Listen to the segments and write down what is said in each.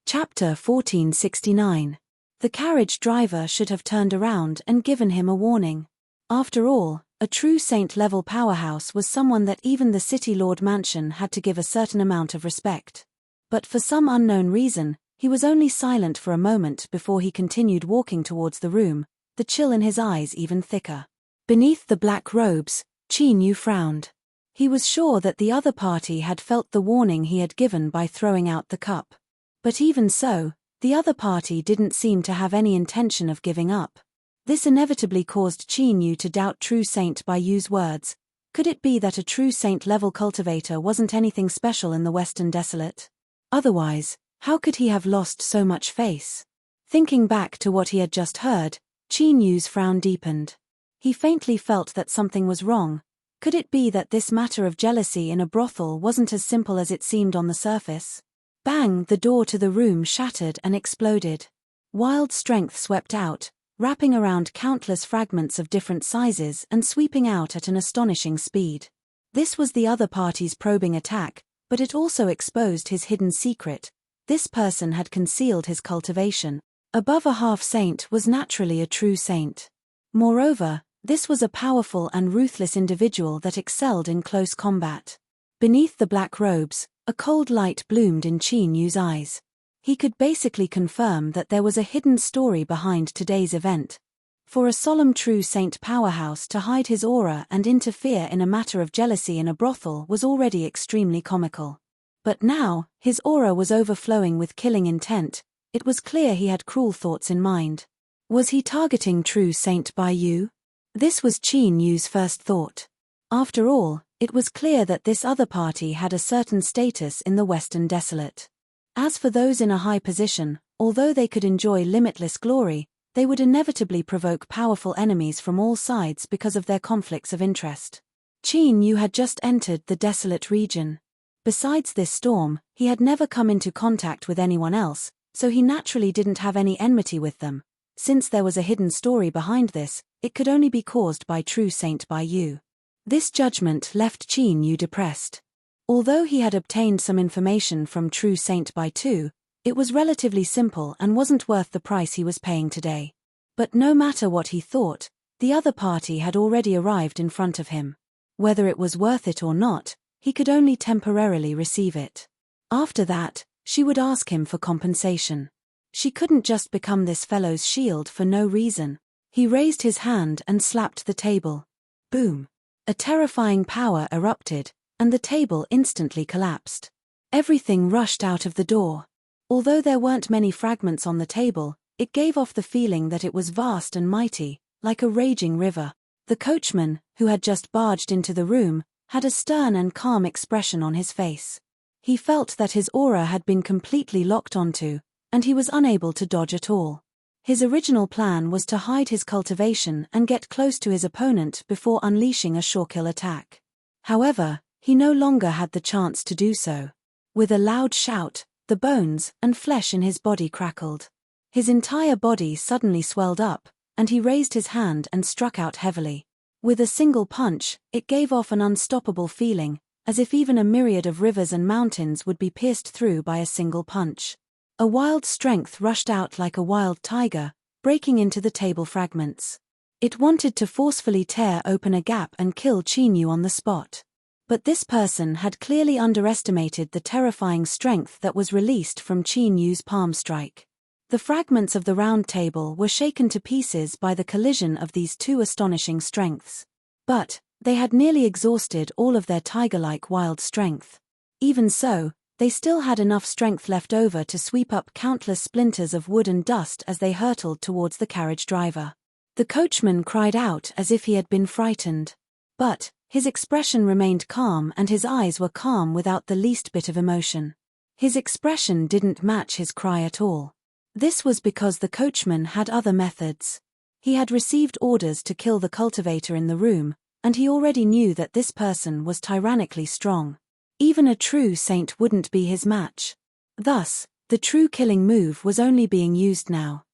Chapter 1469. The carriage driver should have turned around and given him a warning. After all, a true saint-level powerhouse was someone that even the City Lord Mansion had to give a certain amount of respect. But for some unknown reason, he was only silent for a moment before he continued walking towards the room, the chill in his eyes even thicker. Beneath the black robes, Qin Yu frowned. He was sure that the other party had felt the warning he had given by throwing out the cup. But even so, the other party didn't seem to have any intention of giving up. This inevitably caused Qin Yu to doubt True Saint Baiyu's words. Could it be that a true saint-level cultivator wasn't anything special in the Western Desolate? Otherwise, how could he have lost so much face? Thinking back to what he had just heard, Qin Yu's frown deepened. He faintly felt that something was wrong. Could it be that this matter of jealousy in a brothel wasn't as simple as it seemed on the surface? Bang! The door to the room shattered and exploded. Wild strength swept out, wrapping around countless fragments of different sizes and sweeping out at an astonishing speed. This was the other party's probing attack, but it also exposed his hidden secret. This person had concealed his cultivation. Above a half-saint was naturally a true saint. Moreover, this was a powerful and ruthless individual that excelled in close combat. Beneath the black robes, a cold light bloomed in Qin Yu's eyes. He could basically confirm that there was a hidden story behind today's event. For a solemn true saint powerhouse to hide his aura and interfere in a matter of jealousy in a brothel was already extremely comical. But now, his aura was overflowing with killing intent. It was clear he had cruel thoughts in mind. Was he targeting True Saint Baiyu? This was Qin Yu's first thought. After all, it was clear that this other party had a certain status in the Western Desolate. As for those in a high position, although they could enjoy limitless glory, they would inevitably provoke powerful enemies from all sides because of their conflicts of interest. Qin Yu had just entered the desolate region. Besides this storm, he had never come into contact with anyone else, so he naturally didn't have any enmity with them. Since there was a hidden story behind this, it could only be caused by True Saint Baiyu. This judgment left Qin Yu depressed. Although he had obtained some information from True Saint Baiyu, it was relatively simple and wasn't worth the price he was paying today. But no matter what he thought, the other party had already arrived in front of him. Whether it was worth it or not, he could only temporarily receive it. After that, she would ask him for compensation. She couldn't just become this fellow's shield for no reason. He raised his hand and slapped the table. Boom! A terrifying power erupted, and the table instantly collapsed. Everything rushed out of the door. Although there weren't many fragments on the table, it gave off the feeling that it was vast and mighty, like a raging river. The coachman, who had just barged into the room, had a stern and calm expression on his face. He felt that his aura had been completely locked onto, and he was unable to dodge at all. His original plan was to hide his cultivation and get close to his opponent before unleashing a sure-kill attack. However, he no longer had the chance to do so. With a loud shout, the bones and flesh in his body crackled. His entire body suddenly swelled up, and he raised his hand and struck out heavily. With a single punch, it gave off an unstoppable feeling, as if even a myriad of rivers and mountains would be pierced through by a single punch. A wild strength rushed out like a wild tiger, breaking into the table fragments. It wanted to forcefully tear open a gap and kill Qin Yu on the spot. But this person had clearly underestimated the terrifying strength that was released from Qin Yu's palm strike. The fragments of the round table were shaken to pieces by the collision of these two astonishing strengths. But they had nearly exhausted all of their tiger-like wild strength. Even so, they still had enough strength left over to sweep up countless splinters of wood and dust as they hurtled towards the carriage driver. The coachman cried out as if he had been frightened. But his expression remained calm and his eyes were calm without the least bit of emotion. His expression didn't match his cry at all. This was because the coachman had other methods. He had received orders to kill the cultivator in the room, and he already knew that this person was tyrannically strong. Even a true saint wouldn't be his match. Thus, the true killing move was only being used now.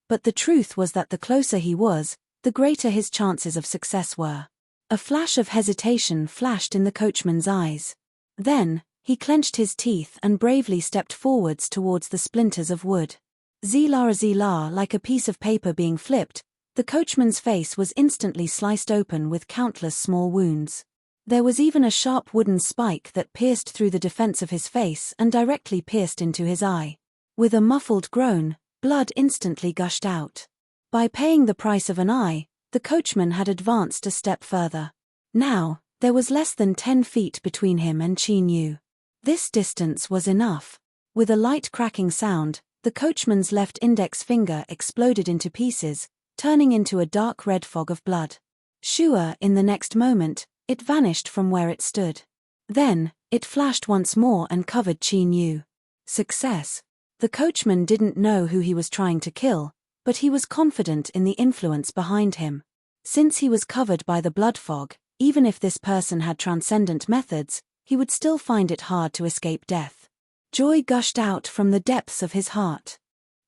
But the truth was that the closer he was, the greater his chances of success were. A flash of hesitation flashed in the coachman's eyes. Then, He clenched his teeth and bravely stepped forwards towards the splinters of wood. Zila, like a piece of paper being flipped, the coachman's face was instantly sliced open with countless small wounds. There was even a sharp wooden spike that pierced through the defense of his face and directly pierced into his eye. With a muffled groan, blood instantly gushed out. By paying the price of an eye, the coachman had advanced a step further. Now, there was less than 10 feet between him and Qin Yu. This distance was enough. With a light cracking sound, the coachman's left index finger exploded into pieces, turning into a dark red fog of blood. Sure, in the next moment, it vanished from where it stood. Then, it flashed once more and covered Qin Yu. Success. The coachman didn't know who he was trying to kill, but he was confident in the influence behind him. Since he was covered by the blood fog, even if this person had transcendent methods, he would still find it hard to escape death. Joy gushed out from the depths of his heart.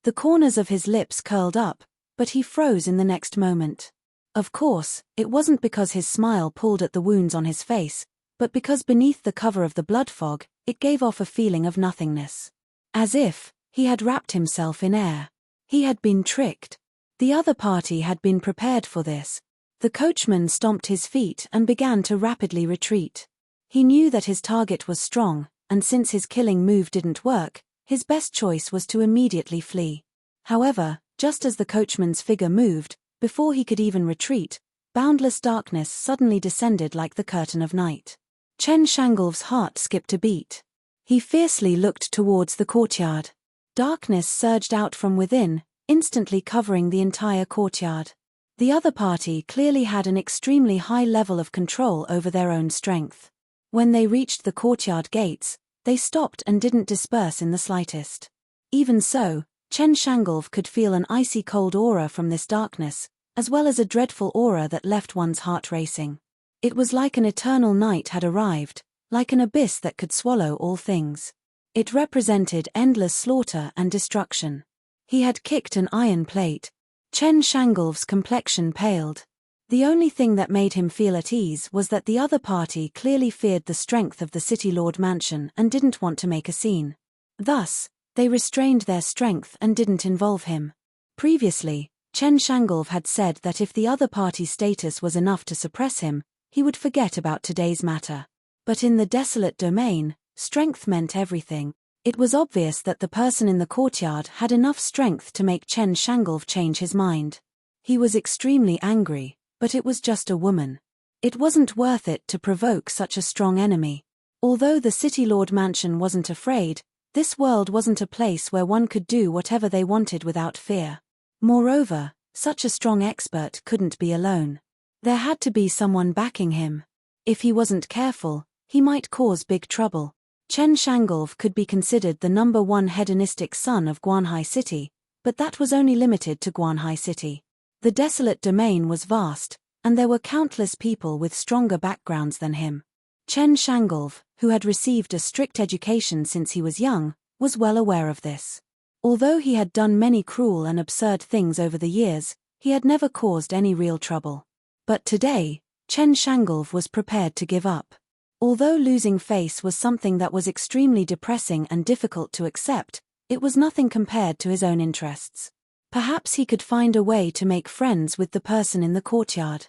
The corners of his lips curled up, but he froze in the next moment. Of course, it wasn't because his smile pulled at the wounds on his face, but because beneath the cover of the blood fog, it gave off a feeling of nothingness. As if he had wrapped himself in air. He had been tricked. The other party had been prepared for this. The coachman stomped his feet and began to rapidly retreat. He knew that his target was strong, and since his killing move didn't work, his best choice was to immediately flee. However, just as the coachman's figure moved, before he could even retreat, boundless darkness suddenly descended like the curtain of night. Chen Shangolv's heart skipped a beat. He fiercely looked towards the courtyard. Darkness surged out from within, instantly covering the entire courtyard. The other party clearly had an extremely high level of control over their own strength. When they reached the courtyard gates, they stopped and didn't disperse in the slightest. Even so, Chen Shangolv could feel an icy cold aura from this darkness, as well as a dreadful aura that left one's heart racing. It was like an eternal night had arrived, like an abyss that could swallow all things. It represented endless slaughter and destruction. He had kicked an iron plate. Chen Shangolv's complexion paled. The only thing that made him feel at ease was that the other party clearly feared the strength of the City Lord Mansion and didn't want to make a scene. Thus, they restrained their strength and didn't involve him. Previously, Chen Shangolv had said that if the other party's status was enough to suppress him, he would forget about today's matter. But in the desolate domain, strength meant everything. It was obvious that the person in the courtyard had enough strength to make Chen Shangolv change his mind. He was extremely angry, but it was just a woman. It wasn't worth it to provoke such a strong enemy. Although the City Lord Mansion wasn't afraid, this world wasn't a place where one could do whatever they wanted without fear. Moreover, such a strong expert couldn't be alone. There had to be someone backing him. If he wasn't careful, he might cause big trouble. Chen Shangolv could be considered the #1 hedonistic son of Guanhai City, but that was only limited to Guanhai City. The desolate domain was vast, and there were countless people with stronger backgrounds than him. Chen Shangolv, who had received a strict education since he was young, was well aware of this. Although he had done many cruel and absurd things over the years, he had never caused any real trouble. But today, Chen Shangolv was prepared to give up. Although losing face was something that was extremely depressing and difficult to accept, it was nothing compared to his own interests. Perhaps he could find a way to make friends with the person in the courtyard.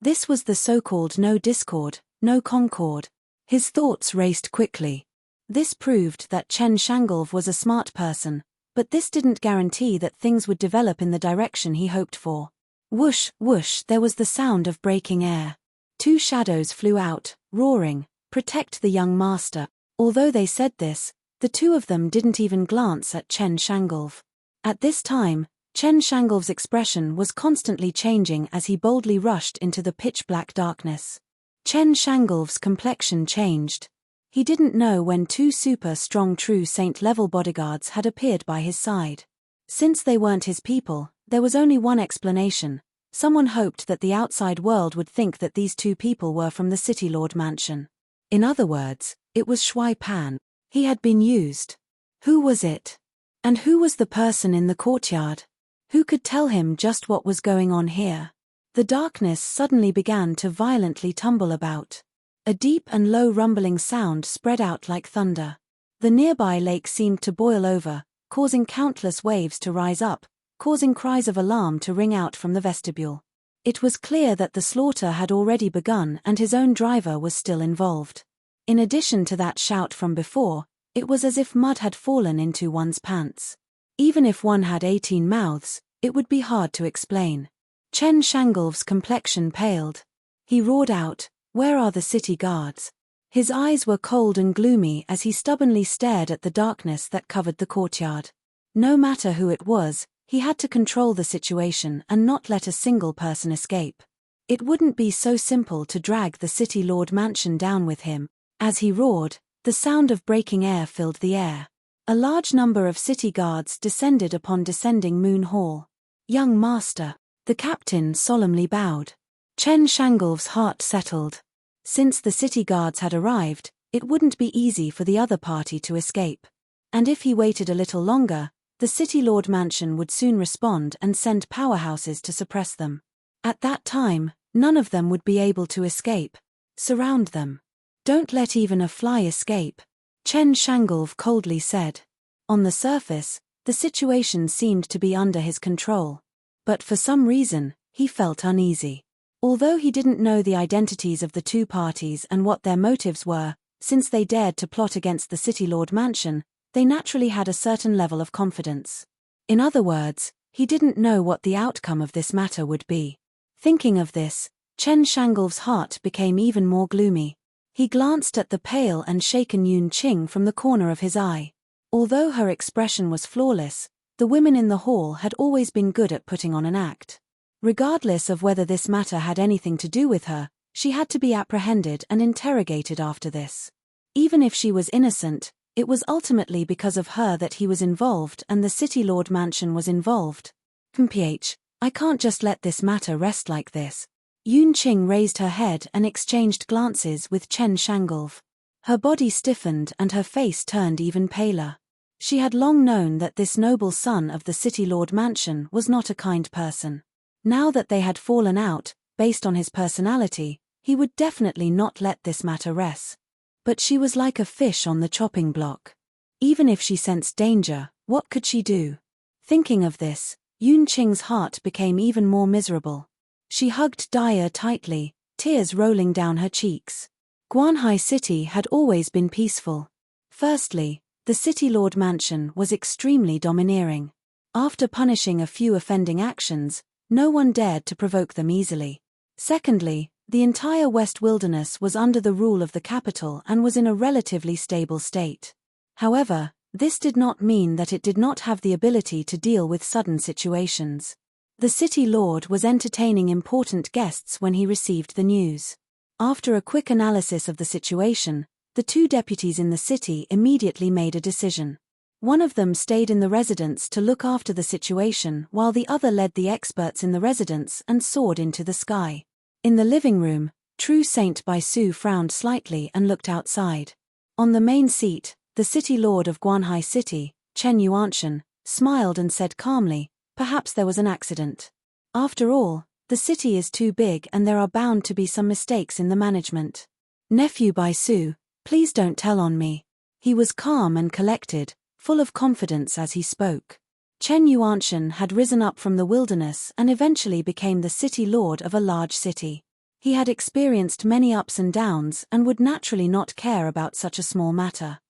This was the so-called no discord, no concord. His thoughts raced quickly. This proved that Chen Shangolv was a smart person, but this didn't guarantee that things would develop in the direction he hoped for. Whoosh, whoosh, there was the sound of breaking air. 2 shadows flew out, roaring, "Protect the young master." Although they said this, the 2 of them didn't even glance at Chen Shangolv. At this time, Chen Shangolv's expression was constantly changing as he boldly rushed into the pitch-black darkness. Chen Shangolv's complexion changed. He didn't know when 2 super strong true saint-level bodyguards had appeared by his side. Since they weren't his people, there was only one explanation. Someone hoped that the outside world would think that these 2 people were from the City Lord Mansion. In other words, it was Shui Pan. He had been used. Who was it? And who was the person in the courtyard? Who could tell him just what was going on here? The darkness suddenly began to violently tumble about. A deep and low rumbling sound spread out like thunder. The nearby lake seemed to boil over, causing countless waves to rise up, causing cries of alarm to ring out from the vestibule. It was clear that the slaughter had already begun and his own driver was still involved. In addition to that shout from before, it was as if mud had fallen into one's pants. Even if one had 18 mouths, it would be hard to explain. Chen Shangolv's complexion paled. He roared out, "Where are the city guards?" His eyes were cold and gloomy as he stubbornly stared at the darkness that covered the courtyard. No matter who it was, he had to control the situation and not let a single person escape. It wouldn't be so simple to drag the City Lord mansion down with him. As he roared, the sound of breaking air filled the air. A large number of city guards descended upon descending Moon Hall. "Young master," the captain solemnly bowed. Chen Shangolv's heart settled. Since the city guards had arrived, it wouldn't be easy for the other party to escape. And if he waited a little longer, the City Lord mansion would soon respond and send powerhouses to suppress them. At that time, none of them would be able to escape. Surround them. Don't let even a fly escape, Chen Shangolv coldly said. On the surface, the situation seemed to be under his control. But for some reason, he felt uneasy. Although he didn't know the identities of the two parties and what their motives were, since they dared to plot against the City Lord mansion, they naturally had a certain level of confidence. In other words, he didn't know what the outcome of this matter would be. Thinking of this, Chen Shangolv's heart became even more gloomy. He glanced at the pale and shaken Yun Qing from the corner of his eye. Although her expression was flawless, the women in the hall had always been good at putting on an act. Regardless of whether this matter had anything to do with her, she had to be apprehended and interrogated after this. Even if she was innocent, it was ultimately because of her that he was involved and the City Lord mansion was involved. I can't just let this matter rest like this. Yun Qing raised her head and exchanged glances with Chen Shangolv. Her body stiffened and her face turned even paler. She had long known that this noble son of the City Lord mansion was not a kind person. Now that they had fallen out, based on his personality, he would definitely not let this matter rest. But she was like a fish on the chopping block. Even if she sensed danger, what could she do? Thinking of this, Yun Qing's heart became even more miserable. She hugged Daya tightly, tears rolling down her cheeks. Guanhai City had always been peaceful. Firstly, the City Lord mansion was extremely domineering. After punishing a few offending actions, no one dared to provoke them easily. Secondly, the entire West Wilderness was under the rule of the capital and was in a relatively stable state. However, this did not mean that it did not have the ability to deal with sudden situations. The City Lord was entertaining important guests when he received the news. After a quick analysis of the situation, the two deputies in the city immediately made a decision. One of them stayed in the residence to look after the situation while the other led the experts in the residence and soared into the sky. In the living room, True Saint Bai Su frowned slightly and looked outside. On the main seat, the City Lord of Guanhai City, Chen Yuanshan, smiled and said calmly, "Perhaps there was an accident. After all, the city is too big and there are bound to be some mistakes in the management. Nephew Bai Su, please don't tell on me." He was calm and collected, full of confidence as he spoke. Chen Yuanshan had risen up from the wilderness and eventually became the city lord of a large city. He had experienced many ups and downs and would naturally not care about such a small matter.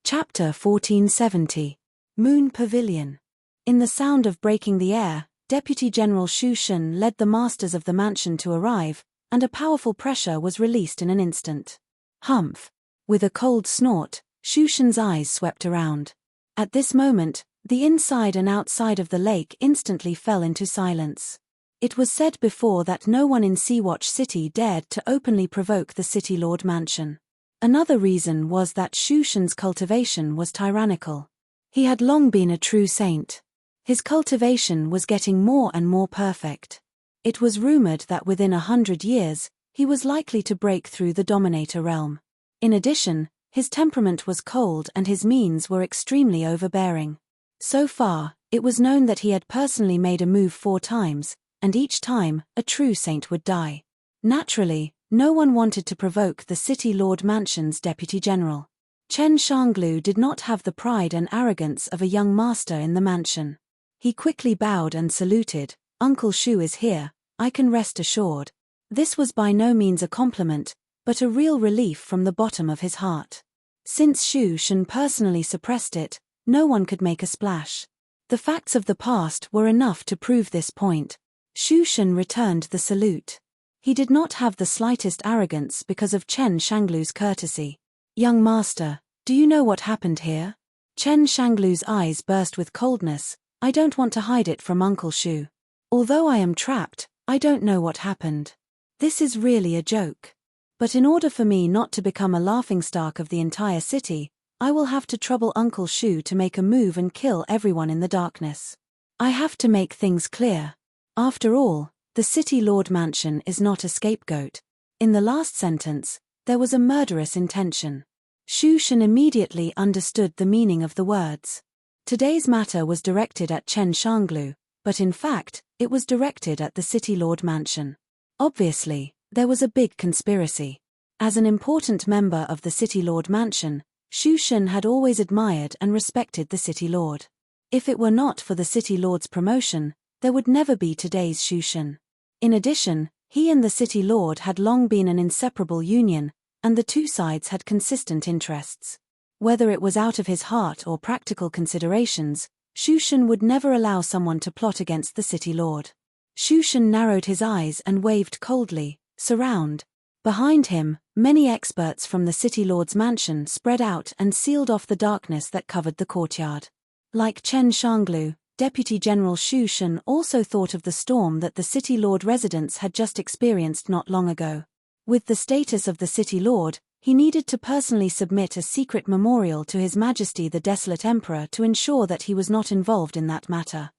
Chapter 1470. Moon Pavilion. In the sound of breaking the air, Deputy General Xu Shen led the masters of the mansion to arrive, and a powerful pressure was released in an instant. Humph! With a cold snort, Xu Shen's eyes swept around. At this moment, the inside and outside of the lake instantly fell into silence. It was said before that no one in Seawatch City dared to openly provoke the City Lord mansion. Another reason was that Xu Shen's cultivation was tyrannical. He had long been a true saint. His cultivation was getting more and more perfect. It was rumored that within 100 years, he was likely to break through the Dominator realm. In addition, his temperament was cold and his means were extremely overbearing. So far, it was known that he had personally made a move 4 times, and each time, a true saint would die. Naturally, No one wanted to provoke the City Lord Mansion's Deputy General. Chen Shanglu did not have the pride and arrogance of a young master in the mansion. He quickly bowed and saluted. "Uncle Shu is here, I can rest assured." This was by no means a compliment, but a real relief from the bottom of his heart. Since Shu Shen personally suppressed it, no one could make a splash. The facts of the past were enough to prove this point. Shu Shen returned the salute. He did not have the slightest arrogance because of Chen Shanglu's courtesy. "Young master, do you know what happened here?" Chen Shanglu's eyes burst with coldness. "I don't want to hide it from Uncle Shu. Although I am trapped, I don't know what happened. This is really a joke. But in order for me not to become a laughingstock of the entire city, I will have to trouble Uncle Shu to make a move and kill everyone in the darkness. I have to make things clear. After all, the City Lord Mansion is not a scapegoat." In the last sentence, there was a murderous intention. Shu Shen immediately understood the meaning of the words. Today's matter was directed at Chen Shanglu, but in fact, it was directed at the City Lord Mansion. Obviously, there was a big conspiracy. As an important member of the City Lord Mansion, Shu Shen had always admired and respected the City Lord. If it were not for the City Lord's promotion, there would never be today's Shu Shen. In addition, he and the City Lord had long been an inseparable union, and the two sides had consistent interests. Whether it was out of his heart or practical considerations, Shu Shen would never allow someone to plot against the City Lord. Shu Shen narrowed his eyes and waved coldly. "Surround." Behind him, many experts from the City Lord's mansion spread out and sealed off the darkness that covered the courtyard. Like Chen Shanglu, Deputy General Shu Shen also thought of the storm that the City Lord residents had just experienced not long ago. With the status of the City Lord, he needed to personally submit a secret memorial to His Majesty the Desolate Emperor to ensure that he was not involved in that matter.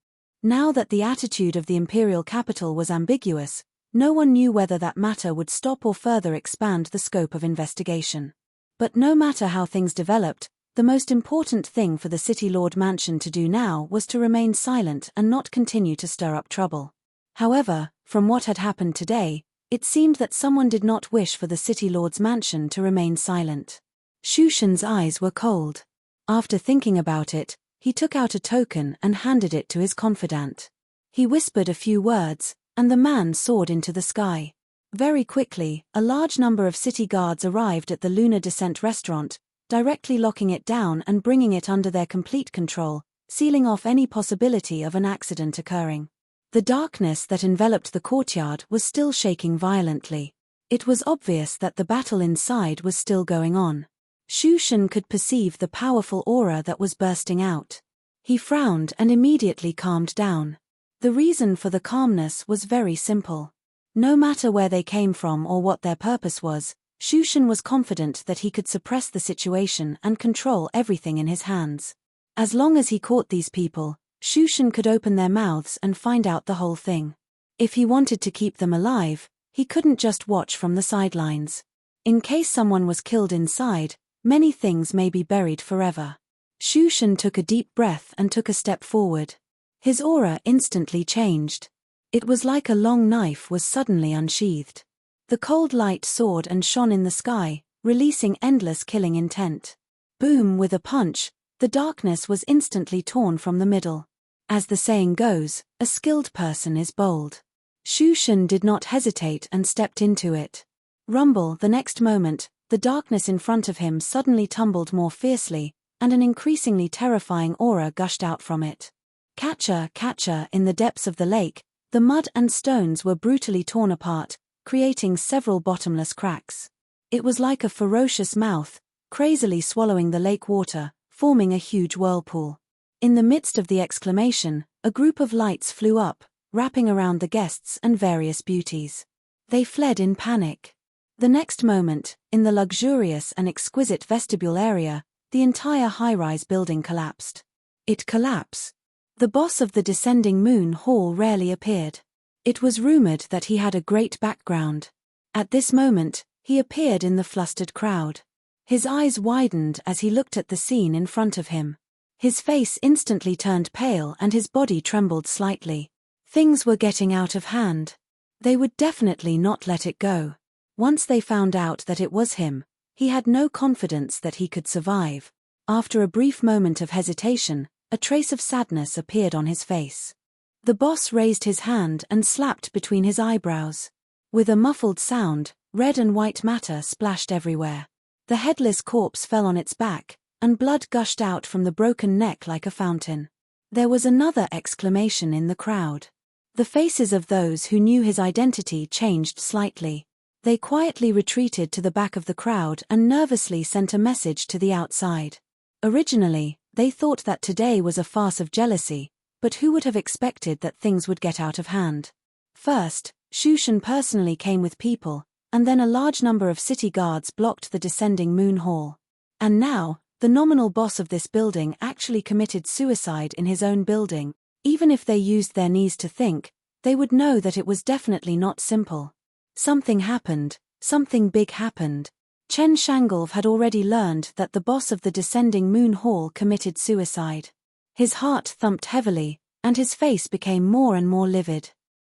Now that the attitude of the imperial capital was ambiguous, no one knew whether that matter would stop or further expand the scope of investigation. But no matter how things developed, the most important thing for the City Lord Mansion to do now was to remain silent and not continue to stir up trouble. However, from what had happened today, it seemed that someone did not wish for the City Lord's mansion to remain silent. Shu Shen's eyes were cold. After thinking about it, he took out a token and handed it to his confidant. He whispered a few words, and the man soared into the sky. Very quickly, a large number of city guards arrived at the Lunar Descent restaurant, directly locking it down and bringing it under their complete control, sealing off any possibility of an accident occurring. The darkness that enveloped the courtyard was still shaking violently. It was obvious that the battle inside was still going on. Shu Shen could perceive the powerful aura that was bursting out. He frowned and immediately calmed down. The reason for the calmness was very simple. No matter where they came from or what their purpose was, Shu Shen was confident that he could suppress the situation and control everything in his hands. As long as he caught these people, Shu Shen could open their mouths and find out the whole thing. If he wanted to keep them alive, he couldn't just watch from the sidelines. In case someone was killed inside, many things may be buried forever. Shu Shen took a deep breath and took a step forward. His aura instantly changed. It was like a long knife was suddenly unsheathed. The cold light soared and shone in the sky, releasing endless killing intent. Boom! With a punch, the darkness was instantly torn from the middle. As the saying goes, a skilled person is bold. Shu Shen did not hesitate and stepped into it. Rumble! The next moment, the darkness in front of him suddenly tumbled more fiercely, and an increasingly terrifying aura gushed out from it. Catcher, catcher! In the depths of the lake, the mud and stones were brutally torn apart, creating several bottomless cracks. It was like a ferocious mouth, crazily swallowing the lake water, forming a huge whirlpool. In the midst of the exclamation, a group of lights flew up, wrapping around the guests and various beauties. They fled in panic. The next moment, in the luxurious and exquisite vestibule area, the entire high-rise building collapsed. It collapsed. The boss of the descending moon hall rarely appeared. It was rumored that he had a great background. At this moment, he appeared in the flustered crowd. His eyes widened as he looked at the scene in front of him. His face instantly turned pale and his body trembled slightly. Things were getting out of hand. They would definitely not let it go. Once they found out that it was him, he had no confidence that he could survive. After a brief moment of hesitation, a trace of sadness appeared on his face. The boss raised his hand and slapped between his eyebrows. With a muffled sound, red and white matter splashed everywhere. The headless corpse fell on its back, and blood gushed out from the broken neck like a fountain. There was another exclamation in the crowd. The faces of those who knew his identity changed slightly. They quietly retreated to the back of the crowd and nervously sent a message to the outside. Originally, they thought that today was a farce of jealousy, but who would have expected that things would get out of hand? First, Shushan personally came with people, and then a large number of city guards blocked the descending moon hall. And now, the nominal boss of this building actually committed suicide in his own building. Even if they used their knees to think, they would know that it was definitely not simple. Something happened, something big happened. Chen Shangolv had already learned that the boss of the descending moon hall committed suicide. His heart thumped heavily, and his face became more and more livid.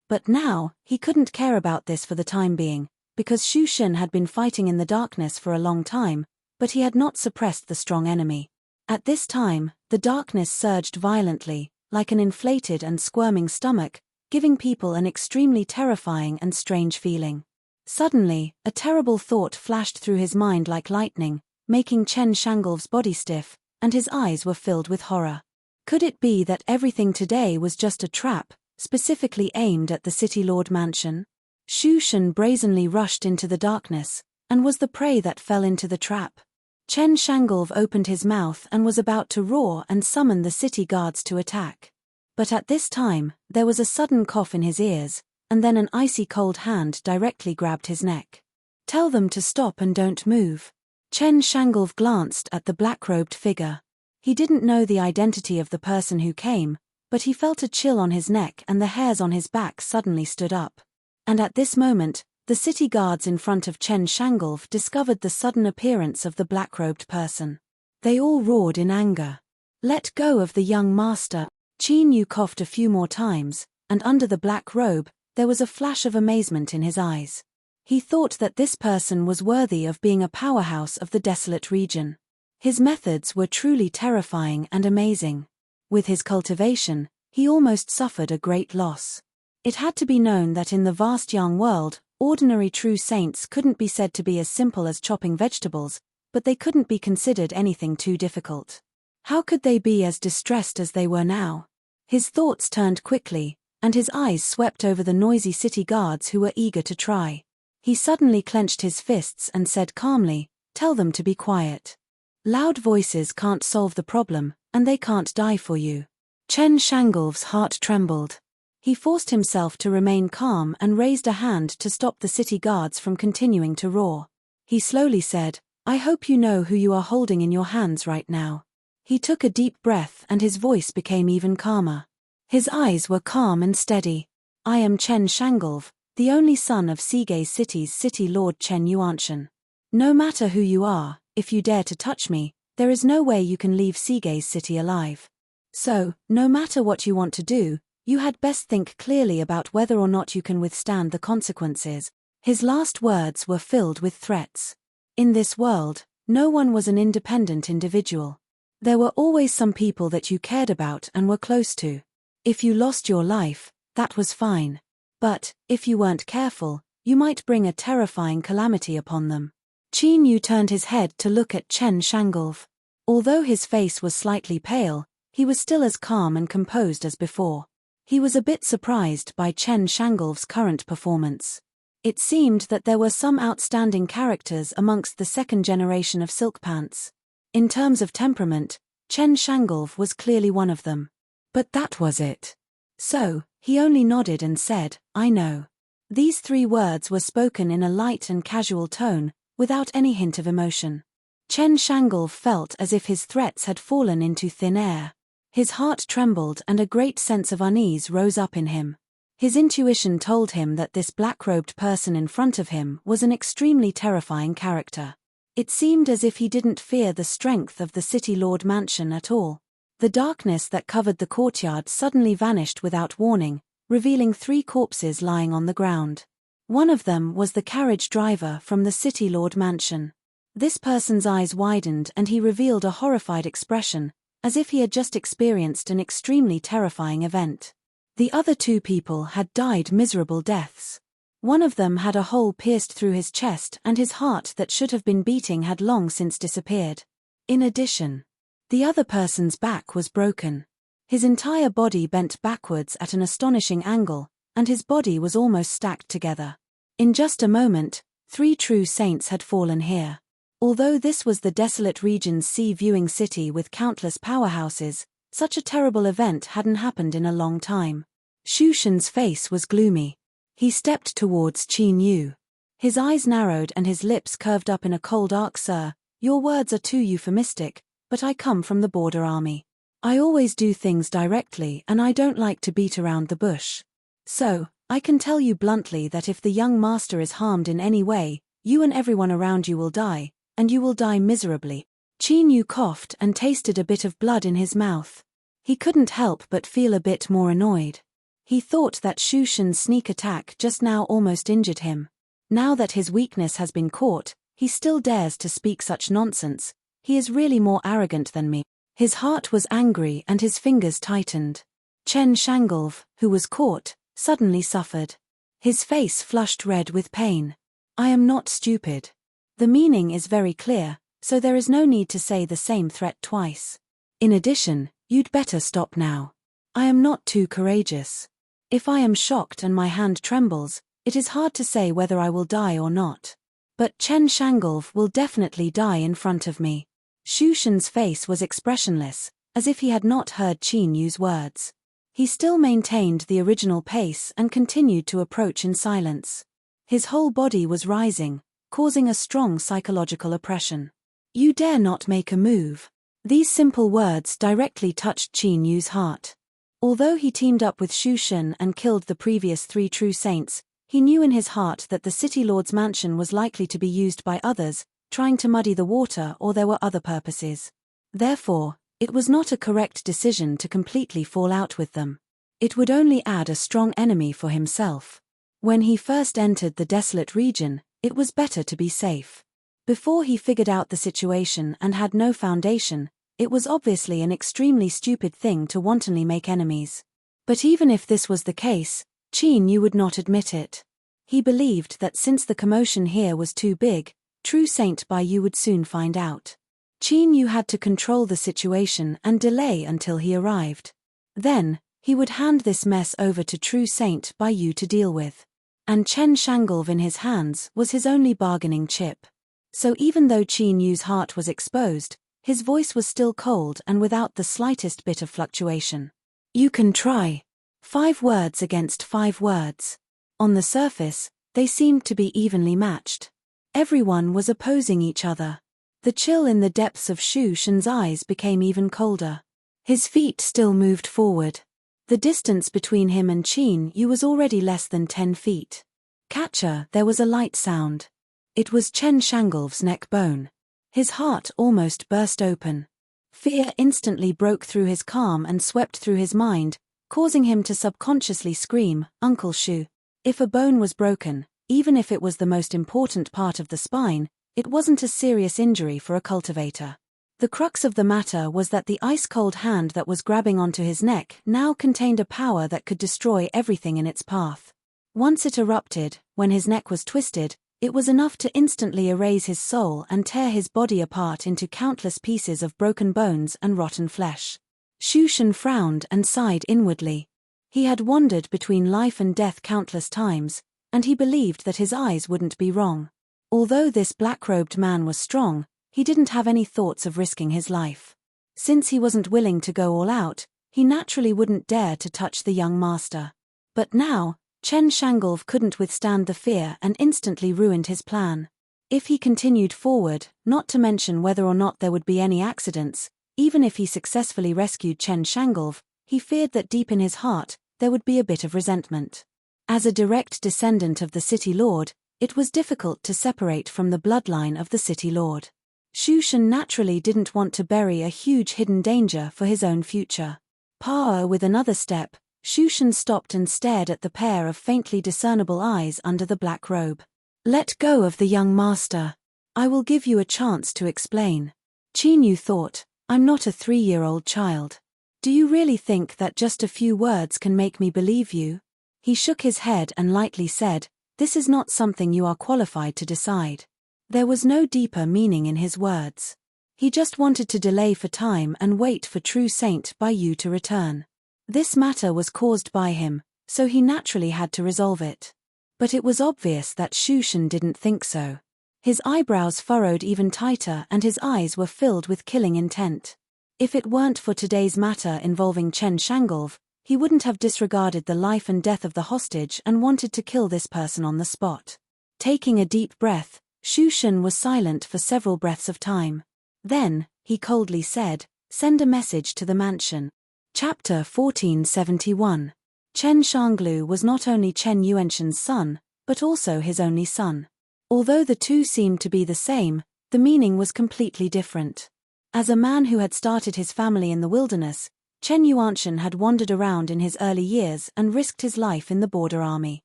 But now, he couldn't care about this for the time being, because Shu Shen had been fighting in the darkness for a long time, but he had not suppressed the strong enemy. At this time, the darkness surged violently, like an inflated and squirming stomach, giving people an extremely terrifying and strange feeling. Suddenly, a terrible thought flashed through his mind like lightning, making Chen Shangolv's body stiff, and his eyes were filled with horror. Could it be that everything today was just a trap, specifically aimed at the City Lord Mansion? Shu Shen brazenly rushed into the darkness, and was the prey that fell into the trap. Chen Shangolv opened his mouth and was about to roar and summon the city guards to attack. But at this time, there was a sudden cough in his ears, and then an icy cold hand directly grabbed his neck. "Tell them to stop and don't move." Chen Shangolv glanced at the black-robed figure. He didn't know the identity of the person who came, but he felt a chill on his neck and the hairs on his back suddenly stood up. And at this moment, the city guards in front of Chen Shangolv discovered the sudden appearance of the black-robed person. They all roared in anger. "Let go of the young master." Qin Yu coughed a few more times, and under the black robe, there was a flash of amazement in his eyes. He thought that this person was worthy of being a powerhouse of the desolate region. His methods were truly terrifying and amazing. With his cultivation, he almost suffered a great loss. It had to be known that in the vast young world, ordinary true saints couldn't be said to be as simple as chopping vegetables, but they couldn't be considered anything too difficult. How could they be as distressed as they were now? His thoughts turned quickly, and his eyes swept over the noisy city guards who were eager to try. He suddenly clenched his fists and said calmly, "Tell them to be quiet. Loud voices can't solve the problem, and they can't die for you." Chen Shangolv's heart trembled. He forced himself to remain calm and raised a hand to stop the city guards from continuing to roar. He slowly said, "I hope you know who you are holding in your hands right now." He took a deep breath and his voice became even calmer. His eyes were calm and steady. "I am Chen Shangolv, the only son of Sigay City's City Lord Chen Yuanshan. No matter who you are, if you dare to touch me, there is no way you can leave Sigay's City alive. So, no matter what you want to do, you had best think clearly about whether or not you can withstand the consequences." His last words were filled with threats. In this world, no one was an independent individual. There were always some people that you cared about and were close to. If you lost your life, that was fine. But, if you weren't careful, you might bring a terrifying calamity upon them. Qin Yu turned his head to look at Chen Shangolv. Although his face was slightly pale, he was still as calm and composed as before. He was a bit surprised by Chen Shangolv's current performance. It seemed that there were some outstanding characters amongst the second generation of Silk Pants. In terms of temperament, Chen Shangolv was clearly one of them. But that was it. So, he only nodded and said, "I know." These 3 words were spoken in a light and casual tone, without any hint of emotion. Chen Shangolv felt as if his threats had fallen into thin air. His heart trembled and a great sense of unease rose up in him. His intuition told him that this black-robed person in front of him was an extremely terrifying character. It seemed as if he didn't fear the strength of the City Lord Mansion at all. The darkness that covered the courtyard suddenly vanished without warning, revealing 3 corpses lying on the ground. One of them was the carriage driver from the City Lord mansion. This person's eyes widened and he revealed a horrified expression, as if he had just experienced an extremely terrifying event. The other two people had died miserable deaths. One of them had a hole pierced through his chest and his heart that should have been beating had long since disappeared. In addition, the other person's back was broken. His entire body bent backwards at an astonishing angle, and his body was almost stacked together. In just a moment, 3 true saints had fallen here. Although this was the desolate region's sea-viewing city with countless powerhouses, such a terrible event hadn't happened in a long time. Shu Shen's face was gloomy. He stepped towards Qin Yu. His eyes narrowed and his lips curved up in a cold arc. Sir, your words are too euphemistic, but I come from the border army. I always do things directly and I don't like to beat around the bush. So, I can tell you bluntly that if the young master is harmed in any way, you and everyone around you will die, and you will die miserably. Qin Yu coughed and tasted a bit of blood in his mouth. He couldn't help but feel a bit more annoyed. He thought that Shu Shen's sneak attack just now almost injured him. Now that his weakness has been caught, he still dares to speak such nonsense. He is really more arrogant than me. His heart was angry and his fingers tightened. Chen Shangolv, who was caught, suddenly suffered. His face flushed red with pain. I am not stupid. The meaning is very clear, so there is no need to say the same threat twice. In addition, you'd better stop now. I am not too courageous. If I am shocked and my hand trembles, it is hard to say whether I will die or not. But Chen Shangolv will definitely die in front of me. Shu Shen's face was expressionless, as if he had not heard Qin Yu's words. He still maintained the original pace and continued to approach in silence. His whole body was rising, causing a strong psychological oppression. You dare not make a move. These simple words directly touched Qin Yu's heart. Although he teamed up with Shu Shen and killed the previous 3 true saints, he knew in his heart that the City Lord's mansion was likely to be used by others, trying to muddy the water, or there were other purposes. Therefore, it was not a correct decision to completely fall out with them. It would only add a strong enemy for himself. When he first entered the desolate region, it was better to be safe. Before he figured out the situation and had no foundation, it was obviously an extremely stupid thing to wantonly make enemies. But even if this was the case, Qin Yu would not admit it. He believed that since the commotion here was too big, true Saint Bai Yu would soon find out. Qin Yu had to control the situation and delay until he arrived. Then, he would hand this mess over to true Saint Bai Yu to deal with. And Chen Shangolv in his hands was his only bargaining chip. So even though Qin Yu's heart was exposed, his voice was still cold and without the slightest bit of fluctuation. You can try. 5 words against 5 words. On the surface, they seemed to be evenly matched. Everyone was opposing each other. The chill in the depths of Shu Shen's eyes became even colder. His feet still moved forward. The distance between him and Qin Yu was already less than 10 feet. Catcher, there was a light sound. It was Chen Shangolv's neck bone. His heart almost burst open. Fear instantly broke through his calm and swept through his mind, causing him to subconsciously scream, Uncle Shu. If a bone was broken, even if it was the most important part of the spine, it wasn't a serious injury for a cultivator. The crux of the matter was that the ice-cold hand that was grabbing onto his neck now contained a power that could destroy everything in its path. Once it erupted, when his neck was twisted, it was enough to instantly erase his soul and tear his body apart into countless pieces of broken bones and rotten flesh. Shu Shen frowned and sighed inwardly. He had wandered between life and death countless times, and he believed that his eyes wouldn't be wrong. Although this black-robed man was strong, he didn't have any thoughts of risking his life. Since he wasn't willing to go all out, he naturally wouldn't dare to touch the young master. But now, Chen Shangolv couldn't withstand the fear and instantly ruined his plan. If he continued forward, not to mention whether or not there would be any accidents, even if he successfully rescued Chen Shangolv, he feared that deep in his heart, there would be a bit of resentment. As a direct descendant of the City Lord, it was difficult to separate from the bloodline of the City Lord. Shu Shen naturally didn't want to bury a huge hidden danger for his own future. Power with another step, Shushan stopped and stared at the pair of faintly discernible eyes under the black robe. "Let go of the young master. I will give you a chance to explain." Chinyu thought, "I'm not a 3-year-old child. Do you really think that just a few words can make me believe you?" He shook his head and lightly said, "This is not something you are qualified to decide." There was no deeper meaning in his words. He just wanted to delay for time and wait for true Saint Baiyu to return. This matter was caused by him, so he naturally had to resolve it. But it was obvious that Shushan didn't think so. His eyebrows furrowed even tighter and his eyes were filled with killing intent. If it weren't for today's matter involving Chen Shangolv, he wouldn't have disregarded the life and death of the hostage and wanted to kill this person on the spot. Taking a deep breath, Shushan was silent for several breaths of time. Then, he coldly said, "Send a message to the mansion." Chapter 1471. Chen Shanglu was not only Chen Yuanshan's son, but also his only son. Although the two seemed to be the same, the meaning was completely different. As a man who had started his family in the wilderness, Chen Yuanshan had wandered around in his early years and risked his life in the border army.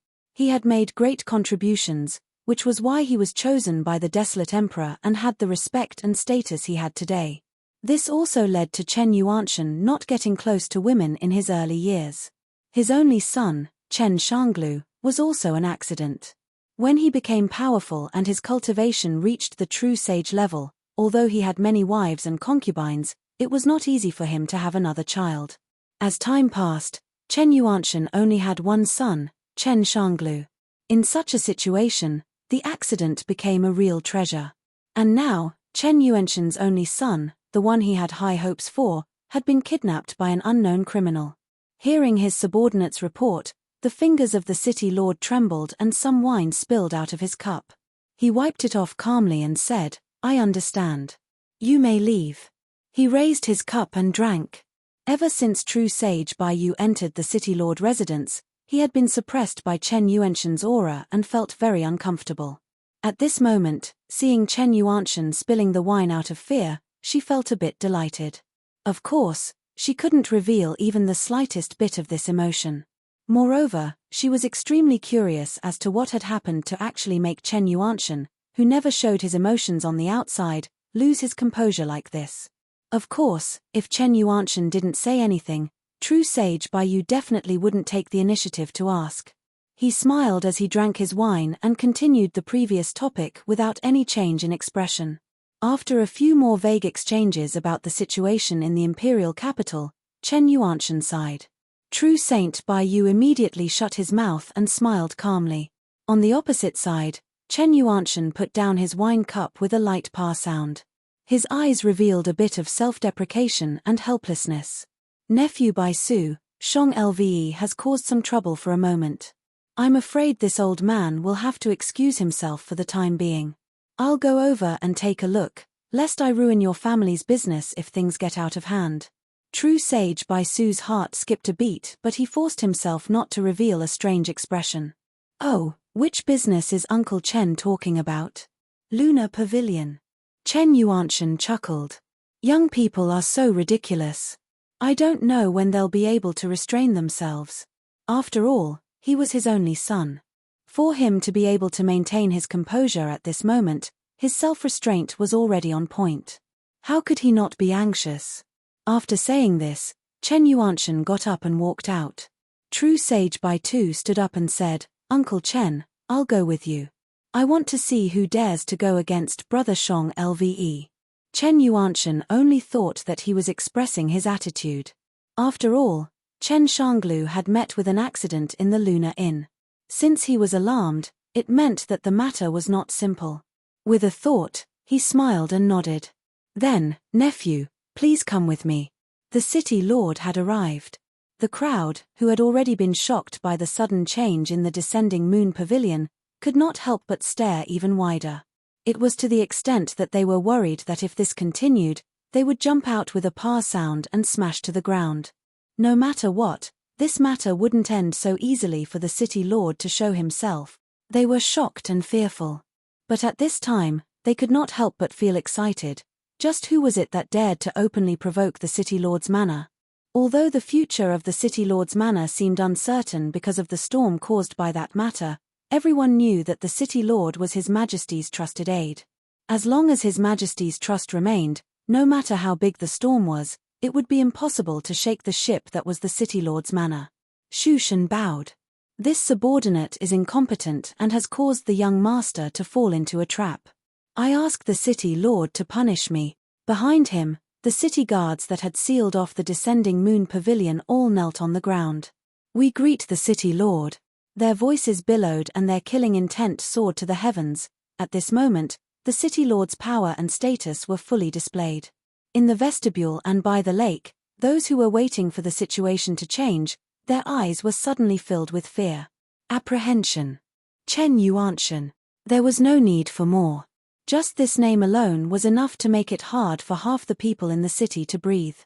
He had made great contributions, which was why he was chosen by the desolate emperor and had the respect and status he had today. This also led to Chen Yuanshan not getting close to women in his early years. His only son, Chen Shanglu, was also an accident. When he became powerful and his cultivation reached the true sage level, although he had many wives and concubines, it was not easy for him to have another child. As time passed, Chen Yuanshan only had one son, Chen Shanglu. In such a situation, the accident became a real treasure. And now, Chen Yuanshan's only son, the one he had high hopes for, had been kidnapped by an unknown criminal. Hearing his subordinate's report, the fingers of the city lord trembled and some wine spilled out of his cup. He wiped it off calmly and said, "I understand. You may leave." He raised his cup and drank. Ever since true sage Baiyu entered the city lord residence, he had been suppressed by Chen Yuanshan's aura and felt very uncomfortable. At this moment, seeing Chen Yuanshan spilling the wine out of fear, she felt a bit delighted. Of course, she couldn't reveal even the slightest bit of this emotion. Moreover, she was extremely curious as to what had happened to actually make Chen Yuanshan, who never showed his emotions on the outside, lose his composure like this. Of course, if Chen Yuanshan didn't say anything, true sage Baiyu definitely wouldn't take the initiative to ask. He smiled as he drank his wine and continued the previous topic without any change in expression. After a few more vague exchanges about the situation in the imperial capital, Chen Yuanshan sighed. True Saint Baiyu immediately shut his mouth and smiled calmly. On the opposite side, Chen Yuanshan put down his wine cup with a light pah sound. His eyes revealed a bit of self-deprecation and helplessness. "Nephew Baisu, Shong Lve has caused some trouble for a moment. I'm afraid this old man will have to excuse himself for the time being. I'll go over and take a look, lest I ruin your family's business if things get out of hand." True sage Baisu's heart skipped a beat, but he forced himself not to reveal a strange expression. "Oh, which business is Uncle Chen talking about?" "Lunar Pavilion." Chen Yuanshan chuckled. "Young people are so ridiculous. I don't know when they'll be able to restrain themselves." After all, he was his only son. For him to be able to maintain his composure at this moment, his self-restraint was already on point. How could he not be anxious? After saying this, Chen Yuanshan got up and walked out. True sage Baitu stood up and said, "Uncle Chen, I'll go with you. I want to see who dares to go against Brother Shong Lve." Chen Yuanshan only thought that he was expressing his attitude. After all, Chen Shanglu had met with an accident in the Lunar Inn. Since he was alarmed, it meant that the matter was not simple. With a thought, he smiled and nodded. Then, "Nephew, please come with me." The city lord had arrived. The crowd, who had already been shocked by the sudden change in the descending moon pavilion, could not help but stare even wider. It was to the extent that they were worried that if this continued, they would jump out with a pah sound and smash to the ground. No matter what, this matter wouldn't end so easily for the city lord to show himself. They were shocked and fearful. But at this time, they could not help but feel excited. Just who was it that dared to openly provoke the city lord's manner? Although the future of the City Lord's manor seemed uncertain because of the storm caused by that matter, everyone knew that the City Lord was His Majesty's trusted aide. As long as His Majesty's trust remained, no matter how big the storm was, it would be impossible to shake the ship that was the City Lord's manor. Shushan bowed. This subordinate is incompetent and has caused the young master to fall into a trap. I ask the City Lord to punish me. Behind him, the city guards that had sealed off the descending moon pavilion all knelt on the ground. We greet the City Lord. Their voices billowed and their killing intent soared to the heavens. At this moment, the City Lord's power and status were fully displayed. In the vestibule and by the lake, those who were waiting for the situation to change, their eyes were suddenly filled with fear. Apprehension. Chen Yuanshan. There was no need for more. Just this name alone was enough to make it hard for half the people in the city to breathe.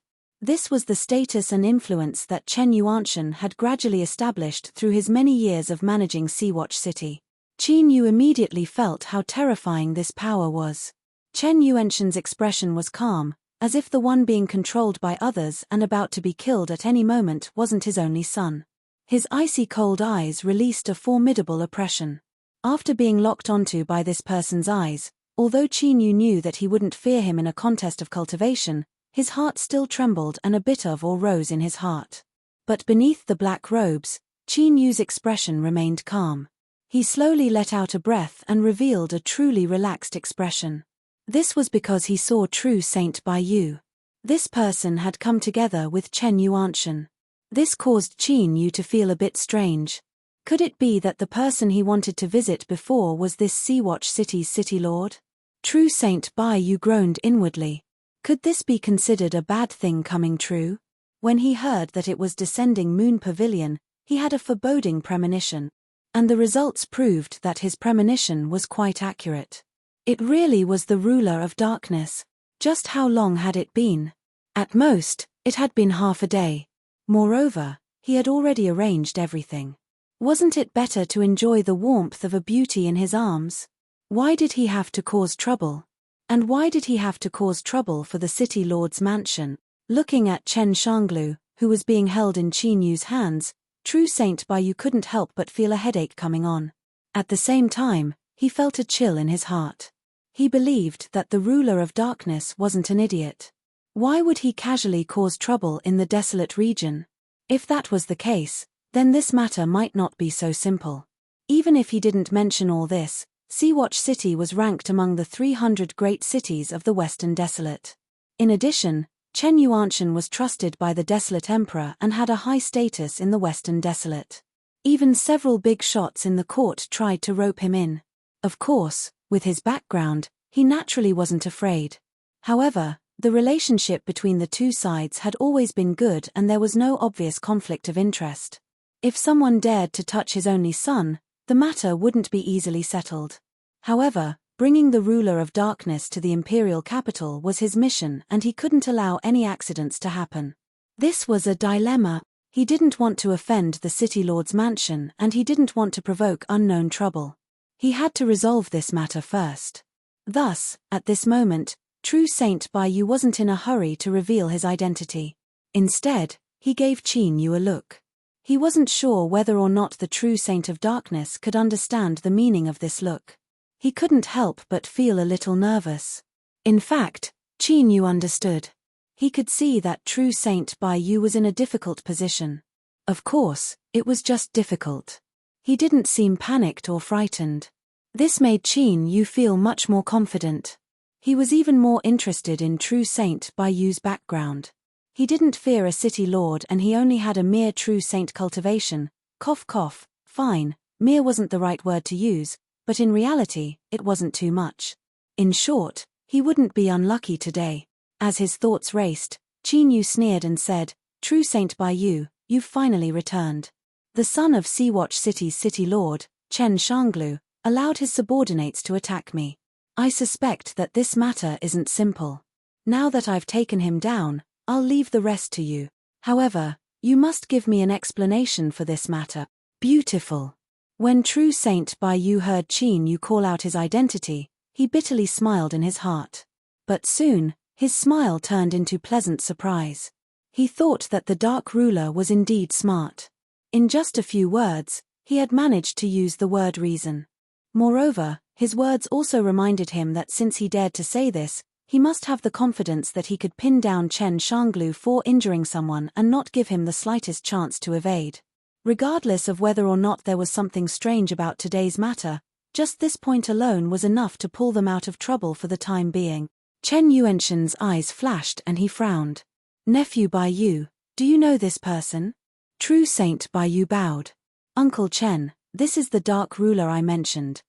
This was the status and influence that Chen Yuanshan had gradually established through his many years of managing Sea-Watch City. Qin Yu immediately felt how terrifying this power was. Chen Yuanshan's expression was calm, as if the one being controlled by others and about to be killed at any moment wasn't his only son. His icy cold eyes released a formidable oppression. After being locked onto by this person's eyes, although Qin Yu knew that he wouldn't fear him in a contest of cultivation, his heart still trembled and a bit of awe rose in his heart. But beneath the black robes, Qin Yu's expression remained calm. He slowly let out a breath and revealed a truly relaxed expression. This was because he saw true Saint Bai Yu. This person had come together with Chen Yuanshan. This caused Qin Yu to feel a bit strange. Could it be that the person he wanted to visit before was this Sea-Watch City's City Lord? True Saint Bai Yu groaned inwardly. Could this be considered a bad thing coming true? When he heard that it was descending moon pavilion, he had a foreboding premonition. And the results proved that his premonition was quite accurate. It really was the ruler of darkness. Just how long had it been? At most, it had been half a day. Moreover, he had already arranged everything. Wasn't it better to enjoy the warmth of a beauty in his arms? Why did he have to cause trouble? And why did he have to cause trouble for the City Lord's mansion? Looking at Chen Shanglu, who was being held in Qin Yu's hands, true Saint Bai Yu couldn't help but feel a headache coming on. At the same time, he felt a chill in his heart. He believed that the ruler of darkness wasn't an idiot. Why would he casually cause trouble in the desolate region? If that was the case, then this matter might not be so simple. Even if he didn't mention all this, Sea-Watch City was ranked among the 300 great cities of the Western Desolate. In addition, Chen Yuanshan was trusted by the Desolate Emperor and had a high status in the Western Desolate. Even several big shots in the court tried to rope him in. Of course, with his background, he naturally wasn't afraid. However, the relationship between the two sides had always been good and there was no obvious conflict of interest. If someone dared to touch his only son, the matter wouldn't be easily settled. However, bringing the ruler of darkness to the imperial capital was his mission and he couldn't allow any accidents to happen. This was a dilemma. He didn't want to offend the City Lord's mansion and he didn't want to provoke unknown trouble. He had to resolve this matter first. Thus, at this moment, true Saint Bai Yu wasn't in a hurry to reveal his identity. Instead, he gave Qin Yu a look. He wasn't sure whether or not the true Saint of Darkness could understand the meaning of this look. He couldn't help but feel a little nervous. In fact, Qin Yu understood. He could see that true Saint Bai Yu was in a difficult position. Of course, it was just difficult. He didn't seem panicked or frightened. This made Qin Yu feel much more confident. He was even more interested in true Saint Bai Yu's background. He didn't fear a city lord and he only had a mere true saint cultivation. Cough cough, fine, mere wasn't the right word to use, but in reality, it wasn't too much. In short, he wouldn't be unlucky today. As his thoughts raced, Qin Yu sneered and said, "True Saint Bai Yu, you've finally returned." The son of Sea-Watch City's city lord, Chen Shanglu, allowed his subordinates to attack me. I suspect that this matter isn't simple. Now that I've taken him down, I'll leave the rest to you. However, you must give me an explanation for this matter. Beautiful. When true Saint Bai Yu heard Qin Yu call out his identity, he bitterly smiled in his heart. But soon, his smile turned into pleasant surprise. He thought that the dark ruler was indeed smart. In just a few words, he had managed to use the word reason. Moreover, his words also reminded him that since he dared to say this, he must have the confidence that he could pin down Chen Shanglu for injuring someone and not give him the slightest chance to evade. Regardless of whether or not there was something strange about today's matter, just this point alone was enough to pull them out of trouble for the time being. Chen Yuanshan's eyes flashed and he frowned. "Nephew Bai Yu, do you know this person?" True Saint Bai Yu bowed. "Uncle Chen, this is the dark ruler I mentioned.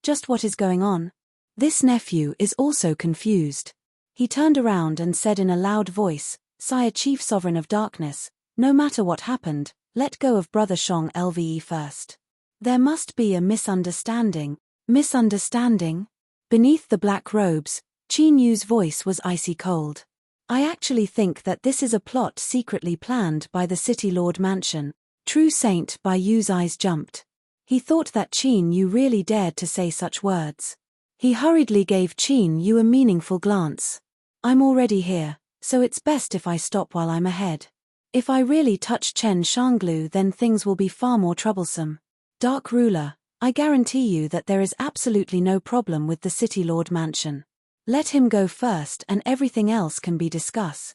Just what is going on?" This nephew is also confused. He turned around and said in a loud voice, "Sire Chief Sovereign of Darkness, no matter what happened, let go of Brother Shong Lve first. There must be a misunderstanding." Misunderstanding? Beneath the black robes, Qin Yu's voice was icy cold. "I actually think that this is a plot secretly planned by the City Lord Mansion." True Saint Bai Yu's eyes jumped. He thought that Qin Yu really dared to say such words. He hurriedly gave Qin Yu a meaningful glance. "I'm already here, so it's best if I stop while I'm ahead. If I really touch Chen Shanglu, then things will be far more troublesome. Dark Ruler, I guarantee you that there is absolutely no problem with the City Lord Mansion. Let him go first and everything else can be discussed."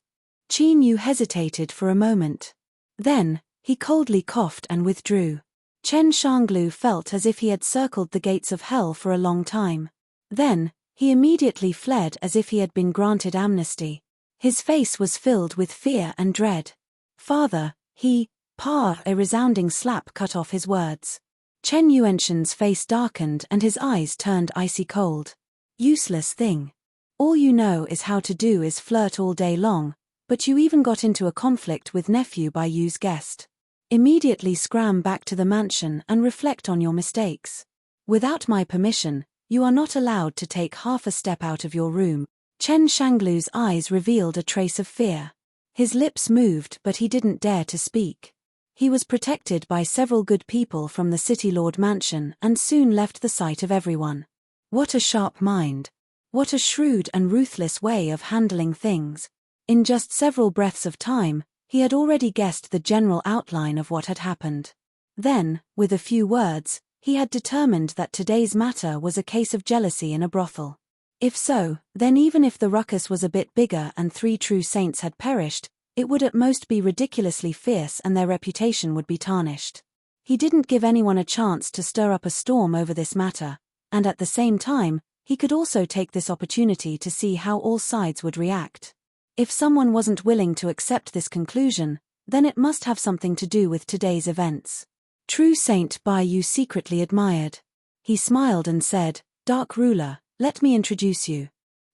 Qin Yu hesitated for a moment. Then, he coldly coughed and withdrew. Chen Shanglu felt as if he had circled the gates of hell for a long time. Then, he immediately fled as if he had been granted amnesty. His face was filled with fear and dread. "Father, a resounding slap cut off his words. Chen Yuanshan's face darkened and his eyes turned icy cold. "Useless thing. All you know is how to do is flirt all day long, but you even got into a conflict with nephew Bai Yu's guest. Immediately scram back to the mansion and reflect on your mistakes. Without my permission, you are not allowed to take half a step out of your room." Chen Shanglu's eyes revealed a trace of fear. His lips moved but he didn't dare to speak. He was protected by several good people from the City Lord Mansion and soon left the sight of everyone. What a sharp mind. What a shrewd and ruthless way of handling things. In just several breaths of time, he had already guessed the general outline of what had happened. Then, with a few words, he had determined that today's matter was a case of jealousy in a brothel. If so, then even if the ruckus was a bit bigger and 3 true saints had perished, it would at most be ridiculously fierce and their reputation would be tarnished. He didn't give anyone a chance to stir up a storm over this matter, and at the same time, he could also take this opportunity to see how all sides would react. If someone wasn't willing to accept this conclusion, then it must have something to do with today's events. True Saint Bai Yu secretly admired. He smiled and said, "Dark Ruler, let me introduce you.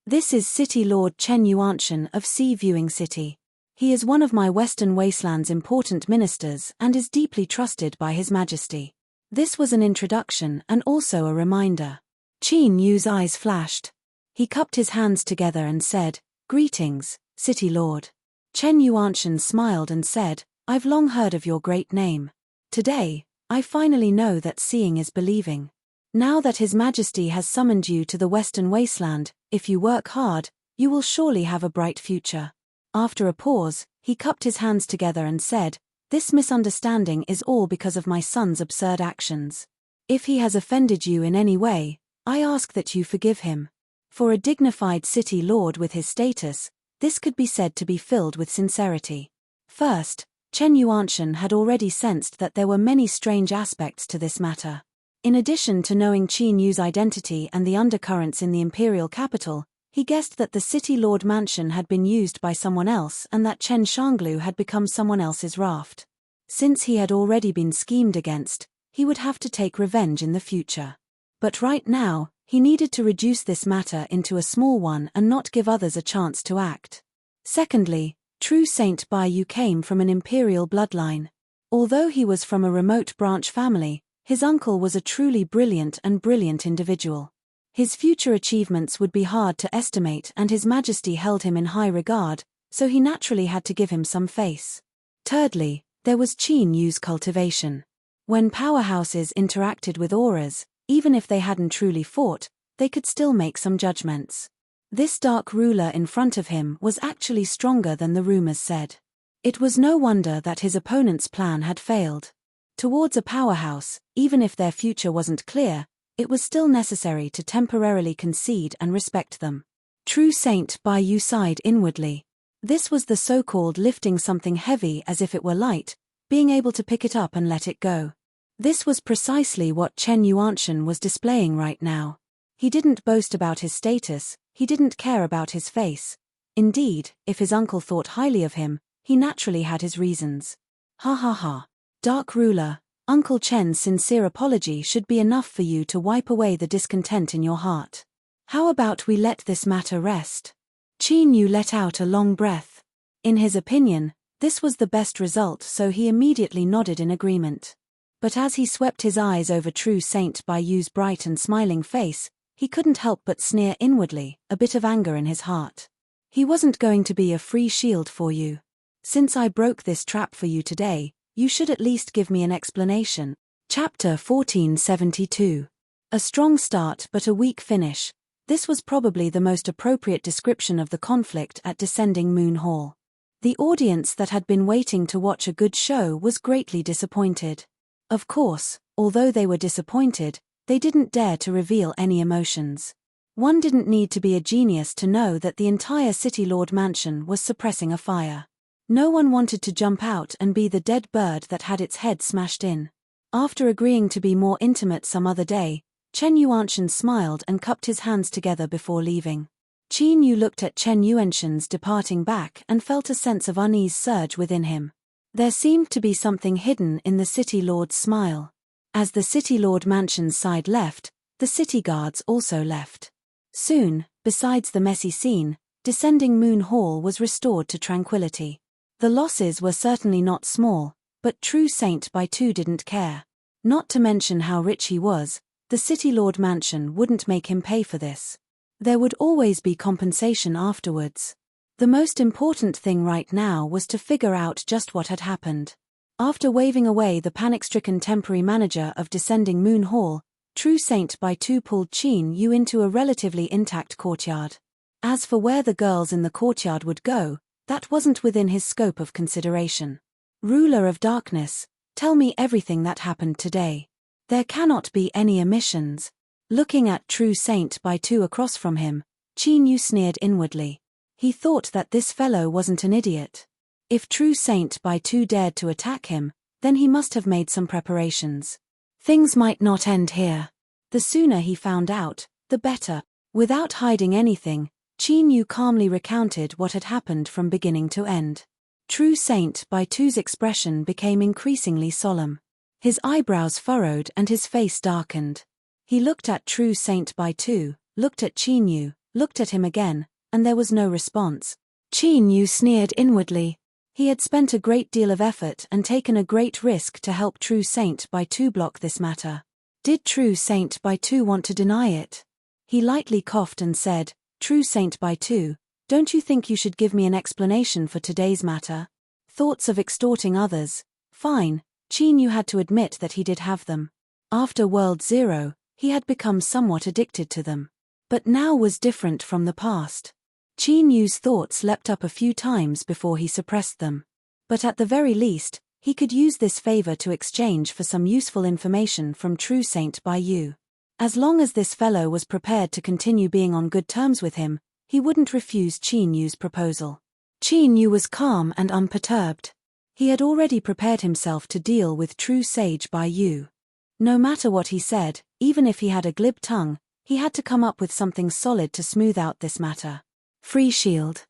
This is City Lord Chen Yuanshan of Sea Viewing City. He is one of my Western Wasteland's important ministers and is deeply trusted by His Majesty." This was an introduction and also a reminder. Qin Yu's eyes flashed. He cupped his hands together and said, "Greetings, City Lord." Chen Yuanshan smiled and said, "I've long heard of your great name. Today, I finally know that seeing is believing. Now that His Majesty has summoned you to the Western Wasteland, if you work hard, you will surely have a bright future." After a pause, he cupped his hands together and said, "This misunderstanding is all because of my son's absurd actions. If he has offended you in any way, I ask that you forgive him." For a dignified city lord with his status, this could be said to be filled with sincerity. First, Chen Yuanshan had already sensed that there were many strange aspects to this matter. In addition to knowing Qin Yu's identity and the undercurrents in the imperial capital, he guessed that the City Lord Mansion had been used by someone else and that Chen Shanglu had become someone else's raft. Since he had already been schemed against, he would have to take revenge in the future. But right now, he needed to reduce this matter into a small one and not give others a chance to act. Secondly, True Saint Bai Yu came from an imperial bloodline. Although he was from a remote branch family, his uncle was a truly brilliant individual. His future achievements would be hard to estimate and His Majesty held him in high regard, so he naturally had to give him some face. Thirdly, there was Qin Yu's cultivation. When powerhouses interacted with auras, even if they hadn't truly fought, they could still make some judgments. This dark ruler in front of him was actually stronger than the rumors said. It was no wonder that his opponent's plan had failed. Towards a powerhouse, even if their future wasn't clear, it was still necessary to temporarily concede and respect them. True Saint Bai Yu sighed inwardly. This was the so-called lifting something heavy as if it were light, being able to pick it up and let it go. This was precisely what Chen Yuanshan was displaying right now. He didn't boast about his status, he didn't care about his face. Indeed, if his uncle thought highly of him, he naturally had his reasons. Ha ha ha. Dark Ruler, Uncle Chen's sincere apology should be enough for you to wipe away the discontent in your heart. How about we let this matter rest? Qin Yu let out a long breath. In his opinion, this was the best result, so he immediately nodded in agreement. But as he swept his eyes over True Saint Bai Yu's bright and smiling face, he couldn't help but sneer inwardly, a bit of anger in his heart. He wasn't going to be a free shield for you. Since I broke this trap for you today, you should at least give me an explanation. Chapter 1472. A strong start but a weak finish. This was probably the most appropriate description of the conflict at Descending Moon Hall. The audience that had been waiting to watch a good show was greatly disappointed. Of course, although they were disappointed, they didn't dare to reveal any emotions. One didn't need to be a genius to know that the entire City Lord Mansion was suppressing a fire. No one wanted to jump out and be the dead bird that had its head smashed in. After agreeing to be more intimate some other day, Chen Yuanshan smiled and cupped his hands together before leaving. Qin Yu looked at Chen Yuanshan's departing back and felt a sense of unease surge within him. There seemed to be something hidden in the City Lord's smile. As the City Lord Mansion's side left, the city guards also left. Soon, besides the messy scene, Descending Moon Hall was restored to tranquility. The losses were certainly not small, but True Saint Bai Tu didn't care. Not to mention how rich he was, the City Lord Mansion wouldn't make him pay for this. There would always be compensation afterwards. The most important thing right now was to figure out just what had happened. After waving away the panic-stricken temporary manager of Descending Moon Hall, True Saint Bai Tu pulled Qin Yu into a relatively intact courtyard. As for where the girls in the courtyard would go, that wasn't within his scope of consideration. Ruler of Darkness, tell me everything that happened today. There cannot be any omissions. Looking at True Saint Bai Tu across from him, Qin Yu sneered inwardly. He thought that this fellow wasn't an idiot. If True Saint Bai Tu dared to attack him, then he must have made some preparations. Things might not end here. The sooner he found out, the better. Without hiding anything, Qin Yu calmly recounted what had happened from beginning to end. True Saint Bai Tu's expression became increasingly solemn. His eyebrows furrowed and his face darkened. He looked at True Saint Bai Tu, looked at Qin Yu, looked at him again, and there was no response. Qin Yu sneered inwardly. He had spent a great deal of effort and taken a great risk to help True Saint Bai Tu block this matter. Did True Saint Bai Tu want to deny it? He lightly coughed and said, True Saint Bai Tu, don't you think you should give me an explanation for today's matter? Thoughts of extorting others? Fine, Qin Yu had to admit that he did have them. After World Zero, he had become somewhat addicted to them. But now was different from the past. Qin Yu's thoughts leapt up a few times before he suppressed them. But at the very least, he could use this favor to exchange for some useful information from True Saint Bai Yu. As long as this fellow was prepared to continue being on good terms with him, he wouldn't refuse Qin Yu's proposal. Qin Yu was calm and unperturbed. He had already prepared himself to deal with True Sage Bai Yu. No matter what he said, even if he had a glib tongue, he had to come up with something solid to smooth out this matter. Free shield.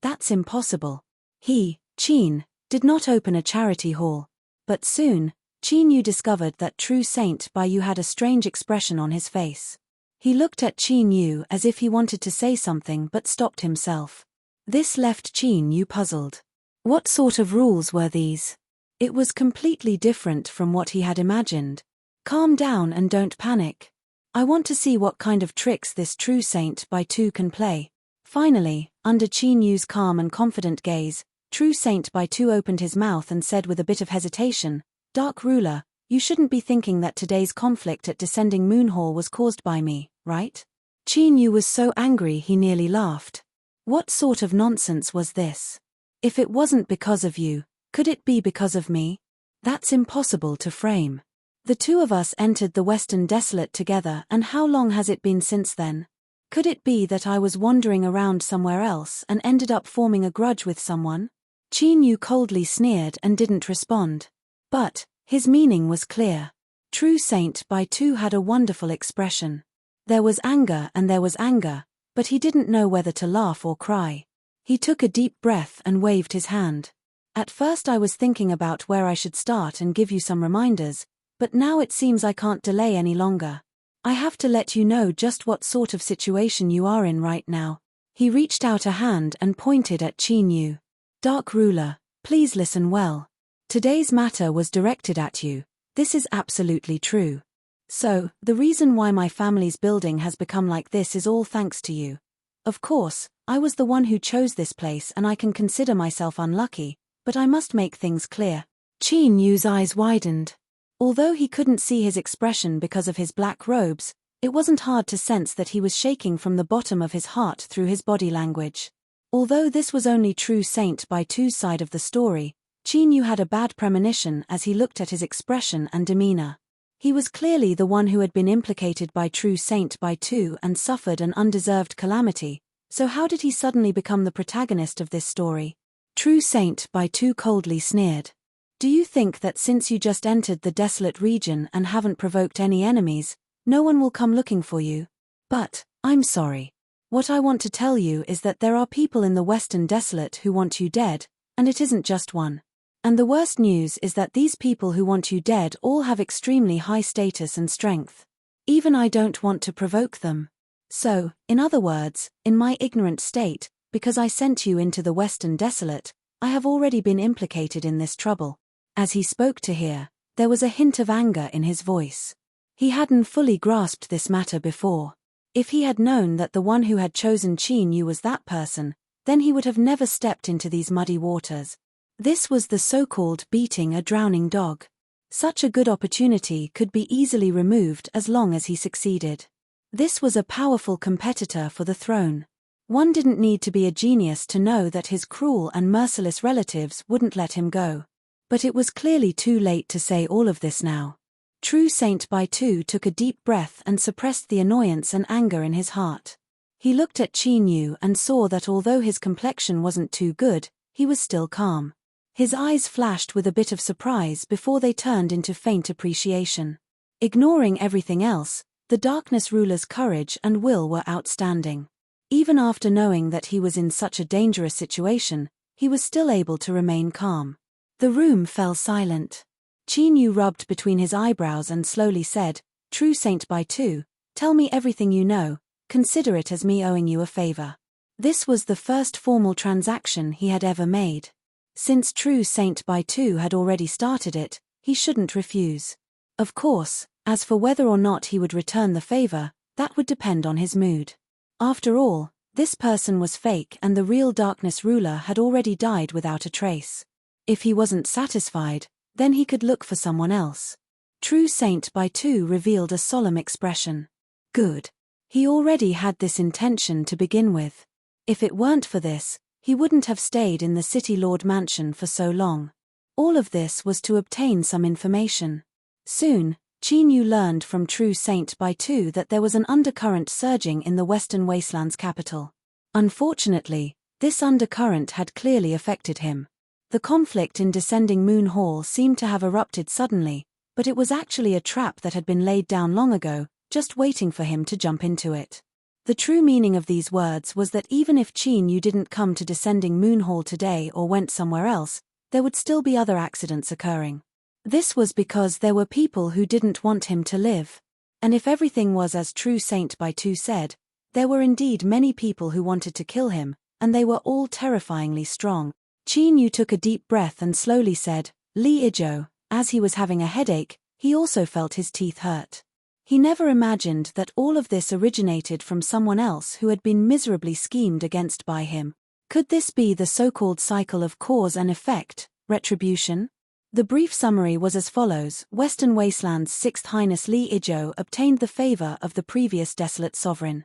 That's impossible. He, Qin, did not open a charity hall. But soon, Qin Yu discovered that True Saint Bai Yu had a strange expression on his face. He looked at Qin Yu as if he wanted to say something but stopped himself. This left Qin Yu puzzled. What sort of rules were these? It was completely different from what he had imagined. Calm down and don't panic. I want to see what kind of tricks this True Saint Bai Tu can play. Finally, under Qin Yu's calm and confident gaze, True Saint Bai Tu opened his mouth and said with a bit of hesitation, Dark Ruler, you shouldn't be thinking that today's conflict at Descending Moon Hall was caused by me, right? Qin Yu was so angry he nearly laughed. What sort of nonsense was this? If it wasn't because of you, could it be because of me? That's impossible to frame. The two of us entered the Western Desolate together, and how long has it been since then? Could it be that I was wandering around somewhere else and ended up forming a grudge with someone? Qin Yu coldly sneered and didn't respond. But his meaning was clear. True Saint Bai Tu had a wonderful expression. There was anger and there was anger, but he didn't know whether to laugh or cry. He took a deep breath and waved his hand. At first I was thinking about where I should start and give you some reminders, but now it seems I can't delay any longer. I have to let you know just what sort of situation you are in right now. He reached out a hand and pointed at Qin Yu. Dark Ruler, please listen well. Today's matter was directed at you. This is absolutely true. So, the reason why my family's building has become like this is all thanks to you. Of course, I was the one who chose this place and I can consider myself unlucky, but I must make things clear. Qin Yu's eyes widened. Although he couldn't see his expression because of his black robes, it wasn't hard to sense that he was shaking from the bottom of his heart through his body language. Although this was only True Saint Bai Tu's side of the story, Qin Yu had a bad premonition as he looked at his expression and demeanor. He was clearly the one who had been implicated by True Saint Bai Tu and suffered an undeserved calamity, so how did he suddenly become the protagonist of this story? True Saint Bai Tu coldly sneered. Do you think that since you just entered the desolate region and haven't provoked any enemies, no one will come looking for you? But, I'm sorry. What I want to tell you is that there are people in the Western Desolate who want you dead, and it isn't just one. And the worst news is that these people who want you dead all have extremely high status and strength. Even I don't want to provoke them. So, in other words, in my ignorant state, because I sent you into the Western Desolate, I have already been implicated in this trouble. As he spoke to her, there was a hint of anger in his voice. He hadn't fully grasped this matter before. If he had known that the one who had chosen Qin Yu was that person, then he would have never stepped into these muddy waters. This was the so-called beating a drowning dog. Such a good opportunity could be easily removed as long as he succeeded. This was a powerful competitor for the throne. One didn't need to be a genius to know that his cruel and merciless relatives wouldn't let him go. But it was clearly too late to say all of this now. True Saint Bai Tu took a deep breath and suppressed the annoyance and anger in his heart. He looked at Qin Yu and saw that although his complexion wasn't too good, he was still calm. His eyes flashed with a bit of surprise before they turned into faint appreciation. Ignoring everything else, the Darkness Ruler's courage and will were outstanding. Even after knowing that he was in such a dangerous situation, he was still able to remain calm. The room fell silent. Qin Yu rubbed between his eyebrows and slowly said, True Saint Bai Tu, tell me everything you know, consider it as me owing you a favor. This was the first formal transaction he had ever made. Since True Saint Bai Tu had already started it, he shouldn't refuse. Of course, as for whether or not he would return the favor, that would depend on his mood. After all, this person was fake and the real Darkness Ruler had already died without a trace. If he wasn't satisfied, then he could look for someone else. True Saint Bai Tu revealed a solemn expression. Good. He already had this intention to begin with. If it weren't for this, he wouldn't have stayed in the City Lord Mansion for so long. All of this was to obtain some information. Soon, Qin Yu learned from True Saint Bai Tu that there was an undercurrent surging in the Western Wasteland's capital. Unfortunately, this undercurrent had clearly affected him. The conflict in Descending Moon Hall seemed to have erupted suddenly, but it was actually a trap that had been laid down long ago, just waiting for him to jump into it. The true meaning of these words was that even if Qin Yu didn't come to Descending Moon Hall today or went somewhere else, there would still be other accidents occurring. This was because there were people who didn't want him to live. And if everything was as True Saint Bai Tu said, there were indeed many people who wanted to kill him, and they were all terrifyingly strong. Qin Yu took a deep breath and slowly said, Li Ijo. As he was having a headache, he also felt his teeth hurt. He never imagined that all of this originated from someone else who had been miserably schemed against by him. Could this be the so-called cycle of cause and effect, retribution? The brief summary was as follows. Western Wasteland's Sixth Highness Li Ijo obtained the favor of the previous desolate sovereign.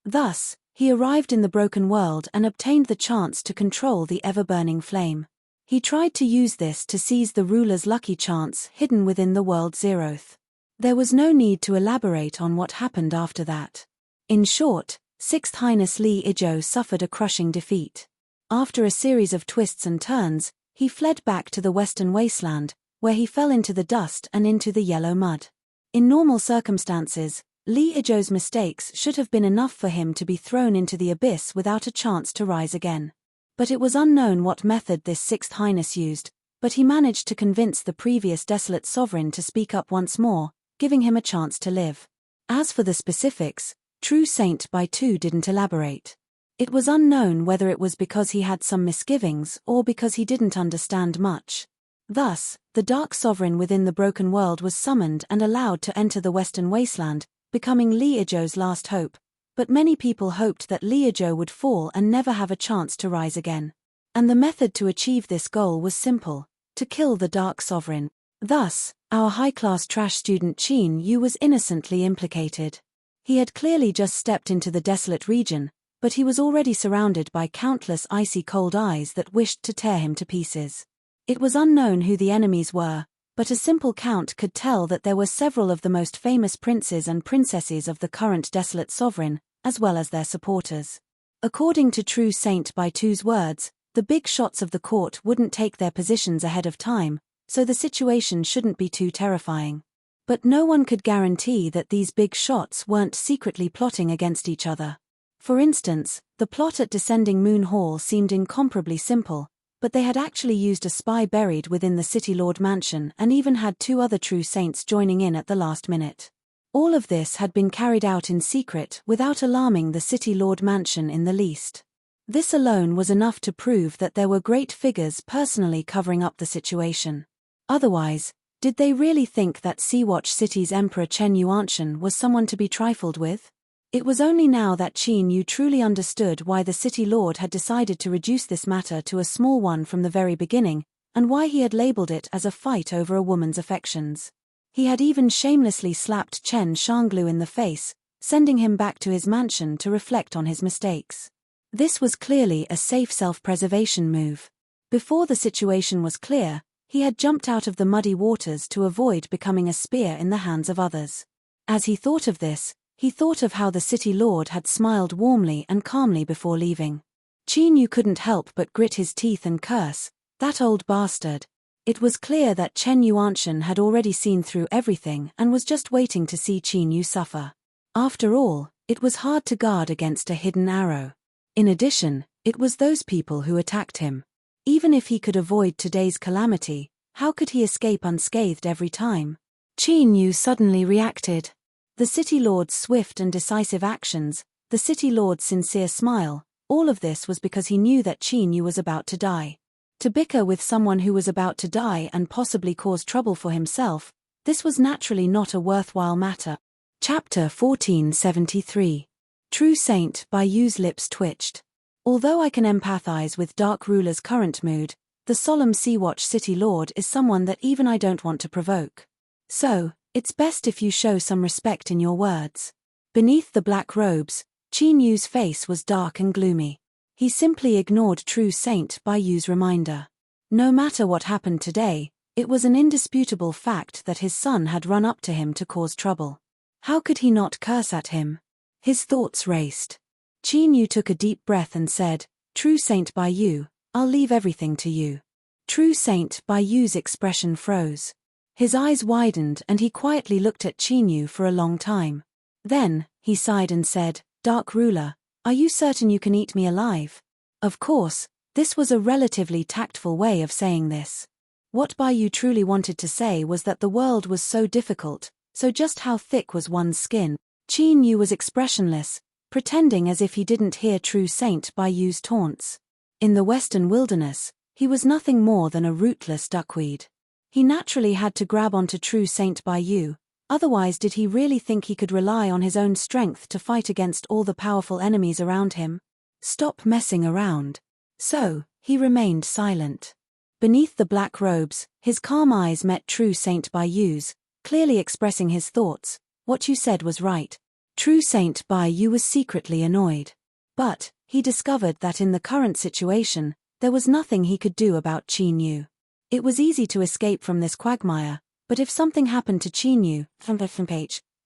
Thus, he arrived in the broken world and obtained the chance to control the ever-burning flame. He tried to use this to seize the ruler's lucky chance hidden within the world zeroth. There was no need to elaborate on what happened after that. In short, Sixth Highness Li Ijo suffered a crushing defeat. After a series of twists and turns, he fled back to the western wasteland, where he fell into the dust and into the yellow mud. In normal circumstances, Li Ijo's mistakes should have been enough for him to be thrown into the abyss without a chance to rise again. But it was unknown what method this Sixth Highness used, but he managed to convince the previous desolate sovereign to speak up once more, giving him a chance to live. As for the specifics, True Saint Baitu didn't elaborate. It was unknown whether it was because he had some misgivings or because he didn't understand much. Thus, the Dark Sovereign within the broken world was summoned and allowed to enter the Western Wasteland, becoming Li Ijo's last hope, but many people hoped that Li Ijo would fall and never have a chance to rise again. And the method to achieve this goal was simple: to kill the Dark Sovereign. Thus, our high-class trash student Qin Yu was innocently implicated. He had clearly just stepped into the desolate region, but he was already surrounded by countless icy cold eyes that wished to tear him to pieces. It was unknown who the enemies were, but a simple count could tell that there were several of the most famous princes and princesses of the current desolate sovereign, as well as their supporters. According to True Saint Baitu's words, the big shots of the court wouldn't take their positions ahead of time, so the situation shouldn't be too terrifying. But no one could guarantee that these big shots weren't secretly plotting against each other. For instance, the plot at Descending Moon Hall seemed incomparably simple, but they had actually used a spy buried within the City Lord mansion and even had 2 other true saints joining in at the last minute. All of this had been carried out in secret without alarming the City Lord mansion in the least. This alone was enough to prove that there were great figures personally covering up the situation. Otherwise, did they really think that Sea-Watch City's Emperor Chen Yuanshan was someone to be trifled with? It was only now that Qin Yu truly understood why the City Lord had decided to reduce this matter to a small one from the very beginning, and why he had labeled it as a fight over a woman's affections. He had even shamelessly slapped Chen Shanglu in the face, sending him back to his mansion to reflect on his mistakes. This was clearly a safe self-preservation move. Before the situation was clear, he had jumped out of the muddy waters to avoid becoming a spear in the hands of others. As he thought of this, he thought of how the City Lord had smiled warmly and calmly before leaving. Qin Yu couldn't help but grit his teeth and curse, "That old bastard." It was clear that Chen Yuanshan had already seen through everything and was just waiting to see Qin Yu suffer. After all, it was hard to guard against a hidden arrow. In addition, it was those people who attacked him. Even if he could avoid today's calamity, how could he escape unscathed every time? Qin Yu suddenly reacted. The City Lord's swift and decisive actions, the City Lord's sincere smile, all of this was because he knew that Qin Yu was about to die. To bicker with someone who was about to die and possibly cause trouble for himself, this was naturally not a worthwhile matter. Chapter 1473. True Saint Baiyu's lips twitched. Although I can empathize with Dark Ruler's current mood, the solemn Sea-Watch City Lord is someone that even I don't want to provoke. So, it's best if you show some respect in your words. Beneath the black robes, Qin Yu's face was dark and gloomy. He simply ignored True Saint Baiyu's reminder. No matter what happened today, it was an indisputable fact that his son had run up to him to cause trouble. How could he not curse at him? His thoughts raced. Qin Yu took a deep breath and said, "True Saint Baiyu, I'll leave everything to you." True Saint Baiyu's expression froze. His eyes widened and he quietly looked at Qin Yu for a long time. Then, he sighed and said, "Dark Ruler, are you certain you can eat me alive?" Of course, this was a relatively tactful way of saying this. What Baiyu truly wanted to say was that the world was so difficult, so just how thick was one's skin? Qin Yu was expressionless, pretending as if he didn't hear True Saint Baiyu's taunts. In the western wilderness, he was nothing more than a rootless duckweed. He naturally had to grab onto True Saint Baiyu, otherwise did he really think he could rely on his own strength to fight against all the powerful enemies around him? Stop messing around. So, he remained silent. Beneath the black robes, his calm eyes met True Saint Baiyu's, clearly expressing his thoughts. "What you said was right. True Saint Bai Yu was secretly annoyed. But he discovered that in the current situation, there was nothing he could do about Qin Yu. It was easy to escape from this quagmire, but if something happened to Qin Yu,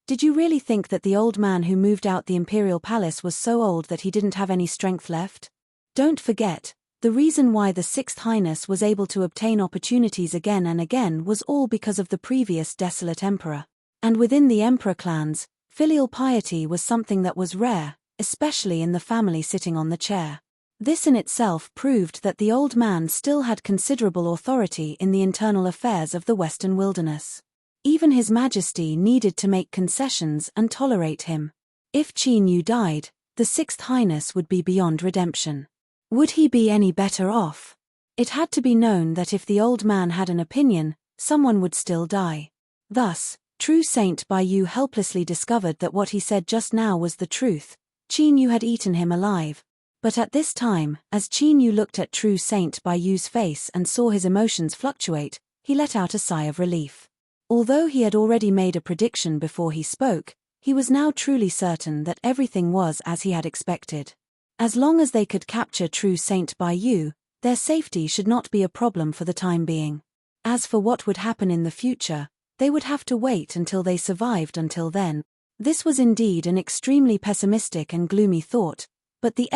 did you really think that the old man who moved out the imperial palace was so old that he didn't have any strength left? Don't forget, the reason why the Sixth Highness was able to obtain opportunities again and again was all because of the previous desolate emperor. And within the emperor clans, filial piety was something that was rare, especially in the family sitting on the chair. This in itself proved that the old man still had considerable authority in the internal affairs of the Western wilderness. Even His Majesty needed to make concessions and tolerate him. If Qin Yu died, the Sixth Highness would be beyond redemption. Would he be any better off? It had to be known that if the old man had an opinion, someone would still die. Thus, True Saint Bai Yu helplessly discovered that what he said just now was the truth. Qin Yu had eaten him alive. But at this time, as Qin Yu looked at True Saint Bai Yu's face and saw his emotions fluctuate, he let out a sigh of relief. Although he had already made a prediction before he spoke, he was now truly certain that everything was as he had expected. As long as they could capture True Saint Bai Yu, their safety should not be a problem for the time being. As for what would happen in the future, they would have to wait until they survived until then. This was indeed an extremely pessimistic and gloomy thought, but the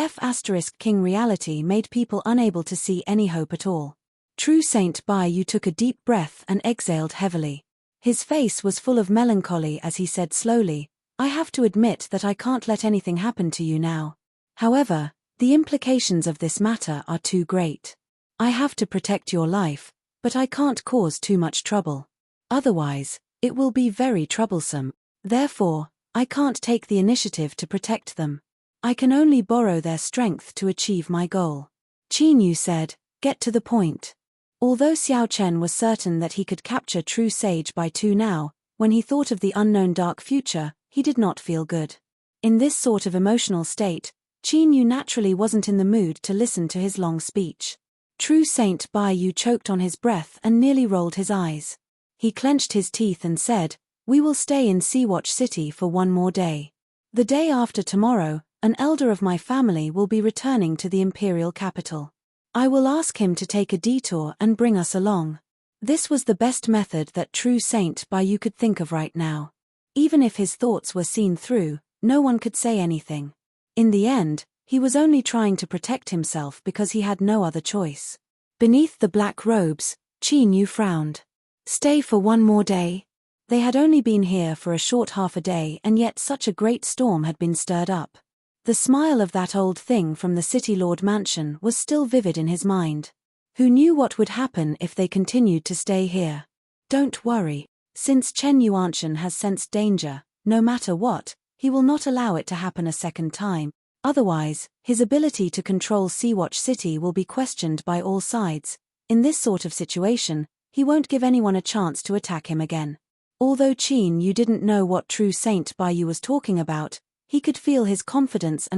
King reality made people unable to see any hope at all. True Saint Bai Yu took a deep breath and exhaled heavily. His face was full of melancholy as he said slowly, "I have to admit that I can't let anything happen to you now. However, the implications of this matter are too great. I have to protect your life, but I can't cause too much trouble. Otherwise, it will be very troublesome. Therefore, I can't take the initiative to protect them. I can only borrow their strength to achieve my goal." Qin Yu said, "Get to the point." Although Xiao Chen was certain that he could capture True Sage Bai Yu now, when he thought of the unknown dark future, he did not feel good. In this sort of emotional state, Qin Yu naturally wasn't in the mood to listen to his long speech. True Saint Bai Yu choked on his breath and nearly rolled his eyes. He clenched his teeth and said, "We will stay in Sea-Watch City for one more day. The day after tomorrow, an elder of my family will be returning to the imperial capital. I will ask him to take a detour and bring us along." This was the best method that True Saint Bai Yu could think of right now. Even if his thoughts were seen through, no one could say anything. In the end, he was only trying to protect himself because he had no other choice. Beneath the black robes, Qin Yu frowned. Stay for one more day? They had only been here for a short half a day and yet such a great storm had been stirred up. The smile of that old thing from the City Lord mansion was still vivid in his mind. Who knew what would happen if they continued to stay here? Don't worry. Since Chen Yuanshan has sensed danger, no matter what, he will not allow it to happen a second time. Otherwise, his ability to control Sea-Watch City will be questioned by all sides. In this sort of situation, he won't give anyone a chance to attack him again. Although Qin Yu didn't know what True Saint Bai Yu was talking about, he could feel his confidence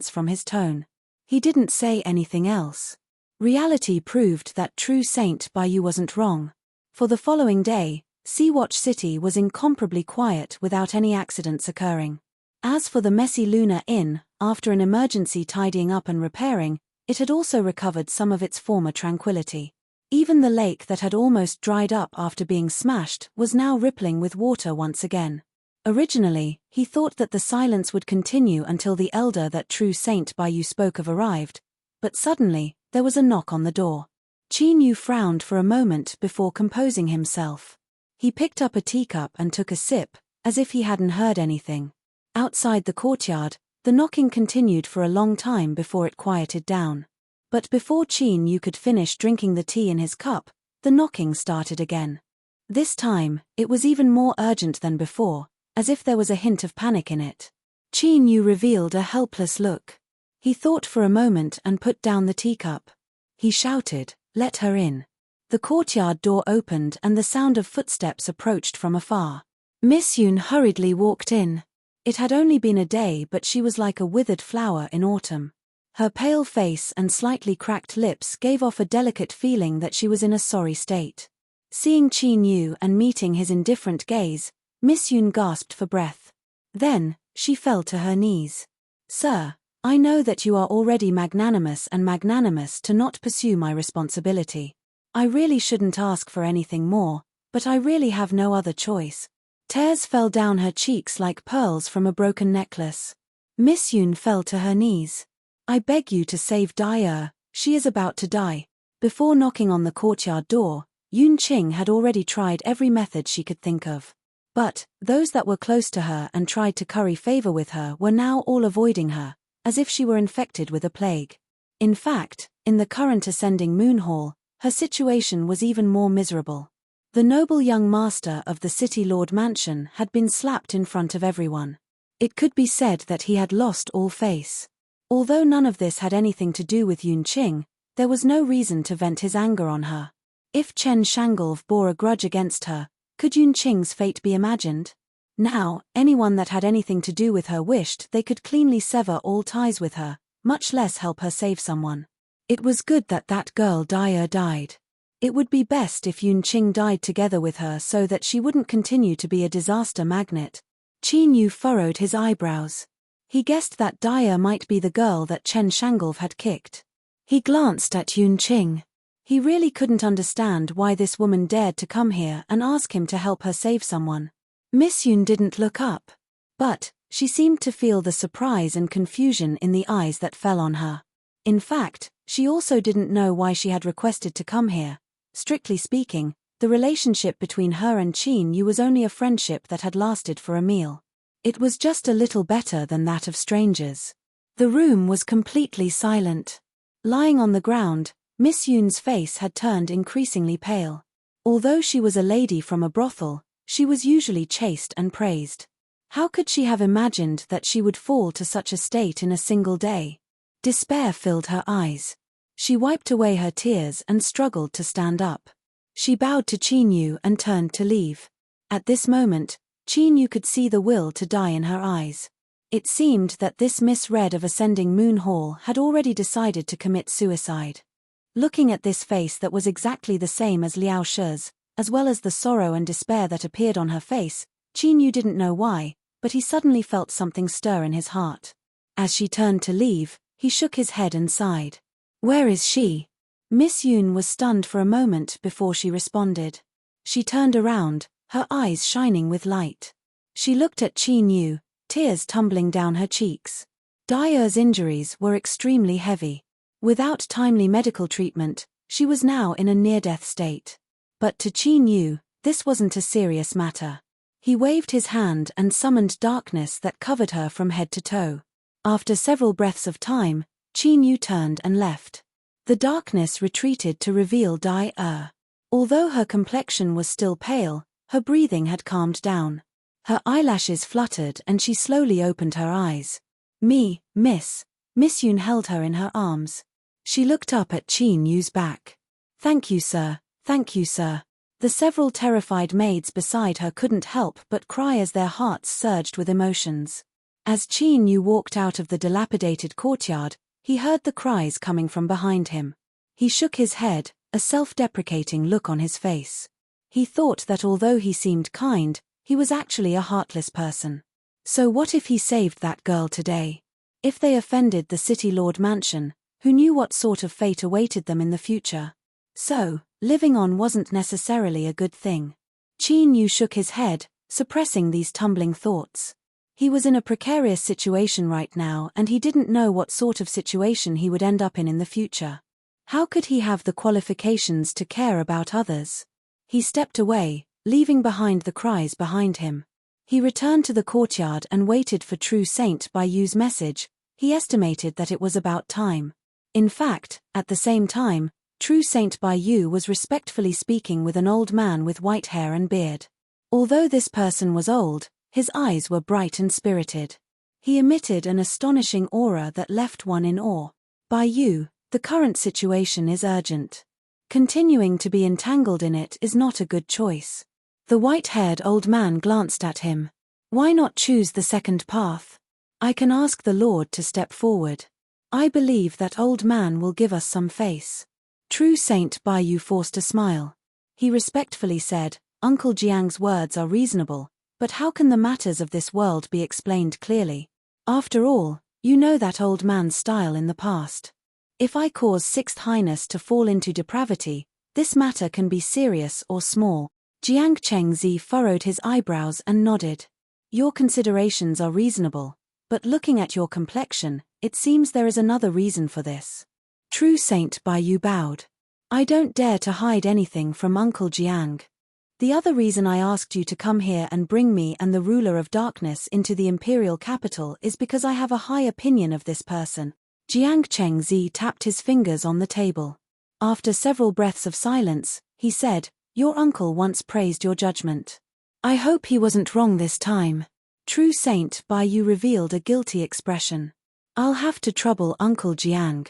from his tone. He didn't say anything else. Reality proved that True Saint Bai Yu wasn't wrong. For the following day, Sea-Watch City was incomparably quiet without any accidents occurring. As for the messy Lunar Inn, after an emergency tidying up and repairing, it had also recovered some of its former tranquility. Even the lake that had almost dried up after being smashed was now rippling with water once again. Originally, he thought that the silence would continue until the elder that True Saint Bai Yu spoke of arrived, but suddenly, there was a knock on the door. Qin Yu frowned for a moment before composing himself. He picked up a teacup and took a sip, as if he hadn't heard anything. Outside the courtyard, the knocking continued for a long time before it quieted down. But before Qin Yu could finish drinking the tea in his cup, the knocking started again. This time, it was even more urgent than before, as if there was a hint of panic in it. Qin Yu revealed a helpless look. He thought for a moment and put down the teacup. He shouted, "Let her in." The courtyard door opened and the sound of footsteps approached from afar. Miss Yun hurriedly walked in. It had only been a day, but she was like a withered flower in autumn. Her pale face and slightly cracked lips gave off a delicate feeling that she was in a sorry state. Seeing Qin Yu and meeting his indifferent gaze, Miss Yun gasped for breath. Then, She fell to her knees. "Sir, I know that you are already magnanimous to not pursue my responsibility. I really shouldn't ask for anything more, but I really have no other choice." Tears fell down her cheeks like pearls from a broken necklace. Miss Yoon fell to her knees. "I beg you to save Dai. She is about to die." Before knocking on the courtyard door, Yoon Ching had already tried every method she could think of. But those that were close to her and tried to curry favor with her were now all avoiding her, as if she were infected with a plague. In fact, in the current ascending moon hall, her situation was even more miserable. The noble young master of the City Lord Mansion had been slapped in front of everyone. It could be said that he had lost all face. Although none of this had anything to do with Yoon Ching, there was no reason to vent his anger on her. If Chen Shangolve bore a grudge against her, could Yoon Ching's fate be imagined? Now, anyone that had anything to do with her wished they could cleanly sever all ties with her, much less help her save someone. It was good that that girl Dai died. It would be best if Yoon Ching died together with her so that she wouldn't continue to be a disaster magnet. Qin Yu furrowed his eyebrows. He guessed that Dai might be the girl that Chen Shangolve had kicked. He glanced at Yoon Ching. He really couldn't understand why this woman dared to come here and ask him to help her save someone. Miss Yoon didn't look up. But she seemed to feel the surprise and confusion in the eyes that fell on her. In fact, she also didn't know why she had requested to come here. Strictly speaking, the relationship between her and Qin Yu was only a friendship that had lasted for a meal. It was just a little better than that of strangers. The room was completely silent. Lying on the ground, Miss Yoon's face had turned increasingly pale. Although she was a lady from a brothel, she was usually chaste and praised. How could she have imagined that she would fall to such a state in a single day? Despair filled her eyes. She wiped away her tears and struggled to stand up. She bowed to Qin Yu and turned to leave. At this moment, Qin Yu could see the will to die in her eyes. It seemed that this misread of Ascending Moon Hall had already decided to commit suicide. Looking at this face that was exactly the same as Liao Shi's, as well as the sorrow and despair that appeared on her face, Qin Yu didn't know why, but he suddenly felt something stir in his heart. As she turned to leave, he shook his head and sighed. "Where is she?" Miss Yoon was stunned for a moment before she responded. She turned around, her eyes shining with light. She looked at Qin Yu, tears tumbling down her cheeks. Dai's injuries were extremely heavy. Without timely medical treatment, she was now in a near-death state. But to Qin Yu, this wasn't a serious matter. He waved his hand and summoned darkness that covered her from head to toe. After several breaths of time, Qin Yu turned and left. The darkness retreated to reveal Dai. Although her complexion was still pale, her breathing had calmed down. Her eyelashes fluttered and she slowly opened her eyes. Miss Yoon held her in her arms. She looked up at Qin Yu's back. Thank you, sir. The several terrified maids beside her couldn't help but cry as their hearts surged with emotions. As Qin Yu walked out of the dilapidated courtyard, he heard the cries coming from behind him. He shook his head, a self-deprecating look on his face. He thought that although he seemed kind, he was actually a heartless person. So what if he saved that girl today? If they offended the City Lord Mansion, who knew what sort of fate awaited them in the future? So, living on wasn't necessarily a good thing. Qin Yu shook his head, suppressing these tumbling thoughts. He was in a precarious situation right now and he didn't know what sort of situation he would end up in the future. How could he have the qualifications to care about others? He stepped away, leaving behind the cries behind him. He returned to the courtyard and waited for True Saint Bai Yu's message. He estimated that it was about time. In fact, at the same time, True Saint Bai Yu was respectfully speaking with an old man with white hair and beard. Although this person was old, his eyes were bright and spirited. He emitted an astonishing aura that left one in awe. Bai Yu, the current situation is urgent. Continuing to be entangled in it is not a good choice. The white-haired old man glanced at him. Why not choose the second path? I can ask the Lord to step forward. I believe that old man will give us some face. True Saint Bai Yu forced a smile. He respectfully said, Uncle Jiang's words are reasonable, But how can the matters of this world be explained clearly? After all, you know that old man's style in the past. If I cause Sixth Highness to fall into depravity, this matter can be serious or small. Jiang Chengzi furrowed his eyebrows and nodded. Your considerations are reasonable, but looking at your complexion, it seems there is another reason for this. True Saint Baiyu bowed. I don't dare to hide anything from Uncle Jiang. The other reason I asked you to come here and bring me and the ruler of darkness into the imperial capital is because I have a high opinion of this person. Jiang Chengzi tapped his fingers on the table. After several breaths of silence, he said, Your uncle once praised your judgment. I hope he wasn't wrong this time. True Saint Baiyu revealed a guilty expression. I'll have to trouble Uncle Jiang.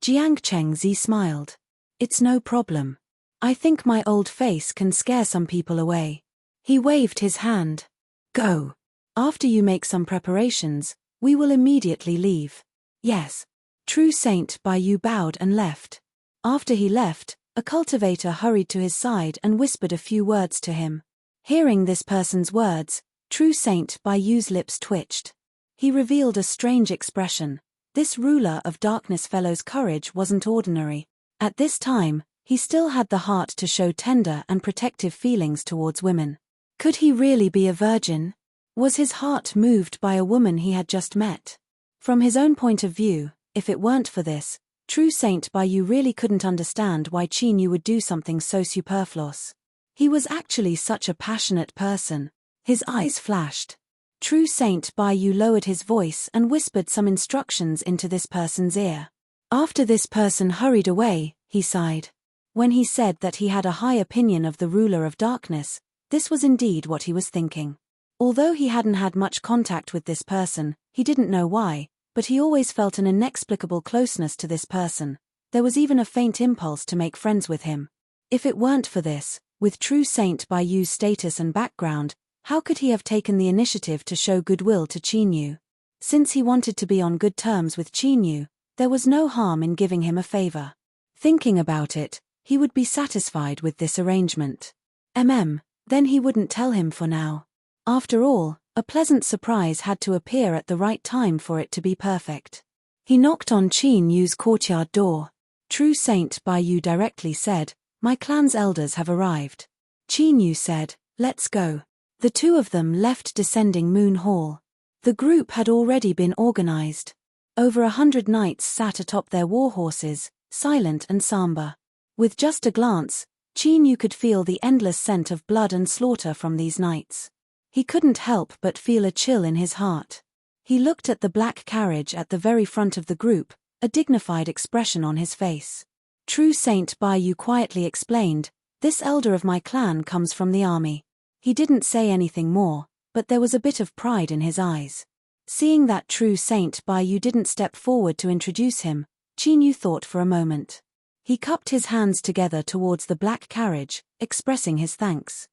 Jiang Chengzi smiled. It's no problem. I think my old face can scare some people away. He waved his hand. Go. After you make some preparations, we will immediately leave. Yes. True Saint Baiyu bowed and left. After he left, a cultivator hurried to his side and whispered a few words to him. Hearing this person's words, True Saint Baiyu's lips twitched. He revealed a strange expression. This ruler of darkness fellow's courage wasn't ordinary. At this time, he still had the heart to show tender and protective feelings towards women. Could he really be a virgin? Was his heart moved by a woman he had just met? From his own point of view, if it weren't for this, True Saint Baiyu really couldn't understand why Qin Yu would do something so superfluous. He was actually such a passionate person. His eyes flashed. True Saint Baiyu lowered his voice and whispered some instructions into this person's ear. After this person hurried away, he sighed. When he said that he had a high opinion of the ruler of darkness, this was indeed what he was thinking. Although he hadn't had much contact with this person, he didn't know why, but he always felt an inexplicable closeness to this person. There was even a faint impulse to make friends with him. If it weren't for this, with True Saint Baiyu's status and background, how could he have taken the initiative to show goodwill to Qin Yu? Since he wanted to be on good terms with Qin Yu, there was no harm in giving him a favor. Thinking about it, he would be satisfied with this arrangement. Then he wouldn't tell him for now. After all, a pleasant surprise had to appear at the right time for it to be perfect. He knocked on Qin Yu's courtyard door. True Saint Baiyu directly said, My clan's elders have arrived. Qin Yu said, Let's go. The two of them left Descending Moon Hall. The group had already been organized. Over 100 knights sat atop their war horses, silent and somber. With just a glance, Qin Yu could feel the endless scent of blood and slaughter from these knights. He couldn't help but feel a chill in his heart. He looked at the black carriage at the very front of the group, a dignified expression on his face. True Saint Baiyu quietly explained, This elder of my clan comes from the army. He didn't say anything more, but there was a bit of pride in his eyes. Seeing that True Saint Baiyu didn't step forward to introduce him, Qin Yu thought for a moment. He cupped his hands together towards the black carriage, expressing his thanks.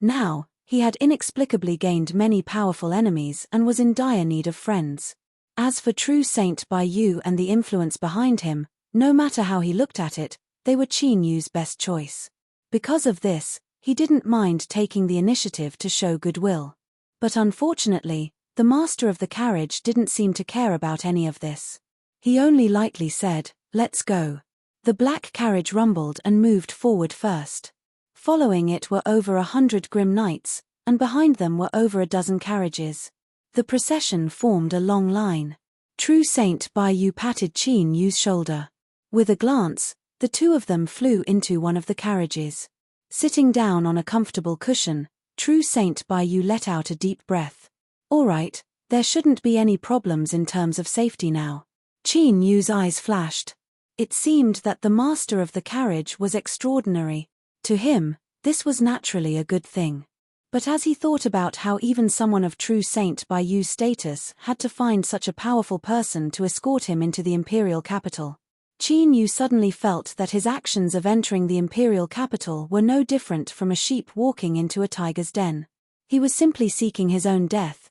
Now, he had inexplicably gained many powerful enemies and was in dire need of friends. As for True Saint Baiyu and the influence behind him, no matter how he looked at it, they were Qin Yu's best choice. Because of this, he didn't mind taking the initiative to show goodwill. But unfortunately, the master of the carriage didn't seem to care about any of this. He only lightly said, Let's go. The black carriage rumbled and moved forward first. Following it were over 100 grim knights, and behind them were over a dozen carriages. The procession formed a long line. True Saint Baiyu patted Qin Yu's shoulder. With a glance, the two of them flew into one of the carriages. Sitting down on a comfortable cushion, True Saint Baiyu let out a deep breath. All right, there shouldn't be any problems in terms of safety now. Qin Yu's eyes flashed. It seemed that the master of the carriage was extraordinary. To him, this was naturally a good thing. But as he thought about how even someone of True Saint Baiyu's status had to find such a powerful person to escort him into the imperial capital, Qin Yu suddenly felt that his actions of entering the imperial capital were no different from a sheep walking into a tiger's den. He was simply seeking his own death.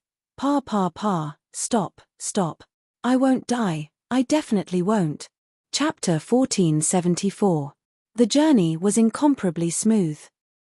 Stop. I won't die, I definitely won't. Chapter 1474. The journey was incomparably smooth.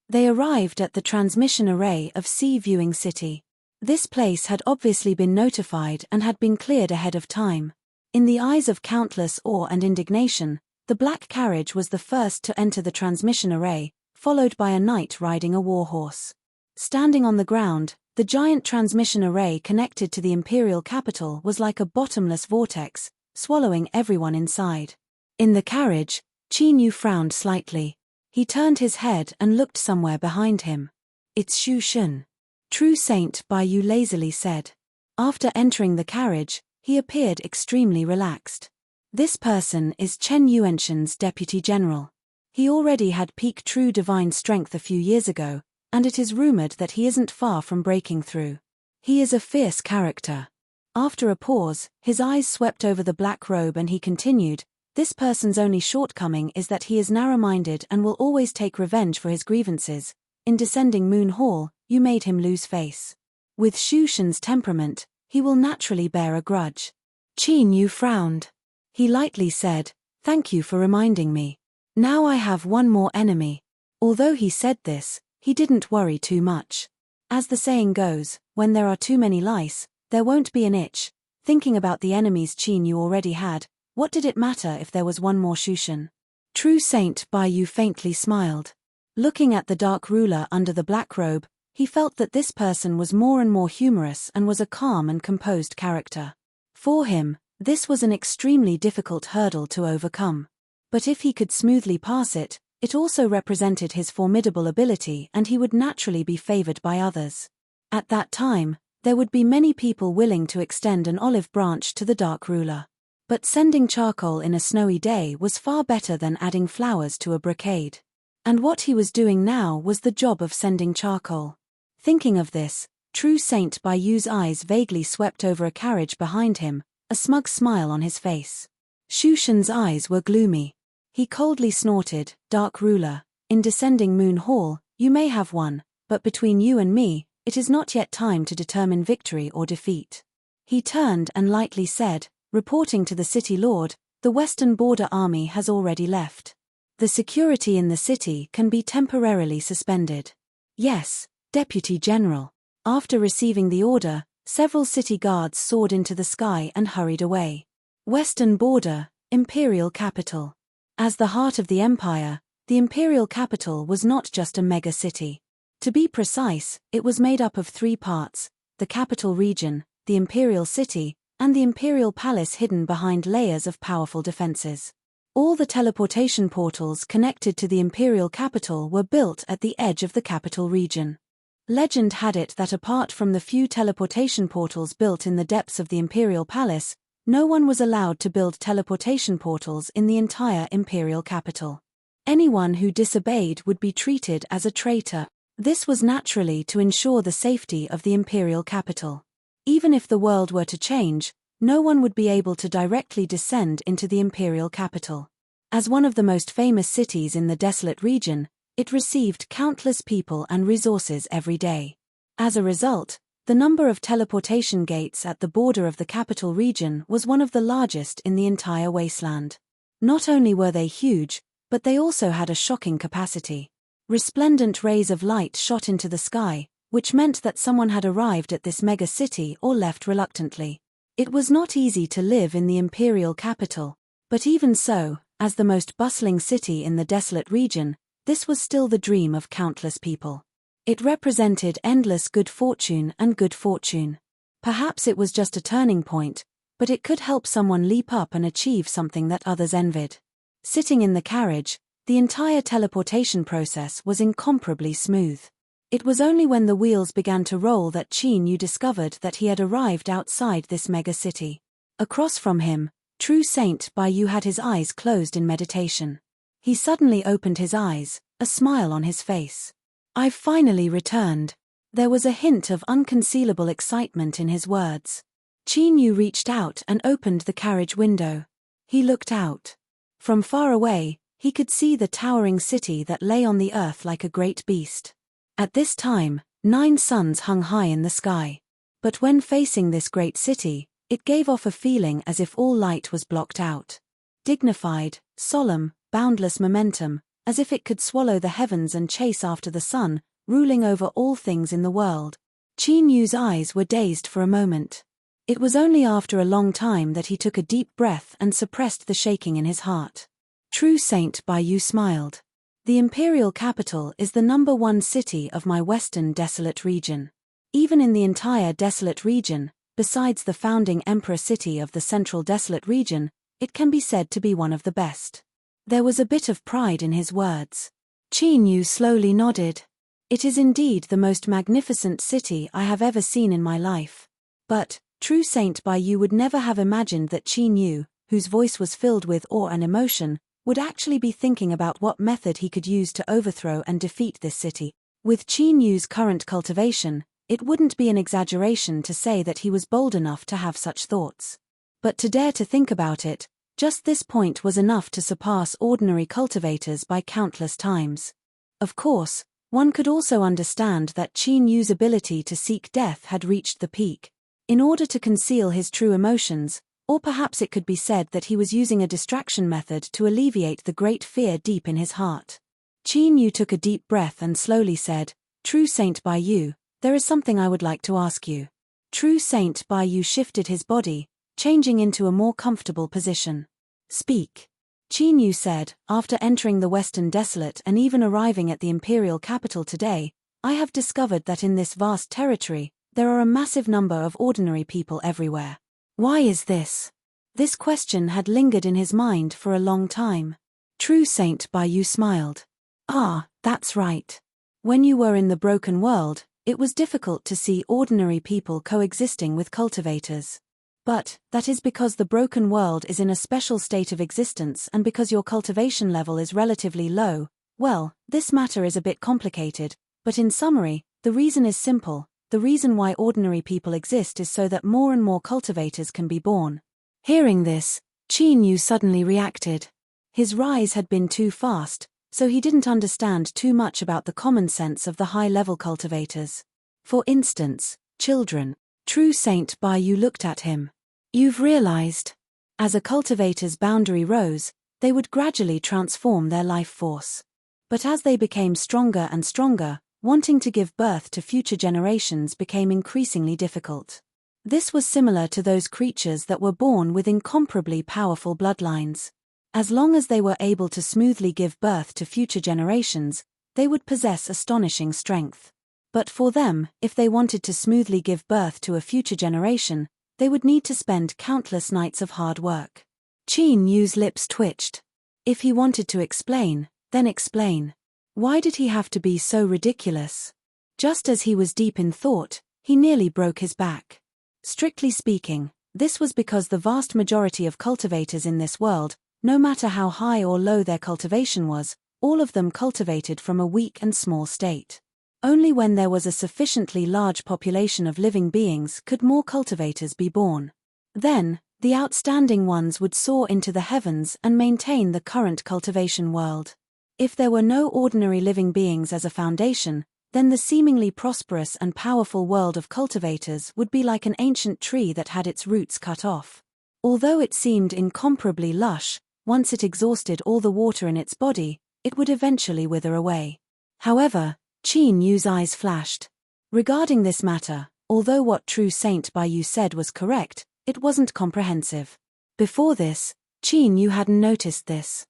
They arrived at the transmission array of Sea Viewing City. This place had obviously been notified and had been cleared ahead of time. In the eyes of countless awe and indignation, the black carriage was the first to enter the transmission array, followed by a knight riding a warhorse. Standing on the ground, the giant transmission array connected to the imperial capital was like a bottomless vortex, swallowing everyone inside. In the carriage, Qin Yu frowned slightly. He turned his head and looked somewhere behind him. "It's Xu Shun," True Saint Bai Yu lazily said. After entering the carriage, he appeared extremely relaxed. This person is Chen Yuanshan's deputy general. He already had peak true divine strength a few years ago, and it is rumored that he isn't far from breaking through. He is a fierce character. After a pause, his eyes swept over the black robe and he continued, "This person's only shortcoming is that he is narrow-minded and will always take revenge for his grievances. In descending Moon Hall, you made him lose face. With Xu Shan's temperament, he will naturally bear a grudge." Qin Yu frowned. He lightly said, "Thank you for reminding me. Now I have one more enemy." Although he said this, he didn't worry too much. As the saying goes, when there are too many lice, there won't be an itch. Thinking about the enemies Qin Yu already had, what did it matter if there was one more Xu Shan? True Saint Bai Yu faintly smiled. Looking at the dark ruler under the black robe, he felt that this person was more and more humorous and was a calm and composed character. For him, this was an extremely difficult hurdle to overcome. But if he could smoothly pass it, it also represented his formidable ability and he would naturally be favored by others. At that time, there would be many people willing to extend an olive branch to the dark ruler. But sending charcoal in a snowy day was far better than adding flowers to a brocade. And what he was doing now was the job of sending charcoal. Thinking of this, True Saint Bai Yu's eyes vaguely swept over a carriage behind him, a smug smile on his face. Xu Shan's eyes were gloomy. He coldly snorted, "Dark ruler, in descending Moon Hall, you may have won, but between you and me, it is not yet time to determine victory or defeat." He turned and lightly said, "Reporting to the city lord, the Western Border Army has already left. The security in the city can be temporarily suspended." "Yes, Deputy General." After receiving the order, several city guards soared into the sky and hurried away. Western Border, Imperial Capital. As the heart of the empire, the imperial capital was not just a mega city. To be precise, it was made up of three parts: the capital region, the imperial city, and the imperial palace hidden behind layers of powerful defenses. All the teleportation portals connected to the imperial capital were built at the edge of the capital region. Legend had it that apart from the few teleportation portals built in the depths of the imperial palace, no one was allowed to build teleportation portals in the entire imperial capital. Anyone who disobeyed would be treated as a traitor. This was naturally to ensure the safety of the imperial capital. Even if the world were to change, no one would be able to directly descend into the imperial capital. As one of the most famous cities in the desolate region, it received countless people and resources every day. As a result, the number of teleportation gates at the border of the capital region was one of the largest in the entire wasteland. Not only were they huge, but they also had a shocking capacity. Resplendent rays of light shot into the sky, which meant that someone had arrived at this mega city or left reluctantly. It was not easy to live in the imperial capital, but even so, as the most bustling city in the desolate region, this was still the dream of countless people. It represented endless good fortune and good fortune. Perhaps it was just a turning point, but it could help someone leap up and achieve something that others envied. Sitting in the carriage, the entire teleportation process was incomparably smooth. It was only when the wheels began to roll that Qin Yu discovered that he had arrived outside this mega city. Across from him, True Saint Bai Yu had his eyes closed in meditation. He suddenly opened his eyes, a smile on his face. "I've finally returned." There was a hint of unconcealable excitement in his words. Qin Yu reached out and opened the carriage window. He looked out. From far away, he could see the towering city that lay on the earth like a great beast. At this time, 9 suns hung high in the sky. But when facing this great city, it gave off a feeling as if all light was blocked out. Dignified, solemn, boundless momentum, as if it could swallow the heavens and chase after the sun, ruling over all things in the world. Qin Yu's eyes were dazed for a moment. It was only after a long time that he took a deep breath and suppressed the shaking in his heart. True Saint Bai Yu smiled. The imperial capital is the #1 city of my western desolate region. Even in the entire desolate region, besides the founding emperor city of the central desolate region, it can be said to be one of the best. There was a bit of pride in his words. Qin Yu slowly nodded. It is indeed the most magnificent city I have ever seen in my life. But, True Saint Bai Yu would never have imagined that Qin Yu, whose voice was filled with awe and emotion, would actually be thinking about what method he could use to overthrow and defeat this city. With Qin Yu's current cultivation, it wouldn't be an exaggeration to say that he was bold enough to have such thoughts. But to dare to think about it, just this point was enough to surpass ordinary cultivators by countless times. Of course, one could also understand that Qin Yu's ability to seek death had reached the peak. In order to conceal his true emotions, or perhaps it could be said that he was using a distraction method to alleviate the great fear deep in his heart. Qin Yu took a deep breath and slowly said, "True Saint Bai Yu, there is something I would like to ask you." True Saint Bai Yu shifted his body, changing into a more comfortable position. "Speak," Qin Yu said, "after entering the Western Desolate and even arriving at the imperial capital today, I have discovered that in this vast territory, there are a massive number of ordinary people everywhere. Why is this?" This question had lingered in his mind for a long time. True Saint Bai Yu smiled. "Ah, that's right. When you were in the broken world, it was difficult to see ordinary people coexisting with cultivators. But, that is because the broken world is in a special state of existence and because your cultivation level is relatively low. Well, this matter is a bit complicated, but in summary, the reason is simple. The reason why ordinary people exist is so that more and more cultivators can be born." Hearing this, Qin Yu suddenly reacted. His rise had been too fast, so he didn't understand too much about the common sense of the high-level cultivators. For instance, children. True Saint Bai Yu looked at him. "You've realized. As a cultivator's boundary rose, they would gradually transform their life force. But as they became stronger and stronger, wanting to give birth to future generations became increasingly difficult. This was similar to those creatures that were born with incomparably powerful bloodlines. As long as they were able to smoothly give birth to future generations, they would possess astonishing strength. But for them, if they wanted to smoothly give birth to a future generation, they would need to spend countless nights of hard work." Qin Yu's lips twitched. If he wanted to explain, then explain. Why did he have to be so ridiculous? Just as he was deep in thought, he nearly broke his back. Strictly speaking, this was because the vast majority of cultivators in this world, no matter how high or low their cultivation was, all of them cultivated from a weak and small state. Only when there was a sufficiently large population of living beings could more cultivators be born. Then, the outstanding ones would soar into the heavens and maintain the current cultivation world. If there were no ordinary living beings as a foundation, then the seemingly prosperous and powerful world of cultivators would be like an ancient tree that had its roots cut off. Although it seemed incomparably lush, once it exhausted all the water in its body, it would eventually wither away. However, Qin Yu's eyes flashed. Regarding this matter, although what True Saint Bai Yu said was correct, it wasn't comprehensive. Before this, Qin Yu hadn't noticed this.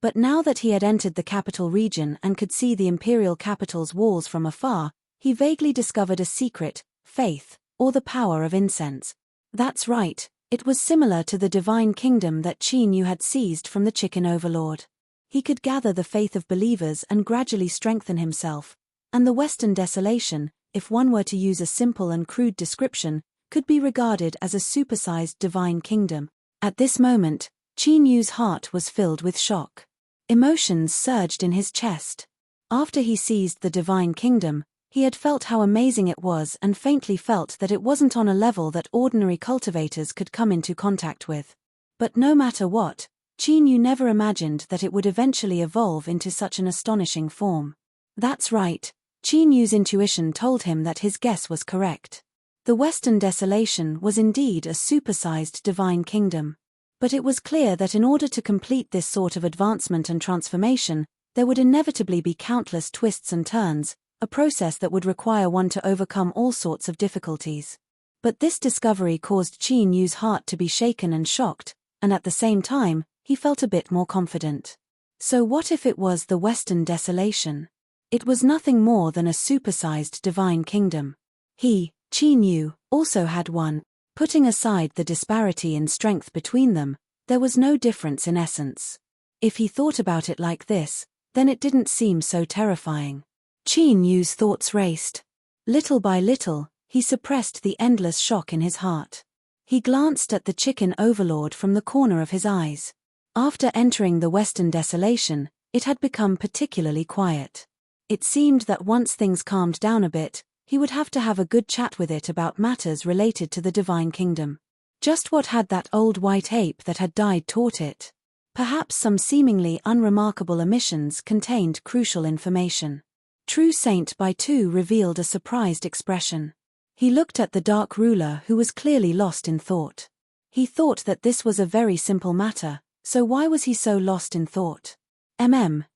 But now that he had entered the capital region and could see the imperial capital's walls from afar, he vaguely discovered a secret, faith, or the power of incense. That's right, it was similar to the divine kingdom that Qin Yu had seized from the chicken overlord. He could gather the faith of believers and gradually strengthen himself. And the Western Desolation, if one were to use a simple and crude description, could be regarded as a supersized divine kingdom. At this moment, Qin Yu's heart was filled with shock. Emotions surged in his chest. After he seized the divine kingdom, he had felt how amazing it was and faintly felt that it wasn't on a level that ordinary cultivators could come into contact with. But no matter what, Qin Yu never imagined that it would eventually evolve into such an astonishing form. That's right. Qin Yu's intuition told him that his guess was correct. The Western Desolation was indeed a supersized divine kingdom. But it was clear that in order to complete this sort of advancement and transformation, There would inevitably be countless twists and turns, a process that would require one to overcome all sorts of difficulties. But this discovery caused Qin Yu's heart to be shaken and shocked, and at the same time, he felt a bit more confident. So what if it was the Western Desolation? It was nothing more than a supersized divine kingdom. He, Qin Yu, also had one. Putting aside the disparity in strength between them, there was no difference in essence. If he thought about it like this, then it didn't seem so terrifying. Qin Yu's thoughts raced. Little by little, he suppressed the endless shock in his heart. He glanced at the chicken overlord from the corner of his eyes. After entering the Western Desolation, it had become particularly quiet. It seemed that once things calmed down a bit, he would have to have a good chat with it about matters related to the Divine Kingdom. Just what had that old white ape that had died taught it? Perhaps some seemingly unremarkable omissions contained crucial information. True Saint Baitu revealed a surprised expression. He looked at the dark ruler who was clearly lost in thought. He thought that this was a very simple matter, so why was he so lost in thought?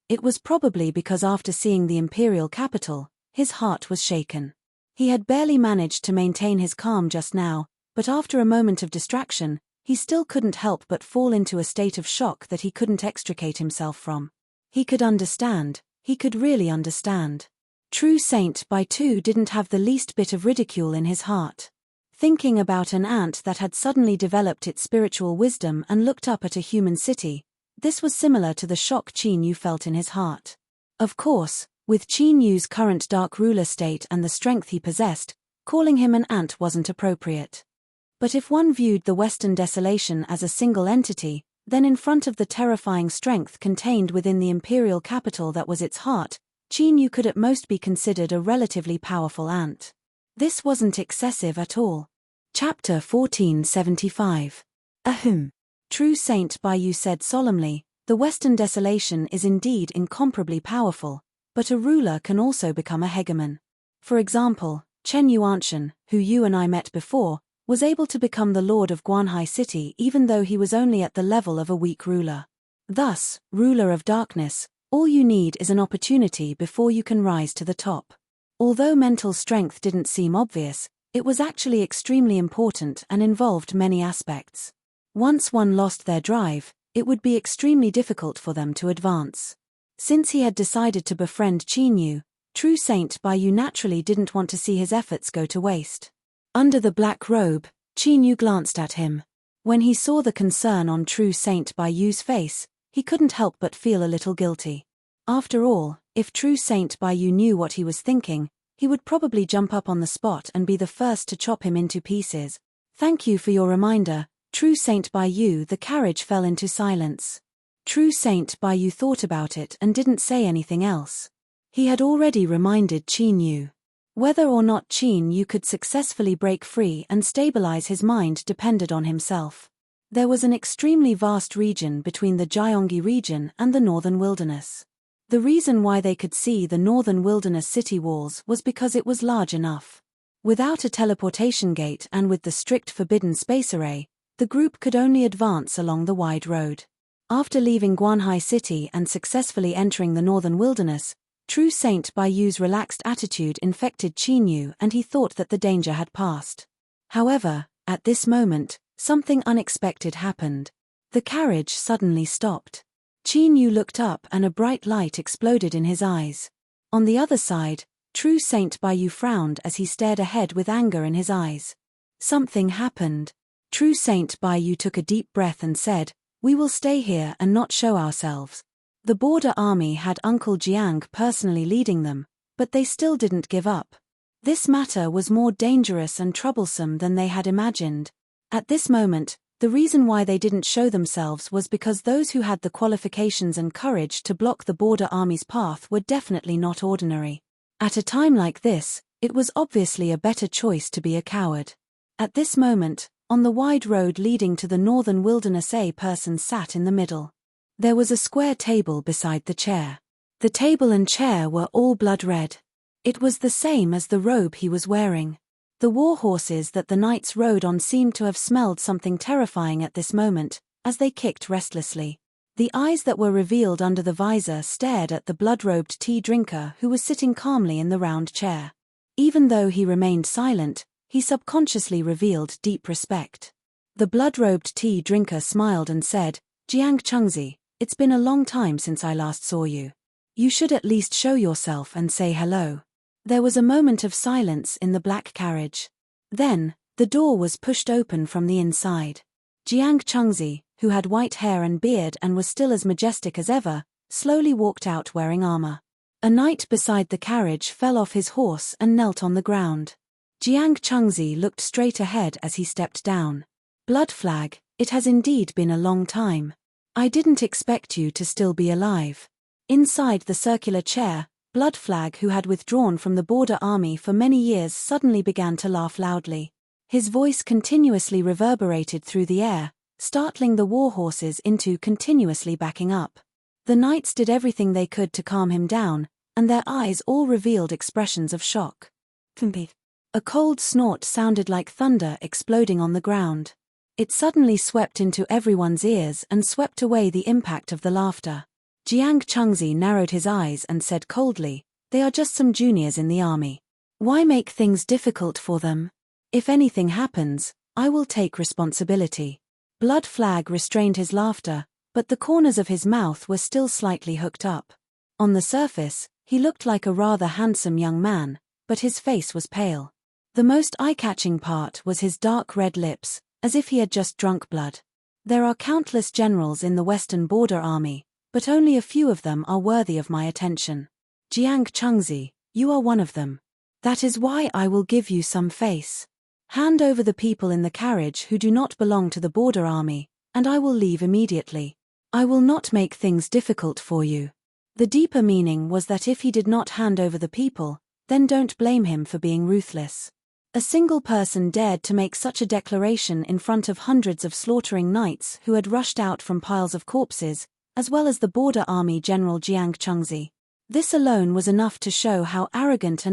It was probably because after seeing the imperial capital, his heart was shaken. He had barely managed to maintain his calm just now, but after a moment of distraction, he still couldn't help but fall into a state of shock that he couldn't extricate himself from. He could understand, he could really understand. True Saint Baitu didn't have the least bit of ridicule in his heart. Thinking about an ant that had suddenly developed its spiritual wisdom and looked up at a human city, this was similar to the shock Qin Yu felt in his heart. Of course, with Qin Yu's current dark ruler state and the strength he possessed, calling him an ant wasn't appropriate. But if one viewed the Western Desolation as a single entity, then in front of the terrifying strength contained within the imperial capital that was its heart, Qin Yu could at most be considered a relatively powerful ant. This wasn't excessive at all. Chapter 1475. Ahem. True Saint Baiyu said solemnly, the Western Desolation is indeed incomparably powerful, but a ruler can also become a hegemon. For example, Chen Yuanshan, who you and I met before, was able to become the lord of Guanhai City even though he was only at the level of a weak ruler. Thus, ruler of darkness, all you need is an opportunity before you can rise to the top. Although mental strength didn't seem obvious, it was actually extremely important and involved many aspects. Once one lost their drive, it would be extremely difficult for them to advance. Since he had decided to befriend Qin Yu, True Saint Baiyu naturally didn't want to see his efforts go to waste. Under the black robe, Qin Yu glanced at him. When he saw the concern on True Saint Baiyu's face, he couldn't help but feel a little guilty. After all, if True Saint Baiyu knew what he was thinking, he would probably jump up on the spot and be the first to chop him into pieces. Thank you for your reminder, True Saint Baiyu. The carriage fell into silence. True Saint Baiyu thought about it and didn't say anything else. He had already reminded Qin Yu. Whether or not Qin Yu could successfully break free and stabilize his mind depended on himself. There was an extremely vast region between the Jiangyi region and the northern wilderness. The reason why they could see the northern wilderness city walls was because it was large enough. Without a teleportation gate and with the strict forbidden space array, the group could only advance along the wide road. After leaving Guanhai City and successfully entering the northern wilderness, True Saint Baiyu's relaxed attitude infected Qin Yu and he thought that the danger had passed. However, at this moment, something unexpected happened. The carriage suddenly stopped. Qin Yu looked up and a bright light exploded in his eyes. On the other side, True Saint Baiyu frowned as he stared ahead with anger in his eyes. Something happened. True Saint Baiyu took a deep breath and said, "We will stay here and not show ourselves." The border army had Uncle Jiang personally leading them, but they still didn't give up. This matter was more dangerous and troublesome than they had imagined. At this moment, the reason why they didn't show themselves was because those who had the qualifications and courage to block the border army's path were definitely not ordinary. At a time like this, it was obviously a better choice to be a coward. At this moment, on the wide road leading to the northern wilderness, a person sat in the middle. There was a square table beside the chair. The table and chair were all blood red. It was the same as the robe he was wearing. The war horses that the knights rode on seemed to have smelled something terrifying at this moment, as they kicked restlessly. The eyes that were revealed under the visor stared at the blood-robed tea drinker who was sitting calmly in the round chair. Even though he remained silent, he subconsciously revealed deep respect. The blood-robed tea drinker smiled and said, "Jiang Chengzi, it's been a long time since I last saw you. You should at least show yourself and say hello." There was a moment of silence in the black carriage. Then, the door was pushed open from the inside. Jiang Chengzi, who had white hair and beard and was still as majestic as ever, slowly walked out wearing armor. A knight beside the carriage fell off his horse and knelt on the ground. Jiang Chengzi looked straight ahead as he stepped down. "Blood flag, it has indeed been a long time. I didn't expect you to still be alive." Inside the circular chair, Blood Flag, who had withdrawn from the border army for many years, suddenly began to laugh loudly. His voice continuously reverberated through the air, startling the war horses into continuously backing up. The knights did everything they could to calm him down, and their eyes all revealed expressions of shock. A cold snort sounded like thunder exploding on the ground. It suddenly swept into everyone's ears and swept away the impact of the laughter. Jiang Chengzi narrowed his eyes and said coldly, "They are just some juniors in the army. Why make things difficult for them? If anything happens, I will take responsibility." Blood Flag restrained his laughter, but the corners of his mouth were still slightly hooked up. On the surface, he looked like a rather handsome young man, but his face was pale. The most eye-catching part was his dark red lips, as if he had just drunk blood. There are countless generals in the Western Border Army, but only a few of them are worthy of my attention. Jiang Chengzi, you are one of them. That is why I will give you some face. Hand over the people in the carriage who do not belong to the border army, and I will leave immediately. I will not make things difficult for you. The deeper meaning was that if he did not hand over the people, then don't blame him for being ruthless. A single person dared to make such a declaration in front of hundreds of slaughtering knights who had rushed out from piles of corpses, as well as the border army general Jiang Chengzi. This alone was enough to show how arrogant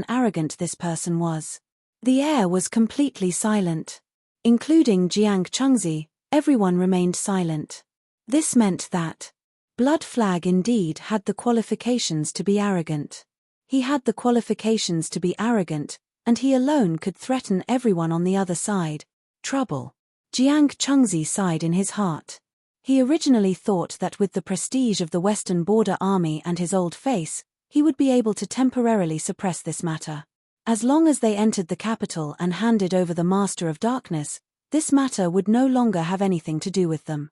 this person was. The air was completely silent. Including Jiang Chengzi, everyone remained silent. This meant that Blood Flag indeed had the qualifications to be arrogant. He had the qualifications to be arrogant, and he alone could threaten everyone on the other side. Trouble. Jiang Chengzi sighed in his heart. He originally thought that with the prestige of the Western Border Army and his old face, he would be able to temporarily suppress this matter. As long as they entered the capital and handed over the Master of Darkness, this matter would no longer have anything to do with them.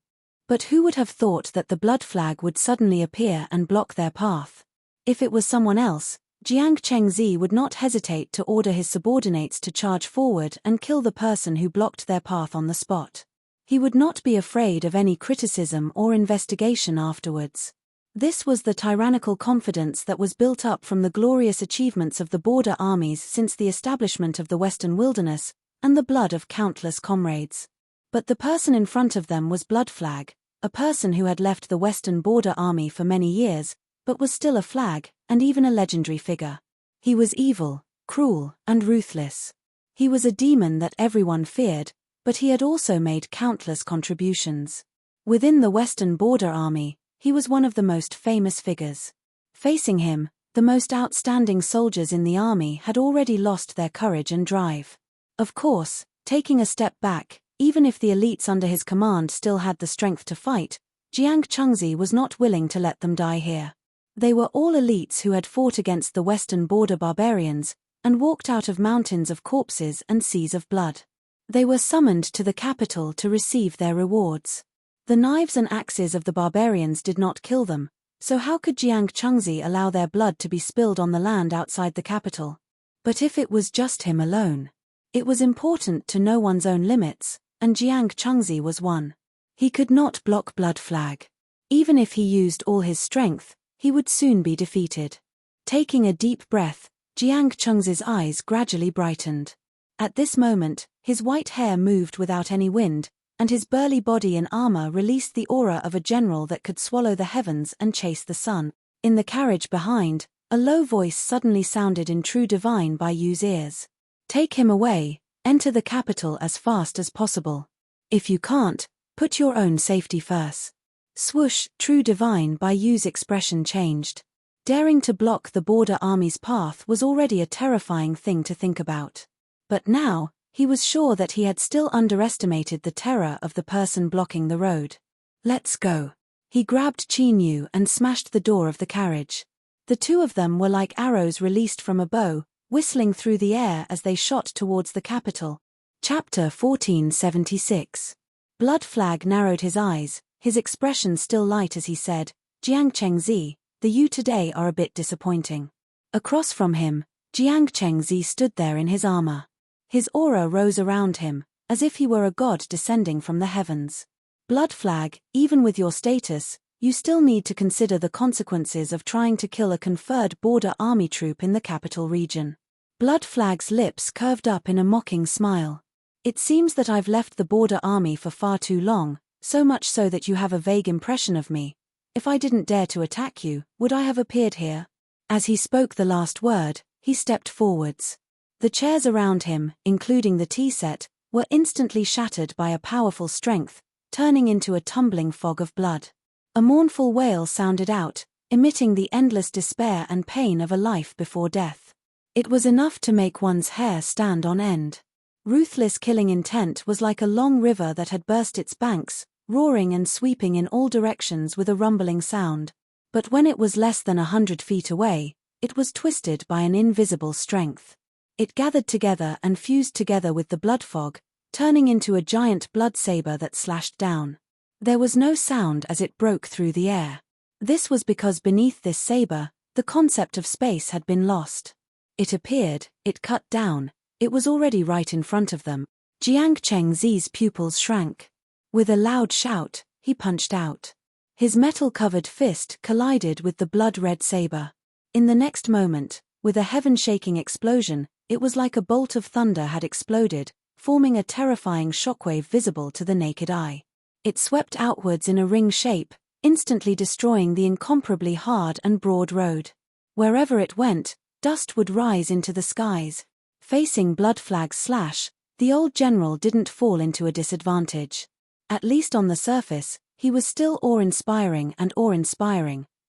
But who would have thought that the Blood Flag would suddenly appear and block their path? If it was someone else, Jiang Chengzi would not hesitate to order his subordinates to charge forward and kill the person who blocked their path on the spot. He would not be afraid of any criticism or investigation afterwards. This was the tyrannical confidence that was built up from the glorious achievements of the border armies since the establishment of the Western Wilderness, and the blood of countless comrades. But the person in front of them was Blood Flag, a person who had left the Western Border Army for many years, but was still a flag, and even a legendary figure. He was evil, cruel, and ruthless. He was a demon that everyone feared, but he had also made countless contributions. Within the Western Border Army, he was one of the most famous figures. Facing him, the most outstanding soldiers in the army had already lost their courage and drive. Of course, taking a step back, even if the elites under his command still had the strength to fight, Jiang Chengzi was not willing to let them die here. They were all elites who had fought against the Western Border barbarians, and walked out of mountains of corpses and seas of blood. They were summoned to the capital to receive their rewards. The knives and axes of the barbarians did not kill them, so how could Jiang Chengzi allow their blood to be spilled on the land outside the capital? But if it was just him alone, it was important to know one's own limits, and Jiang Chengzi was one. He could not block Blood Flag. Even if he used all his strength, he would soon be defeated. Taking a deep breath, Jiang Chengzi's eyes gradually brightened. At this moment, his white hair moved without any wind, and his burly body in armor released the aura of a general that could swallow the heavens and chase the sun. In the carriage behind, a low voice suddenly sounded in true divine by Yu's ears. "Take him away, enter the capital as fast as possible. If you can't, put your own safety first." Swoosh, true divine Bayou's expression changed. Daring to block the border army's path was already a terrifying thing to think about. But now, he was sure that he had still underestimated the terror of the person blocking the road. Let's go. He grabbed Qin Yu and smashed the door of the carriage. The two of them were like arrows released from a bow, whistling through the air as they shot towards the capital. Chapter 1476. Blood Flag narrowed his eyes, his expression still light as he said, "Jiang Chengzi, the Yu today are a bit disappointing." Across from him, Jiang Chengzi stood there in his armor. His aura rose around him, as if he were a god descending from the heavens. Blood Flag, even with your status, you still need to consider the consequences of trying to kill a conferred border army troop in the capital region. Blood Flag's lips curved up in a mocking smile. It seems that I've left the border army for far too long, so much so that you have a vague impression of me. If I didn't dare to attack you, would I have appeared here? As he spoke the last word, he stepped forwards. The chairs around him, including the tea set, were instantly shattered by a powerful strength, turning into a tumbling fog of blood. A mournful wail sounded out, emitting the endless despair and pain of a life before death. It was enough to make one's hair stand on end. Ruthless killing intent was like a long river that had burst its banks, roaring and sweeping in all directions with a rumbling sound. But when it was less than 100 feet away, it was twisted by an invisible strength. It gathered together and fused together with the blood fog, turning into a giant blood saber that slashed down. There was no sound as it broke through the air. This was because beneath this saber, the concept of space had been lost. It appeared, it cut down, it was already right in front of them. Jiang Chengzi's pupils shrank. With a loud shout, he punched out. His metal-covered fist collided with the blood-red saber. In the next moment, with a heaven-shaking explosion, it was like a bolt of thunder had exploded, forming a terrifying shockwave visible to the naked eye. It swept outwards in a ring shape, instantly destroying the incomparably hard and broad road. Wherever it went, dust would rise into the skies. Facing Blood Flag's slash, the old general didn't fall into a disadvantage. At least on the surface, he was still awe-inspiring,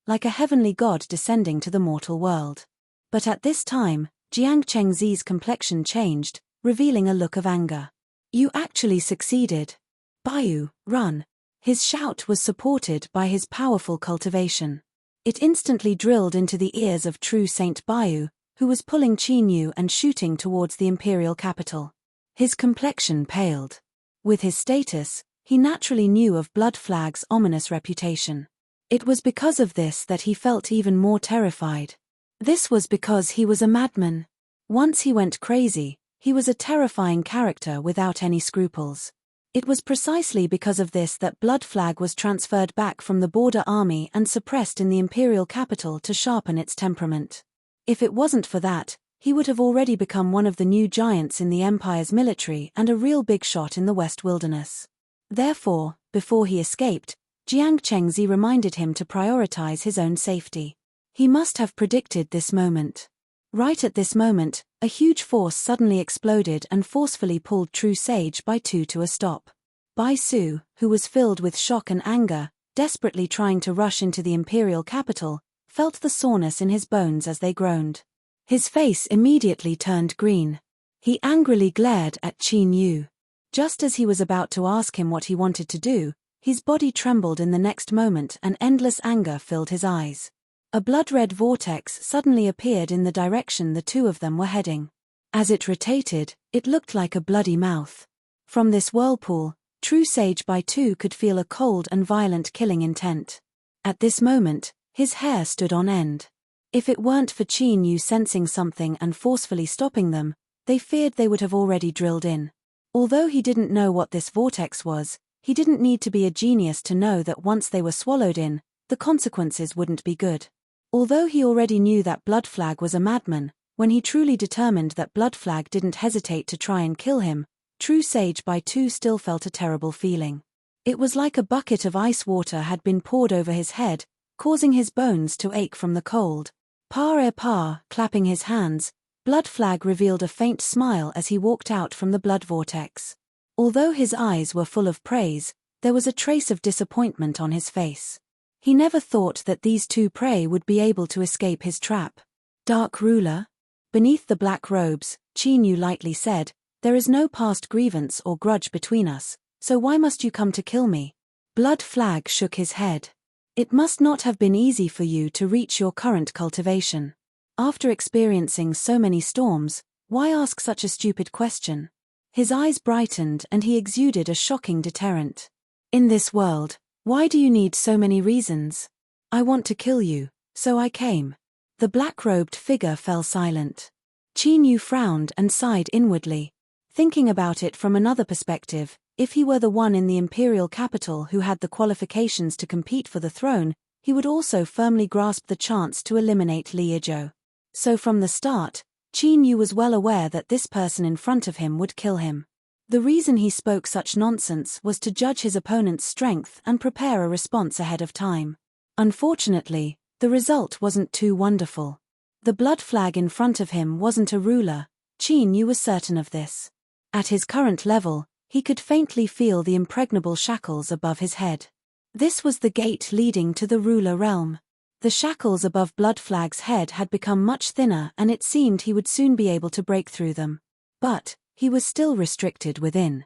like a heavenly god descending to the mortal world. But at this time, Jiang Chengzi's complexion changed, revealing a look of anger. "You actually succeeded. Bayou, run." His shout was supported by his powerful cultivation. It instantly drilled into the ears of true Saint Bayou, who was pulling Qin Yu and shooting towards the imperial capital. His complexion paled. With his status, he naturally knew of Blood Flag's ominous reputation. It was because of this that he felt even more terrified. This was because he was a madman. Once he went crazy, he was a terrifying character without any scruples. It was precisely because of this that Blood Flag was transferred back from the border army and suppressed in the imperial capital to sharpen its temperament. If it wasn't for that, he would have already become one of the new giants in the Empire's military and a real big shot in the West Wilderness. Therefore, before he escaped, Jiang Chengzi reminded him to prioritize his own safety. He must have predicted this moment. Right at this moment, a huge force suddenly exploded and forcefully pulled True Sage Baitu to a stop. Bai Su, who was filled with shock and anger, desperately trying to rush into the imperial capital, felt the soreness in his bones as they groaned. His face immediately turned green. He angrily glared at Qin Yu. Just as he was about to ask him what he wanted to do, his body trembled in the next moment and endless anger filled his eyes. A blood-red vortex suddenly appeared in the direction the two of them were heading. As it rotated, it looked like a bloody mouth. From this whirlpool, True Sage Baitu could feel a cold and violent killing intent. At this moment, his hair stood on end. If it weren't for Qin Yu sensing something and forcefully stopping them, they feared they would have already drilled in. Although he didn't know what this vortex was, he didn't need to be a genius to know that once they were swallowed in, the consequences wouldn't be good. Although he already knew that Blood Flag was a madman, when he truly determined that Blood Flag didn't hesitate to try and kill him, True Sage Baitu still felt a terrible feeling. It was like a bucket of ice water had been poured over his head, causing his bones to ache from the cold. Clapping his hands, Blood Flag revealed a faint smile as he walked out from the blood vortex. Although his eyes were full of praise, There was a trace of disappointment on his face. He never thought that these two prey would be able to escape his trap. Dark ruler? Beneath the black robes, Chinyu lightly said, "There is no past grievance or grudge between us, so why must you come to kill me?" Blood Flag shook his head. "It must not have been easy for you to reach your current cultivation. After experiencing so many storms, why ask such a stupid question?" His eyes brightened and he exuded a shocking deterrent. "In this world, why do you need so many reasons? I want to kill you, so I came." The black-robed figure fell silent. Chinyu frowned and sighed inwardly. Thinking about it from another perspective, if he were the one in the imperial capital who had the qualifications to compete for the throne, he would also firmly grasp the chance to eliminate Li Yizhou. So from the start, Chinyu was well aware that this person in front of him would kill him. The reason he spoke such nonsense was to judge his opponent's strength and prepare a response ahead of time. Unfortunately, the result wasn't too wonderful. The blood flag in front of him wasn't a ruler. Chinyu was certain of this. At his current level, he could faintly feel the impregnable shackles above his head. This was the gate leading to the ruler realm. The shackles above Blood Flag's head had become much thinner and it seemed he would soon be able to break through them. But he was still restricted within.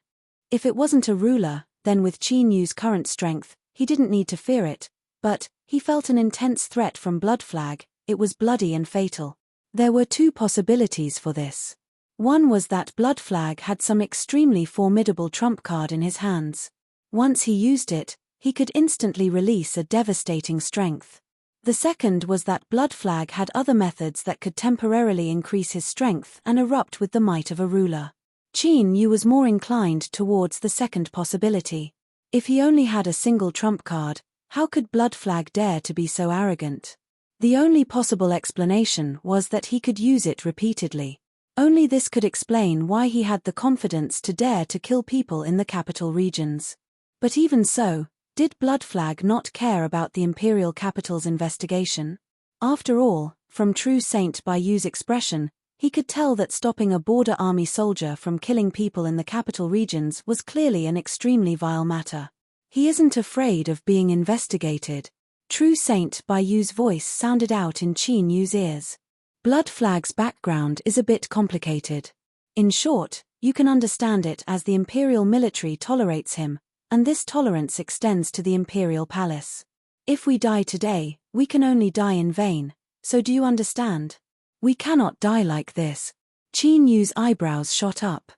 If it wasn't a ruler, then with Chinyu's current strength, he didn't need to fear it. But he felt an intense threat from Blood Flag. It was bloody and fatal. There were two possibilities for this. One was that Blood Flag had some extremely formidable trump card in his hands. Once he used it, he could instantly release a devastating strength. The second was that Blood Flag had other methods that could temporarily increase his strength and erupt with the might of a ruler. Chinyu was more inclined towards the second possibility. If he only had a single trump card, how could Blood Flag dare to be so arrogant? The only possible explanation was that he could use it repeatedly. Only this could explain why he had the confidence to dare to kill people in the capital regions. But even so, did Blood Flag not care about the imperial capital's investigation? After all, from True Saint Baiyu's expression, he could tell that stopping a border army soldier from killing people in the capital regions was clearly an extremely vile matter. He isn't afraid of being investigated. True Saint Baiyu's voice sounded out in Chinyu's ears. Blood Flag's background is a bit complicated. In short, you can understand it as the imperial military tolerates him, and this tolerance extends to the imperial palace. If we die today, we can only die in vain, so do you understand? We cannot die like this. Chinyu's eyebrows shot up.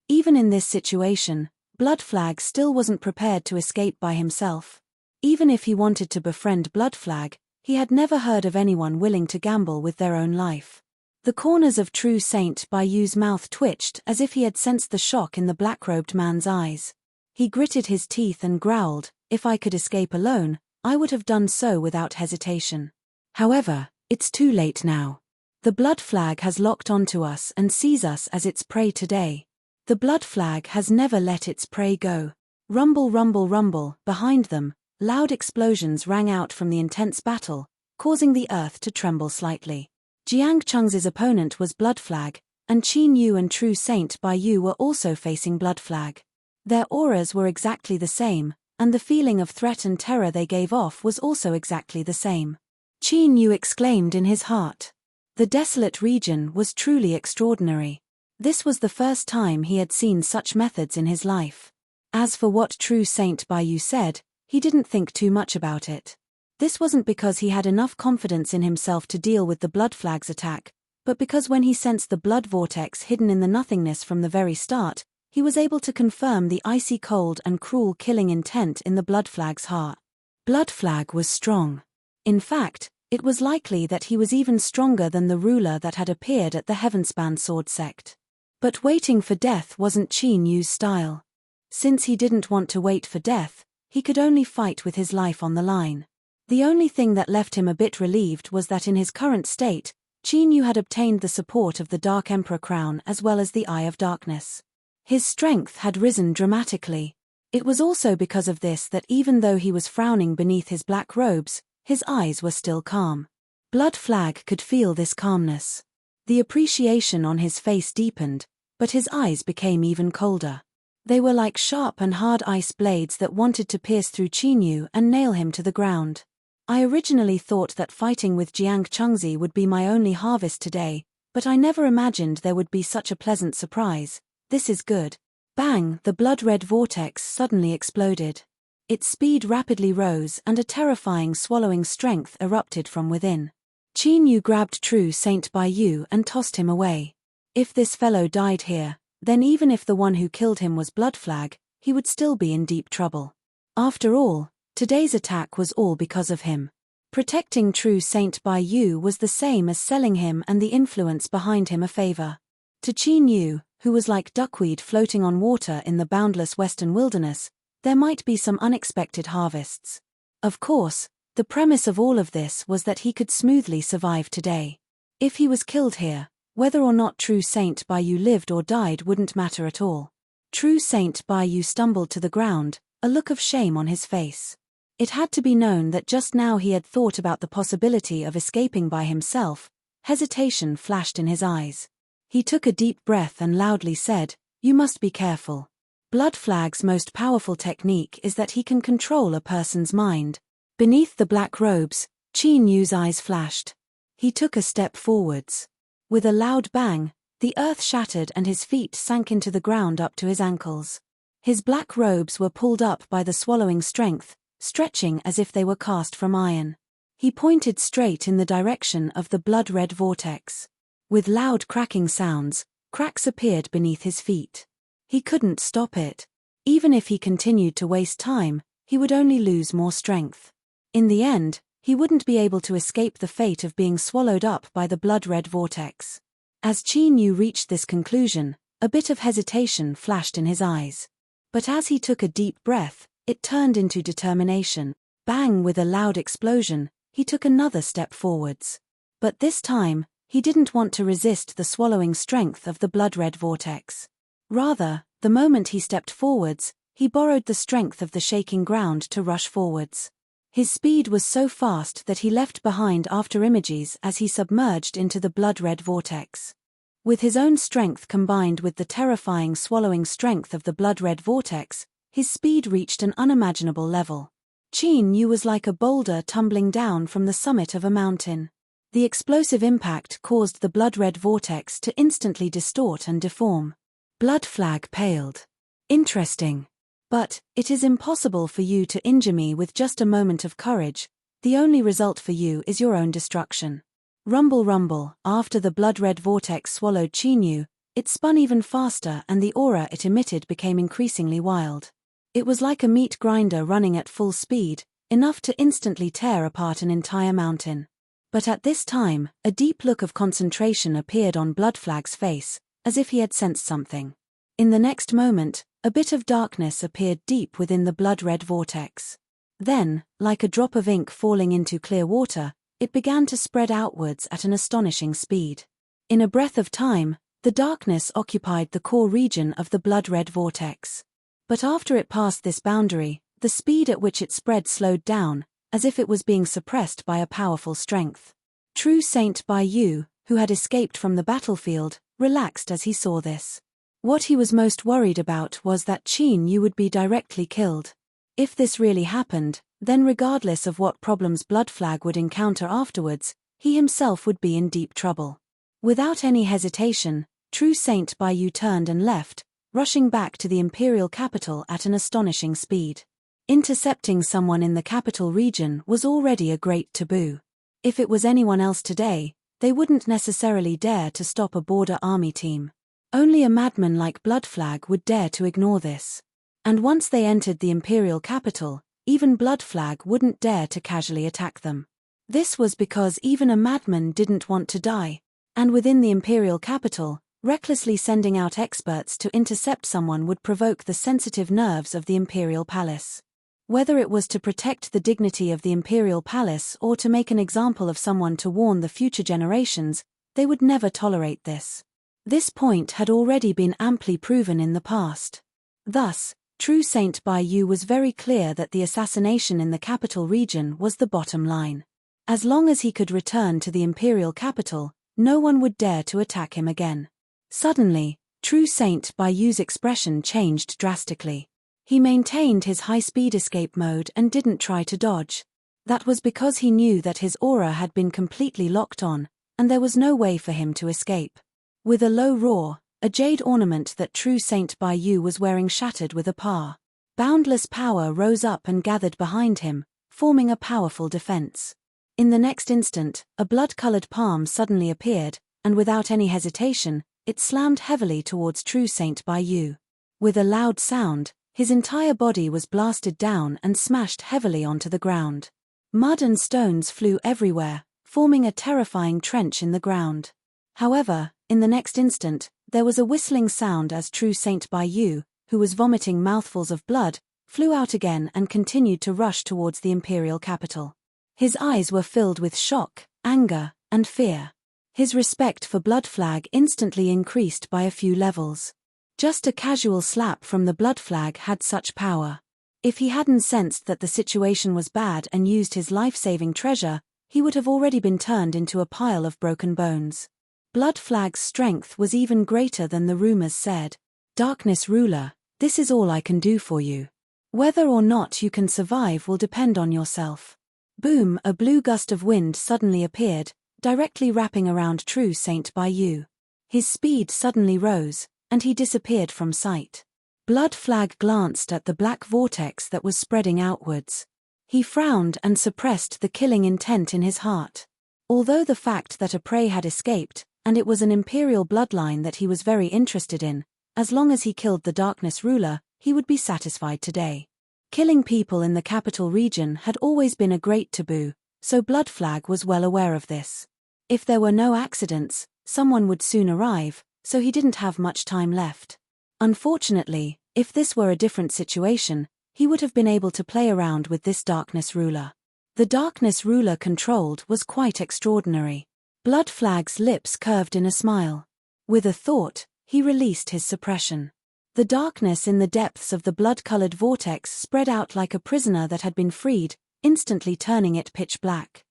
Even in this situation, Blood Flag still wasn't prepared to escape by himself. Even if he wanted to befriend Blood Flag, he had never heard of anyone willing to gamble with their own life. The corners of True Saint Baiyu's mouth twitched as if he had sensed the shock in the black-robed man's eyes. He gritted his teeth and growled, "If I could escape alone, I would have done so without hesitation. However, it's too late now. The Blood Flag has locked onto us and sees us as its prey today. The Blood Flag has never let its prey go." Rumble, rumble, rumble. Behind them, loud explosions rang out from the intense battle, causing the earth to tremble slightly. Jiang Cheng's opponent was Blood Flag, and Qin Yu and True Saint Baiyu were also facing Blood Flag. Their auras were exactly the same, and the feeling of threat and terror they gave off was also exactly the same. Qin Yu exclaimed in his heart. The desolate region was truly extraordinary. This was the first time he had seen such methods in his life. As for what True Saint Baiyu said, he didn't think too much about it. This wasn't because he had enough confidence in himself to deal with the Blood Flag's attack, but because when he sensed the blood vortex hidden in the nothingness from the very start, he was able to confirm the icy cold and cruel killing intent in the Blood Flag's heart. Blood Flag was strong. In fact, it was likely that he was even stronger than the ruler that had appeared at the Heavenspan Sword Sect. But waiting for death wasn't Qin Yu's style. Since he didn't want to wait for death, he could only fight with his life on the line. The only thing that left him a bit relieved was that in his current state, Qin Yu had obtained the support of the Dark Emperor crown as well as the Eye of Darkness. His strength had risen dramatically. It was also because of this that even though he was frowning beneath his black robes, his eyes were still calm. Blood Flag could feel this calmness. The appreciation on his face deepened, but his eyes became even colder. They were like sharp and hard ice blades that wanted to pierce through Qinyu and nail him to the ground. I originally thought that fighting with Jiang Chengzi would be my only harvest today, but I never imagined there would be such a pleasant surprise. This is good. Bang! The blood-red vortex suddenly exploded. Its speed rapidly rose and a terrifying swallowing strength erupted from within. Qinyu grabbed True Saint Baiyu and tossed him away. If this fellow died here, then even if the one who killed him was Bloodflag, he would still be in deep trouble. After all, today's attack was all because of him. Protecting True Saint Baiyu was the same as selling him and the influence behind him a favor. To Qinyu, who was like duckweed floating on water in the boundless western wilderness, there might be some unexpected harvests. Of course, the premise of all of this was that he could smoothly survive today. If he was killed here, whether or not True Saint Baiyu lived or died wouldn't matter at all. True Saint Baiyu stumbled to the ground, a look of shame on his face. It had to be known that just now he had thought about the possibility of escaping by himself. Hesitation flashed in his eyes. He took a deep breath and loudly said, "You must be careful. Bloodflag's most powerful technique is that he can control a person's mind." Beneath the black robes, Qinyu's eyes flashed. He took a step forwards. With a loud bang, the earth shattered and his feet sank into the ground up to his ankles. His black robes were pulled up by the swallowing strength, stretching as if they were cast from iron. He pointed straight in the direction of the blood-red vortex. With loud cracking sounds, cracks appeared beneath his feet. He couldn't stop it. Even if he continued to waste time, he would only lose more strength. In the end, he wouldn't be able to escape the fate of being swallowed up by the blood-red vortex. As Qinyu reached this conclusion, a bit of hesitation flashed in his eyes. But as he took a deep breath, it turned into determination. Bang! With a loud explosion, he took another step forwards. But this time, he didn't want to resist the swallowing strength of the blood-red vortex. Rather, the moment he stepped forwards, he borrowed the strength of the shaking ground to rush forwards. His speed was so fast that he left behind afterimages as he submerged into the blood-red vortex. With his own strength combined with the terrifying swallowing strength of the blood-red vortex, his speed reached an unimaginable level. Qinyu was like a boulder tumbling down from the summit of a mountain. The explosive impact caused the blood-red vortex to instantly distort and deform. Bloodflag paled. Interesting. But, it is impossible for you to injure me with just a moment of courage. The only result for you is your own destruction. Rumble rumble, after the blood-red vortex swallowed Qinyu, it spun even faster and the aura it emitted became increasingly wild. It was like a meat grinder running at full speed, enough to instantly tear apart an entire mountain. But at this time, a deep look of concentration appeared on Bloodflag's face, as if he had sensed something. In the next moment, a bit of darkness appeared deep within the blood-red vortex. Then, like a drop of ink falling into clear water, it began to spread outwards at an astonishing speed. In a breath of time, the darkness occupied the core region of the blood-red vortex. But after it passed this boundary, the speed at which it spread slowed down, as if it was being suppressed by a powerful strength. True Saint Baiyu, who had escaped from the battlefield, relaxed as he saw this. What he was most worried about was that Qinyu would be directly killed. If this really happened, then regardless of what problems Bloodflag would encounter afterwards, he himself would be in deep trouble. Without any hesitation, True Saint Baiyu turned and left, rushing back to the imperial capital at an astonishing speed. Intercepting someone in the capital region was already a great taboo. If it was anyone else today, they wouldn't necessarily dare to stop a border army team. Only a madman like Bloodflag would dare to ignore this. And once they entered the imperial capital, even Bloodflag wouldn't dare to casually attack them. This was because even a madman didn't want to die. And within the imperial capital, recklessly sending out experts to intercept someone would provoke the sensitive nerves of the imperial palace. Whether it was to protect the dignity of the imperial palace or to make an example of someone to warn the future generations, they would never tolerate this. This point had already been amply proven in the past. Thus, True Saint Baiyu was very clear that the assassination in the capital region was the bottom line. As long as he could return to the imperial capital, no one would dare to attack him again. Suddenly, True Saint Bayou's expression changed drastically. He maintained his high-speed escape mode and didn't try to dodge. That was because he knew that his aura had been completely locked on, and there was no way for him to escape. With a low roar, a jade ornament that True Saint Bayou was wearing shattered with a par. Boundless power rose up and gathered behind him, forming a powerful defense. In the next instant, a blood-colored palm suddenly appeared, and without any hesitation, it slammed heavily towards True Saint Bayou. With a loud sound, his entire body was blasted down and smashed heavily onto the ground. Mud and stones flew everywhere, forming a terrifying trench in the ground. However, in the next instant, there was a whistling sound as True Saint Bayou, who was vomiting mouthfuls of blood, flew out again and continued to rush towards the imperial capital. His eyes were filled with shock, anger, and fear. His respect for Blood Flag instantly increased by a few levels. Just a casual slap from the Blood Flag had such power. If he hadn't sensed that the situation was bad and used his life-saving treasure, he would have already been turned into a pile of broken bones. Blood Flag's strength was even greater than the rumors said. Darkness Ruler, this is all I can do for you. Whether or not you can survive will depend on yourself. Boom! A blue gust of wind suddenly appeared, directly wrapping around True Saint Bayou. His speed suddenly rose, and he disappeared from sight. Blood Flag glanced at the black vortex that was spreading outwards. He frowned and suppressed the killing intent in his heart. Although the fact that a prey had escaped, and it was an imperial bloodline that he was very interested in, as long as he killed the Darkness Ruler, he would be satisfied today. Killing people in the capital region had always been a great taboo, so Blood Flag was well aware of this. If there were no accidents, someone would soon arrive, so he didn't have much time left. Unfortunately, if this were a different situation, he would have been able to play around with this Darkness Ruler. The Darkness Ruler controlled was quite extraordinary. Blood Flag's lips curved in a smile. With a thought, he released his suppression. The darkness in the depths of the blood-colored vortex spread out like a prisoner that had been freed, instantly turning it pitch black.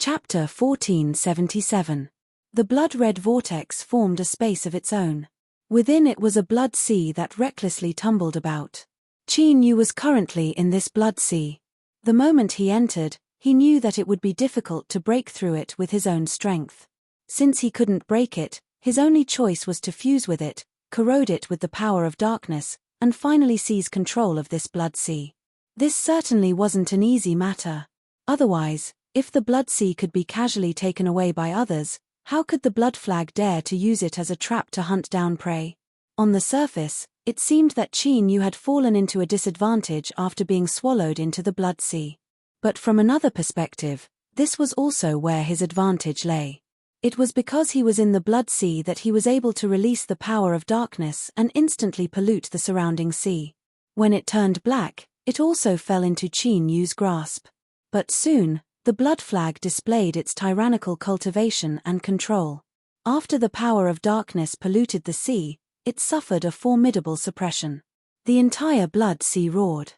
Chapter 1477. The blood-red vortex formed a space of its own. Within it was a blood sea that recklessly tumbled about. Qin Yu was currently in this blood sea. The moment he entered, he knew that it would be difficult to break through it with his own strength. Since he couldn't break it, his only choice was to fuse with it, corrode it with the power of darkness, and finally seize control of this blood sea. This certainly wasn't an easy matter. Otherwise, if the blood sea could be casually taken away by others, how could the Blood Flag dare to use it as a trap to hunt down prey? On the surface, it seemed that Qin Yu had fallen into a disadvantage after being swallowed into the blood sea. But from another perspective, this was also where his advantage lay. It was because he was in the blood sea that he was able to release the power of darkness and instantly pollute the surrounding sea. When it turned black, it also fell into Qin Yu's grasp. But soon, the Blood Flag displayed its tyrannical cultivation and control. After the power of darkness polluted the sea, it suffered a formidable suppression. The entire blood sea roared.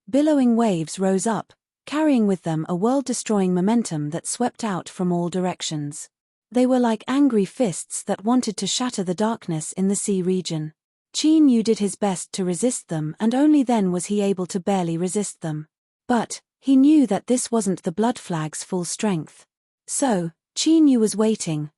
Billowing waves rose up, carrying with them a world-destroying momentum that swept out from all directions. They were like angry fists that wanted to shatter the darkness in the sea region. Qin Yu did his best to resist them, and only then was he able to barely resist them. But he knew that this wasn't the Blood Flag's full strength. So, Qin Yu was waiting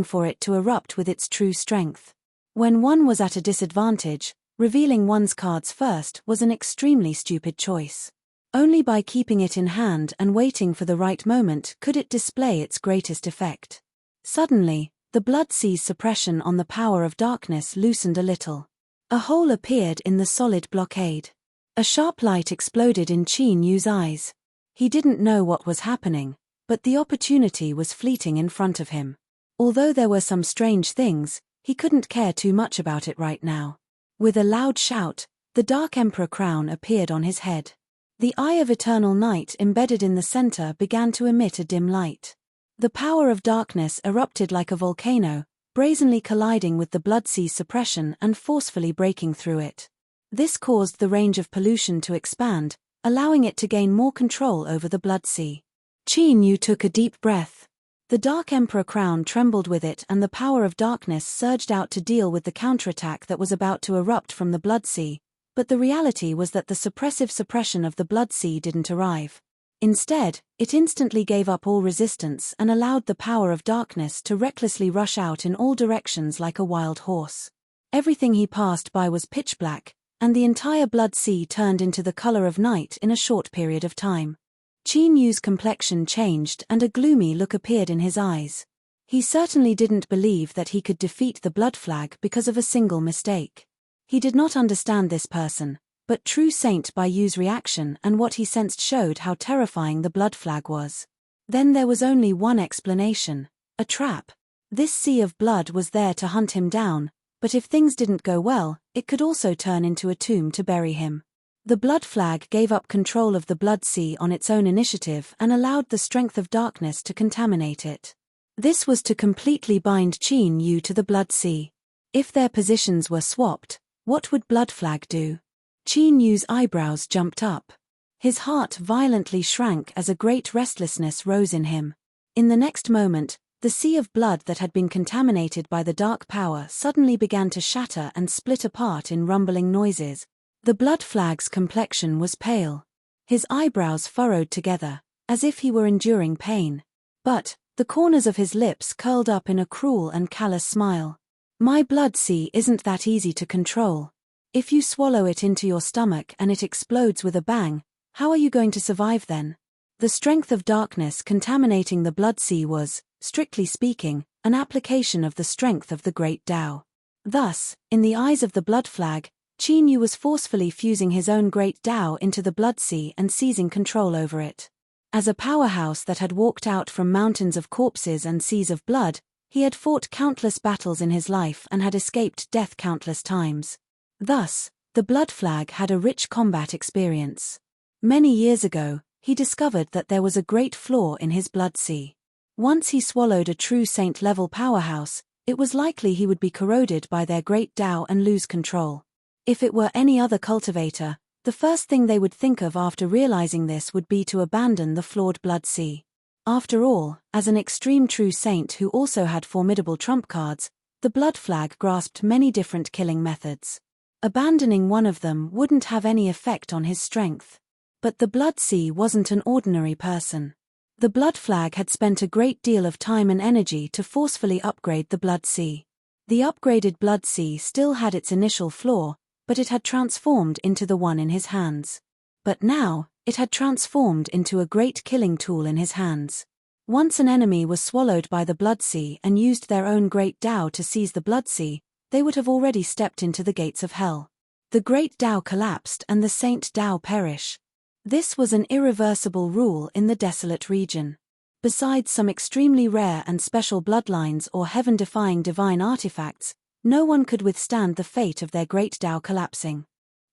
for it to erupt with its true strength. When one was at a disadvantage, revealing one's cards first was an extremely stupid choice. Only by keeping it in hand and waiting for the right moment could it display its greatest effect. Suddenly, the blood sea's suppression on the power of darkness loosened a little. A hole appeared in the solid blockade. A sharp light exploded in Qin Yu's eyes. He didn't know what was happening, but the opportunity was fleeting in front of him. Although there were some strange things, he couldn't care too much about it right now. With a loud shout, the Dark Emperor crown appeared on his head. The Eye of Eternal Night embedded in the center began to emit a dim light. The power of darkness erupted like a volcano, brazenly colliding with the blood sea's suppression and forcefully breaking through it. This caused the range of pollution to expand, allowing it to gain more control over the blood sea. Qin Yu took a deep breath. The Dark Emperor crown trembled with it, and the power of darkness surged out to deal with the counterattack that was about to erupt from the Blood Sea, but the reality was that the suppression of the Blood Sea didn't arrive. Instead, it instantly gave up all resistance and allowed the power of darkness to recklessly rush out in all directions like a wild horse. Everything he passed by was pitch black, and the entire Blood Sea turned into the color of night in a short period of time. Qin Yu's complexion changed and a gloomy look appeared in his eyes. He certainly didn't believe that he could defeat the Blood Flag because of a single mistake. He did not understand this person, but True Saint Bai Yu's reaction and what he sensed showed how terrifying the Blood Flag was. Then there was only one explanation: a trap. This sea of blood was there to hunt him down, but if things didn't go well, it could also turn into a tomb to bury him. The Blood Flag gave up control of the Blood Sea on its own initiative and allowed the strength of darkness to contaminate it. This was to completely bind Qin Yu to the Blood Sea. If their positions were swapped, what would Blood Flag do? Qin Yu's eyebrows jumped up. His heart violently shrank as a great restlessness rose in him. In the next moment, the sea of blood that had been contaminated by the dark power suddenly began to shatter and split apart in rumbling noises. The Blood Flag's complexion was pale. His eyebrows furrowed together, as if he were enduring pain. But the corners of his lips curled up in a cruel and callous smile. My Blood Sea isn't that easy to control. If you swallow it into your stomach and it explodes with a bang, how are you going to survive then? The strength of darkness contaminating the Blood Sea was, strictly speaking, an application of the strength of the Great Tao. Thus, in the eyes of the Blood Flag, Qin Yu was forcefully fusing his own Great Tao into the Blood Sea and seizing control over it. As a powerhouse that had walked out from mountains of corpses and seas of blood, he had fought countless battles in his life and had escaped death countless times. Thus, the Blood Flag had a rich combat experience. Many years ago, he discovered that there was a great flaw in his Blood Sea. Once he swallowed a true saint-level powerhouse, it was likely he would be corroded by their Great Tao and lose control. If it were any other cultivator, the first thing they would think of after realizing this would be to abandon the flawed Blood Sea. After all, as an extreme true saint who also had formidable trump cards, the Blood Flag grasped many different killing methods. Abandoning one of them wouldn't have any effect on his strength. But the Blood Sea wasn't an ordinary person. The Blood Flag had spent a great deal of time and energy to forcefully upgrade the Blood Sea. The upgraded Blood Sea still had its initial flaw, but it had transformed into the one in his hands. But now, it had transformed into a great killing tool in his hands. Once an enemy was swallowed by the Blood Sea and used their own Great Tao to seize the Blood Sea, they would have already stepped into the gates of hell. The Great Tao collapsed and the Saint Tao perish. This was an irreversible rule in the desolate region. Besides some extremely rare and special bloodlines or heaven-defying divine artifacts, no one could withstand the fate of their Great Tao collapsing.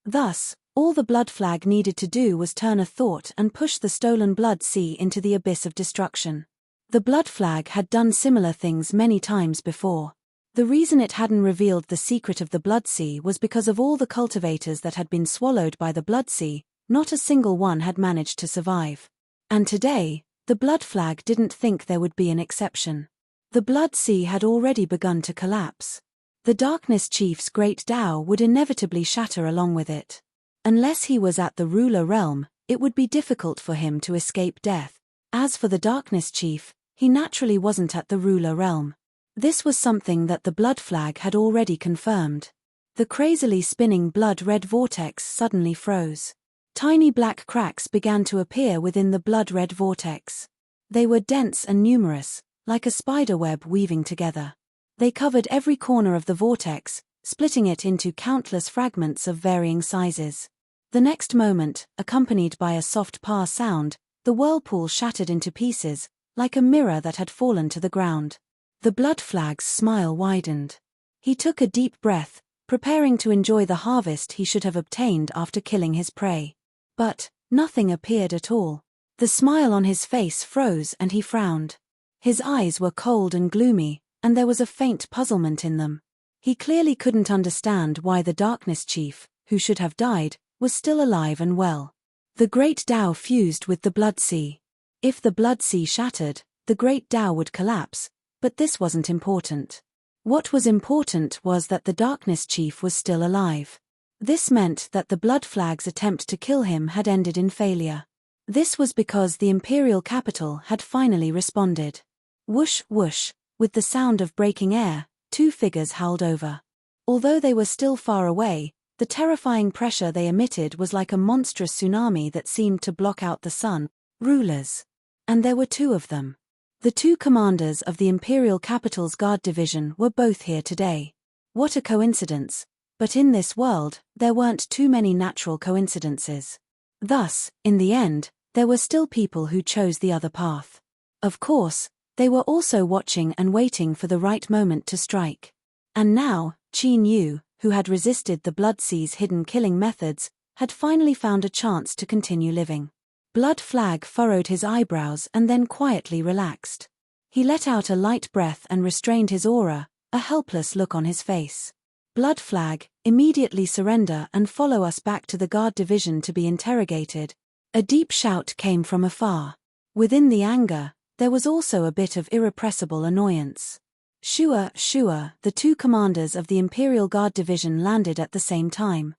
Thus, all the Blood Flag needed to do was turn a thought and push the stolen Blood Sea into the abyss of destruction. The Blood Flag had done similar things many times before. The reason it hadn't revealed the secret of the Blood Sea was because of all the cultivators that had been swallowed by the Blood Sea, not a single one had managed to survive. And today, the Blood Flag didn't think there would be an exception. The Blood Sea had already begun to collapse. The Darkness Chief's Great Tao would inevitably shatter along with it. Unless he was at the ruler realm, it would be difficult for him to escape death. As for the Darkness Chief, he naturally wasn't at the ruler realm. This was something that the Blood Flag had already confirmed. The crazily spinning blood-red vortex suddenly froze. Tiny black cracks began to appear within the blood-red vortex. They were dense and numerous, like a spider web weaving together. They covered every corner of the vortex, splitting it into countless fragments of varying sizes. The next moment, accompanied by a soft pah sound, the whirlpool shattered into pieces, like a mirror that had fallen to the ground. The Blood Flag's smile widened. He took a deep breath, preparing to enjoy the harvest he should have obtained after killing his prey. But nothing appeared at all. The smile on his face froze and he frowned. His eyes were cold and gloomy, and there was a faint puzzlement in them. He clearly couldn't understand why the Darkness Chief, who should have died, was still alive and well. The Great Tao fused with the Blood Sea. If the Blood Sea shattered, the great Tao would collapse, but this wasn't important. What was important was that the Darkness Chief was still alive. This meant that the Blood Flag's attempt to kill him had ended in failure. This was because the imperial capital had finally responded. Whoosh, whoosh, with the sound of breaking air, two figures howled over. Although they were still far away, the terrifying pressure they emitted was like a monstrous tsunami that seemed to block out the sun. Rulers. And there were two of them. The two commanders of the imperial capital's guard division were both here today. What a coincidence, but in this world, there weren't too many natural coincidences. Thus, in the end, there were still people who chose the other path. Of course, they were also watching and waiting for the right moment to strike. And now, Qin Yu, who had resisted the Blood Sea's hidden killing methods, had finally found a chance to continue living. Blood Flag furrowed his eyebrows and then quietly relaxed. He let out a light breath and restrained his aura, a helpless look on his face. Blood Flag, immediately surrender and follow us back to the guard division to be interrogated. A deep shout came from afar. Within the anger, there was also a bit of irrepressible annoyance. Shua, the two commanders of the Imperial Guard Division landed at the same time.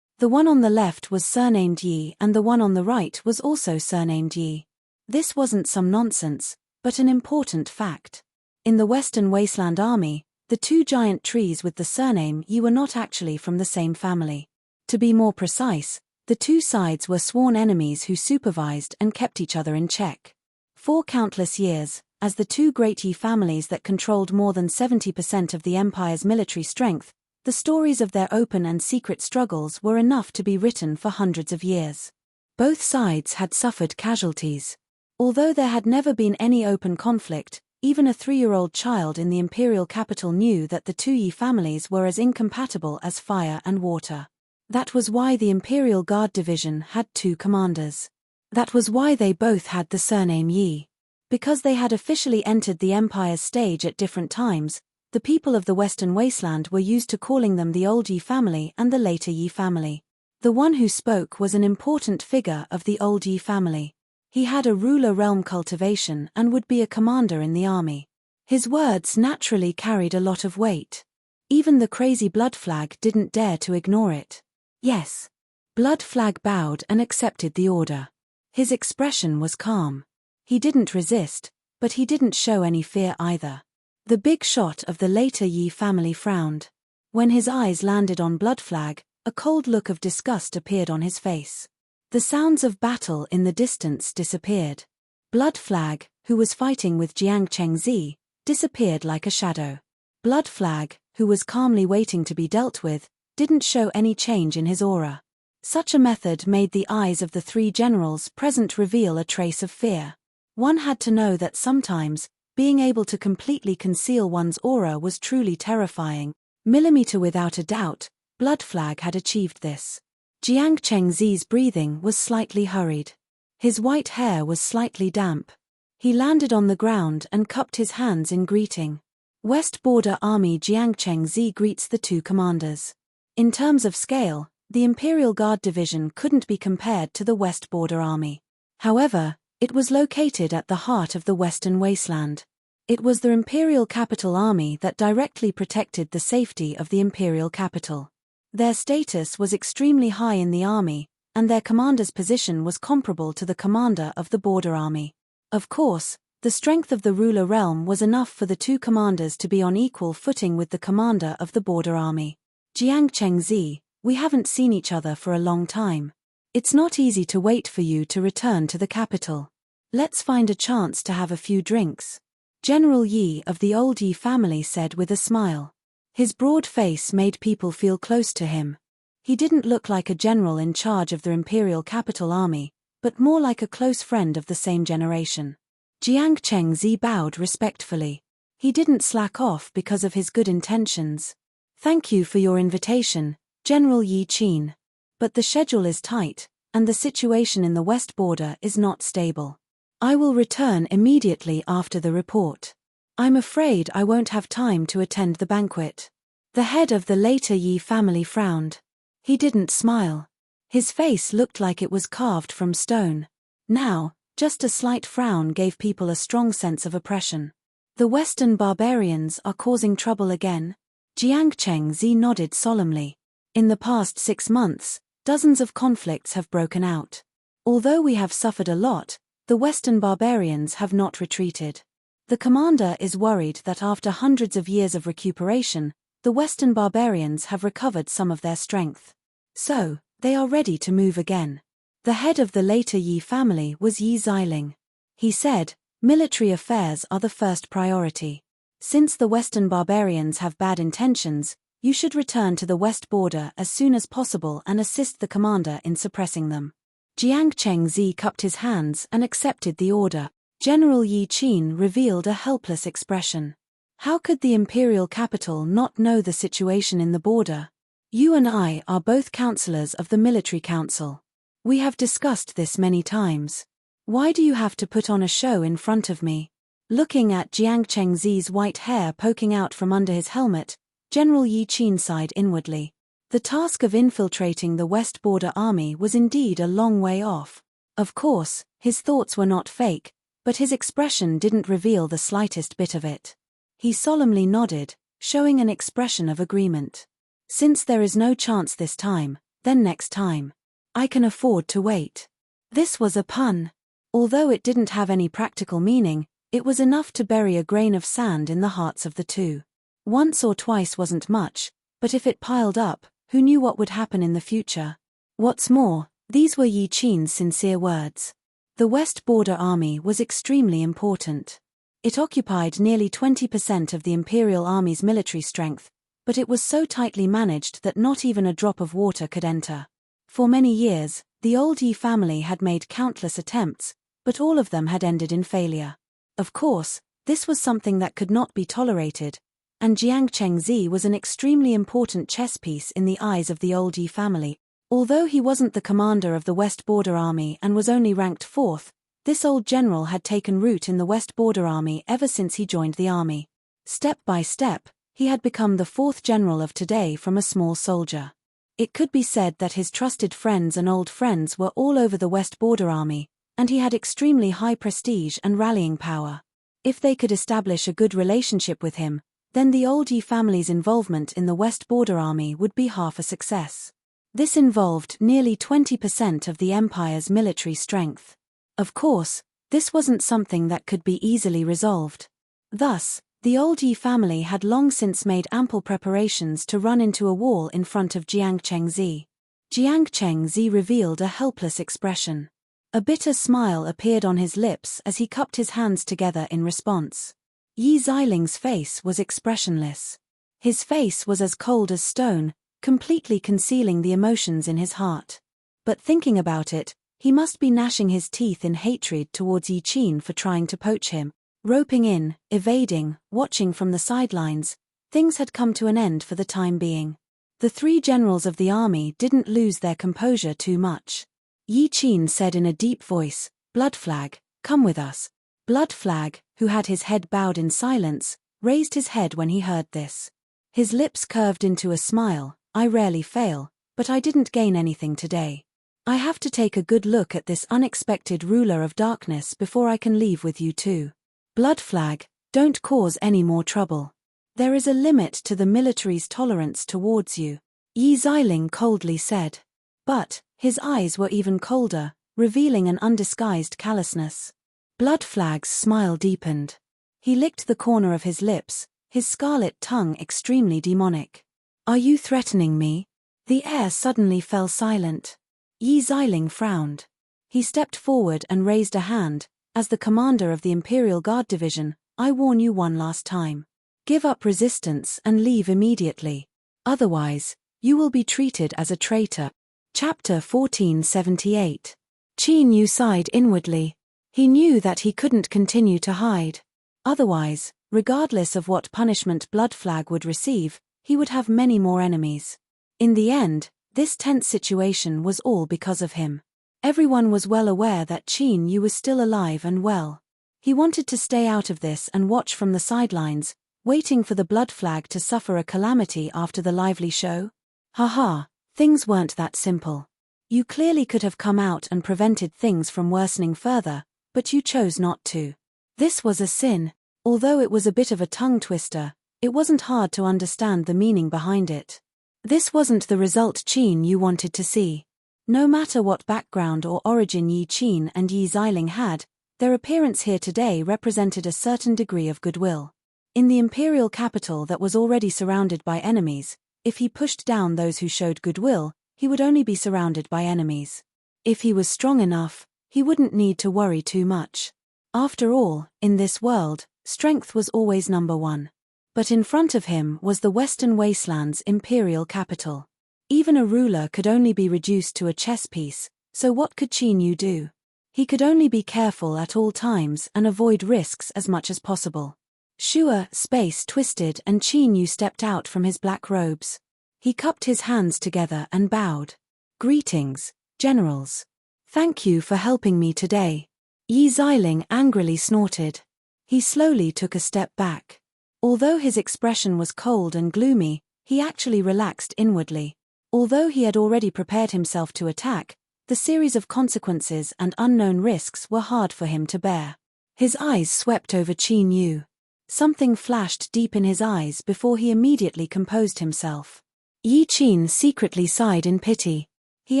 The one on the left was surnamed Yi and the one on the right was also surnamed Yi. This wasn't some nonsense, but an important fact. In the Western Wasteland Army, the two giant trees with the surname Yi were not actually from the same family. To be more precise, the two sides were sworn enemies who supervised and kept each other in check. For countless years, as the two great Yi families that controlled more than 70% of the empire's military strength, the stories of their open and secret struggles were enough to be written for hundreds of years. Both sides had suffered casualties. Although there had never been any open conflict, even a 3-year-old child in the imperial capital knew that the two Yi families were as incompatible as fire and water. That was why the Imperial Guard Division had two commanders. That was why they both had the surname Yi. Because they had officially entered the Empire's stage at different times, the people of the Western Wasteland were used to calling them the Old Yi family and the later Yi family. The one who spoke was an important figure of the Old Yi family. He had a ruler realm cultivation and would be a commander in the army. His words naturally carried a lot of weight. Even the crazy Blood Flag didn't dare to ignore it. Yes. Blood Flag bowed and accepted the order. His expression was calm. He didn't resist, but he didn't show any fear either. The big shot of the later Yi family frowned. When his eyes landed on Blood Flag, a cold look of disgust appeared on his face. The sounds of battle in the distance disappeared. Blood Flag, who was fighting with Jiang Chengzi, disappeared like a shadow. Blood Flag, who was calmly waiting to be dealt with, didn't show any change in his aura. Such a method made the eyes of the three generals present reveal a trace of fear. One had to know that sometimes, being able to completely conceal one's aura was truly terrifying. Millimeter without a doubt, Blood Flag had achieved this. Jiang Chengzi's breathing was slightly hurried. His white hair was slightly damp. He landed on the ground and cupped his hands in greeting. West Border Army Jiang Chengzi greets the two commanders. In terms of scale, the Imperial Guard Division couldn't be compared to the West Border Army. However, it was located at the heart of the Western Wasteland. It was the Imperial Capital Army that directly protected the safety of the Imperial Capital. Their status was extremely high in the army, and their commander's position was comparable to the commander of the Border Army. Of course, the strength of the ruler realm was enough for the two commanders to be on equal footing with the commander of the Border Army. Jiang Chengzi, we haven't seen each other for a long time. It's not easy to wait for you to return to the capital. Let's find a chance to have a few drinks. General Yi of the Old Yi family said with a smile. His broad face made people feel close to him. He didn't look like a general in charge of the Imperial Capital Army, but more like a close friend of the same generation. Jiang Chengzi bowed respectfully. He didn't slack off because of his good intentions. Thank you for your invitation, General Yi Qin. But the schedule is tight, and the situation in the West Border is not stable. I will return immediately after the report. I'm afraid I won't have time to attend the banquet. The head of the later Yi family frowned. He didn't smile. His face looked like it was carved from stone. Now, Just a slight frown gave people a strong sense of oppression. The Western barbarians are causing trouble again? Jiang Chengzi nodded solemnly. In the past 6 months, dozens of conflicts have broken out. Although we have suffered a lot, the Western barbarians have not retreated. The commander is worried that after hundreds of years of recuperation, the Western barbarians have recovered some of their strength. So, they are ready to move again. The head of the later Yi family was Yi Xiling. He said, "Military affairs are the first priority. Since the Western barbarians have bad intentions, you should return to the west border as soon as possible and assist the commander in suppressing them." Jiang Chengzi cupped his hands and accepted the order. General Yi Qin revealed a helpless expression. How could the imperial capital not know the situation in the border? You and I are both counselors of the military council. We have discussed this many times. Why do you have to put on a show in front of me? Looking at Jiang Chengzi's white hair poking out from under his helmet, General Yi Qin sighed inwardly. The task of infiltrating the West Border Army was indeed a long way off. Of course, his thoughts were not fake, but his expression didn't reveal the slightest bit of it. He solemnly nodded, showing an expression of agreement. Since there is no chance this time, then next time. I can afford to wait. This was a pun. Although it didn't have any practical meaning, it was enough to bury a grain of sand in the hearts of the two. Once or twice wasn't much, but if it piled up, who knew what would happen in the future? What's more, these were Yi Qin's sincere words. The West Border Army was extremely important. It occupied nearly 20% of the Imperial Army's military strength, but it was so tightly managed that not even a drop of water could enter. For many years, the old Yi family had made countless attempts, but all of them had ended in failure. Of course, this was something that could not be tolerated, and Jiang Chengzi was an extremely important chess piece in the eyes of the old Yi family. Although he wasn't the commander of the West Border Army and was only ranked 4th, this old general had taken root in the West Border Army ever since he joined the army. Step by step, he had become the 4th general of today from a small soldier. It could be said that his trusted friends and old friends were all over the West Border Army, and he had extremely high prestige and rallying power. If they could establish a good relationship with him, then the old Yi family's involvement in the West Border Army would be half a success. This involved nearly 20% of the empire's military strength. Of course, this wasn't something that could be easily resolved. Thus, the old Yi family had long since made ample preparations to run into a wall in front of Jiang Chengzi. Jiang Chengzi revealed a helpless expression. A bitter smile appeared on his lips as he cupped his hands together in response. Yi Xiling's face was expressionless. His face was as cold as stone, completely concealing the emotions in his heart. But thinking about it, he must be gnashing his teeth in hatred towards Yi Qin for trying to poach him. Roping in, evading, watching from the sidelines, things had come to an end for the time being. The 3 generals of the army didn't lose their composure too much. Yi Qin said in a deep voice, "Blood Flag, come with us." Blood Flag, who had his head bowed in silence, raised his head when he heard this. His lips curved into a smile. "I rarely fail, but I didn't gain anything today. I have to take a good look at this unexpected ruler of darkness before I can leave with you too. Blood Flag, don't cause any more trouble. There is a limit to the military's tolerance towards you," Yi Xiling coldly said. But his eyes were even colder, revealing an undisguised callousness. Blood Flag's smile deepened. He licked the corner of his lips, his scarlet tongue extremely demonic. "Are you threatening me?" The air suddenly fell silent. Yi Xiling frowned. He stepped forward and raised a hand. "As the commander of the Imperial Guard Division, I warn you one last time. Give up resistance and leave immediately. Otherwise, you will be treated as a traitor." Chapter 1478. Qin Yu sighed inwardly. He knew that he couldn't continue to hide. Otherwise, regardless of what punishment Blood Flag would receive, he would have many more enemies. In the end, this tense situation was all because of him. Everyone was well aware that Qin Yu was still alive and well. He wanted to stay out of this and watch from the sidelines, waiting for the Blood Flag to suffer a calamity after the lively show. Haha, things weren't that simple. You clearly could have come out and prevented things from worsening further, but you chose not to. This was a sin. Although it was a bit of a tongue twister, it wasn't hard to understand the meaning behind it. This wasn't the result Qin Yu wanted to see. No matter what background or origin Yi Qin and Yi Xiling had, their appearance here today represented a certain degree of goodwill. In the imperial capital that was already surrounded by enemies, if he pushed down those who showed goodwill, he would only be surrounded by enemies. If he was strong enough, he wouldn't need to worry too much. After all, in this world, strength was always number one. But in front of him was the Western Wasteland's imperial capital. Even a ruler could only be reduced to a chess piece, so what could Qin Yu do? He could only be careful at all times and avoid risks as much as possible. Sure, space twisted and Qin Yu stepped out from his black robes. He cupped his hands together and bowed. Greetings, generals. Thank you for helping me today. Yi Xiling angrily snorted. He slowly took a step back. Although his expression was cold and gloomy, he actually relaxed inwardly. Although he had already prepared himself to attack, the series of consequences and unknown risks were hard for him to bear. His eyes swept over Qin Yu. Something flashed deep in his eyes before he immediately composed himself. Yi Qin secretly sighed in pity. He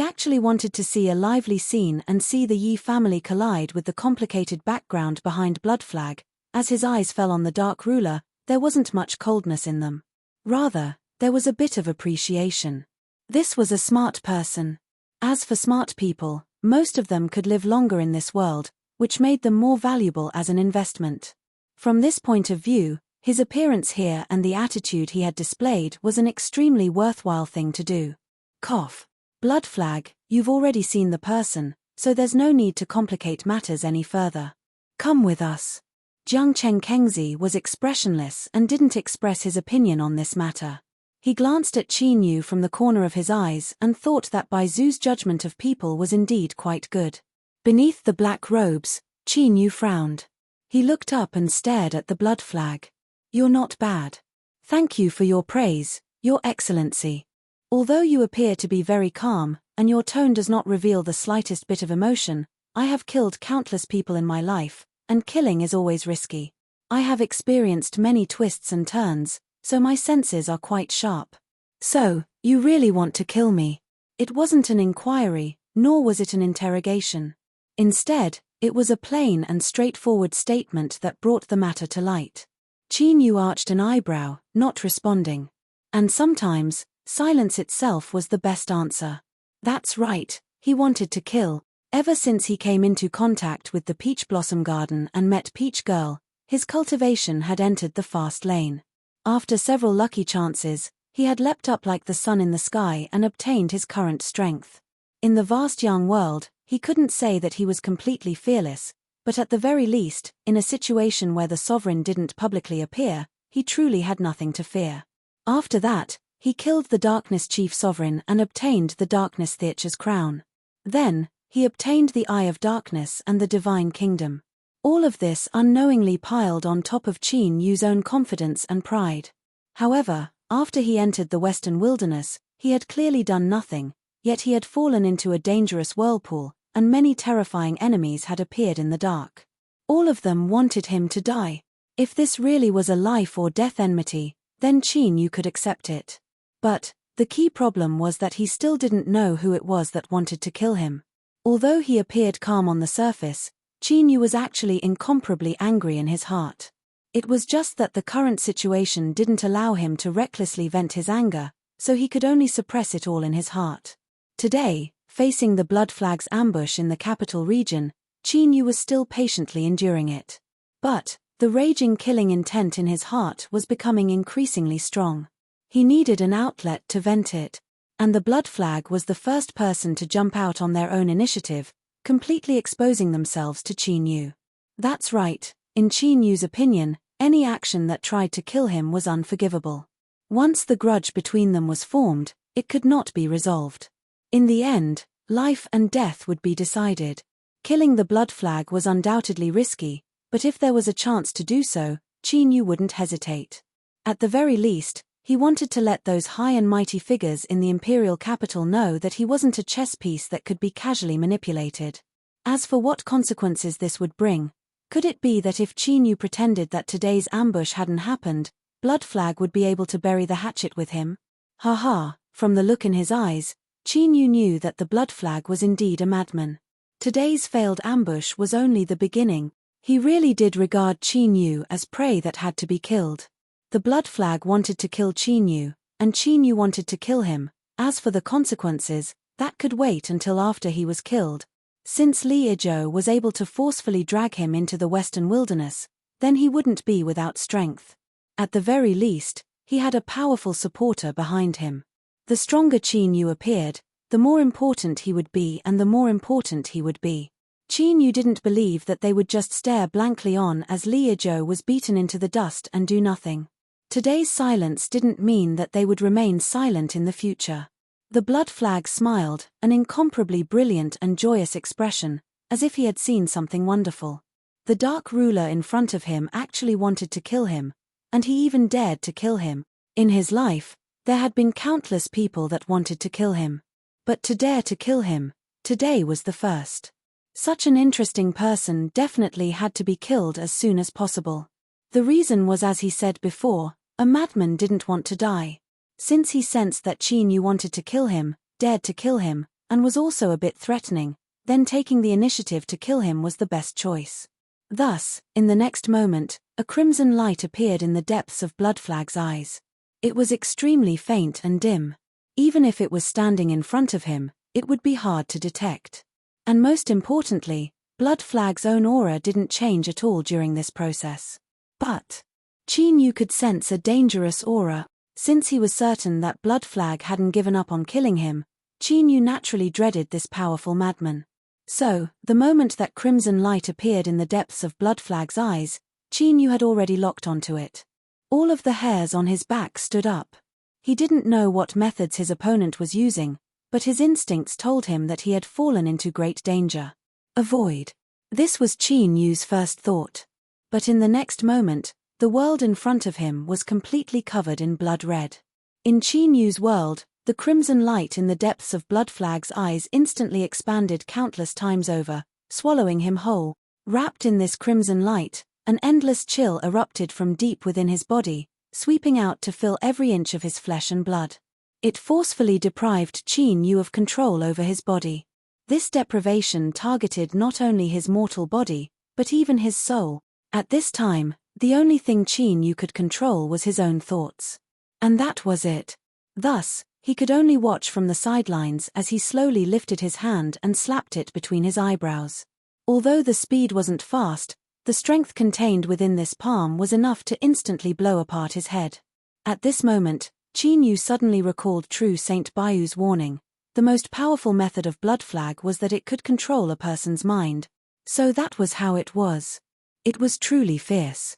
actually wanted to see a lively scene and see the Yi family collide with the complicated background behind Blood Flag. As his eyes fell on the dark ruler, there wasn't much coldness in them. Rather, there was a bit of appreciation. This was a smart person. As for smart people, most of them could live longer in this world, which made them more valuable as an investment. From this point of view, his appearance here and the attitude he had displayed was an extremely worthwhile thing to do. Cough. Blood Flag, you've already seen the person, so there's no need to complicate matters any further. Come with us. Jiang Chengkengzi was expressionless and didn't express his opinion on this matter. He glanced at Qin Yu from the corner of his eyes and thought that Bai Zu's judgment of people was indeed quite good. Beneath the black robes, Qin Yu frowned. He looked up and stared at the Blood Flag. You're not bad. Thank you for your praise, Your Excellency. Although you appear to be very calm, and your tone does not reveal the slightest bit of emotion, I have killed countless people in my life, and killing is always risky. I have experienced many twists and turns, so my senses are quite sharp. So, you really want to kill me? It wasn't an inquiry, nor was it an interrogation. Instead, it was a plain and straightforward statement that brought the matter to light. Qin Yu arched an eyebrow, not responding. And sometimes, silence itself was the best answer. That's right, he wanted to kill. Ever since he came into contact with the Peach Blossom Garden and met Peach Girl, his cultivation had entered the fast lane. After several lucky chances, he had leapt up like the sun in the sky and obtained his current strength. In the vast young world, he couldn't say that he was completely fearless, but at the very least, in a situation where the sovereign didn't publicly appear, he truly had nothing to fear. After that, he killed the Darkness Chief Sovereign and obtained the Darkness Theater's crown. Then, he obtained the Eye of Darkness and the Divine Kingdom. All of this unknowingly piled on top of Qin Yu's own confidence and pride. However, after he entered the Western Wilderness, he had clearly done nothing, yet he had fallen into a dangerous whirlpool, and many terrifying enemies had appeared in the dark. All of them wanted him to die. If this really was a life or death enmity, then Qin Yu could accept it. But, the key problem was that he still didn't know who it was that wanted to kill him. Although he appeared calm on the surface, Qin Yu was actually incomparably angry in his heart. It was just that the current situation didn't allow him to recklessly vent his anger, so he could only suppress it all in his heart. Today, facing the Blood Flag's ambush in the capital region, Qin Yu was still patiently enduring it. But, the raging killing intent in his heart was becoming increasingly strong. He needed an outlet to vent it. And the Blood Flag was the first person to jump out on their own initiative, completely exposing themselves to Qin Yu. That's right, in Qin Yu's opinion, any action that tried to kill him was unforgivable. Once the grudge between them was formed, it could not be resolved. In the end, life and death would be decided. Killing the Blood Flag was undoubtedly risky, but if there was a chance to do so, Qin Yu wouldn't hesitate. At the very least, he wanted to let those high and mighty figures in the imperial capital know that he wasn't a chess piece that could be casually manipulated. As for what consequences this would bring, could it be that if Chinyu pretended that today's ambush hadn't happened, Bloodflag would be able to bury the hatchet with him? Ha! From the look in his eyes, Chinyu knew that the Bloodflag was indeed a madman. Today's failed ambush was only the beginning. He really did regard Chinyu as prey that had to be killed. The Bloodflag wanted to kill Chinyu, and Chinyu wanted to kill him. As for the consequences, that could wait until after he was killed. Since Li Ijo was able to forcefully drag him into the western wilderness, then he wouldn't be without strength. At the very least, he had a powerful supporter behind him. The stronger Chinyu appeared, the more important he would be and the more important he would be. Chinyu didn't believe that they would just stare blankly on as Li Ijo was beaten into the dust and do nothing. Today's silence didn't mean that they would remain silent in the future. The Bloodflag smiled, an incomparably brilliant and joyous expression, as if he had seen something wonderful. The Dark Ruler in front of him actually wanted to kill him, and he even dared to kill him. In his life, there had been countless people that wanted to kill him. But to dare to kill him, today was the first. Such an interesting person definitely had to be killed as soon as possible. The reason was, as he said before, a madman didn't want to die. Since he sensed that Chinyu wanted to kill him, dared to kill him, and was also a bit threatening, then taking the initiative to kill him was the best choice. Thus, in the next moment, a crimson light appeared in the depths of Bloodflag's eyes. It was extremely faint and dim. Even if it was standing in front of him, it would be hard to detect. And most importantly, Bloodflag's own aura didn't change at all during this process. But Chinyu could sense a dangerous aura. Since he was certain that Bloodflag hadn't given up on killing him, Chinyu naturally dreaded this powerful madman. So, the moment that crimson light appeared in the depths of Bloodflag's eyes, Chinyu had already locked onto it. All of the hairs on his back stood up. He didn't know what methods his opponent was using, but his instincts told him that he had fallen into great danger. Avoid. This was Chinyu's first thought. But in the next moment, the world in front of him was completely covered in blood red. In Chinyu's world, the crimson light in the depths of Bloodflag's eyes instantly expanded countless times over, swallowing him whole. Wrapped in this crimson light, an endless chill erupted from deep within his body, sweeping out to fill every inch of his flesh and blood. It forcefully deprived Chinyu of control over his body. This deprivation targeted not only his mortal body, but even his soul. At this time, the only thing Chinyu could control was his own thoughts. And that was it. Thus, he could only watch from the sidelines as he slowly lifted his hand and slapped it between his eyebrows. Although the speed wasn't fast, the strength contained within this palm was enough to instantly blow apart his head. At this moment, Chinyu suddenly recalled True Saint Bayu's warning. The most powerful method of Bloodflag was that it could control a person's mind. So that was how it was. It was truly fierce.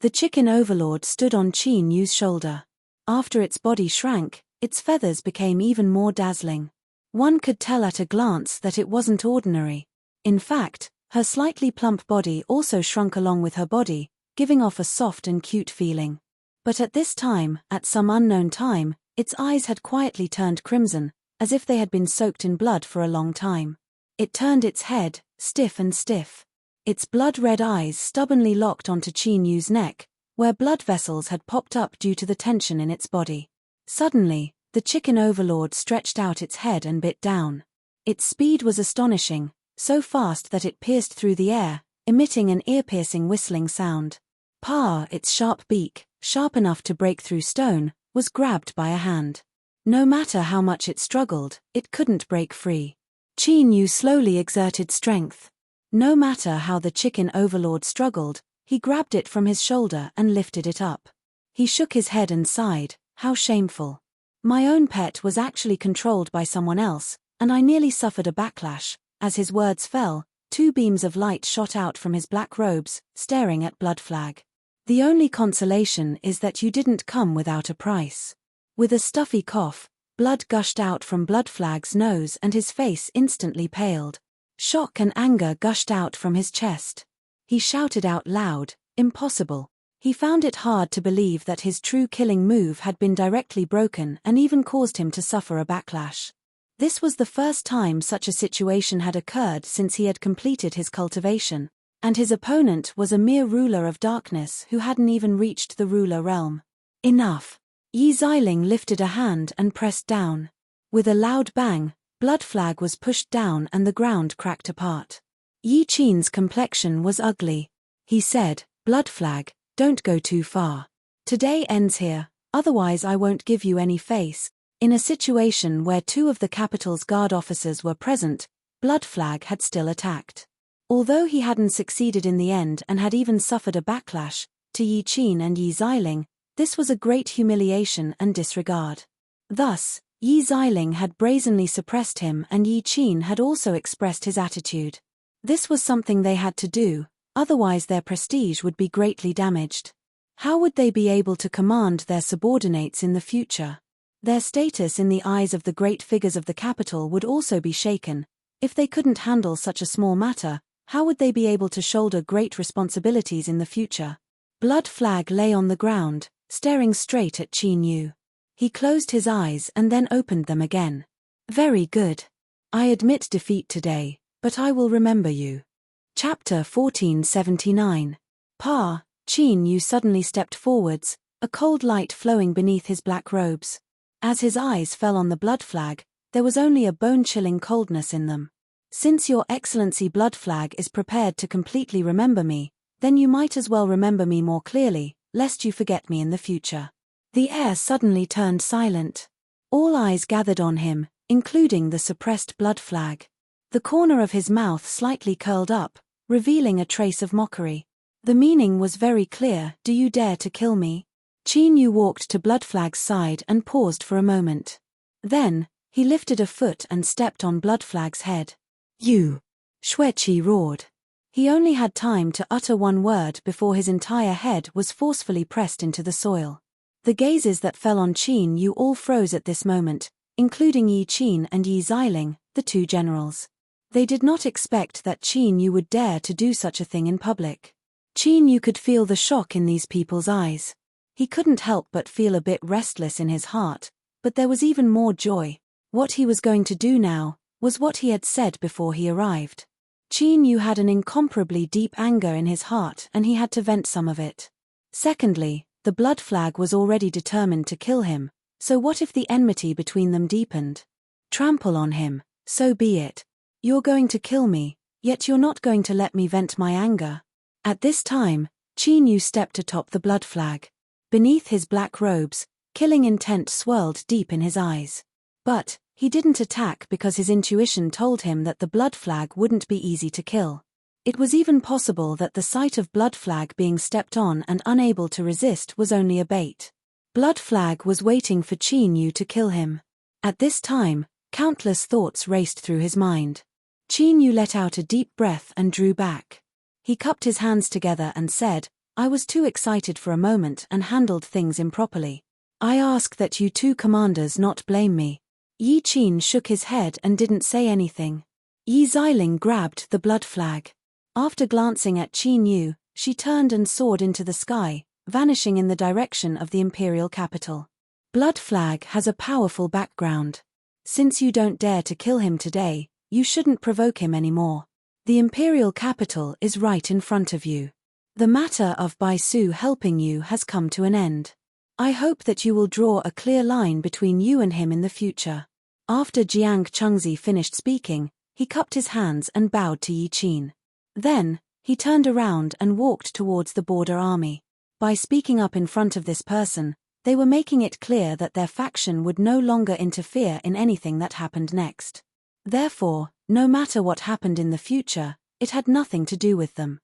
The chicken overlord stood on Chinyu's shoulder. After its body shrank, its feathers became even more dazzling. One could tell at a glance that it wasn't ordinary. In fact, her slightly plump body also shrunk along with her body, giving off a soft and cute feeling. But at this time, at some unknown time, its eyes had quietly turned crimson, as if they had been soaked in blood for a long time. It turned its head, stiff and stiff. Its blood-red eyes stubbornly locked onto Chinyu's neck, where blood vessels had popped up due to the tension in its body. Suddenly, the chicken overlord stretched out its head and bit down. Its speed was astonishing, so fast that it pierced through the air, emitting an ear-piercing whistling sound. Its sharp beak, sharp enough to break through stone, was grabbed by a hand. No matter how much it struggled, it couldn't break free. Chinyu slowly exerted strength. No matter how the chicken overlord struggled, he grabbed it from his shoulder and lifted it up. He shook his head and sighed, how shameful. My own pet was actually controlled by someone else, and I nearly suffered a backlash. As his words fell, two beams of light shot out from his black robes, staring at Bloodflag. The only consolation is that you didn't come without a price. With a stuffy cough, blood gushed out from Bloodflag's nose and his face instantly paled. Shock and anger gushed out from his chest. He shouted out loud, impossible. He found it hard to believe that his true killing move had been directly broken and even caused him to suffer a backlash. This was the first time such a situation had occurred since he had completed his cultivation, and his opponent was a mere ruler of darkness who hadn't even reached the ruler realm. Enough. Yi Xiling lifted a hand and pressed down. With a loud bang, Blood Flag was pushed down and the ground cracked apart. Yi Qin's complexion was ugly. He said, "Blood Flag, don't go too far. Today ends here, otherwise I won't give you any face." In a situation where two of the capital's guard officers were present, Blood Flag had still attacked. Although he hadn't succeeded in the end and had even suffered a backlash, to Yi Qin and Yi Xiling, this was a great humiliation and disregard. Thus, Yi Xiling had brazenly suppressed him and Yi Qin had also expressed his attitude. This was something they had to do, otherwise their prestige would be greatly damaged. How would they be able to command their subordinates in the future? Their status in the eyes of the great figures of the capital would also be shaken. If they couldn't handle such a small matter, how would they be able to shoulder great responsibilities in the future? Blood Flag lay on the ground, staring straight at Qin Yu. He closed his eyes and then opened them again. "Very good. I admit defeat today, but I will remember you." Chapter 1479. Qin Yu suddenly stepped forwards, a cold light flowing beneath his black robes. As his eyes fell on the Blood Flag, there was only a bone-chilling coldness in them. "Since your Excellency Blood Flag is prepared to completely remember me, then you might as well remember me more clearly, lest you forget me in the future." The air suddenly turned silent. All eyes gathered on him, including the suppressed Blood Flag. The corner of his mouth slightly curled up, revealing a trace of mockery. The meaning was very clear. "Do you dare to kill me?" Qin Yu walked to Blood Flag's side and paused for a moment. Then, he lifted a foot and stepped on Blood Flag's head. "You!" Xueqi roared. He only had time to utter one word before his entire head was forcefully pressed into the soil. The gazes that fell on Qin Yu all froze at this moment, including Yi Qin and Yi Xiling, the two generals. They did not expect that Qin Yu would dare to do such a thing in public. Qin Yu could feel the shock in these people's eyes. He couldn't help but feel a bit restless in his heart, but there was even more joy. What he was going to do now was what he had said before he arrived. Qin Yu had an incomparably deep anger in his heart and he had to vent some of it. Secondly, the Blood Flag was already determined to kill him, so what if the enmity between them deepened? Trample on him, so be it. You're going to kill me, yet you're not going to let me vent my anger. At this time, Qin Yu stepped atop the Blood Flag. Beneath his black robes, killing intent swirled deep in his eyes. But he didn't attack because his intuition told him that the Blood Flag wouldn't be easy to kill. It was even possible that the sight of Blood Flag being stepped on and unable to resist was only a bait. Blood Flag was waiting for Qin Yu to kill him. At this time, countless thoughts raced through his mind. Qin Yu let out a deep breath and drew back. He cupped his hands together and said, "I was too excited for a moment and handled things improperly. I ask that you two commanders not blame me." Yi Qin shook his head and didn't say anything. Yi Xiling grabbed the Blood Flag. After glancing at Qin Yu, she turned and soared into the sky, vanishing in the direction of the imperial capital. Blood Flag has a powerful background. Since you don't dare to kill him today, you shouldn't provoke him anymore. The imperial capital is right in front of you. The matter of Baisu helping you has come to an end. I hope that you will draw a clear line between you and him in the future. After Jiang Chengzi finished speaking, he cupped his hands and bowed to Yi Qin. Then, he turned around and walked towards the border army. By speaking up in front of this person, they were making it clear that their faction would no longer interfere in anything that happened next. Therefore, no matter what happened in the future, it had nothing to do with them.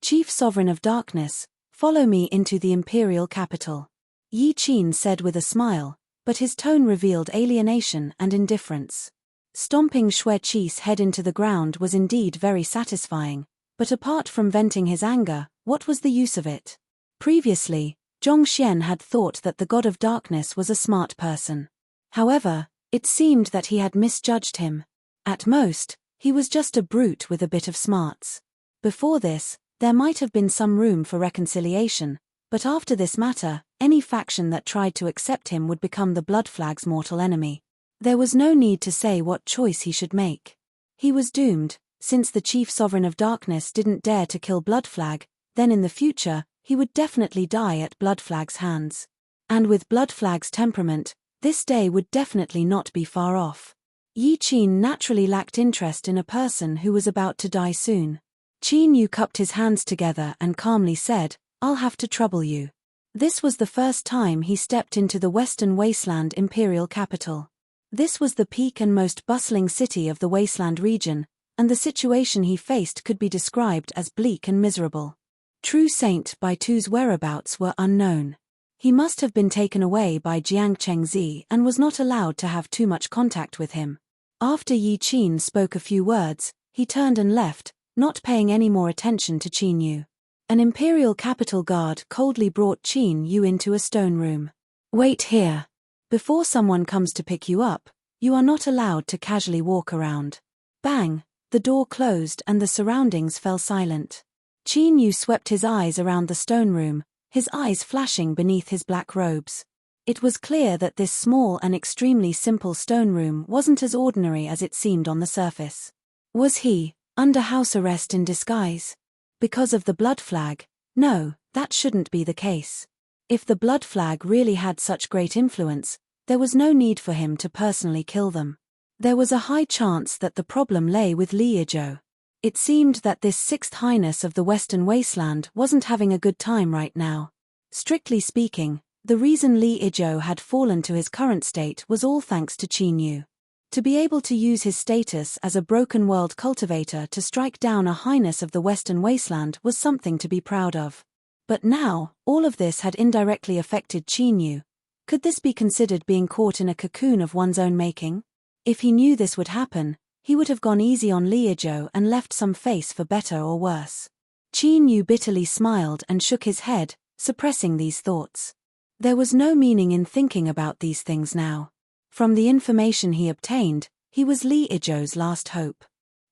"Chief Sovereign of Darkness, follow me into the imperial capital," Yi Qin said with a smile, but his tone revealed alienation and indifference. Stomping Xueqi's head into the ground was indeed very satisfying, but apart from venting his anger, what was the use of it? Previously, Zhongxian had thought that the God of Darkness was a smart person. However, it seemed that he had misjudged him. At most, he was just a brute with a bit of smarts. Before this, there might have been some room for reconciliation, but after this matter, any faction that tried to accept him would become the Blood Flag's mortal enemy. There was no need to say what choice he should make. He was doomed, since the chief sovereign of darkness didn't dare to kill Bloodflag. Then in the future, he would definitely die at Bloodflag's hands. And with Bloodflag's temperament, this day would definitely not be far off. Yi Qin naturally lacked interest in a person who was about to die soon. Qin Yu cupped his hands together and calmly said, "I'll have to trouble you." This was the first time he stepped into the Western Wasteland imperial capital. This was the peak and most bustling city of the Wasteland region, and the situation he faced could be described as bleak and miserable. True Saint Baitu's whereabouts were unknown. He must have been taken away by Jiang Chengzi and was not allowed to have too much contact with him. After Yi Qin spoke a few words, he turned and left, not paying any more attention to Qin Yu. An imperial capital guard coldly brought Qin Yu into a stone room. "Wait here. Before someone comes to pick you up, you are not allowed to casually walk around." Bang! The door closed and the surroundings fell silent. Qin Yu swept his eyes around the stone room, his eyes flashing beneath his black robes. It was clear that this small and extremely simple stone room wasn't as ordinary as it seemed on the surface. Was he under house arrest in disguise? Because of the blood flag? No, that shouldn't be the case. If the blood flag really had such great influence, there was no need for him to personally kill them. There was a high chance that the problem lay with Li Yizhou. It seemed that this Sixth Highness of the Western Wasteland wasn't having a good time right now. Strictly speaking, the reason Li Yizhou had fallen to his current state was all thanks to Qin Yu. To be able to use his status as a broken world cultivator to strike down a Highness of the Western Wasteland was something to be proud of. But now, all of this had indirectly affected Qin Yu. Could this be considered being caught in a cocoon of one's own making? If he knew this would happen, he would have gone easy on Li Yizhou and left some face for better or worse. Qin Yu bitterly smiled and shook his head, suppressing these thoughts. There was no meaning in thinking about these things now. From the information he obtained, he was Li Yizhou's last hope.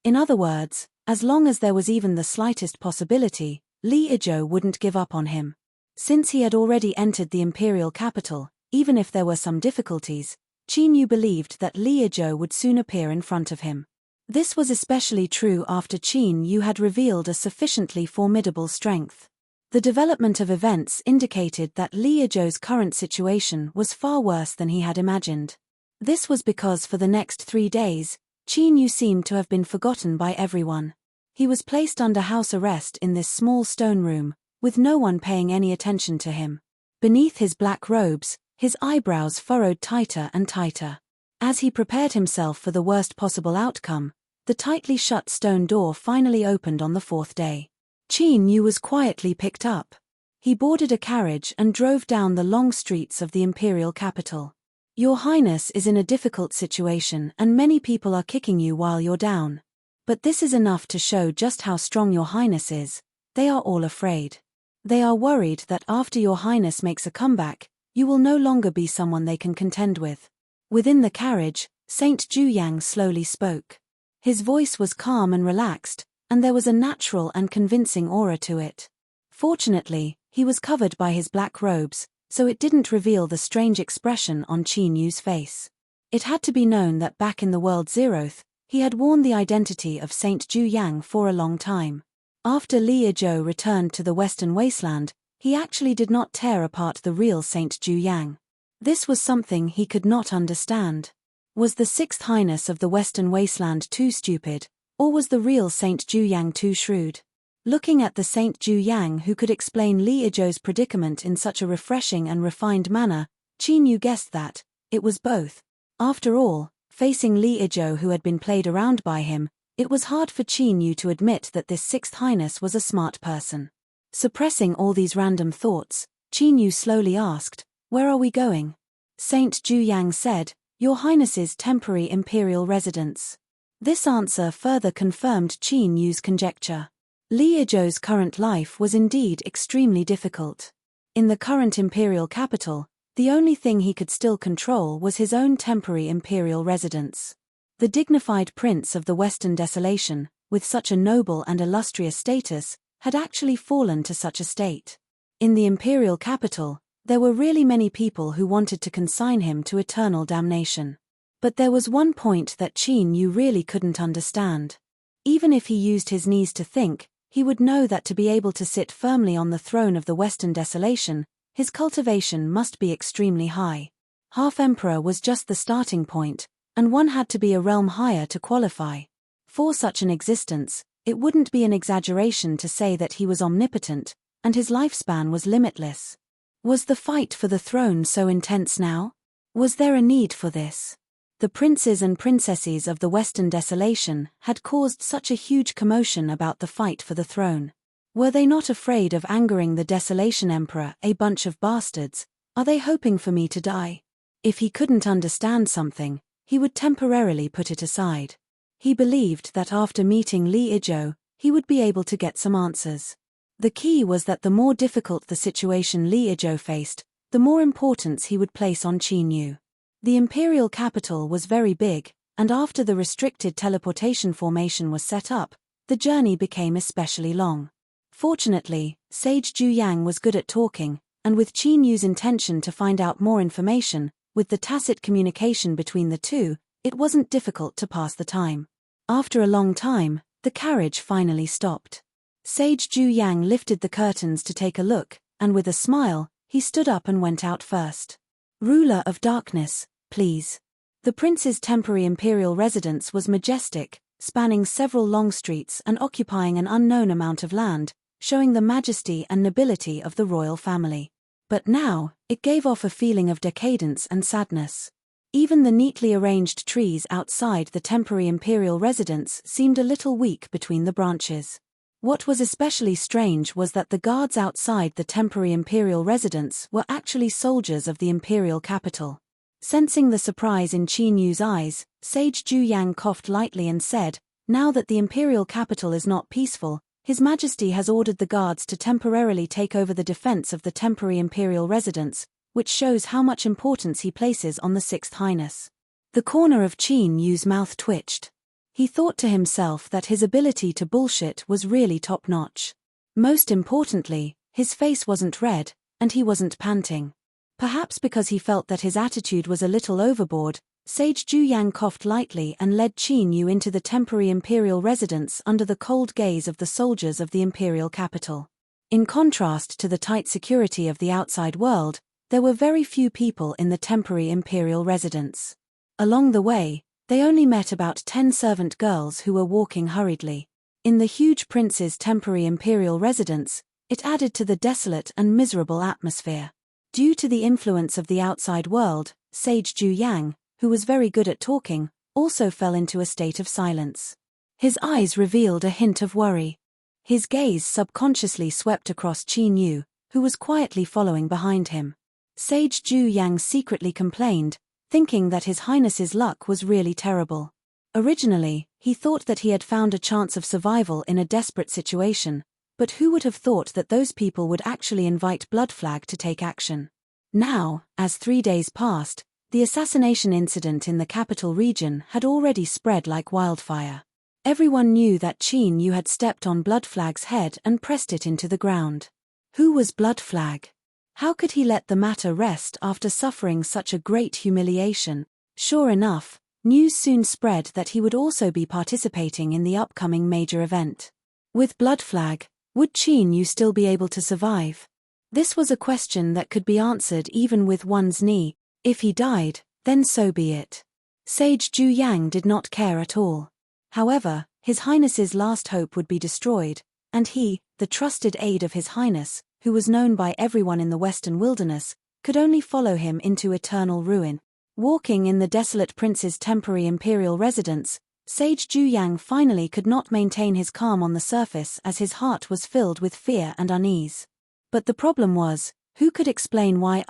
In other words, as long as there was even the slightest possibility, Li Yizhou wouldn't give up on him. Since he had already entered the imperial capital, even if there were some difficulties, Qin Yu believed that Li Yizhou would soon appear in front of him. This was especially true after Qin Yu had revealed a sufficiently formidable strength. The development of events indicated that Li Yizhou's current situation was far worse than he had imagined. This was because for the next 3 days, Qin Yu seemed to have been forgotten by everyone. He was placed under house arrest in this small stone room, with no one paying any attention to him. Beneath his black robes, his eyebrows furrowed tighter and tighter. As he prepared himself for the worst possible outcome, the tightly shut stone door finally opened on the 4th day. Qin Yu was quietly picked up. He boarded a carriage and drove down the long streets of the imperial capital. "Your Highness is in a difficult situation and many people are kicking you while you're down. But this is enough to show just how strong your Highness is. They are all afraid. They are worried that after your Highness makes a comeback, you will no longer be someone they can contend with." Within the carriage, Saint Juyang slowly spoke. His voice was calm and relaxed, and there was a natural and convincing aura to it. Fortunately, he was covered by his black robes, so it didn't reveal the strange expression on Qin Yu's face. It had to be known that back in the World Zeroth, he had worn the identity of Saint Juyang for a long time. After Li Yizhou returned to the Western Wasteland, he actually did not tear apart the real Saint Juyang. This was something he could not understand. Was the Sixth Highness of the Western Wasteland too stupid, or was the real Saint Juyang too shrewd? Looking at the Saint Juyang who could explain Li Yizhou's predicament in such a refreshing and refined manner, Qin Yu guessed that it was both. After all, facing Li Yizhou who had been played around by him, it was hard for Qin Yu to admit that this Sixth Highness was a smart person. Suppressing all these random thoughts, Qin Yu slowly asked, "Where are we going?" Saint Juyang said, "Your Highness's temporary imperial residence." This answer further confirmed Qin Yu's conjecture. Li Yizhou's current life was indeed extremely difficult. In the current imperial capital, the only thing he could still control was his own temporary imperial residence. The dignified prince of the Western Desolation, with such a noble and illustrious status, had actually fallen to such a state. In the imperial capital, there were really many people who wanted to consign him to eternal damnation. But there was one point that Qin Yu really couldn't understand. Even if he used his knees to think, he would know that to be able to sit firmly on the throne of the Western Desolation, his cultivation must be extremely high. Half-Emperor was just the starting point, and one had to be a realm higher to qualify. For such an existence, it wouldn't be an exaggeration to say that he was omnipotent, and his lifespan was limitless. Was the fight for the throne so intense now? Was there a need for this? The princes and princesses of the Western Desolation had caused such a huge commotion about the fight for the throne. Were they not afraid of angering the Desolation Emperor? A bunch of bastards, are they hoping for me to die? If he couldn't understand something, he would temporarily put it aside. He believed that after meeting Li Izhou, he would be able to get some answers. The key was that the more difficult the situation Li Izhou faced, the more importance he would place on Qin Yu. The imperial capital was very big, and after the restricted teleportation formation was set up, the journey became especially long. Fortunately, Sage Zhu was good at talking, and with Qin Yu's intention to find out more information, with the tacit communication between the two, it wasn't difficult to pass the time. After a long time, the carriage finally stopped. Sage Zhu lifted the curtains to take a look, and with a smile, he stood up and went out first. Ruler of Darkness, please. The prince's temporary imperial residence was majestic, spanning several long streets and occupying an unknown amount of land, showing the majesty and nobility of the royal family. But now, it gave off a feeling of decadence and sadness. Even the neatly arranged trees outside the temporary imperial residence seemed a little weak between the branches. What was especially strange was that the guards outside the temporary imperial residence were actually soldiers of the imperial capital. Sensing the surprise in Qin Yu's eyes, Sage Zhu coughed lightly and said, "Now that the imperial capital is not peaceful, His Majesty has ordered the guards to temporarily take over the defense of the temporary imperial residence, which shows how much importance he places on the Sixth Highness." The corner of Qin Yu's mouth twitched. He thought to himself that his ability to bullshit was really top-notch. Most importantly, his face wasn't red, and he wasn't panting. Perhaps because he felt that his attitude was a little overboard, Sage Zhu coughed lightly and led Qin Yu into the temporary imperial residence under the cold gaze of the soldiers of the imperial capital. In contrast to the tight security of the outside world, there were very few people in the temporary imperial residence. Along the way, they only met about 10 servant girls who were walking hurriedly. In the huge prince's temporary imperial residence, it added to the desolate and miserable atmosphere. Due to the influence of the outside world, Sage Zhu, who was very good at talking, also fell into a state of silence. His eyes revealed a hint of worry. His gaze subconsciously swept across Qin Yu, who was quietly following behind him. Sage Zhu secretly complained, thinking that His Highness's luck was really terrible. Originally, he thought that he had found a chance of survival in a desperate situation, but who would have thought that those people would actually invite Blood Flag to take action? Now, as 3 days passed, the assassination incident in the capital region had already spread like wildfire. Everyone knew that Qin Yu had stepped on Blood Flag's head and pressed it into the ground. Who was Blood Flag? How could he let the matter rest after suffering such a great humiliation? Sure enough, news soon spread that he would also be participating in the upcoming major event. With Blood Flag, would Qin Yu still be able to survive? This was a question that could be answered even with one's knee. If he died, then so be it. Sage Zhu did not care at all. However, His Highness's last hope would be destroyed, and he, the trusted aide of His Highness, who was known by everyone in the Western Wilderness, could only follow him into eternal ruin. Walking in the desolate prince's temporary imperial residence, Sage Zhu finally could not maintain his calm on the surface as his heart was filled with fear and unease. But the problem was, who could explain why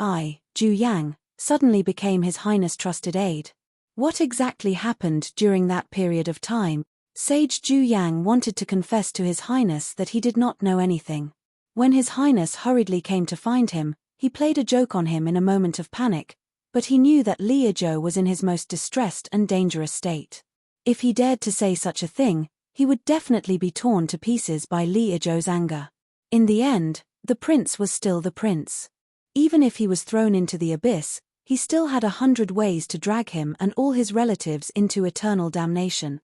Zhu suddenly became His Highness' trusted aide? What exactly happened during that period of time? Sage Zhu wanted to confess to His Highness that he did not know anything. When His Highness hurriedly came to find him, he played a joke on him in a moment of panic, but he knew that Li Izhou was in his most distressed and dangerous state. If he dared to say such a thing, he would definitely be torn to pieces by Li Izhou's anger. In the end, the prince was still the prince. Even if he was thrown into the abyss, He still had 100 ways to drag him and all his relatives into eternal damnation.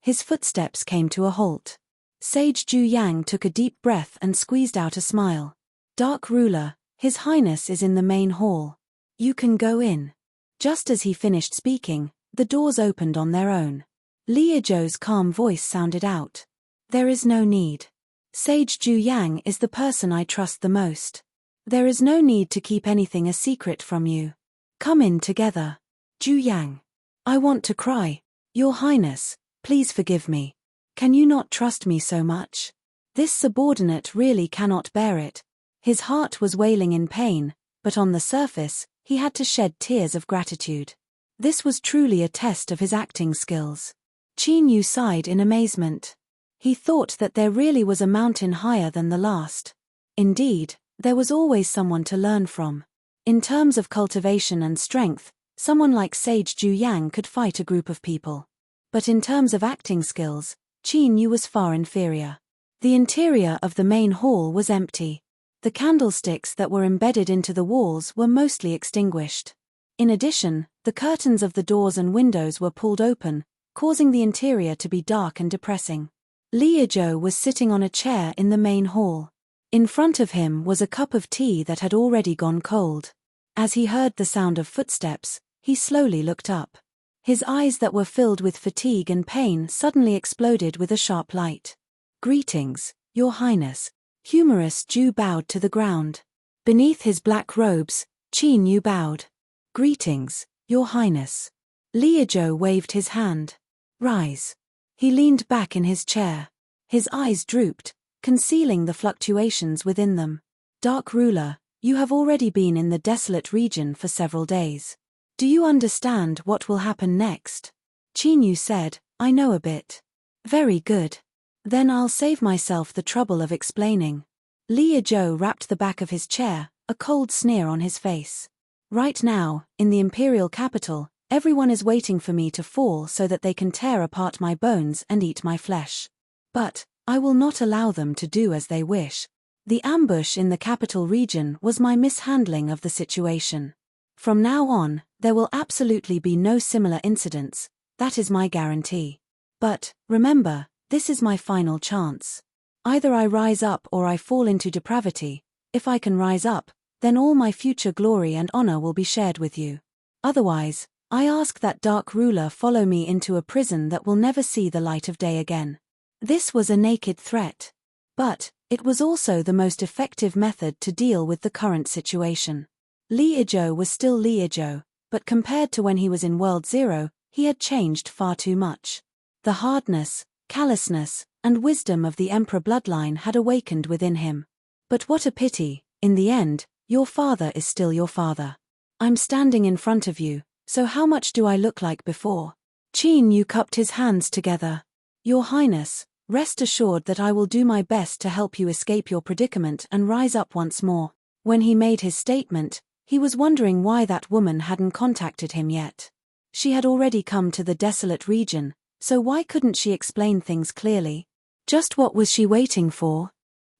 His footsteps came to a halt. Sage Ju Yang took a deep breath and squeezed out a smile. Dark Ruler, His Highness is in the main hall. You can go in. Just as he finished speaking, the doors opened on their own. Li Yizhou's calm voice sounded out. There is no need. Sage Ju Yang is the person I trust the most. There is no need to keep anything a secret from you. Come in together. Ju Yang. I want to cry. Your Highness, please forgive me. Can you not trust me so much? This subordinate really cannot bear it. His heart was wailing in pain, but on the surface, he had to shed tears of gratitude. This was truly a test of his acting skills. Qin Yu sighed in amazement. He thought that there really was a mountain higher than the last. Indeed, there was always someone to learn from. In terms of cultivation and strength, someone like Sage Ju Yang could fight a group of people. But in terms of acting skills, Qin Yu was far inferior. The interior of the main hall was empty. The candlesticks that were embedded into the walls were mostly extinguished. In addition, the curtains of the doors and windows were pulled open, causing the interior to be dark and depressing. Li Yizhou was sitting on a chair in the main hall. In front of him was a cup of tea that had already gone cold. As he heard the sound of footsteps, he slowly looked up. His eyes that were filled with fatigue and pain suddenly exploded with a sharp light. Greetings, Your Highness. Humorous Ju bowed to the ground. Beneath his black robes, Qin Yu bowed. Greetings, Your Highness. Li Yizhou waved his hand. Rise. He leaned back in his chair. His eyes drooped, concealing the fluctuations within them. Dark Ruler, you have already been in the desolate region for several days. Do you understand what will happen next? Qin Yu said, I know a bit. Very good. Then I'll save myself the trouble of explaining. Li Yizhou rapped the back of his chair, a cold sneer on his face. Right now, in the imperial capital, everyone is waiting for me to fall so that they can tear apart my bones and eat my flesh. But I will not allow them to do as they wish. The ambush in the capital region was my mishandling of the situation. From now on, there will absolutely be no similar incidents, that is my guarantee. But, remember, this is my final chance. Either I rise up or I fall into depravity. If I can rise up, then all my future glory and honor will be shared with you. Otherwise, I ask that Dark Ruler follow me into a prison that will never see the light of day again. This was a naked threat. But, it was also the most effective method to deal with the current situation. Li Yizhou was still Li Yizhou, but compared to when he was in World Zero, he had changed far too much. The hardness, callousness, and wisdom of the Emperor bloodline had awakened within him. But what a pity, in the end, your father is still your father. I'm standing in front of you, so how much do I look like before? Qin Yu cupped his hands together. Your Highness, rest assured that I will do my best to help you escape your predicament and rise up once more. When he made his statement, he was wondering why that woman hadn't contacted him yet. She had already come to the desolate region, so why couldn't she explain things clearly? Just what was she waiting for?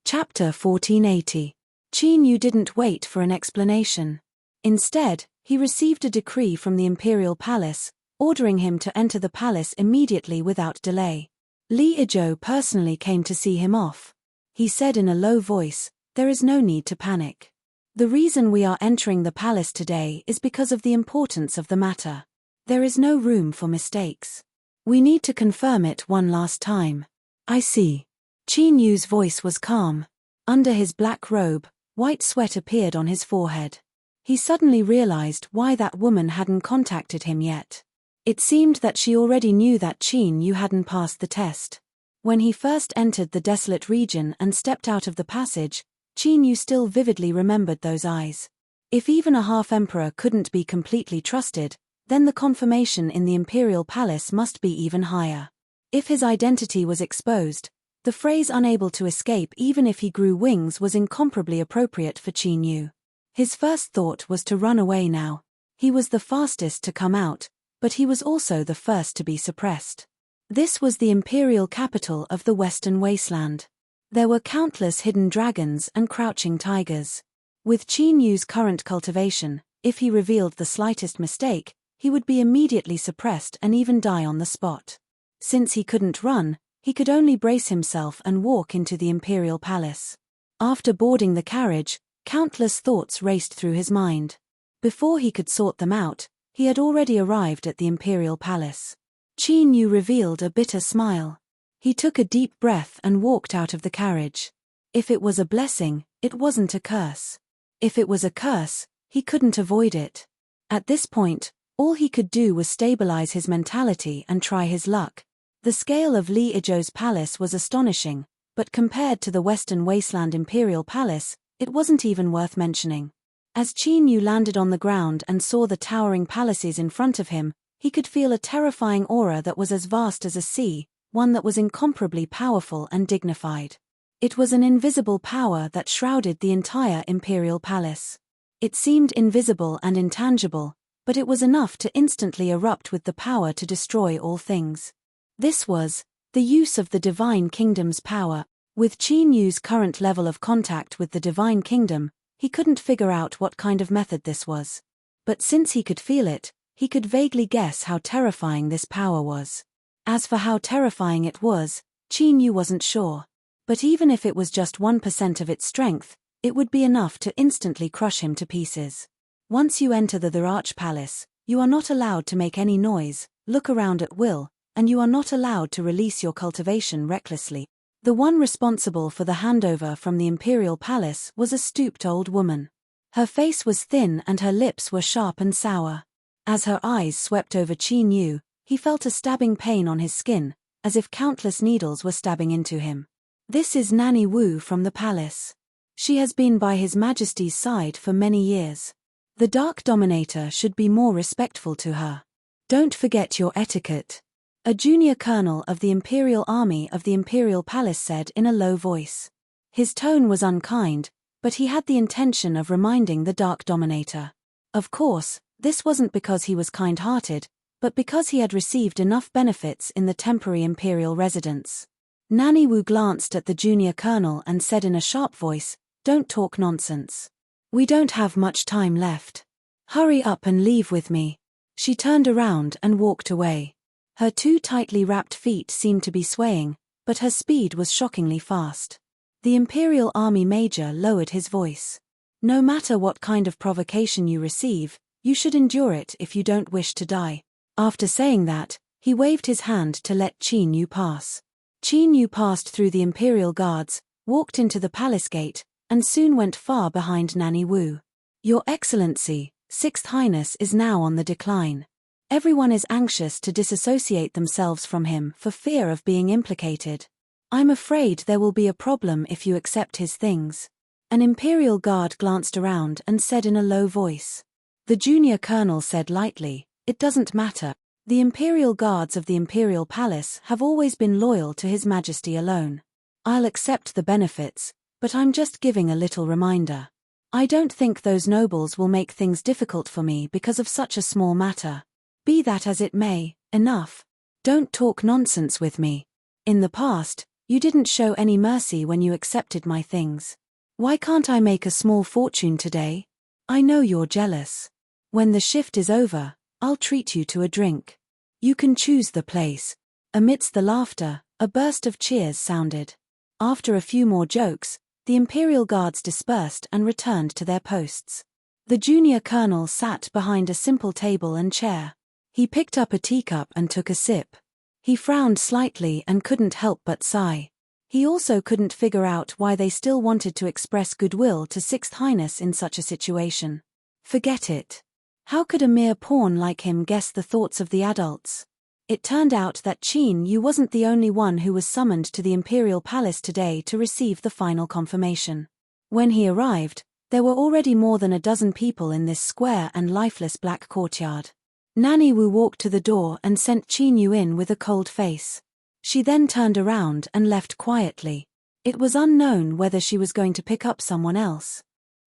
Chapter 1480. Qin Yu didn't wait for an explanation. Instead, he received a decree from the imperial palace, ordering him to enter the palace immediately without delay. Li Yizhou personally came to see him off. He said in a low voice, there is no need to panic. The reason we are entering the palace today is because of the importance of the matter. There is no room for mistakes. We need to confirm it one last time. I see. Qin Yu's voice was calm. Under his black robe, white sweat appeared on his forehead. He suddenly realized why that woman hadn't contacted him yet. It seemed that she already knew that Qin Yu hadn't passed the test. When he first entered the desolate region and stepped out of the passage, Qin Yu still vividly remembered those eyes. If even a half-emperor couldn't be completely trusted, then the confirmation in the imperial palace must be even higher. If his identity was exposed, the phrase unable to escape even if he grew wings was incomparably appropriate for Qin Yu. His first thought was to run away now. He was the fastest to come out, but he was also the first to be suppressed. This was the imperial capital of the Western Wasteland. There were countless hidden dragons and crouching tigers. With Qin Yu's current cultivation, If he revealed the slightest mistake, he would be immediately suppressed and even die on the spot. Since he couldn't run, he could only brace himself and walk into the imperial palace. After boarding the carriage, countless thoughts raced through his mind. Before he could sort them out, he had already arrived at the imperial palace. Qin Yu revealed a bitter smile. He took a deep breath and walked out of the carriage. If it was a blessing, it wasn't a curse. If it was a curse, he couldn't avoid it. At this point, all he could do was stabilize his mentality and try his luck. The scale of Li Izhou's palace was astonishing, but compared to the Western Wasteland Imperial Palace, it wasn't even worth mentioning. As Qin Yu landed on the ground and saw the towering palaces in front of him, he could feel a terrifying aura that was as vast as a sea, one that was incomparably powerful and dignified. It was an invisible power that shrouded the entire imperial palace. It seemed invisible and intangible, but it was enough to instantly erupt with the power to destroy all things. This was the use of the Divine Kingdom's power. With Qin Yu's current level of contact with the Divine Kingdom, he couldn't figure out what kind of method this was. But since he could feel it, he could vaguely guess how terrifying this power was. As for how terrifying it was, Qin Yu wasn't sure. But even if it was just 1% of its strength, it would be enough to instantly crush him to pieces. Once you enter the Arch Palace, you are not allowed to make any noise, look around at will, and you are not allowed to release your cultivation recklessly. The one responsible for the handover from the imperial palace was a stooped old woman. Her face was thin and her lips were sharp and sour. As her eyes swept over Qin Yu, he felt a stabbing pain on his skin, as if countless needles were stabbing into him. This is Nanny Wu from the palace. She has been by His Majesty's side for many years. The Dark Dominator should be more respectful to her. Don't forget your etiquette. A junior colonel of the Imperial Army of the Imperial Palace said in a low voice. His tone was unkind, but he had the intention of reminding the Dark Dominator. Of course, this wasn't because he was kind-hearted, but because he had received enough benefits in the temporary imperial residence. Nanny Wu glanced at the junior colonel and said in a sharp voice, "Don't talk nonsense. We don't have much time left. Hurry up and leave with me." She turned around and walked away. Her two tightly wrapped feet seemed to be swaying, but her speed was shockingly fast. The Imperial Army Major lowered his voice. "No matter what kind of provocation you receive, you should endure it if you don't wish to die." After saying that, he waved his hand to let Qin Yu pass. Qin Yu passed through the Imperial Guards, walked into the palace gate, and soon went far behind Nanny Wu. "Your Excellency, Sixth Highness is now on the decline. Everyone is anxious to disassociate themselves from him for fear of being implicated. I'm afraid there will be a problem if you accept his things." An Imperial Guard glanced around and said in a low voice. The junior colonel said lightly, "It doesn't matter. The Imperial Guards of the Imperial Palace have always been loyal to His Majesty alone. I'll accept the benefits, but I'm just giving a little reminder. I don't think those nobles will make things difficult for me because of such a small matter. Be that as it may, enough. Don't talk nonsense with me. In the past, you didn't show any mercy when you accepted my things. Why can't I make a small fortune today? I know you're jealous. When the shift is over, I'll treat you to a drink. You can choose the place." Amidst the laughter, a burst of cheers sounded. After a few more jokes, the Imperial Guards dispersed and returned to their posts. The junior colonel sat behind a simple table and chair. He picked up a teacup and took a sip. He frowned slightly and couldn't help but sigh. He also couldn't figure out why they still wanted to express goodwill to Sixth Highness in such a situation. Forget it. How could a mere pawn like him guess the thoughts of the adults? It turned out that Qin Yu wasn't the only one who was summoned to the Imperial Palace today to receive the final confirmation. When he arrived, there were already more than a dozen people in this square and lifeless black courtyard. Nanny Wu walked to the door and sent Qin Yu in with a cold face. She then turned around and left quietly. It was unknown whether she was going to pick up someone else.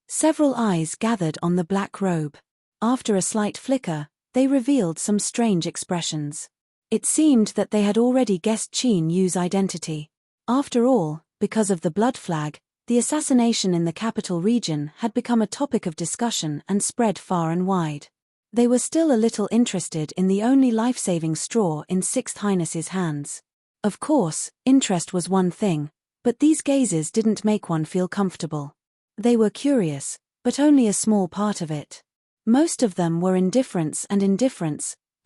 Several eyes gathered on the black robe. After a slight flicker, they revealed some strange expressions. It seemed that they had already guessed Qin Yu's identity. After all, because of the blood flag, The assassination in the capital region had become a topic of discussion and spread far and wide. They were still a little interested in the only life-saving straw in Sixth Highness's hands. Of course, interest was one thing, but these gazes didn't make one feel comfortable. They were curious, but only a small part of it. Most of them were indifference,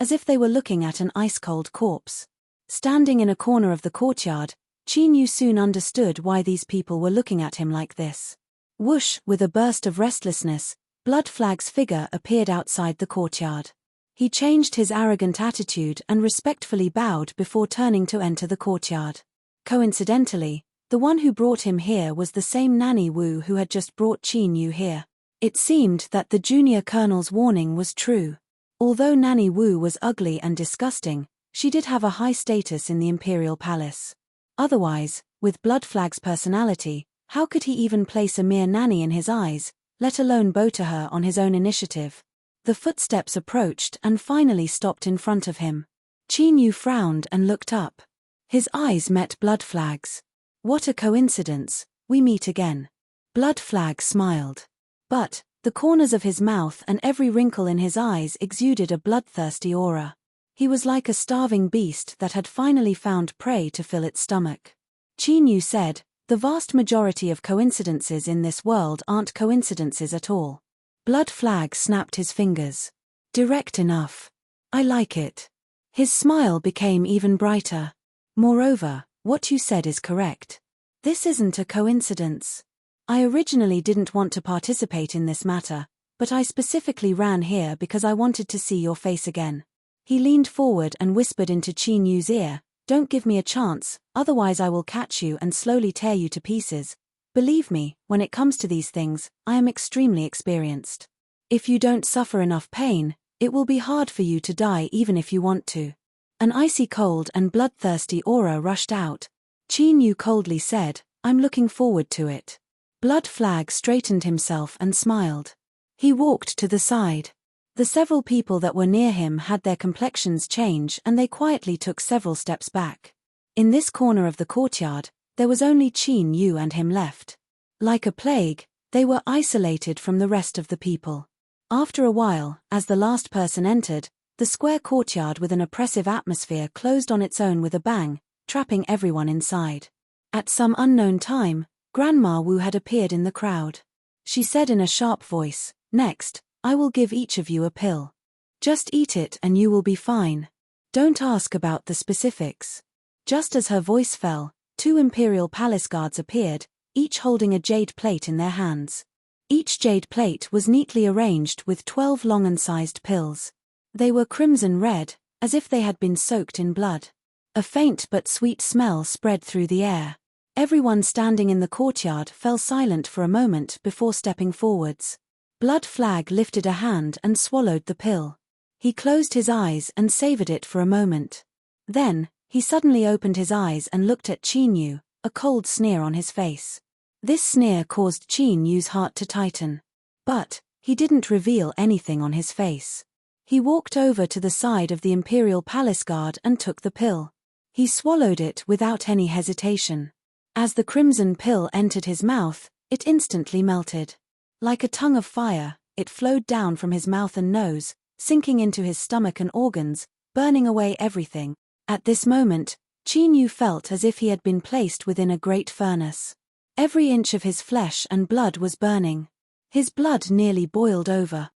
as if they were looking at an ice-cold corpse. Standing in a corner of the courtyard, Qin Yu soon understood why these people were looking at him like this. Whoosh! With a burst of restlessness, Blood Flag's figure appeared outside the courtyard. He changed his arrogant attitude and respectfully bowed before turning to enter the courtyard. Coincidentally, the one who brought him here was the same Nanny Wu who had just brought Qin Yu here. It seemed that the junior colonel's warning was true. Although Nanny Wu was ugly and disgusting, she did have a high status in the imperial palace. Otherwise, with Blood Flag's personality, how could he even place a mere nanny in his eyes, let alone bow to her on his own initiative? The footsteps approached and finally stopped in front of him. Qin Yu frowned and looked up. His eyes met Blood Flag's. What a coincidence, we meet again. Blood Flag smiled. But the corners of his mouth and every wrinkle in his eyes exuded a bloodthirsty aura. He was like a starving beast that had finally found prey to fill its stomach. Qin Yu said, "The vast majority of coincidences in this world aren't coincidences at all." Blood Flag snapped his fingers. Direct enough. I like it. His smile became even brighter. Moreover, what you said is correct. This isn't a coincidence. I originally didn't want to participate in this matter, but I specifically ran here because I wanted to see your face again. He leaned forward and whispered into Qin Yu's ear, "Don't give me a chance, otherwise I will catch you and slowly tear you to pieces. Believe me, when it comes to these things, I am extremely experienced. If you don't suffer enough pain, it will be hard for you to die even if you want to." An icy cold and bloodthirsty aura rushed out. Qin Yu coldly said, "I'm looking forward to it." Blood Flag straightened himself and smiled. He walked to the side. The several people that were near him had their complexions change and they quietly took several steps back. In this corner of the courtyard, there was only Qin Yu and him left. Like a plague, they were isolated from the rest of the people. After a while, as the last person entered, the square courtyard with an oppressive atmosphere closed on its own with a bang, trapping everyone inside. At some unknown time, Grandma Wu had appeared in the crowd. She said in a sharp voice, "Next, I will give each of you a pill. Just eat it and you will be fine. Don't ask about the specifics." Just as her voice fell, 2 imperial palace guards appeared, each holding a jade plate in their hands. Each jade plate was neatly arranged with 12 long and sized pills. They were crimson red, as if they had been soaked in blood. A faint but sweet smell spread through the air. Everyone standing in the courtyard fell silent for a moment before stepping forwards. Blood Flag lifted a hand and swallowed the pill. He closed his eyes and savored it for a moment. Then, he suddenly opened his eyes and looked at Qin Yu, a cold sneer on his face. This sneer caused Qin Yu's heart to tighten. But he didn't reveal anything on his face. He walked over to the side of the Imperial Palace Guard and took the pill. He swallowed it without any hesitation. As the crimson pill entered his mouth, it instantly melted. Like a tongue of fire, it flowed down from his mouth and nose, sinking into his stomach and organs, burning away everything. At this moment, Qin Yu felt as if he had been placed within a great furnace. Every inch of his flesh and blood was burning. His blood nearly boiled over.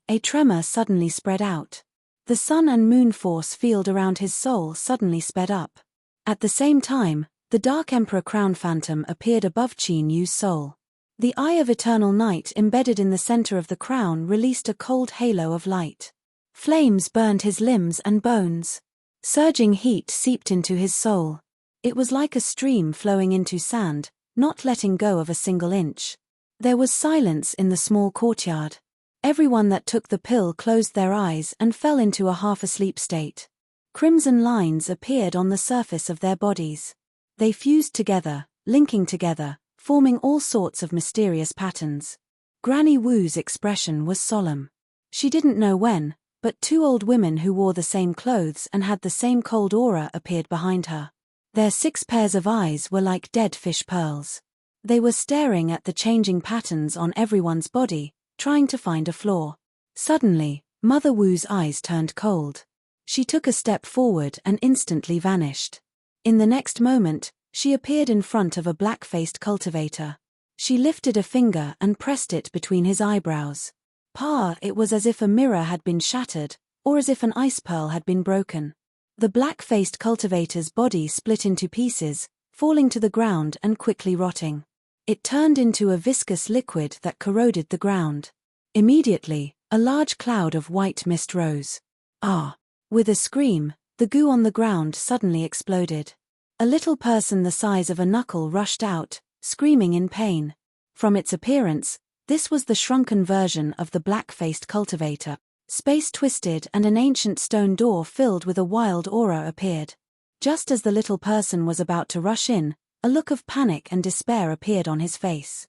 A tremor suddenly spread out. The sun and moon force field around his soul suddenly sped up. At the same time, the Dark Emperor Crown Phantom appeared above Qin Yu's soul. The Eye of Eternal Night embedded in the center of the crown released a cold halo of light. Flames burned his limbs and bones. Surging heat seeped into his soul. It was like a stream flowing into sand, not letting go of a single inch. There was silence in the small courtyard. Everyone that took the pill closed their eyes and fell into a half-asleep state. Crimson lines appeared on the surface of their bodies. They fused together, linking together, forming all sorts of mysterious patterns. Granny Wu's expression was solemn. She didn't know when, but 2 old women who wore the same clothes and had the same cold aura appeared behind her. Their 6 pairs of eyes were like dead fish pearls. They were staring at the changing patterns on everyone's body, trying to find a flaw. Suddenly, Mother Wu's eyes turned cold. She took a step forward and instantly vanished. In the next moment, she appeared in front of a black-faced cultivator. She lifted a finger and pressed it between his eyebrows. It was as if a mirror had been shattered, or as if an ice pearl had been broken. The black-faced cultivator's body split into pieces, falling to the ground and quickly rotting. It turned into a viscous liquid that corroded the ground. Immediately, a large cloud of white mist rose. With a scream, the goo on the ground suddenly exploded. A little person the size of a knuckle rushed out, screaming in pain. From its appearance, this was the shrunken version of the black-faced cultivator. Space twisted and an ancient stone door filled with a wild aura appeared. Just as the little person was about to rush in, a look of panic and despair appeared on his face.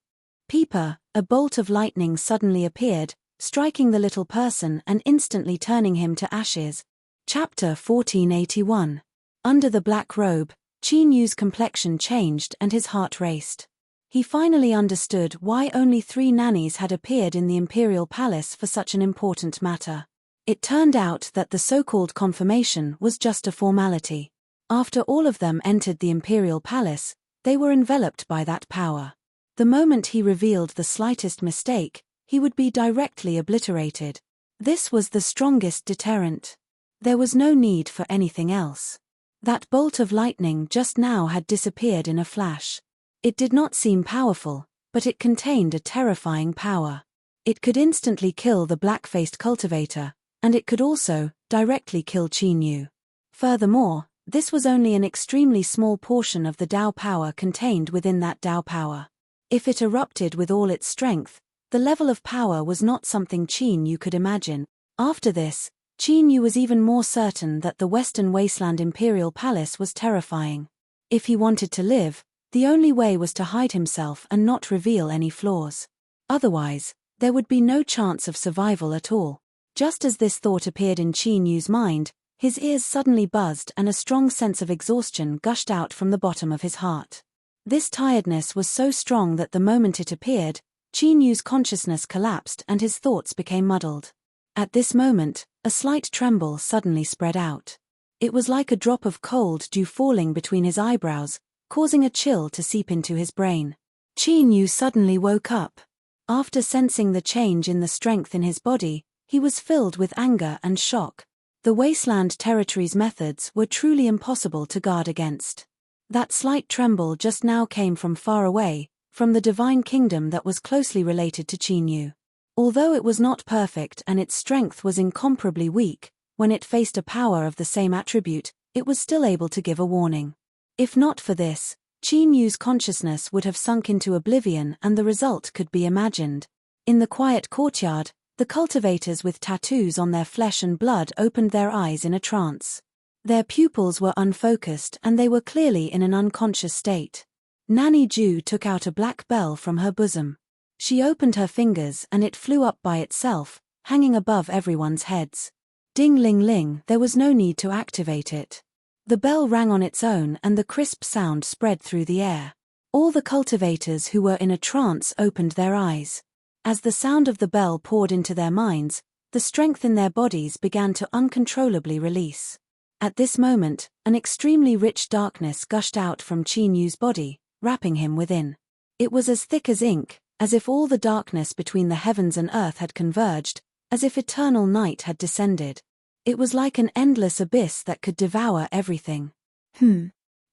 Peeper, a bolt of lightning suddenly appeared, striking the little person and instantly turning him to ashes. Chapter 1481. Under the black robe, Qin Yu's complexion changed and his heart raced. He finally understood why only 3 nannies had appeared in the imperial palace for such an important matter. It turned out that the so-called confirmation was just a formality. After all of them entered the imperial palace, they were enveloped by that power. The moment he revealed the slightest mistake, he would be directly obliterated. This was the strongest deterrent. There was no need for anything else. That bolt of lightning just now had disappeared in a flash. It did not seem powerful, but it contained a terrifying power. It could instantly kill the black-faced cultivator, and it could also directly kill Qin Yu. Furthermore, this was only an extremely small portion of the Dao power contained within that Dao power. If it erupted with all its strength, the level of power was not something Qin Yu could imagine. After this, Qin Yu was even more certain that the Western Wasteland Imperial Palace was terrifying. If he wanted to live, the only way was to hide himself and not reveal any flaws. Otherwise, there would be no chance of survival at all. Just as this thought appeared in Qin Yu's mind, his ears suddenly buzzed and a strong sense of exhaustion gushed out from the bottom of his heart. This tiredness was so strong that the moment it appeared, Qin Yu's consciousness collapsed and his thoughts became muddled. At this moment, a slight tremble suddenly spread out. It was like a drop of cold dew falling between his eyebrows, causing a chill to seep into his brain. Qin Yu suddenly woke up. After sensing the change in the strength in his body, he was filled with anger and shock. The Wasteland Territory's methods were truly impossible to guard against. That slight tremble just now came from far away, from the divine kingdom that was closely related to Qin Yu. Although it was not perfect and its strength was incomparably weak, when it faced a power of the same attribute, it was still able to give a warning. If not for this, Qin Yu's consciousness would have sunk into oblivion and the result could be imagined. In the quiet courtyard, the cultivators with tattoos on their flesh and blood opened their eyes in a trance. Their pupils were unfocused and they were clearly in an unconscious state. Nanny Ju took out a black bell from her bosom. She opened her fingers and it flew up by itself, hanging above everyone's heads. Ding-ling-ling, there was no need to activate it. The bell rang on its own and the crisp sound spread through the air. All the cultivators who were in a trance opened their eyes. As the sound of the bell poured into their minds, the strength in their bodies began to uncontrollably release. At this moment, an extremely rich darkness gushed out from Qin Yu's body, wrapping him within. It was as thick as ink, as if all the darkness between the heavens and earth had converged, as if eternal night had descended. It was like an endless abyss that could devour everything.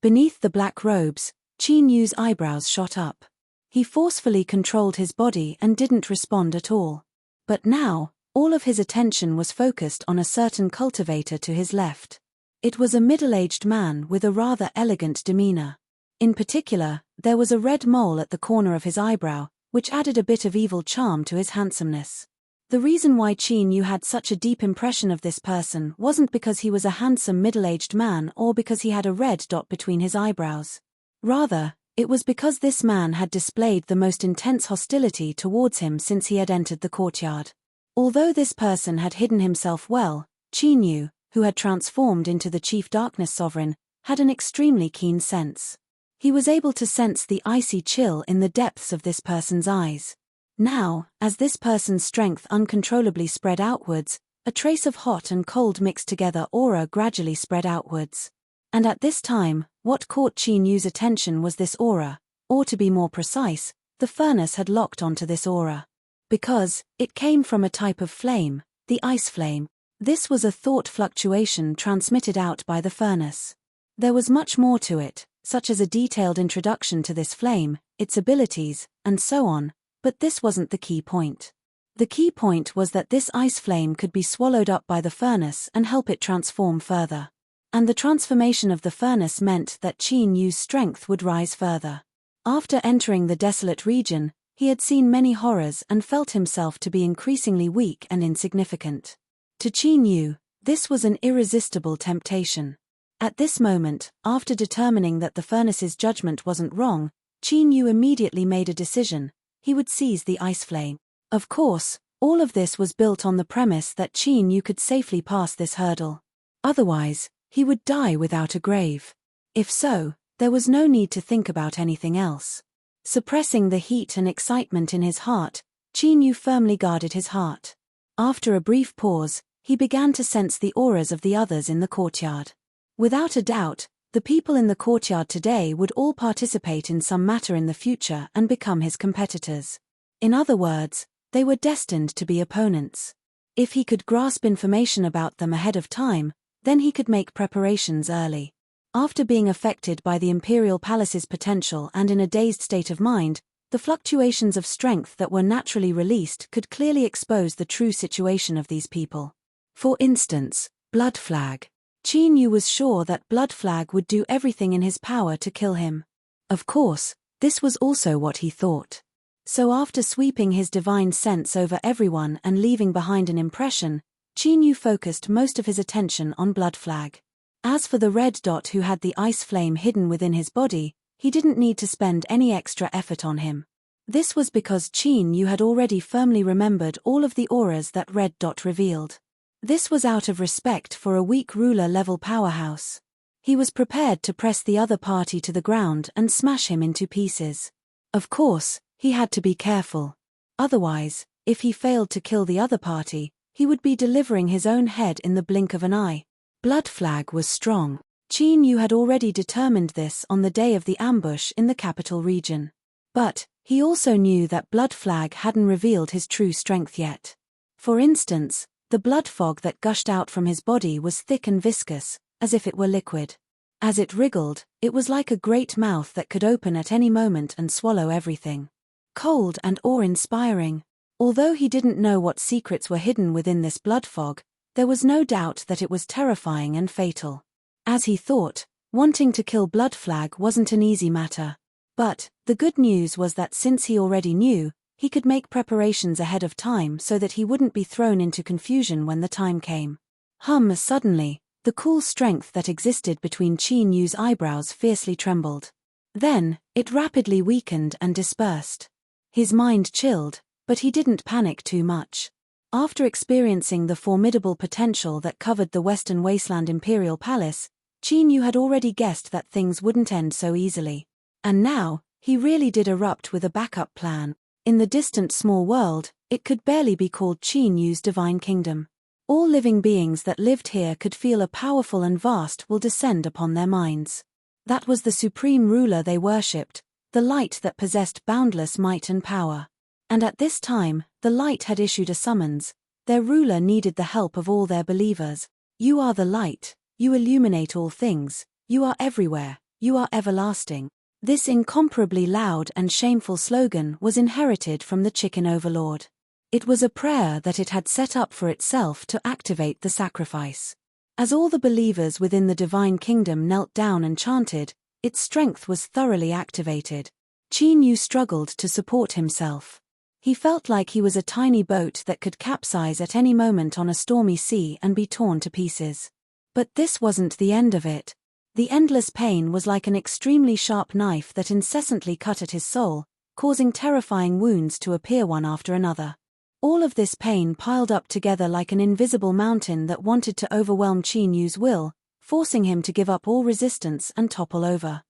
Beneath the black robes, Qin Yu's eyebrows shot up. He forcefully controlled his body and didn't respond at all. But now, all of his attention was focused on a certain cultivator to his left. It was a middle-aged man with a rather elegant demeanor. In particular, there was a red mole at the corner of his eyebrow, which added a bit of evil charm to his handsomeness. The reason why Qin Yu had such a deep impression of this person wasn't because he was a handsome middle-aged man or because he had a red dot between his eyebrows. Rather, it was because this man had displayed the most intense hostility towards him since he had entered the courtyard. Although this person had hidden himself well, Qin Yu, who had transformed into the Chief Darkness Sovereign, had an extremely keen sense. He was able to sense the icy chill in the depths of this person's eyes. Now, as this person's strength uncontrollably spread outwards, a trace of hot and cold mixed together aura gradually spread outwards. And at this time, what caught Qin Yu's attention was this aura, or to be more precise, the furnace had locked onto this aura. Because it came from a type of flame, the ice flame. This was a thought fluctuation transmitted out by the furnace. There was much more to it, such as a detailed introduction to this flame, its abilities, and so on, but this wasn't the key point. The key point was that this ice flame could be swallowed up by the furnace and help it transform further. And the transformation of the furnace meant that Qin Yu's strength would rise further. After entering the desolate region, he had seen many horrors and felt himself to be increasingly weak and insignificant. To Qin Yu, this was an irresistible temptation. At this moment, after determining that the furnace's judgment wasn't wrong, Qin Yu immediately made a decision: he would seize the ice flame. Of course, all of this was built on the premise that Qin Yu could safely pass this hurdle. Otherwise, he would die without a grave. If so, there was no need to think about anything else. Suppressing the heat and excitement in his heart, Qin Yu firmly guarded his heart. After a brief pause, he began to sense the auras of the others in the courtyard. Without a doubt, the people in the courtyard today would all participate in some matter in the future and become his competitors. In other words, they were destined to be opponents. If he could grasp information about them ahead of time, then he could make preparations early. After being affected by the Imperial Palace's potential and in a dazed state of mind, the fluctuations of strength that were naturally released could clearly expose the true situation of these people. For instance, Blood Flag. Qin Yu was sure that Blood Flag would do everything in his power to kill him. Of course, this was also what he thought. So after sweeping his divine sense over everyone and leaving behind an impression, Qin Yu focused most of his attention on Blood Flag. As for the red dot who had the ice flame hidden within his body, he didn't need to spend any extra effort on him. This was because Qin Yu had already firmly remembered all of the auras that red dot revealed. This was out of respect for a weak ruler-level powerhouse. He was prepared to press the other party to the ground and smash him into pieces. Of course, he had to be careful. Otherwise, if he failed to kill the other party, he would be delivering his own head in the blink of an eye. Blood Flag was strong. Qin Yu had already determined this on the day of the ambush in the capital region. But he also knew that Blood Flag hadn't revealed his true strength yet. For instance, the blood fog that gushed out from his body was thick and viscous, as if it were liquid. As it wriggled, it was like a great mouth that could open at any moment and swallow everything. Cold and awe-inspiring. Although he didn't know what secrets were hidden within this blood fog, there was no doubt that it was terrifying and fatal. As he thought, wanting to kill Blood Flag wasn't an easy matter. But the good news was that since he already knew, he could make preparations ahead of time so that he wouldn't be thrown into confusion when the time came. Suddenly, the cool strength that existed between Qin Yu's eyebrows fiercely trembled. Then, it rapidly weakened and dispersed. His mind chilled, but he didn't panic too much. After experiencing the formidable potential that covered the Western Wasteland Imperial Palace, Qin Yu had already guessed that things wouldn't end so easily. And now, he really did erupt with a backup plan. In the distant small world, it could barely be called Qin Yu's divine kingdom. All living beings that lived here could feel a powerful and vast will descend upon their minds. That was the supreme ruler they worshipped, the light that possessed boundless might and power. And at this time, the light had issued a summons. Their ruler needed the help of all their believers. You are the light, you illuminate all things, you are everywhere, you are everlasting. This incomparably loud and shameful slogan was inherited from the chicken overlord. It was a prayer that it had set up for itself to activate the sacrifice. As all the believers within the divine kingdom knelt down and chanted, its strength was thoroughly activated. Qin Yu struggled to support himself. He felt like he was a tiny boat that could capsize at any moment on a stormy sea and be torn to pieces. But this wasn't the end of it. The endless pain was like an extremely sharp knife that incessantly cut at his soul, causing terrifying wounds to appear one after another. All of this pain piled up together like an invisible mountain that wanted to overwhelm Qin Yu's will, forcing him to give up all resistance and topple over.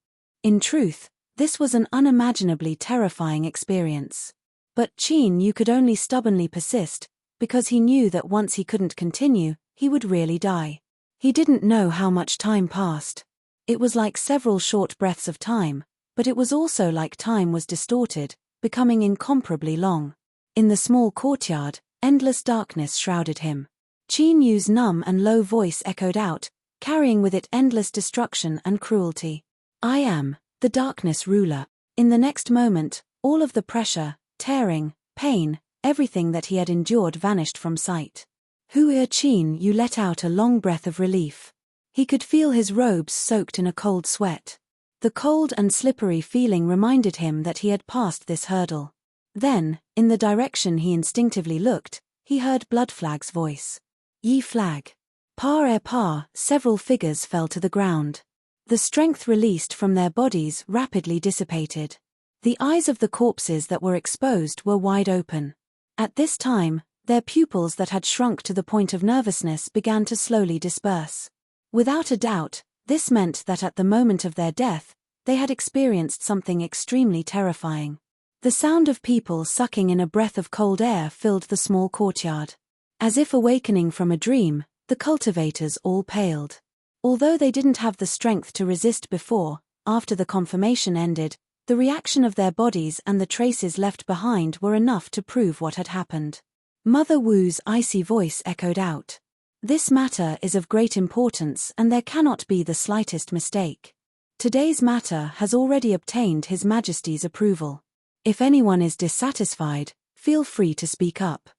In truth, this was an unimaginably terrifying experience. But Qin Yu could only stubbornly persist, because he knew that once he couldn't continue, he would really die. He didn't know how much time passed. It was like several short breaths of time, but it was also like time was distorted, becoming incomparably long. In the small courtyard, endless darkness shrouded him. Qin Yu's numb and low voice echoed out, carrying with it endless destruction and cruelty. I am the darkness ruler. In the next moment, all of the pressure, tearing, pain, everything that he had endured vanished from sight. Qin Yu let out a long breath of relief. He could feel his robes soaked in a cold sweat. The cold and slippery feeling reminded him that he had passed this hurdle. Then, in the direction he instinctively looked, he heard Blood Flag's voice. Yi Flag. Par, several figures fell to the ground. The strength released from their bodies rapidly dissipated. The eyes of the corpses that were exposed were wide open. At this time, their pupils that had shrunk to the point of nervousness began to slowly disperse. Without a doubt, this meant that at the moment of their death, they had experienced something extremely terrifying. The sound of people sucking in a breath of cold air filled the small courtyard. As if awakening from a dream, the cultivators all paled. Although they didn't have the strength to resist before, after the confirmation ended, the reaction of their bodies and the traces left behind were enough to prove what had happened. Mother Wu's icy voice echoed out. This matter is of great importance and there cannot be the slightest mistake. Today's matter has already obtained His Majesty's approval. If anyone is dissatisfied, feel free to speak up.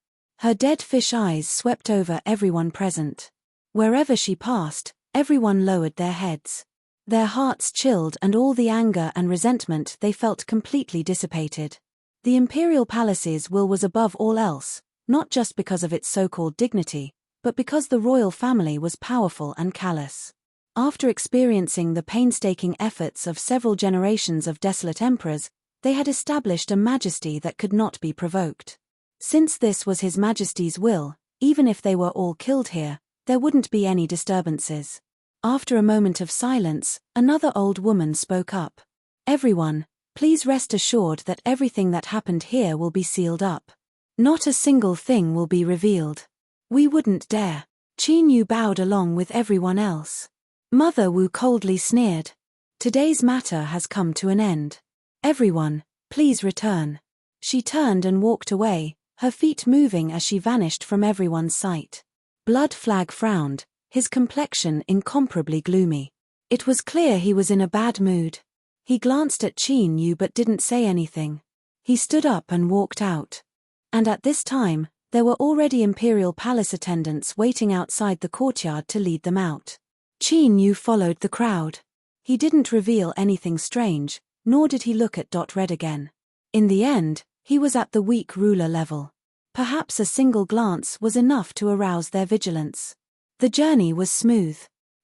Her dead fish eyes swept over everyone present. Wherever she passed, everyone lowered their heads. Their hearts chilled and all the anger and resentment they felt completely dissipated. The imperial palace's will was above all else, not just because of its so-called dignity, but because the royal family was powerful and callous. After experiencing the painstaking efforts of several generations of desolate emperors, they had established a majesty that could not be provoked. Since this was His Majesty's will, even if they were all killed here, there wouldn't be any disturbances. After a moment of silence, another old woman spoke up. Everyone, please rest assured that everything that happened here will be sealed up. Not a single thing will be revealed. We wouldn't dare. Qin Yu bowed along with everyone else. Mother Wu coldly sneered. Today's matter has come to an end. Everyone, please return. She turned and walked away, her feet moving as she vanished from everyone's sight. Blood Flag frowned, his complexion incomparably gloomy. It was clear he was in a bad mood. He glanced at Qin Yu but didn't say anything. He stood up and walked out. And at this time, there were already imperial palace attendants waiting outside the courtyard to lead them out. Qin Yu followed the crowd. He didn't reveal anything strange, nor did he look at Red again. In the end, he was at the weak ruler level. Perhaps a single glance was enough to arouse their vigilance. The journey was smooth.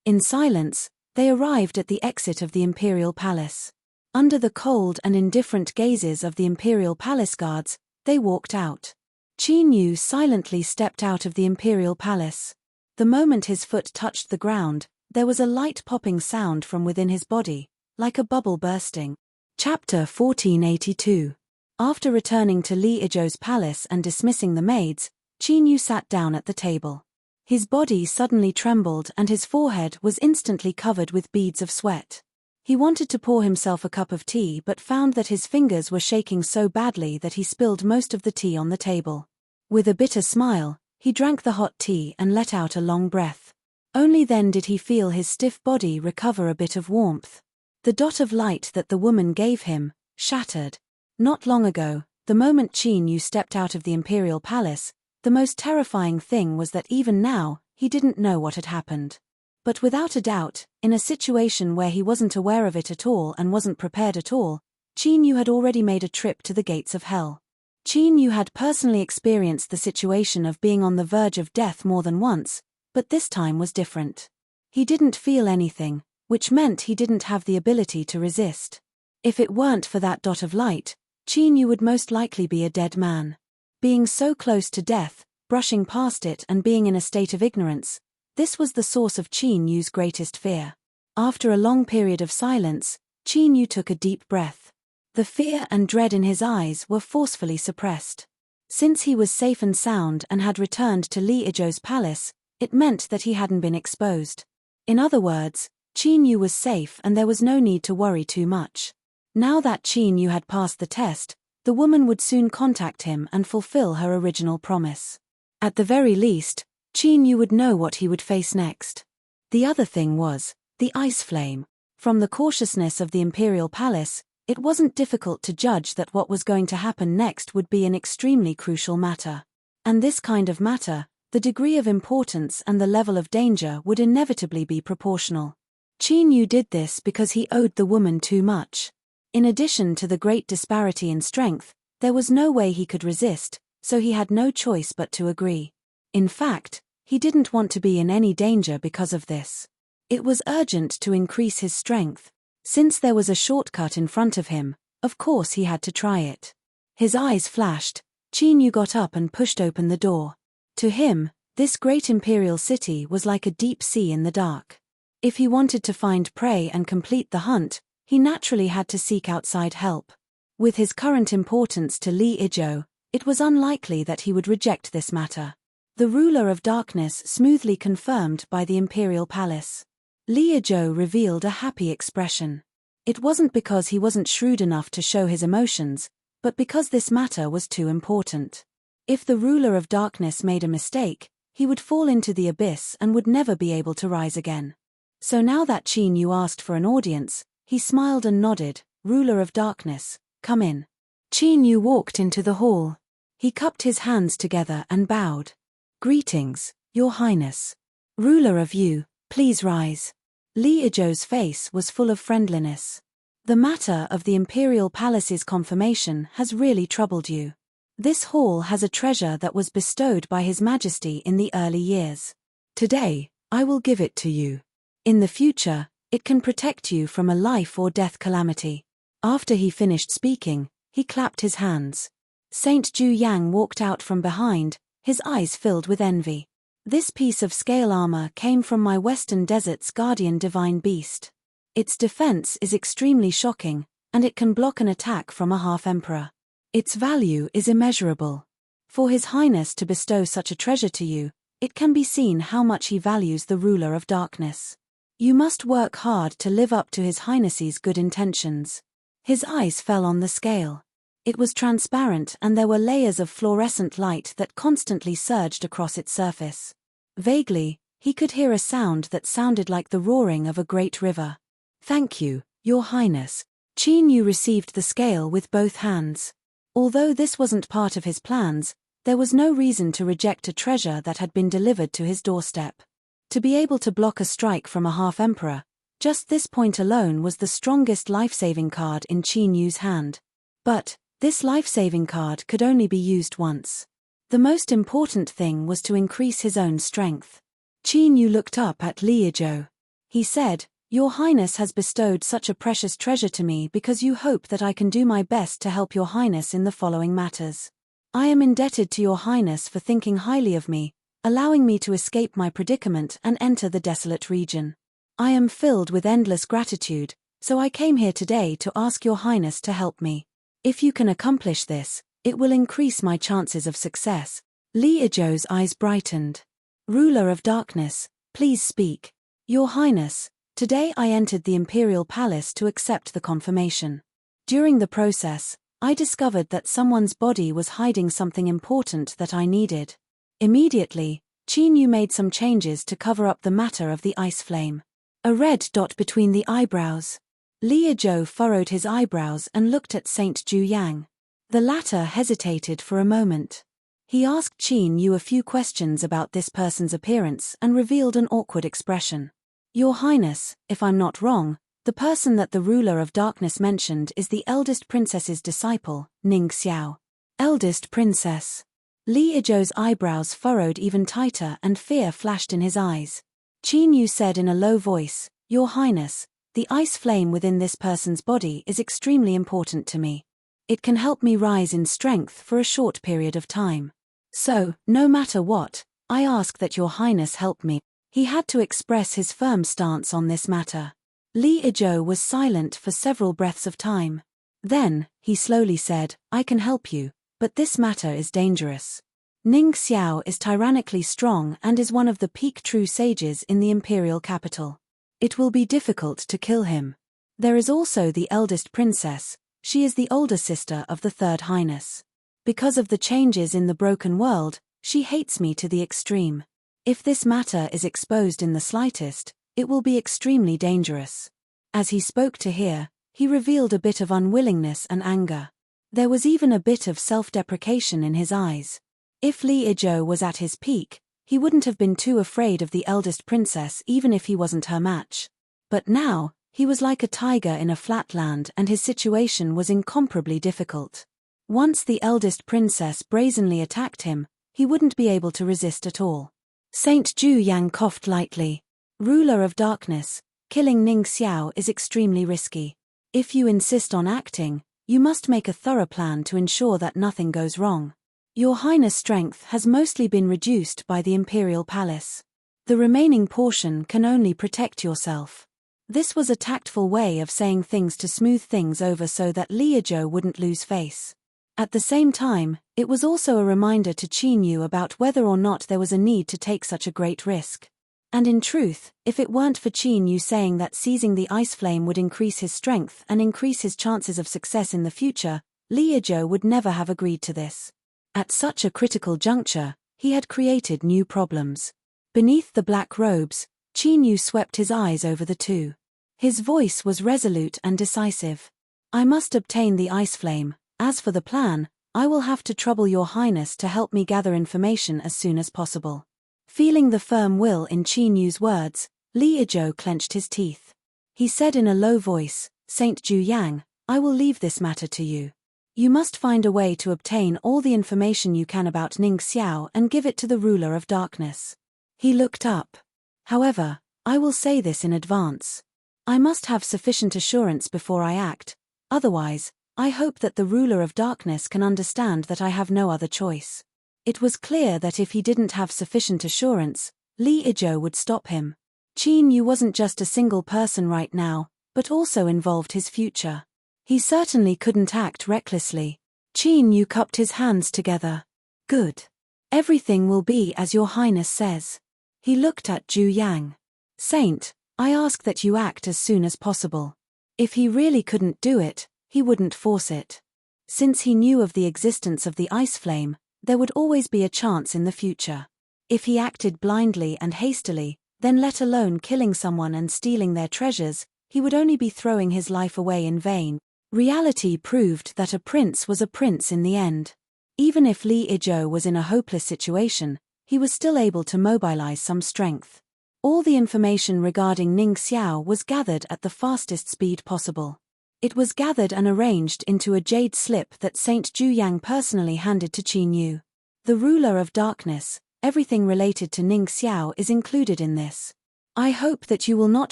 In silence, they arrived at the exit of the imperial palace. Under the cold and indifferent gazes of the imperial palace guards, they walked out. Qin Yu silently stepped out of the imperial palace. The moment his foot touched the ground, there was a light popping sound from within his body, like a bubble bursting. Chapter 1482. After returning to Li Izhou's palace and dismissing the maids, Qin Yu sat down at the table. His body suddenly trembled and his forehead was instantly covered with beads of sweat. He wanted to pour himself a cup of tea but found that his fingers were shaking so badly that he spilled most of the tea on the table. With a bitter smile, he drank the hot tea and let out a long breath. Only then did he feel his stiff body recover a bit of warmth. The dot of light that the woman gave him shattered. Not long ago, the moment Qin Yu stepped out of the imperial palace, the most terrifying thing was that even now, he didn't know what had happened. But without a doubt, in a situation where he wasn't aware of it at all and wasn't prepared at all, Qin Yu had already made a trip to the gates of hell. Qin Yu had personally experienced the situation of being on the verge of death more than once, but this time was different. He didn't feel anything, which meant he didn't have the ability to resist. If it weren't for that dot of light, Qin Yu would most likely be a dead man. Being so close to death, brushing past it and being in a state of ignorance, this was the source of Qin Yu's greatest fear. After a long period of silence, Qin Yu took a deep breath. The fear and dread in his eyes were forcefully suppressed. Since he was safe and sound and had returned to Li Izhou's palace, it meant that he hadn't been exposed. In other words, Qin Yu was safe and there was no need to worry too much. Now that Qin Yu had passed the test, the woman would soon contact him and fulfill her original promise. At the very least, Qin Yu would know what he would face next. The other thing was the ice flame. From the cautiousness of the imperial palace, it wasn't difficult to judge that what was going to happen next would be an extremely crucial matter. And this kind of matter, the degree of importance and the level of danger would inevitably be proportional. Qin Yu did this because he owed the woman too much. In addition to the great disparity in strength, there was no way he could resist, so he had no choice but to agree. In fact, he didn't want to be in any danger because of this. It was urgent to increase his strength. Since there was a shortcut in front of him, of course he had to try it. His eyes flashed. Qin Yu got up and pushed open the door. To him, this great imperial city was like a deep sea in the dark. If he wanted to find prey and complete the hunt, he naturally had to seek outside help. With his current importance to Li Izhou, it was unlikely that he would reject this matter. The ruler of darkness smoothly confirmed by the imperial palace. Li Izhou revealed a happy expression. It wasn't because he wasn't shrewd enough to show his emotions, but because this matter was too important. If the ruler of darkness made a mistake, he would fall into the abyss and would never be able to rise again. So now that Qin Yu asked for an audience, he smiled and nodded. Ruler of darkness, come in. Qin Yu walked into the hall. He cupped his hands together and bowed. Greetings, Your Highness. Ruler of Yu, please rise. Li Izhou's face was full of friendliness. The matter of the imperial palace's confirmation has really troubled you. This hall has a treasure that was bestowed by His Majesty in the early years. Today, I will give it to you. In the future, it can protect you from a life or death calamity. After he finished speaking, he clapped his hands. Saint Ju Yang walked out from behind, his eyes filled with envy. This piece of scale armor came from my western desert's guardian divine beast. Its defense is extremely shocking, and it can block an attack from a half-emperor. Its value is immeasurable. For His Highness to bestow such a treasure to you, it can be seen how much he values the ruler of darkness. You must work hard to live up to His Highness's good intentions. His eyes fell on the scale. It was transparent and there were layers of fluorescent light that constantly surged across its surface. Vaguely, he could hear a sound that sounded like the roaring of a great river. Thank you, Your Highness. Qin Yu received the scale with both hands. Although this wasn't part of his plans, there was no reason to reject a treasure that had been delivered to his doorstep. To be able to block a strike from a half-emperor, just this point alone was the strongest life-saving card in Qin Yu's hand. But this life-saving card could only be used once. The most important thing was to increase his own strength. Qin Yu looked up at Li Izhou. He said, Your Highness has bestowed such a precious treasure to me because you hope that I can do my best to help Your Highness in the following matters. I am indebted to Your Highness for thinking highly of me, allowing me to escape my predicament and enter the desolate region. I am filled with endless gratitude, so I came here today to ask Your Highness to help me. If you can accomplish this, it will increase my chances of success. Li Izhou's eyes brightened. Ruler of darkness, please speak. Your Highness, today I entered the imperial palace to accept the confirmation. During the process, I discovered that someone's body was hiding something important that I needed. Immediately, Qin Yu made some changes to cover up the matter of the ice flame. A red dot between the eyebrows. Li Izhou furrowed his eyebrows and looked at Saint Ju Yang. The latter hesitated for a moment. He asked Qin Yu a few questions about this person's appearance and revealed an awkward expression. Your Highness, if I'm not wrong, the person that the ruler of darkness mentioned is the eldest princess's disciple, Ning Xiao. Eldest princess. Li Izhou's eyebrows furrowed even tighter and fear flashed in his eyes. Qin Yu said in a low voice, Your Highness, the ice flame within this person's body is extremely important to me. It can help me rise in strength for a short period of time. So, no matter what, I ask that Your Highness help me. He had to express his firm stance on this matter. Li Izhou was silent for several breaths of time. Then, he slowly said, I can help you, but this matter is dangerous. Ning Xiao is tyrannically strong and is one of the peak true sages in the imperial capital. It will be difficult to kill him. There is also the eldest princess. She is the older sister of the Third Highness. Because of the changes in the broken world, she hates me to the extreme. If this matter is exposed in the slightest, it will be extremely dangerous. As he spoke to her, he revealed a bit of unwillingness and anger. There was even a bit of self-deprecation in his eyes. If Li Izhou was at his peak, he wouldn't have been too afraid of the eldest princess even if he wasn't her match. But now, he was like a tiger in a flat land and his situation was incomparably difficult. Once the eldest princess brazenly attacked him, he wouldn't be able to resist at all. Saint Ju Yang coughed lightly. Ruler of darkness, killing Ning Xiao is extremely risky. If you insist on acting, you must make a thorough plan to ensure that nothing goes wrong. Your Highness' strength has mostly been reduced by the Imperial Palace. The remaining portion can only protect yourself. This was a tactful way of saying things to smooth things over so that Li Izhou wouldn't lose face. At the same time, it was also a reminder to Qin Yu about whether or not there was a need to take such a great risk. And in truth, if it weren't for Qin Yu saying that seizing the ice flame would increase his strength and increase his chances of success in the future, Li Izhou would never have agreed to this. At such a critical juncture, he had created new problems. Beneath the black robes, Qin Yu swept his eyes over the two. His voice was resolute and decisive. I must obtain the ice flame. As for the plan, I will have to trouble your Highness to help me gather information as soon as possible. Feeling the firm will in Qin Yu's words, Li Izhou clenched his teeth. He said in a low voice, Saint Ju Yang, I will leave this matter to you. You must find a way to obtain all the information you can about Ning Xiao and give it to the ruler of darkness. He looked up. However, I will say this in advance. I must have sufficient assurance before I act, otherwise, I hope that the ruler of darkness can understand that I have no other choice. It was clear that if he didn't have sufficient assurance, Li Izhou would stop him. Qin Yu wasn't just a single person right now, but also involved his future. He certainly couldn't act recklessly. Qin Yu cupped his hands together. Good. Everything will be as your Highness says. He looked at Ju Yang. Saint, I ask that you act as soon as possible. If he really couldn't do it, he wouldn't force it. Since he knew of the existence of the ice flame, there would always be a chance in the future. If he acted blindly and hastily, then let alone killing someone and stealing their treasures, he would only be throwing his life away in vain. Reality proved that a prince was a prince in the end. Even if Li Izhou was in a hopeless situation, he was still able to mobilize some strength. All the information regarding Ning Xiao was gathered at the fastest speed possible. It was gathered and arranged into a jade slip that Saint Ju Yang personally handed to Qin Yu. The ruler of darkness, everything related to Ning Xiao is included in this. I hope that you will not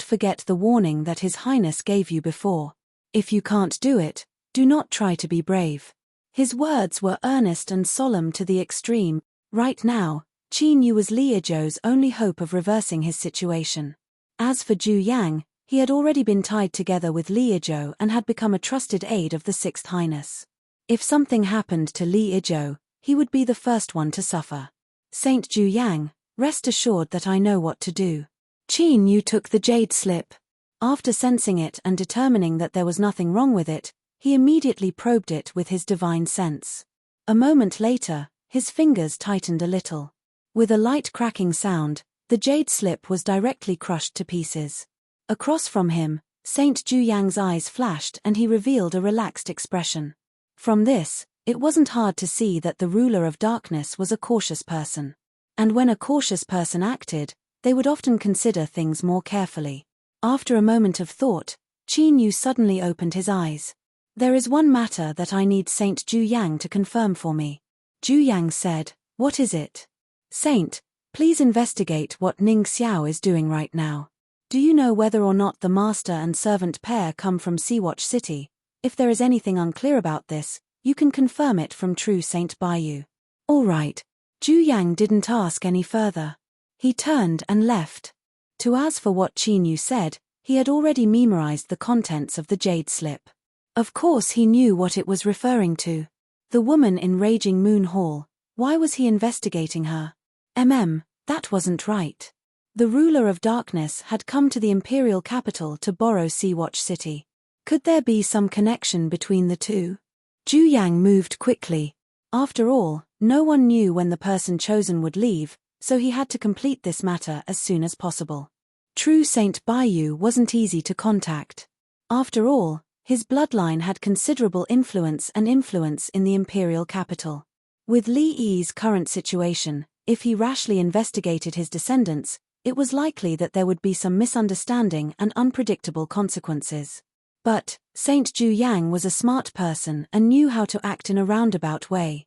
forget the warning that His Highness gave you before. If you can't do it, do not try to be brave. His words were earnest and solemn to the extreme. Right now, Qin Yu was Li Izhou's only hope of reversing his situation. As for Ju Yang, he had already been tied together with Li Izhou and had become a trusted aide of the Sixth Highness. If something happened to Li Izhou, he would be the first one to suffer. Saint Ju Yang, rest assured that I know what to do. Qin Yu took the jade slip. After sensing it and determining that there was nothing wrong with it, he immediately probed it with his divine sense. A moment later, his fingers tightened a little. With a light cracking sound, the jade slip was directly crushed to pieces. Across from him, Saint Ju Yang's eyes flashed and he revealed a relaxed expression. From this, it wasn't hard to see that the ruler of darkness was a cautious person. And when a cautious person acted, they would often consider things more carefully. After a moment of thought, Qin Yu suddenly opened his eyes. There is one matter that I need Saint Ju Yang to confirm for me. Ju Yang said, what is it? Saint, please investigate what Ning Xiao is doing right now. Do you know whether or not the master and servant pair come from Seawatch City? If there is anything unclear about this, you can confirm it from True Saint Baiyu. All right. Ju Yang didn't ask any further. He turned and left. As for what Qin Yu said, He had already memorized the contents of the jade slip. Of course he knew what it was referring to. The woman in Raging Moon Hall. Why was he investigating her? That wasn't right. The ruler of darkness had come to the imperial capital to borrow Sea-Watch City. Could there be some connection between the two? Zhu Yang moved quickly. After all, no one knew when the person chosen would leave, so he had to complete this matter as soon as possible. True Saint Baiyu wasn't easy to contact. After all, his bloodline had considerable influence in the imperial capital. With Li Yi's current situation, if he rashly investigated his descendants, it was likely that there would be some misunderstanding and unpredictable consequences. But Saint Zhu Yang was a smart person and knew how to act in a roundabout way.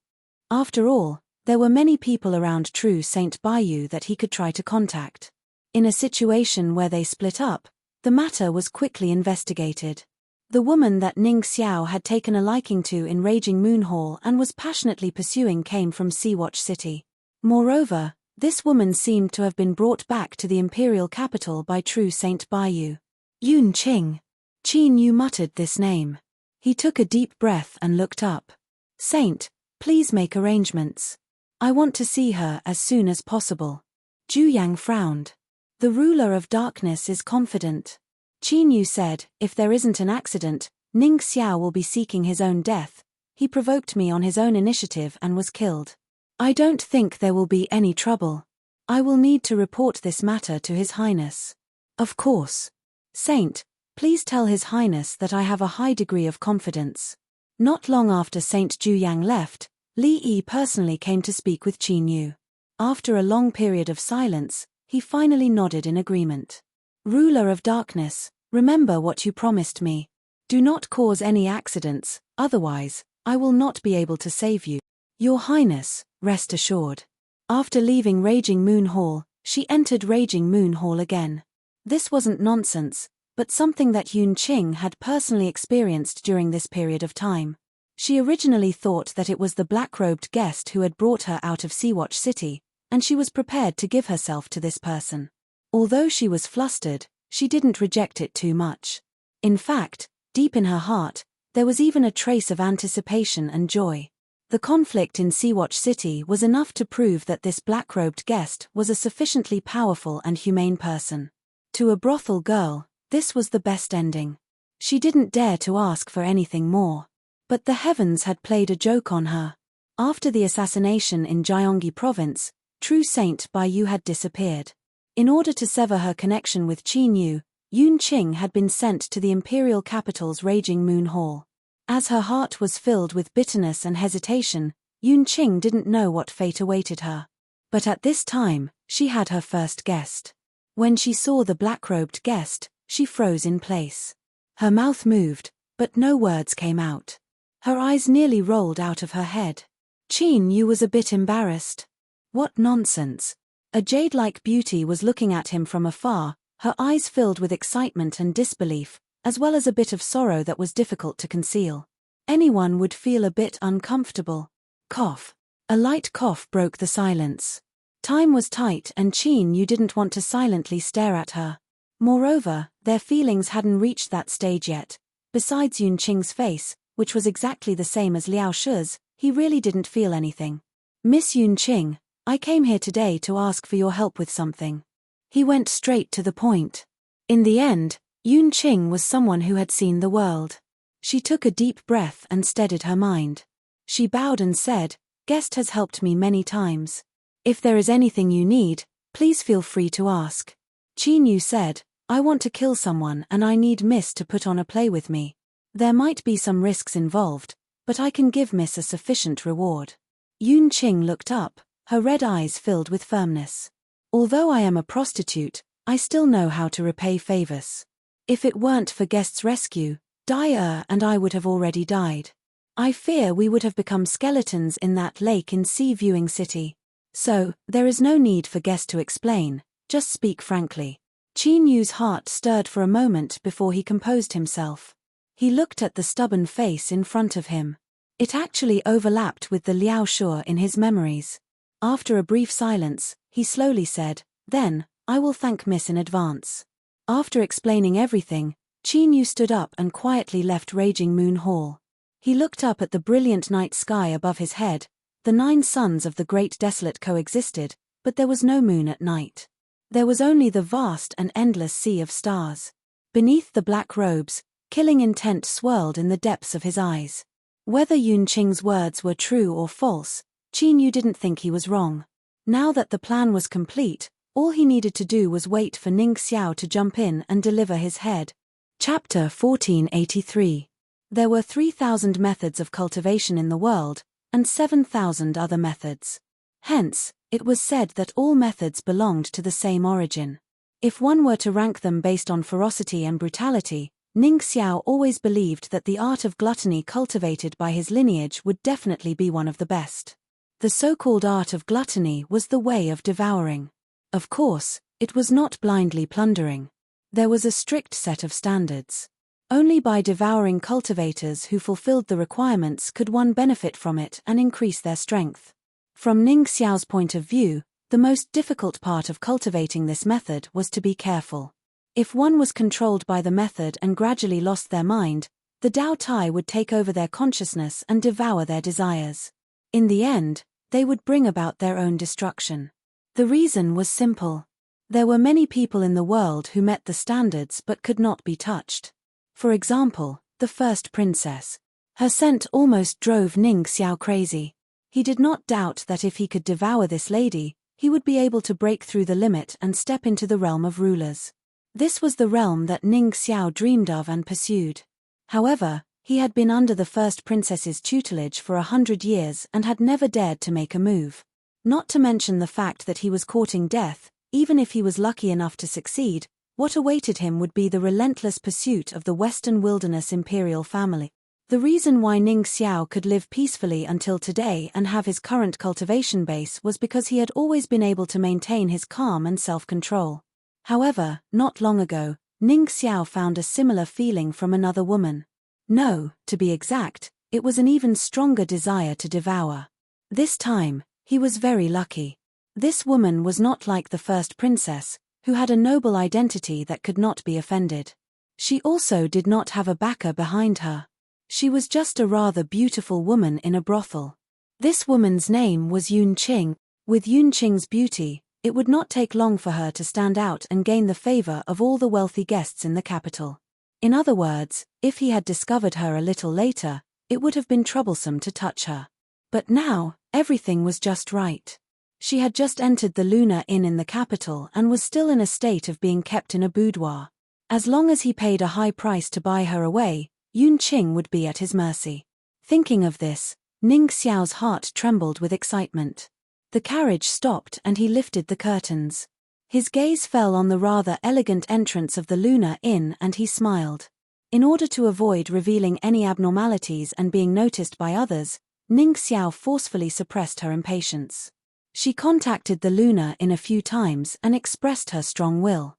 After all, there were many people around True Saint Baiyu that he could try to contact. In a situation where they split up, the matter was quickly investigated. The woman that Ning Xiao had taken a liking to in Raging Moon Hall and was passionately pursuing came from Sea-Watch City. Moreover, this woman seemed to have been brought back to the imperial capital by True Saint Baiyu. Yun Qing. Qin Yu muttered this name. He took a deep breath and looked up. Saint, please make arrangements. I want to see her as soon as possible. Zhu Yang frowned. The ruler of darkness is confident. Qin Yu said, if there isn't an accident, Ning Xiao will be seeking his own death. He provoked me on his own initiative and was killed. I don't think there will be any trouble. I will need to report this matter to His Highness. Of course. Saint, please tell His Highness that I have a high degree of confidence. Not long after Saint Zhu Yang left, Li Yi personally came to speak with Qin Yu. After a long period of silence, he finally nodded in agreement. Ruler of darkness, remember what you promised me. Do not cause any accidents, otherwise, I will not be able to save you. Your Highness, rest assured. After leaving Raging Moon Hall, she entered Raging Moon Hall again. This wasn't nonsense, but something that Yun Qing had personally experienced during this period of time. She originally thought that it was the black-robed guest who had brought her out of Sea-Watch City, and she was prepared to give herself to this person. Although she was flustered, she didn't reject it too much. In fact, deep in her heart, there was even a trace of anticipation and joy. The conflict in Sea-Watch City was enough to prove that this black-robed guest was a sufficiently powerful and humane person. To a brothel girl, this was the best ending. She didn't dare to ask for anything more. But the heavens had played a joke on her. After the assassination in Gyeonggi Province, True Saint Baiyu had disappeared. In order to sever her connection with Qin Yu, Yun Qing had been sent to the imperial capital's Raging Moon Hall. As her heart was filled with bitterness and hesitation, Yun Qing didn't know what fate awaited her. But at this time, she had her first guest. When she saw the black-robed guest, she froze in place. Her mouth moved, but no words came out. Her eyes nearly rolled out of her head. Qin Yu was a bit embarrassed. What nonsense. A jade-like beauty was looking at him from afar, her eyes filled with excitement and disbelief, as well as a bit of sorrow that was difficult to conceal. Anyone would feel a bit uncomfortable. Cough. A light cough broke the silence. Time was tight and Qin Yu didn't want to silently stare at her. Moreover, their feelings hadn't reached that stage yet. Besides Yun Qing's face, which was exactly the same as Liao Shi's, he really didn't feel anything. Miss Yun Qing, I came here today to ask for your help with something. He went straight to the point. In the end, Yun Qing was someone who had seen the world. She took a deep breath and steadied her mind. She bowed and said, Guest has helped me many times. If there is anything you need, please feel free to ask. Qin Yu said, I want to kill someone and I need Miss to put on a play with me. There might be some risks involved, but I can give Miss a sufficient reward. Yun Qing looked up, her red eyes filled with firmness. Although I am a prostitute, I still know how to repay favors. If it weren't for Guest's rescue, Dai and I would have already died. I fear we would have become skeletons in that lake in Sea Viewing City. So, there is no need for Guest to explain, just speak frankly. Qin Yu's heart stirred for a moment before he composed himself. He looked at the stubborn face in front of him. It actually overlapped with the Liao Shi in his memories. After a brief silence, he slowly said, Then, I will thank Miss in advance. After explaining everything, Qin Yu stood up and quietly left Raging Moon Hall. He looked up at the brilliant night sky above his head. The 9 suns of the Great Desolate coexisted, but there was no moon at night. There was only the vast and endless sea of stars. Beneath the black robes, killing intent swirled in the depths of his eyes. Whether Yun Qing's words were true or false, Qin Yu didn't think he was wrong. Now that the plan was complete, all he needed to do was wait for Ning Xiao to jump in and deliver his head. Chapter 1483. There were 3,000 methods of cultivation in the world, and 7,000 other methods. Hence, it was said that all methods belonged to the same origin. If one were to rank them based on ferocity and brutality, Ning Xiao always believed that the art of gluttony cultivated by his lineage would definitely be one of the best. The so-called art of gluttony was the way of devouring. Of course, it was not blindly plundering. There was a strict set of standards. Only by devouring cultivators who fulfilled the requirements could one benefit from it and increase their strength. From Ning Xiao's point of view, the most difficult part of cultivating this method was to be careful. If one was controlled by the method and gradually lost their mind, the Tao Tai would take over their consciousness and devour their desires. In the end, they would bring about their own destruction. The reason was simple. There were many people in the world who met the standards but could not be touched. For example, the first princess. Her scent almost drove Ning Xiao crazy. He did not doubt that if he could devour this lady, he would be able to break through the limit and step into the realm of rulers. This was the realm that Ning Xiao dreamed of and pursued. However, he had been under the first princess's tutelage for 100 years and had never dared to make a move. Not to mention the fact that he was courting death. Even if he was lucky enough to succeed, what awaited him would be the relentless pursuit of the Western Wilderness imperial family. The reason why Ning Xiao could live peacefully until today and have his current cultivation base was because he had always been able to maintain his calm and self-control. However, not long ago, Ning Xiao found a similar feeling from another woman. No, to be exact, it was an even stronger desire to devour. This time, he was very lucky. This woman was not like the first princess, who had a noble identity that could not be offended. She also did not have a backer behind her. She was just a rather beautiful woman in a brothel. This woman's name was Yun Qing. With Yun Qing's beauty, it would not take long for her to stand out and gain the favor of all the wealthy guests in the capital. In other words, if he had discovered her a little later, it would have been troublesome to touch her. But now, everything was just right. She had just entered the Lunar Inn in the capital and was still in a state of being kept in a boudoir. As long as he paid a high price to buy her away, Yun Qing would be at his mercy. Thinking of this, Ning Xiao's heart trembled with excitement. The carriage stopped and he lifted the curtains. His gaze fell on the rather elegant entrance of the Lunar Inn and he smiled. In order to avoid revealing any abnormalities and being noticed by others, Ning Xiao forcefully suppressed her impatience. She contacted the Lunar Inn a few times and expressed her strong will.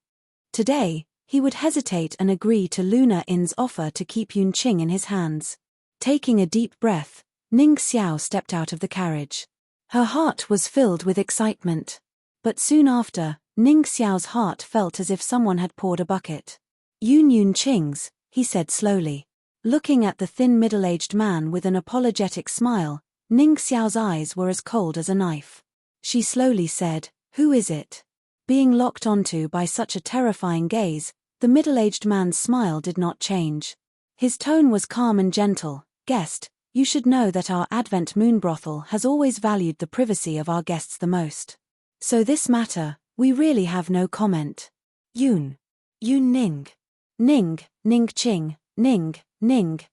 Today, he would hesitate and agree to Lunar Inn's offer to keep Yun Qing in his hands. Taking a deep breath, Ning Xiao stepped out of the carriage. Her heart was filled with excitement. But soon after, Ning Xiao's heart felt as if someone had poured a bucket. Yun Qing's, he said slowly. Looking at the thin middle-aged man with an apologetic smile, Ning Xiao's eyes were as cold as a knife. She slowly said, "Who is it?" Being locked onto by such a terrifying gaze, the middle-aged man's smile did not change. His tone was calm and gentle. "Guest, you should know that our Advent Moon Brothel has always valued the privacy of our guests the most. So this matter, we really have no comment." Yun Ning. Ning Qing, Ning Qing,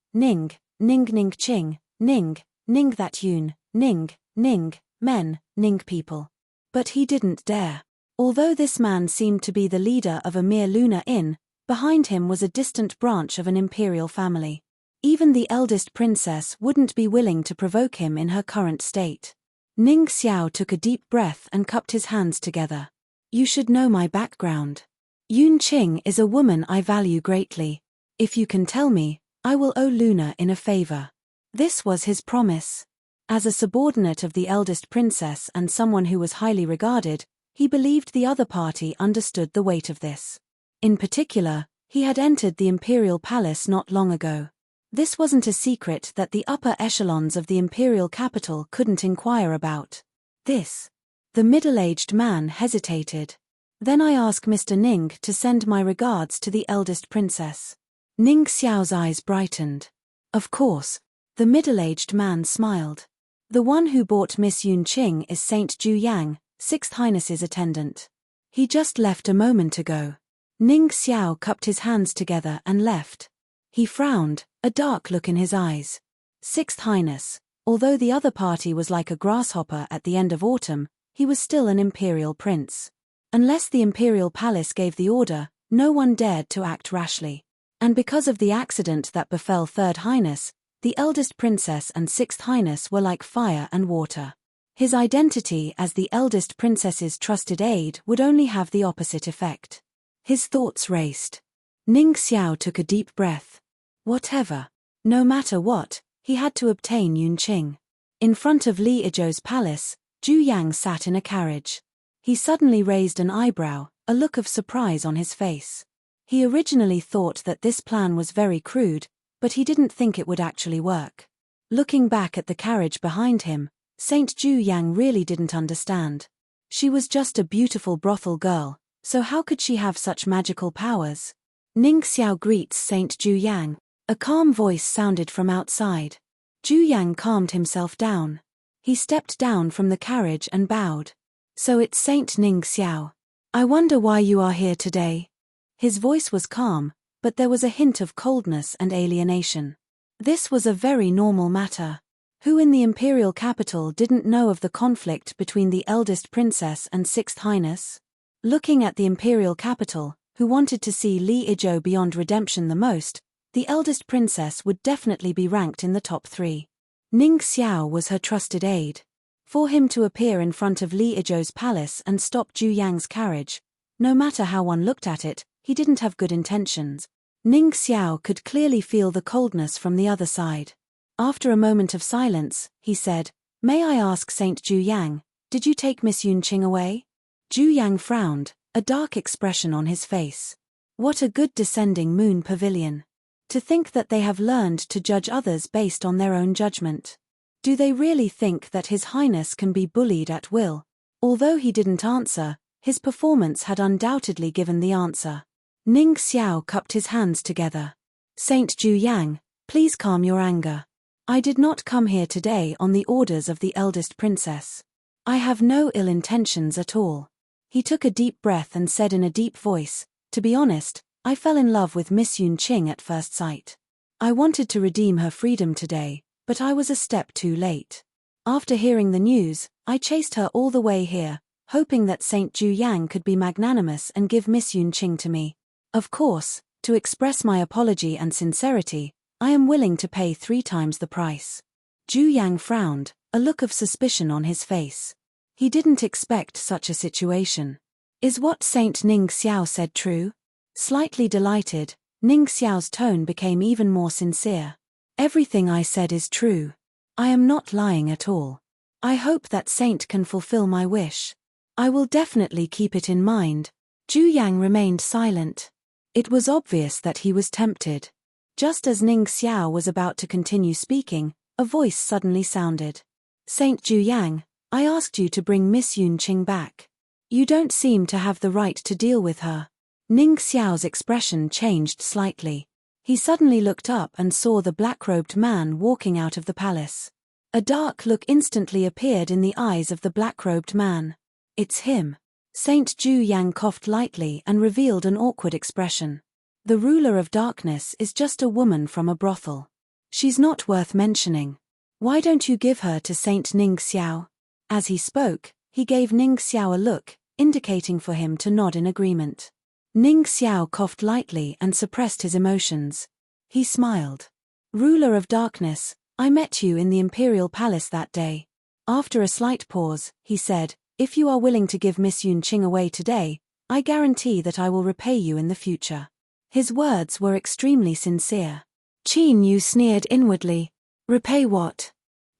Ning that Yun, Ning, men, Ning people. But he didn't dare. Although this man seemed to be the leader of a mere Lunar Inn, behind him was a distant branch of an imperial family. Even the eldest princess wouldn't be willing to provoke him in her current state. Ning Xiao took a deep breath and cupped his hands together. "You should know my background. Yun Qing is a woman I value greatly. If you can tell me, I will owe Lunar Inn a favor." This was his promise. As a subordinate of the eldest princess and someone who was highly regarded, he believed the other party understood the weight of this. In particular, he had entered the imperial palace not long ago. This wasn't a secret that the upper echelons of the imperial capital couldn't inquire about. This. The middle-aged man hesitated. Then I ask Mr. Ning to send my regards to the eldest princess. Ning Xiao's eyes brightened. Of course. The middle-aged man smiled. The one who brought Miss Yunqing is Saint Ju Yang, Sixth Highness's attendant. He just left a moment ago. Ning Xiao cupped his hands together and left. He frowned, a dark look in his eyes. Sixth Highness, although the other party was like a grasshopper at the end of autumn, he was still an imperial prince. Unless the imperial palace gave the order, no one dared to act rashly. And because of the accident that befell Third Highness, the eldest princess and Sixth Highness were like fire and water. His identity as the eldest princess's trusted aide would only have the opposite effect. His thoughts raced. Ning Xiao took a deep breath. Whatever. No matter what, he had to obtain Yunqing. In front of Li Izhou's palace, Zhu Yang sat in a carriage. He suddenly raised an eyebrow, a look of surprise on his face. He originally thought that this plan was very crude, but he didn't think it would actually work. Looking back at the carriage behind him, Saint Zhu Yang really didn't understand. She was just a beautiful brothel girl, so how could she have such magical powers? Ning Xiao greets Saint Zhu Yang. A calm voice sounded from outside. Zhu Yang calmed himself down. He stepped down from the carriage and bowed. So it's Saint Ning Xiao. I wonder why you are here today. His voice was calm, but there was a hint of coldness and alienation. This was a very normal matter. Who in the imperial capital didn't know of the conflict between the eldest princess and Sixth Highness? Looking at the imperial capital, who wanted to see Li Izhou beyond redemption the most, the eldest princess would definitely be ranked in the top 3. Ning Xiao was her trusted aide. For him to appear in front of Li Izhou's palace and stop Zhu Yang's carriage, no matter how one looked at it, he didn't have good intentions. Ning Xiao could clearly feel the coldness from the other side. After a moment of silence, he said, "May I ask Saint Zhu Yang, did you take Miss Yunqing away?" Zhu Yang frowned, a dark expression on his face. What a good descending moon pavilion. To think that they have learned to judge others based on their own judgment. Do they really think that His Highness can be bullied at will? Although he didn't answer, his performance had undoubtedly given the answer. Ning Xiao cupped his hands together. Saint Zhu Yang, please calm your anger. I did not come here today on the orders of the eldest princess. I have no ill intentions at all. He took a deep breath and said in a deep voice, to be honest, I fell in love with Miss Yunqing at first sight. I wanted to redeem her freedom today, but I was a step too late. After hearing the news, I chased her all the way here, hoping that Saint Zhu Yang could be magnanimous and give Miss Yunqing to me. Of course, to express my apology and sincerity, I am willing to pay 3 times the price. Zhu Yang frowned, a look of suspicion on his face. He didn't expect such a situation. Is what Saint Ning Xiao said true? Slightly delighted, Ning Xiao's tone became even more sincere. Everything I said is true. I am not lying at all. I hope that Saint can fulfill my wish. I will definitely keep it in mind. Zhu Yang remained silent. It was obvious that he was tempted. Just as Ning Xiao was about to continue speaking, a voice suddenly sounded. Saint Zhu Yang, I asked you to bring Miss Yunqing back. You don't seem to have the right to deal with her. Ning Xiao's expression changed slightly. He suddenly looked up and saw the black-robed man walking out of the palace. A dark look instantly appeared in the eyes of the black-robed man. It's him. Saint Zhu Yang coughed lightly and revealed an awkward expression. The ruler of darkness is just a woman from a brothel. She's not worth mentioning. Why don't you give her to Saint Ning Xiao? As he spoke, he gave Ning Xiao a look, indicating for him to nod in agreement. Ning Xiao coughed lightly and suppressed his emotions. He smiled. Ruler of darkness, I met you in the imperial palace that day. After a slight pause, he said, if you are willing to give Miss Yunqing away today, I guarantee that I will repay you in the future. His words were extremely sincere. Qin Yu sneered inwardly. Repay what?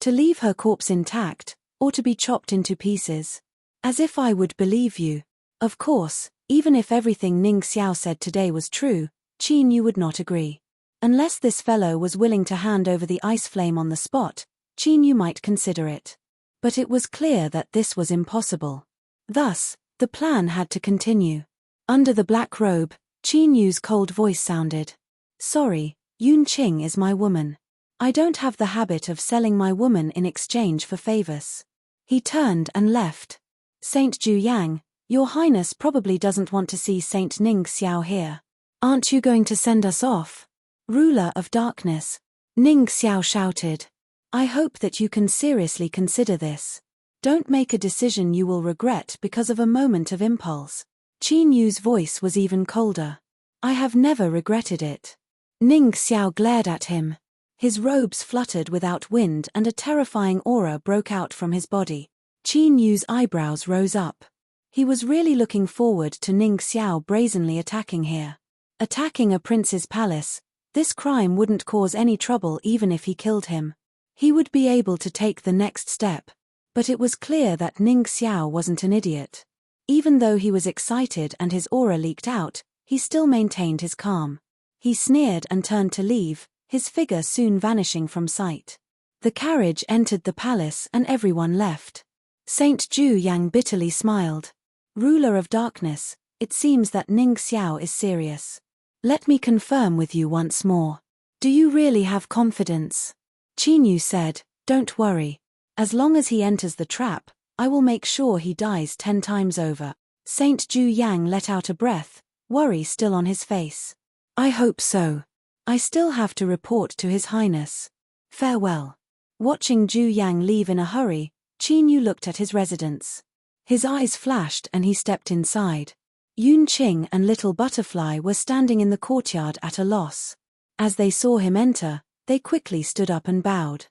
To leave her corpse intact, or to be chopped into pieces? As if I would believe you. Of course, Even if everything Ning Xiao said today was true, Qin Yu would not agree. Unless this fellow was willing to hand over the ice flame on the spot, Qin Yu might consider it. But it was clear that this was impossible. Thus, the plan had to continue. Under the black robe, Qin Yu's cold voice sounded. Sorry, Yun Qing is my woman. I don't have the habit of selling my woman in exchange for favors. He turned and left. Saint Ju Yang, Your Highness probably doesn't want to see Saint Ning Xiao here. Aren't you going to send us off? Ruler of Darkness. Ning Xiao shouted. I hope that you can seriously consider this. Don't make a decision you will regret because of a moment of impulse. Qin Yu's voice was even colder. I have never regretted it. Ning Xiao glared at him. His robes fluttered without wind and a terrifying aura broke out from his body. Qin Yu's eyebrows rose up. He was really looking forward to Ning Xiao brazenly attacking here. Attacking a prince's palace, this crime wouldn't cause any trouble even if he killed him. He would be able to take the next step. But it was clear that Ning Xiao wasn't an idiot. Even though he was excited and his aura leaked out, he still maintained his calm. He sneered and turned to leave, his figure soon vanishing from sight. The carriage entered the palace and everyone left. Saint Ju Yang bitterly smiled. Ruler of Darkness, it seems that Ning Xiao is serious. Let me confirm with you once more. Do you really have confidence? Qin Yu said, Don't worry. As long as he enters the trap, I will make sure he dies 10 times over. Saint Ju Yang let out a breath, worry still on his face. I hope so. I still have to report to His Highness. Farewell. Watching Ju Yang leave in a hurry, Qin Yu looked at his residence. His eyes flashed and he stepped inside. Yun Qing and Little Butterfly were standing in the courtyard at a loss. As they saw him enter, they quickly stood up and bowed.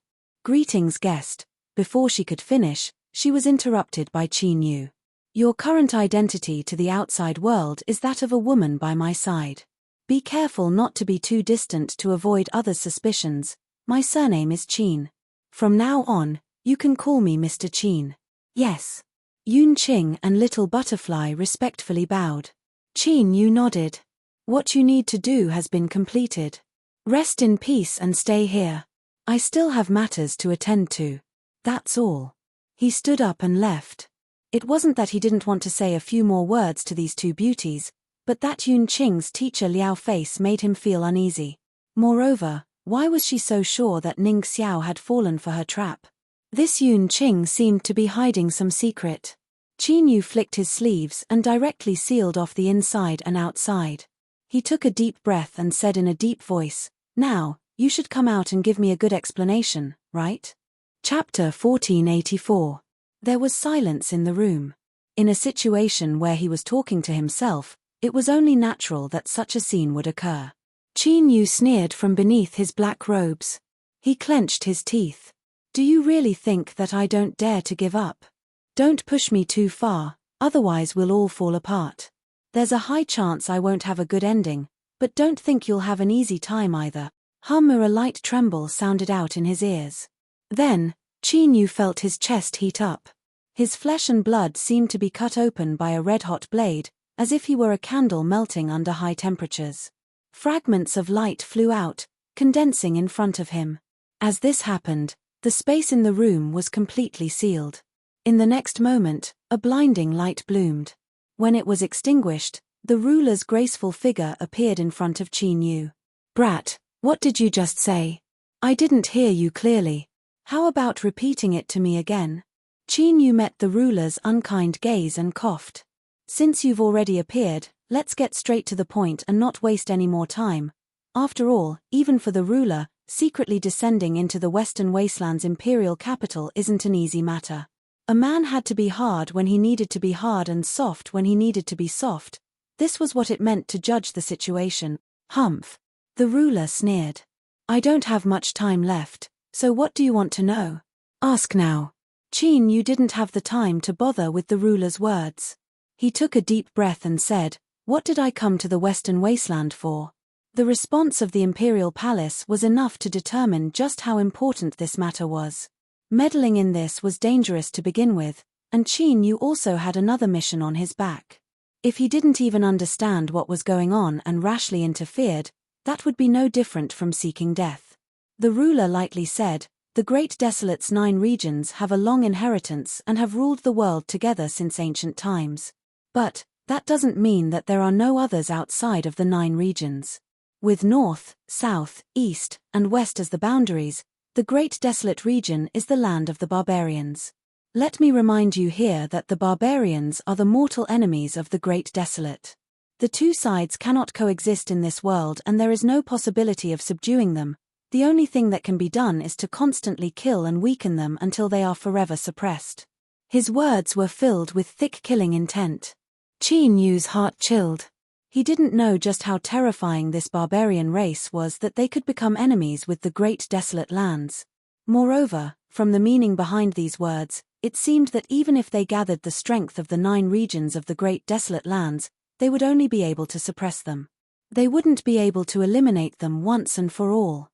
Greetings, guest. Before she could finish, she was interrupted by Qin Yu. Your current identity to the outside world is that of a woman by my side. Be careful not to be too distant to avoid others' suspicions. My surname is Qin. From now on, you can call me Mr. Qin. Yes. Yun Qing and Little Butterfly respectfully bowed. Qin Yu nodded. What you need to do has been completed. Rest in peace and stay here. I still have matters to attend to. That's all. He stood up and left. It wasn't that he didn't want to say a few more words to these two beauties, but that Yun Qing's teacher Liao face made him feel uneasy. Moreover, why was she so sure that Ning Xiao had fallen for her trap? This Yun Qing seemed to be hiding some secret. Qin Yu flicked his sleeves and directly sealed off the inside and outside. He took a deep breath and said in a deep voice, Now, you should come out and give me a good explanation, right? Chapter 1484. There was silence in the room. In a situation where he was talking to himself, it was only natural that such a scene would occur. Qin Yu sneered from beneath his black robes. He clenched his teeth. Do you really think that I don't dare to give up? Don't push me too far, otherwise we'll all fall apart. There's a high chance I won't have a good ending, but don't think you'll have an easy time either. A light tremble sounded out in his ears. Then, Qin Yu felt his chest heat up. His flesh and blood seemed to be cut open by a red-hot blade, as if he were a candle melting under high temperatures. Fragments of light flew out, condensing in front of him. As this happened, the space in the room was completely sealed. In the next moment, a blinding light bloomed. When it was extinguished, the ruler's graceful figure appeared in front of Qin Yu. Brat, what did you just say? I didn't hear you clearly. How about repeating it to me again? Qin Yu met the ruler's unkind gaze and coughed. Since you've already appeared, let's get straight to the point and not waste any more time. After all, even for the ruler, secretly descending into the Western Wasteland's imperial capital isn't an easy matter. A man had to be hard when he needed to be hard and soft when he needed to be soft. This was what it meant to judge the situation. Humph. The ruler sneered. I don't have much time left, so what do you want to know? Ask now. Qin Yu didn't have the time to bother with the ruler's words. He took a deep breath and said, What did I come to the Western Wasteland for? The response of the imperial palace was enough to determine just how important this matter was. Meddling in this was dangerous to begin with, and Qin Yu also had another mission on his back. If he didn't even understand what was going on and rashly interfered, that would be no different from seeking death. The ruler lightly said, "The Great Desolate's 9 regions have a long inheritance and have ruled the world together since ancient times. But that doesn't mean that there are no others outside of the 9 regions. With north, south, east, and west as the boundaries, the Great Desolate region is the land of the barbarians. Let me remind you here that the barbarians are the mortal enemies of the Great Desolate. The two sides cannot coexist in this world and there is no possibility of subduing them. The only thing that can be done is to constantly kill and weaken them until they are forever suppressed." His words were filled with thick killing intent. Qin Yu's heart chilled. He didn't know just how terrifying this barbarian race was that they could become enemies with the Great Desolate lands. Moreover, from the meaning behind these words, it seemed that even if they gathered the strength of the 9 regions of the Great Desolate lands, they would only be able to suppress them. They wouldn't be able to eliminate them once and for all.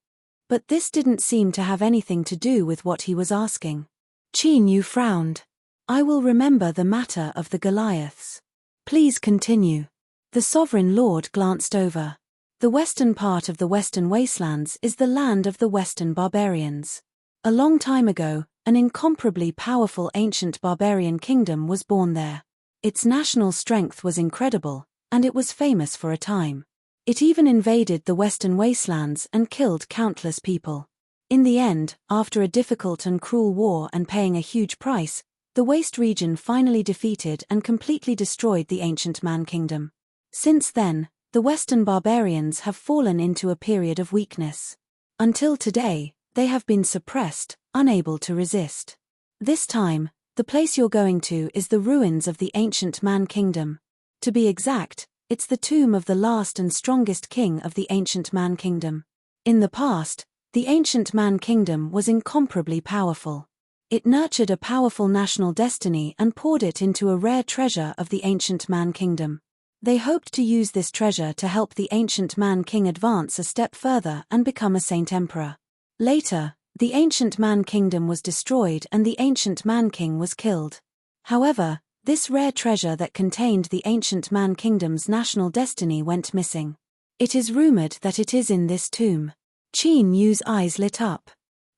But this didn't seem to have anything to do with what he was asking. Qin Yu frowned. "I will remember the matter of the Goliaths. Please continue." The sovereign lord glanced over. The western part of the Western Wastelands is the land of the Western barbarians. A long time ago, an incomparably powerful ancient barbarian kingdom was born there. Its national strength was incredible, and it was famous for a time. It even invaded the Western Wastelands and killed countless people. In the end, after a difficult and cruel war and paying a huge price, the Waste region finally defeated and completely destroyed the ancient Man Kingdom. Since then, the Western barbarians have fallen into a period of weakness. Until today, they have been suppressed, unable to resist. This time, the place you're going to is the ruins of the ancient Man Kingdom. To be exact, it's the tomb of the last and strongest king of the ancient Man Kingdom. In the past, the ancient Man Kingdom was incomparably powerful. It nurtured a powerful national destiny and poured it into a rare treasure of the ancient Man Kingdom. They hoped to use this treasure to help the ancient Man King advance a step further and become a Saint Emperor. Later, the ancient Man Kingdom was destroyed and the ancient Man King was killed. However, this rare treasure that contained the ancient Man Kingdom's national destiny went missing. It is rumored that it is in this tomb. Qin Yu's eyes lit up.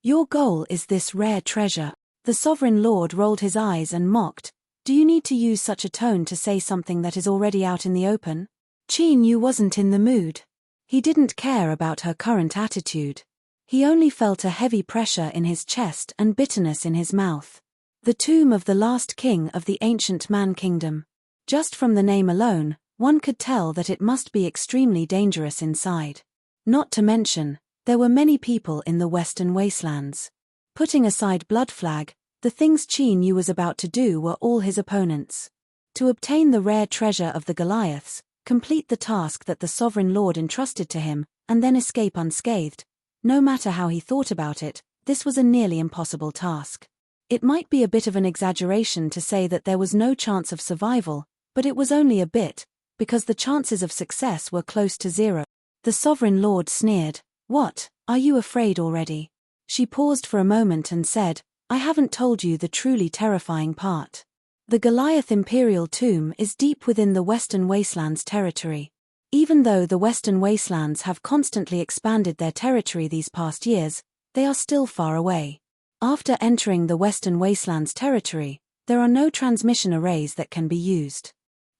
"Your goal is this rare treasure." The sovereign lord rolled his eyes and mocked. "Do you need to use such a tone to say something that is already out in the open?" Qin Yu wasn't in the mood. He didn't care about her current attitude. He only felt a heavy pressure in his chest and bitterness in his mouth. The tomb of the last king of the ancient Man Kingdom. Just from the name alone, one could tell that it must be extremely dangerous inside. Not to mention, there were many people in the Western Wastelands. Putting aside Blood Flag, the things Qin Yu was about to do were all his opponents. To obtain the rare treasure of the Goliaths, complete the task that the sovereign lord entrusted to him, and then escape unscathed. No matter how he thought about it, this was a nearly impossible task. It might be a bit of an exaggeration to say that there was no chance of survival, but it was only a bit, because the chances of success were close to 0. The sovereign lord sneered. "What, are you afraid already?" She paused for a moment and said, "I haven't told you the truly terrifying part. The Goliath Imperial Tomb is deep within the Western Wastelands territory. Even though the Western Wastelands have constantly expanded their territory these past years, they are still far away. After entering the Western Wastelands territory, there are no transmission arrays that can be used.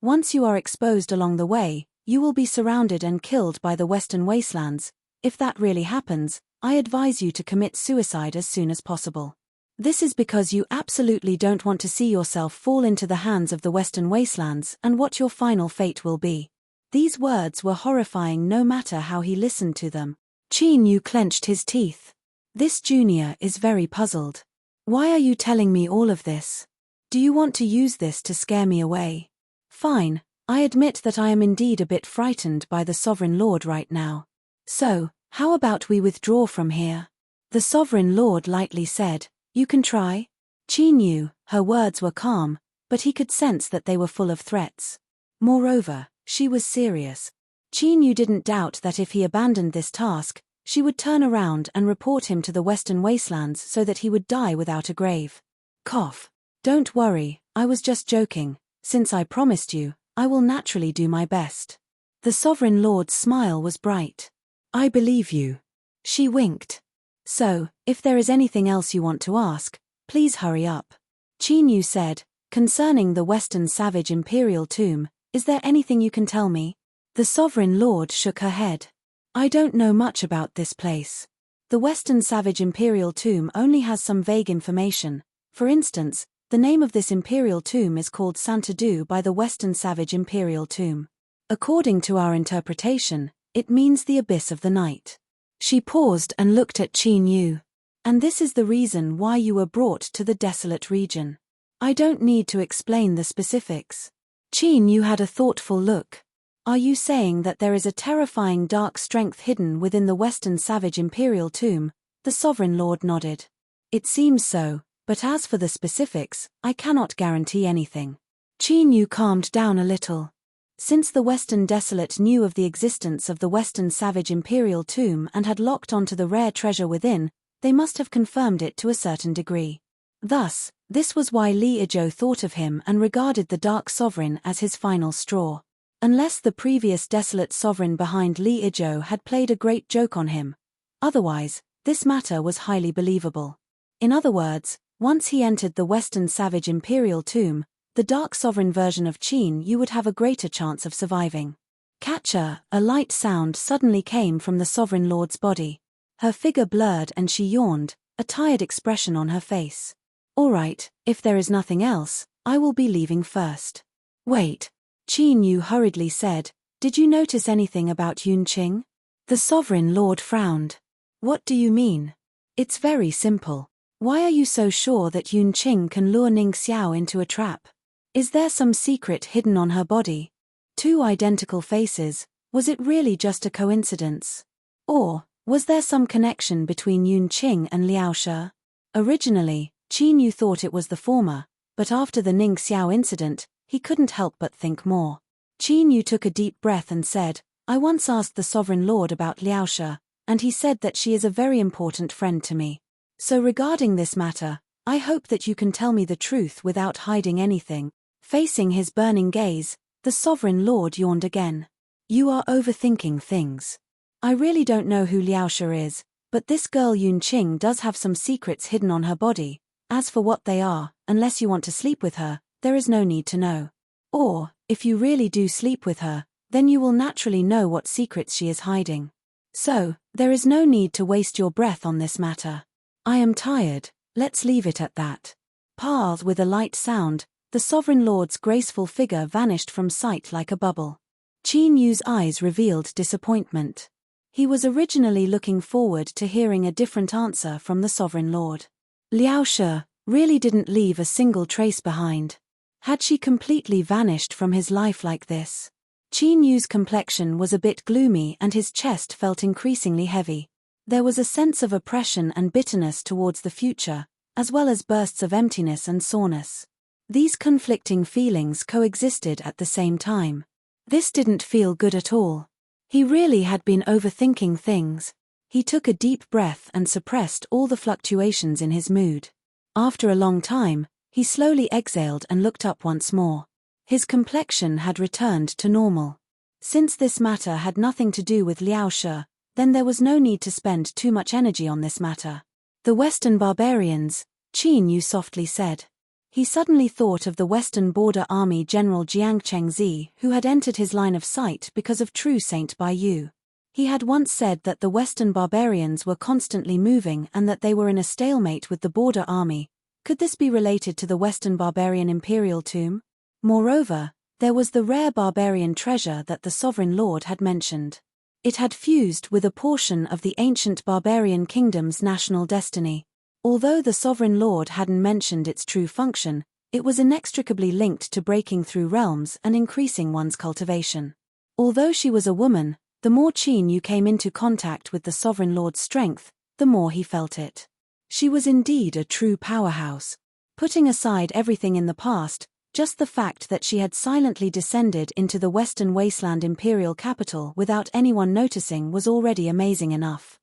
Once you are exposed along the way, you will be surrounded and killed by the Western Wastelands. If that really happens, I advise you to commit suicide as soon as possible. This is because you absolutely don't want to see yourself fall into the hands of the Western Wastelands and what your final fate will be." These words were horrifying no matter how he listened to them. Qin Yu clenched his teeth. This junior is very puzzled. "Why are you telling me all of this? Do you want to use this to scare me away?" "Fine, I admit that I am indeed a bit frightened by the Sovereign Lord right now. So, how about we withdraw from here?" The Sovereign Lord lightly said, "You can try." Qin Yu, her words were calm, but he could sense that they were full of threats. Moreover, she was serious. Qin Yu didn't doubt that if he abandoned this task, she would turn around and report him to the Western Wastelands so that he would die without a grave. Cough. "Don't worry, I was just joking. Since I promised you, I will naturally do my best. The Sovereign Lord's smile was bright. I believe you. She winked. So, if there is anything else you want to ask, please hurry up. Qin Yu said, concerning the Western Savage Imperial Tomb, is there anything you can tell me? The Sovereign Lord shook her head. I don't know much about this place. The Western Savage Imperial Tomb only has some vague information. For instance, the name of this imperial tomb is called Santa Du by the Western Savage Imperial Tomb. According to our interpretation, it means the abyss of the night. She paused and looked at Qin Yu. And this is the reason why you were brought to the desolate region. I don't need to explain the specifics. Qin Yu had a thoughtful look. Are you saying that there is a terrifying dark strength hidden within the Western Savage Imperial Tomb? The Sovereign Lord nodded. It seems so, but as for the specifics, I cannot guarantee anything. Qin Yu calmed down a little. Since the Western Desolate knew of the existence of the Western Savage Imperial Tomb and had locked onto the rare treasure within, they must have confirmed it to a certain degree. Thus, this was why Li Izhou thought of him and regarded the Dark Sovereign as his final straw. Unless the previous desolate sovereign behind Li Izhou had played a great joke on him. Otherwise, this matter was highly believable. In other words, once he entered the Western Savage Imperial Tomb, the Dark Sovereign version of Qin Yu would have a greater chance of surviving. Catcher, a light sound suddenly came from the Sovereign Lord's body. Her figure blurred and she yawned, a tired expression on her face. All right, if there is nothing else, I will be leaving first. Wait. Qin Yu hurriedly said, did you notice anything about Yun Qing? The Sovereign Lord frowned. What do you mean? It's very simple. Why are you so sure that Yun Qing can lure Ning Xiao into a trap? Is there some secret hidden on her body? Two identical faces, was it really just a coincidence? Or, was there some connection between Yun Qing and Liao She? Originally, Qin Yu thought it was the former, but after the Ning Xiao incident, he couldn't help but think more. Qin Yu took a deep breath and said, I once asked the Sovereign Lord about Liao She, and he said that she is a very important friend to me. So regarding this matter, I hope that you can tell me the truth without hiding anything. Facing his burning gaze, the Sovereign Lord yawned again. You are overthinking things. I really don't know who Liao She is, but this girl Yun Qing does have some secrets hidden on her body. As for what they are, unless you want to sleep with her, there is no need to know. Or, if you really do sleep with her, then you will naturally know what secrets she is hiding. So, there is no need to waste your breath on this matter. I am tired, let's leave it at that. Path with a light sound, the Sovereign Lord's graceful figure vanished from sight like a bubble. Qin Yu's eyes revealed disappointment. He was originally looking forward to hearing a different answer from the Sovereign Lord. Liao She really didn't leave a single trace behind. Had she completely vanished from his life like this? Qin Yu's complexion was a bit gloomy and his chest felt increasingly heavy. There was a sense of oppression and bitterness towards the future, as well as bursts of emptiness and soreness. These conflicting feelings coexisted at the same time. This didn't feel good at all. He really had been overthinking things. He took a deep breath and suppressed all the fluctuations in his mood. After a long time, he slowly exhaled and looked up once more. His complexion had returned to normal. Since this matter had nothing to do with Liao She, then there was no need to spend too much energy on this matter. The Western barbarians, Qin Yu softly said. He suddenly thought of the Western Border Army General Jiang Chengzi, who had entered his line of sight because of True Saint Bai Yu. He had once said that the Western barbarians were constantly moving and that they were in a stalemate with the Border Army. Could this be related to the Western Barbarian Imperial Tomb? Moreover, there was the rare barbarian treasure that the Sovereign Lord had mentioned. It had fused with a portion of the ancient barbarian kingdom's national destiny. Although the Sovereign Lord hadn't mentioned its true function, it was inextricably linked to breaking through realms and increasing one's cultivation. Although she was a woman, the more Qin Yu came into contact with the Sovereign Lord's strength, the more he felt it. She was indeed a true powerhouse. Putting aside everything in the past, just the fact that she had silently descended into the Western Wasteland imperial capital without anyone noticing was already amazing enough.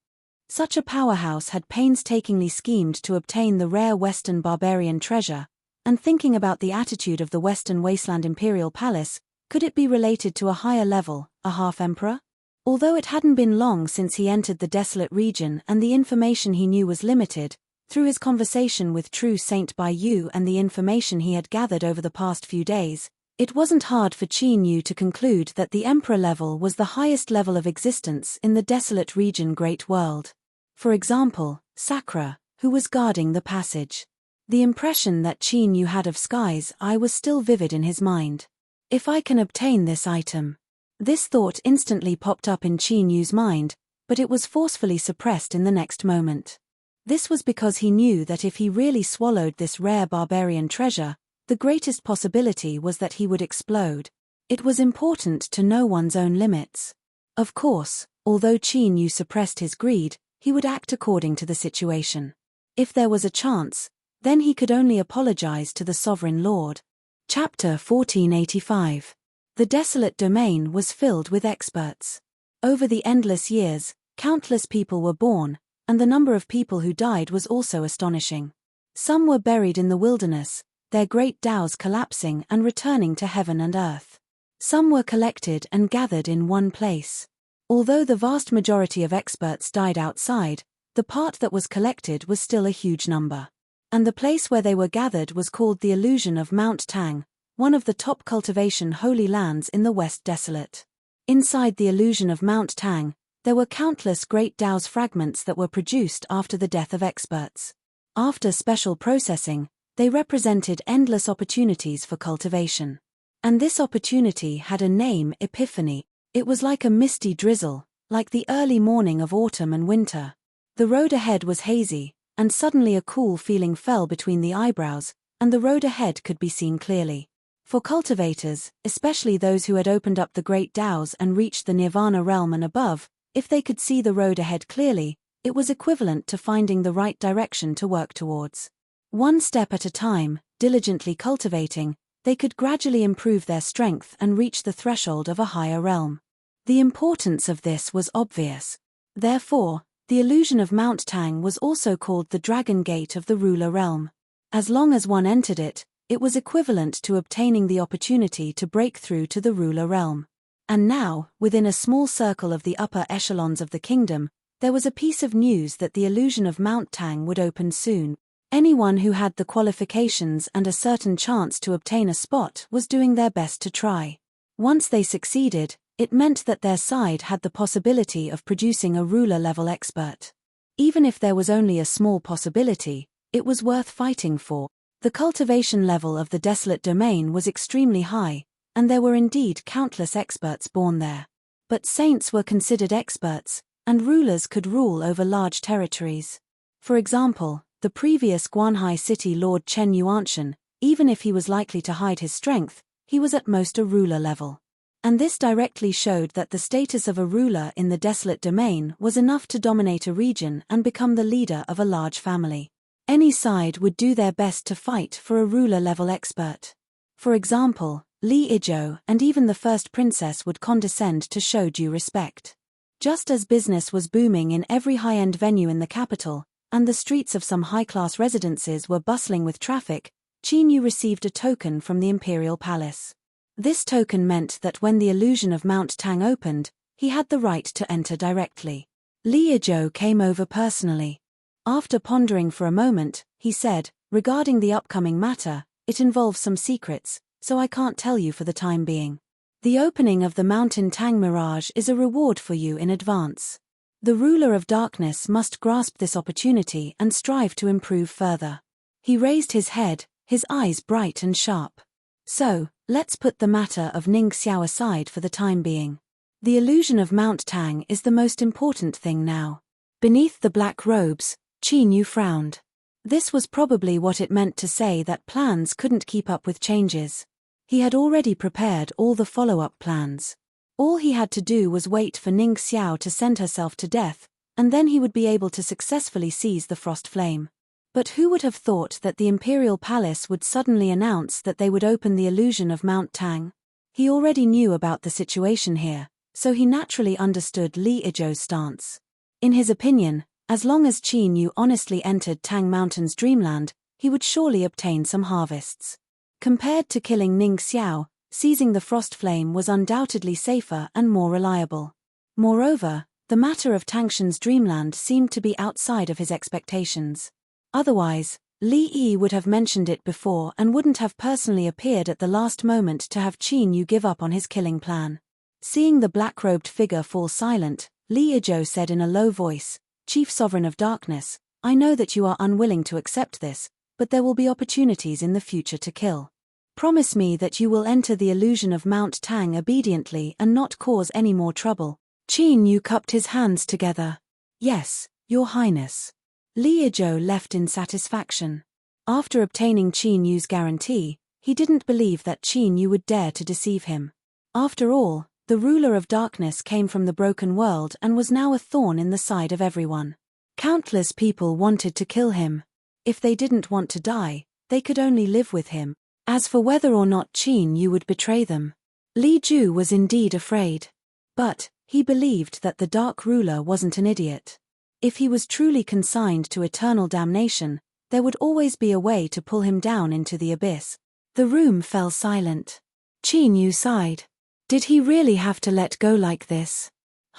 Such a powerhouse had painstakingly schemed to obtain the rare Western barbarian treasure, and thinking about the attitude of the Western Wasteland Imperial Palace, Could it be related to a higher level, a half-emperor? Although it hadn't been long since he entered the desolate region and the information he knew was limited, through his conversation with True Saint Bai Yu and the information he had gathered over the past few days, it wasn't hard for Qin Yu to conclude that the emperor level was the highest level of existence in the desolate region Great World. For example, Sakura, who was guarding the passage. The impression that Qin Yu had of Sky's eye was still vivid in his mind. If I can obtain this item. This thought instantly popped up in Qin Yu's mind, but it was forcefully suppressed in the next moment. This was because he knew that if he really swallowed this rare barbarian treasure, the greatest possibility was that he would explode. It was important to know one's own limits. Of course, although Qin Yu suppressed his greed, he would act according to the situation. If there was a chance, then he could only apologize to the Sovereign Lord. Chapter 1485. The desolate domain was filled with experts. Over the endless years, countless people were born, and the number of people who died was also astonishing. Some were buried in the wilderness, their great Tao's collapsing and returning to heaven and earth. Some were collected and gathered in one place. Although the vast majority of experts died outside, the part that was collected was still a huge number. And the place where they were gathered was called the illusion of Mount Tang, one of the top cultivation holy lands in the West Desolate. Inside the illusion of Mount Tang, there were countless great Tao's fragments that were produced after the death of experts. After special processing, they represented endless opportunities for cultivation. And this opportunity had a name: Epiphany. It was like a misty drizzle, like the early morning of autumn and winter. The road ahead was hazy, and suddenly a cool feeling fell between the eyebrows, and the road ahead could be seen clearly. For cultivators, especially those who had opened up the great Tao's and reached the Nirvana realm and above, if they could see the road ahead clearly, it was equivalent to finding the right direction to work towards. One step at a time, diligently cultivating, they could gradually improve their strength and reach the threshold of a higher realm. The importance of this was obvious. Therefore, the illusion of Mount Tang was also called the Dragon Gate of the Ruler Realm. As long as one entered it, it was equivalent to obtaining the opportunity to break through to the Ruler Realm. And now, within a small circle of the upper echelons of the kingdom, there was a piece of news that the illusion of Mount Tang would open soon. Anyone who had the qualifications and a certain chance to obtain a spot was doing their best to try. Once they succeeded, it meant that their side had the possibility of producing a ruler-level expert. Even if there was only a small possibility, it was worth fighting for. The cultivation level of the desolate domain was extremely high, and there were indeed countless experts born there. But saints were considered experts, and rulers could rule over large territories. For example, the previous Guanhai city lord Chen Yuanshan, even if he was likely to hide his strength, he was at most a ruler level. And this directly showed that the status of a ruler in the desolate domain was enough to dominate a region and become the leader of a large family. Any side would do their best to fight for a ruler-level expert. For example, Li Izhou and even the first princess would condescend to show due respect. Just as business was booming in every high-end venue in the capital, and the streets of some high-class residences were bustling with traffic, Qin Yu received a token from the imperial palace. This token meant that when the illusion of Mount Tang opened, he had the right to enter directly. Li Izhou came over personally. After pondering for a moment, he said, "Regarding the upcoming matter, it involves some secrets, so I can't tell you for the time being. The opening of the Mountain Tang Mirage is a reward for you in advance. The ruler of darkness must grasp this opportunity and strive to improve further." He raised his head, his eyes bright and sharp. "So, let's put the matter of Ning Xiao aside for the time being. The illusion of Mount Tang is the most important thing now." Beneath the black robes, Qin Yu frowned. This was probably what it meant to say that plans couldn't keep up with changes. He had already prepared all the follow-up plans. All he had to do was wait for Ning Xiao to send herself to death, and then he would be able to successfully seize the frost flame. But who would have thought that the imperial palace would suddenly announce that they would open the illusion of Mount Tang? He already knew about the situation here, so he naturally understood Li Izhou's stance. In his opinion, as long as Qin Yu honestly entered Tang Mountain's dreamland, he would surely obtain some harvests. Compared to killing Ning Xiao, seizing the frost flame was undoubtedly safer and more reliable. Moreover, the matter of Tangshan's dreamland seemed to be outside of his expectations. Otherwise, Li Yi would have mentioned it before and wouldn't have personally appeared at the last moment to have Qin Yu give up on his killing plan. Seeing the black-robed figure fall silent, Li Yizhou said in a low voice, "Chief Sovereign of Darkness, I know that you are unwilling to accept this, but there will be opportunities in the future to kill. Promise me that you will enter the illusion of Mount Tang obediently and not cause any more trouble." Qin Yu cupped his hands together. "Yes, Your Highness." Li Yizhou left in satisfaction. After obtaining Qin Yu's guarantee, he didn't believe that Qin Yu would dare to deceive him. After all, the ruler of darkness came from the broken world and was now a thorn in the side of everyone. Countless people wanted to kill him. If they didn't want to die, they could only live with him. As for whether or not Qin Yu would betray them, Li Ju was indeed afraid. But he believed that the Dark Ruler wasn't an idiot. If he was truly consigned to eternal damnation, there would always be a way to pull him down into the abyss. The room fell silent. Qin Yu sighed. Did he really have to let go like this?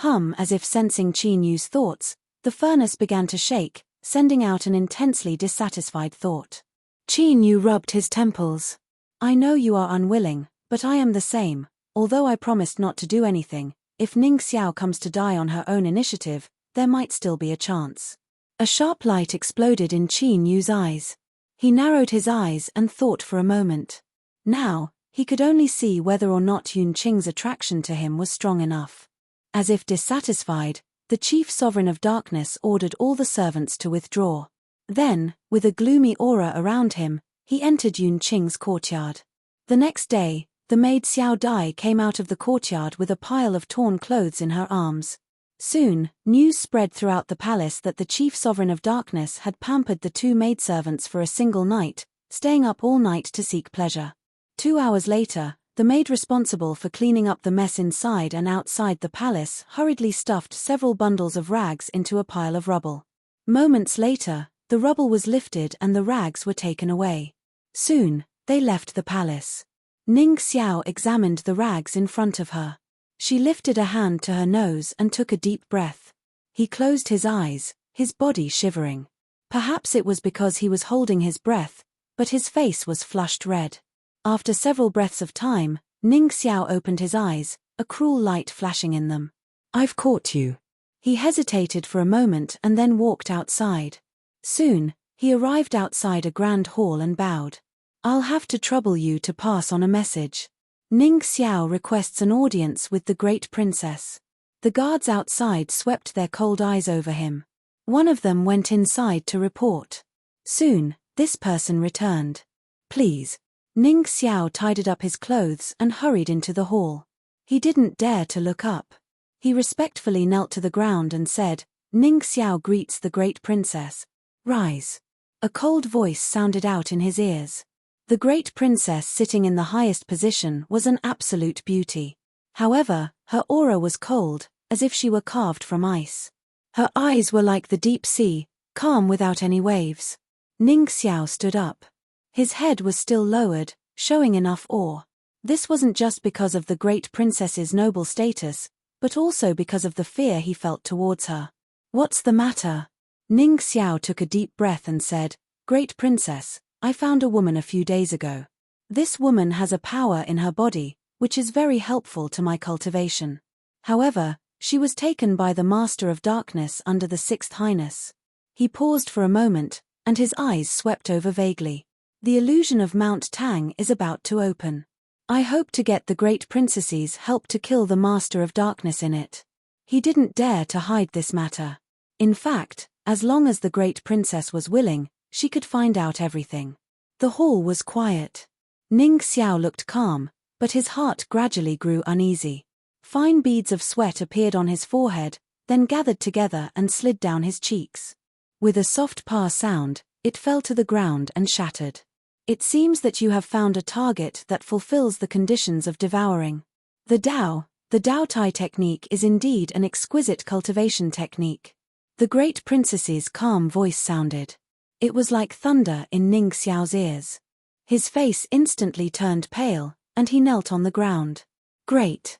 As if sensing Qin Yu's thoughts, the furnace began to shake, sending out an intensely dissatisfied thought. Qin Yu rubbed his temples. "I know you are unwilling, but I am the same. Although I promised not to do anything, if Ning Xiao comes to die on her own initiative, there might still be a chance." A sharp light exploded in Qin Yu's eyes. He narrowed his eyes and thought for a moment. Now, he could only see whether or not Yun Qing's attraction to him was strong enough. As if dissatisfied, the chief sovereign of darkness ordered all the servants to withdraw. Then, with a gloomy aura around him, he entered Yun Qing's courtyard. The next day, the maid Xiao Dai came out of the courtyard with a pile of torn clothes in her arms. Soon, news spread throughout the palace that the chief sovereign of darkness had pampered the two maidservants for a single night, staying up all night to seek pleasure. 2 hours later, the maid responsible for cleaning up the mess inside and outside the palace hurriedly stuffed several bundles of rags into a pile of rubble. Moments later, the rubble was lifted and the rags were taken away. Soon, they left the palace. Ning Xiao examined the rags in front of her. She lifted a hand to her nose and took a deep breath. He closed his eyes, his body shivering. Perhaps it was because he was holding his breath, but his face was flushed red. After several breaths of time, Ning Xiao opened his eyes, a cruel light flashing in them. "I've caught you." He hesitated for a moment and then walked outside. Soon, he arrived outside a grand hall and bowed. "I'll have to trouble you to pass on a message. Ning Xiao requests an audience with the great princess." The guards outside swept their cold eyes over him. One of them went inside to report. Soon, this person returned. "Please." Ning Xiao tidied up his clothes and hurried into the hall. He didn't dare to look up. He respectfully knelt to the ground and said, "Ning Xiao greets the great princess. Rise." A cold voice sounded out in his ears. The great princess sitting in the highest position was an absolute beauty. However, her aura was cold, as if she were carved from ice. Her eyes were like the deep sea, calm without any waves. Ning Xiao stood up. His head was still lowered, showing enough awe. This wasn't just because of the great princess's noble status, but also because of the fear he felt towards her. "What's the matter?" Ning Xiao took a deep breath and said, "Great princess, I found a woman a few days ago. This woman has a power in her body, which is very helpful to my cultivation. However, she was taken by the Master of Darkness under the Sixth Highness." He paused for a moment, and his eyes swept over vaguely. "The illusion of Mount Tang is about to open. I hope to get the great princess's help to kill the Master of Darkness in it." He didn't dare to hide this matter. In fact, as long as the great princess was willing, she could find out everything. The hall was quiet. Ning Xiao looked calm, but his heart gradually grew uneasy. Fine beads of sweat appeared on his forehead, then gathered together and slid down his cheeks. With a soft pa sound, it fell to the ground and shattered. "It seems that you have found a target that fulfills the conditions of devouring. The Dao Tai technique is indeed an exquisite cultivation technique." The great princess's calm voice sounded. It was like thunder in Ning Xiao's ears. His face instantly turned pale, and he knelt on the ground. Great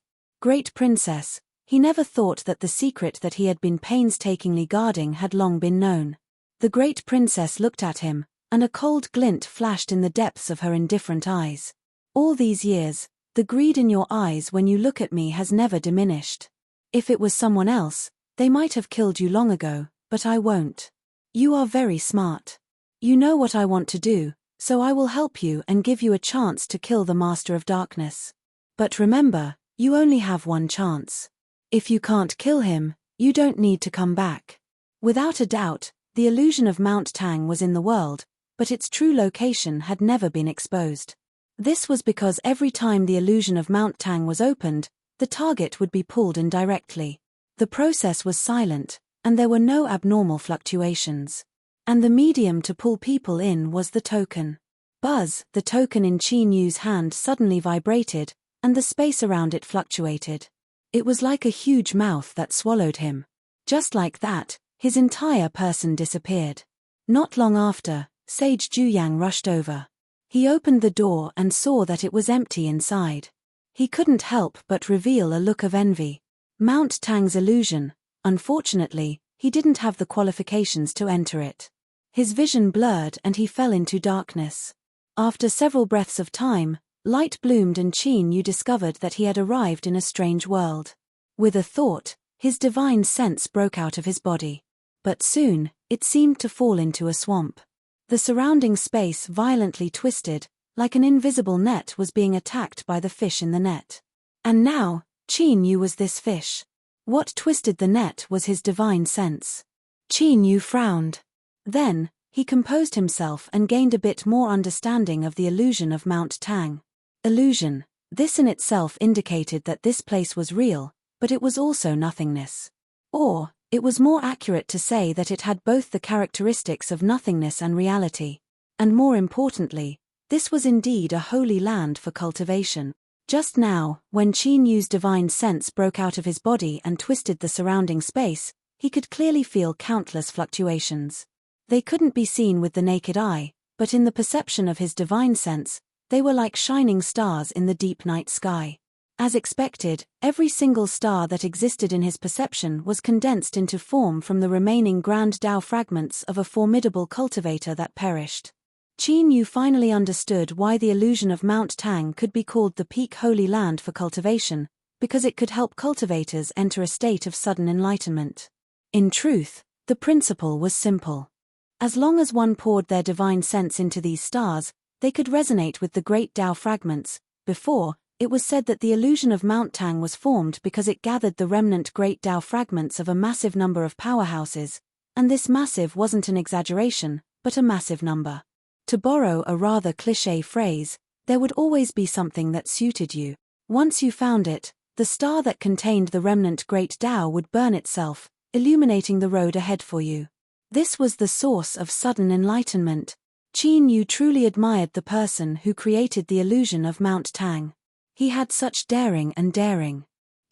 princess, he never thought that the secret that he had been painstakingly guarding had long been known. The great princess looked at him, and a cold glint flashed in the depths of her indifferent eyes. All these years, the greed in your eyes when you look at me has never diminished. If it was someone else, they might have killed you long ago, but I won't. You are very smart. You know what I want to do, so I will help you and give you a chance to kill the Master of Darkness. But remember, you only have one chance. If you can't kill him, you don't need to come back. Without a doubt, the illusion of Mount Tang was in the world, but its true location had never been exposed. This was because every time the illusion of Mount Tang was opened, the target would be pulled in directly. The process was silent, and there were no abnormal fluctuations. And the medium to pull people in was the token. Buzz, the token in Qin Yu's hand suddenly vibrated, and the space around it fluctuated. It was like a huge mouth that swallowed him. Just like that, his entire person disappeared. Not long after, Sage Juyang rushed over. He opened the door and saw that it was empty inside. He couldn't help but reveal a look of envy. Mount Tang's illusion. Unfortunately, he didn't have the qualifications to enter it. His vision blurred and he fell into darkness. After several breaths of time, light bloomed and Qin Yu discovered that he had arrived in a strange world. With a thought, his divine sense broke out of his body. But soon, it seemed to fall into a swamp. The surrounding space violently twisted, like an invisible net was being attacked by the fish in the net. And now, Qin Yu was this fish. What twisted the net was his divine sense. Qin Yu frowned. Then, he composed himself and gained a bit more understanding of the illusion of Mount Tang. Illusion. This in itself indicated that this place was real, but it was also nothingness. Or, it was more accurate to say that it had both the characteristics of nothingness and reality. And more importantly, this was indeed a holy land for cultivation. Just now, when Qin Yu's divine sense broke out of his body and twisted the surrounding space, he could clearly feel countless fluctuations. They couldn't be seen with the naked eye, but in the perception of his divine sense, they were like shining stars in the deep night sky. As expected, every single star that existed in his perception was condensed into form from the remaining grand Tao fragments of a formidable cultivator that perished. Qin Yu finally understood why the illusion of Mount Tang could be called the peak holy land for cultivation, because it could help cultivators enter a state of sudden enlightenment. In truth, the principle was simple. As long as one poured their divine sense into these stars, they could resonate with the great Tao fragments. Before, it was said that the illusion of Mount Tang was formed because it gathered the remnant great Tao fragments of a massive number of powerhouses, and this massive wasn't an exaggeration, but a massive number. To borrow a rather cliché phrase, there would always be something that suited you. Once you found it, the star that contained the remnant great Tao would burn itself, illuminating the road ahead for you. This was the source of sudden enlightenment. Qin Yu truly admired the person who created the illusion of Mount Tang. He had such daring.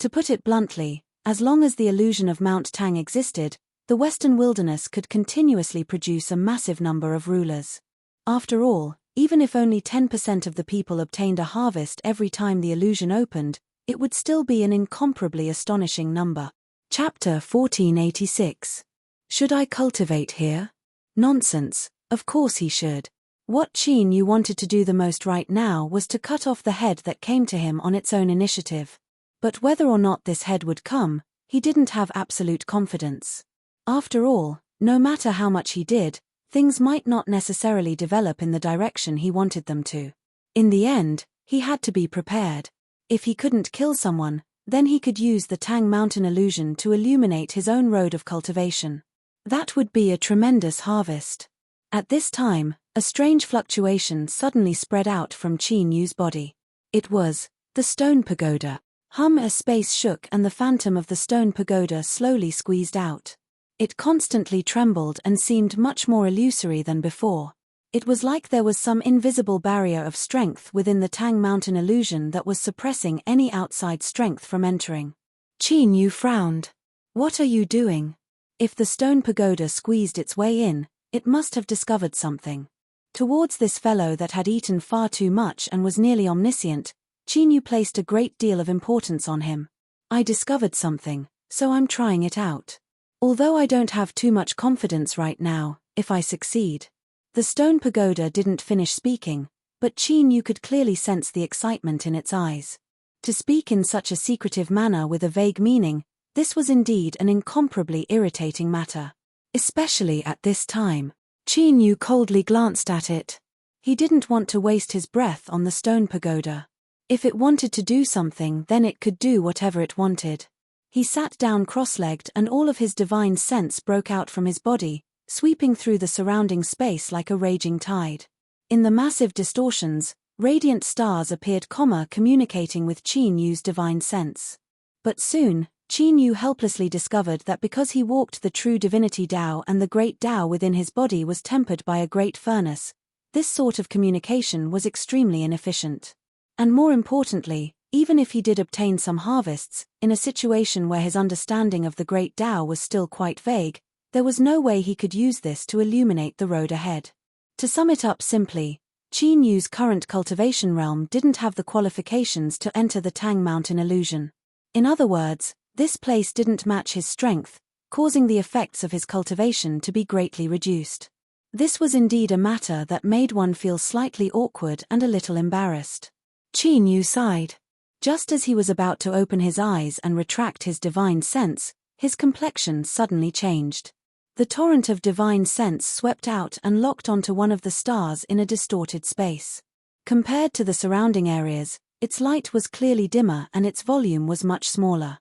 To put it bluntly, as long as the illusion of Mount Tang existed, the Western wilderness could continuously produce a massive number of rulers. After all, even if only 10% of the people obtained a harvest every time the illusion opened, it would still be an incomparably astonishing number. Chapter 1486. Should I cultivate here? Nonsense, of course he should. What Qin Yu wanted to do the most right now was to cut off the head that came to him on its own initiative. But whether or not this head would come, he didn't have absolute confidence. After all, no matter how much he did, things might not necessarily develop in the direction he wanted them to. In the end, he had to be prepared. If he couldn't kill someone, then he could use the Tang Mountain illusion to illuminate his own road of cultivation. That would be a tremendous harvest. At this time, a strange fluctuation suddenly spread out from Qin Yu's body. It was the stone pagoda. A space shook and the phantom of the stone pagoda slowly squeezed out. It constantly trembled and seemed much more illusory than before. It was like there was some invisible barrier of strength within the Tang Mountain illusion that was suppressing any outside strength from entering. Qin Yu frowned. What are you doing? If the stone pagoda squeezed its way in, it must have discovered something. Towards this fellow that had eaten far too much and was nearly omniscient, Qin placed a great deal of importance on him. I discovered something, so I'm trying it out. Although I don't have too much confidence right now, if I succeed. The stone pagoda didn't finish speaking, but Qin could clearly sense the excitement in its eyes. To speak in such a secretive manner with a vague meaning, this was indeed an incomparably irritating matter. Especially at this time. Qin coldly glanced at it. He didn't want to waste his breath on the stone pagoda. If it wanted to do something, then it could do whatever it wanted. He sat down cross-legged and all of his divine sense broke out from his body, sweeping through the surrounding space like a raging tide. In the massive distortions, radiant stars appeared, communicating with Qin divine sense. But soon, Qin helplessly discovered that because he walked the true divinity Tao and the great Tao within his body was tempered by a great furnace, this sort of communication was extremely inefficient. And more importantly, even if he did obtain some harvests, in a situation where his understanding of the great Tao was still quite vague, there was no way he could use this to illuminate the road ahead. To sum it up simply, Qin current cultivation realm didn't have the qualifications to enter the Tang Mountain illusion. In other words, this place didn't match his strength, causing the effects of his cultivation to be greatly reduced. This was indeed a matter that made one feel slightly awkward and a little embarrassed. Qin sighed. Just as he was about to open his eyes and retract his divine sense, his complexion suddenly changed. The torrent of divine sense swept out and locked onto one of the stars in a distorted space. Compared to the surrounding areas, its light was clearly dimmer and its volume was much smaller.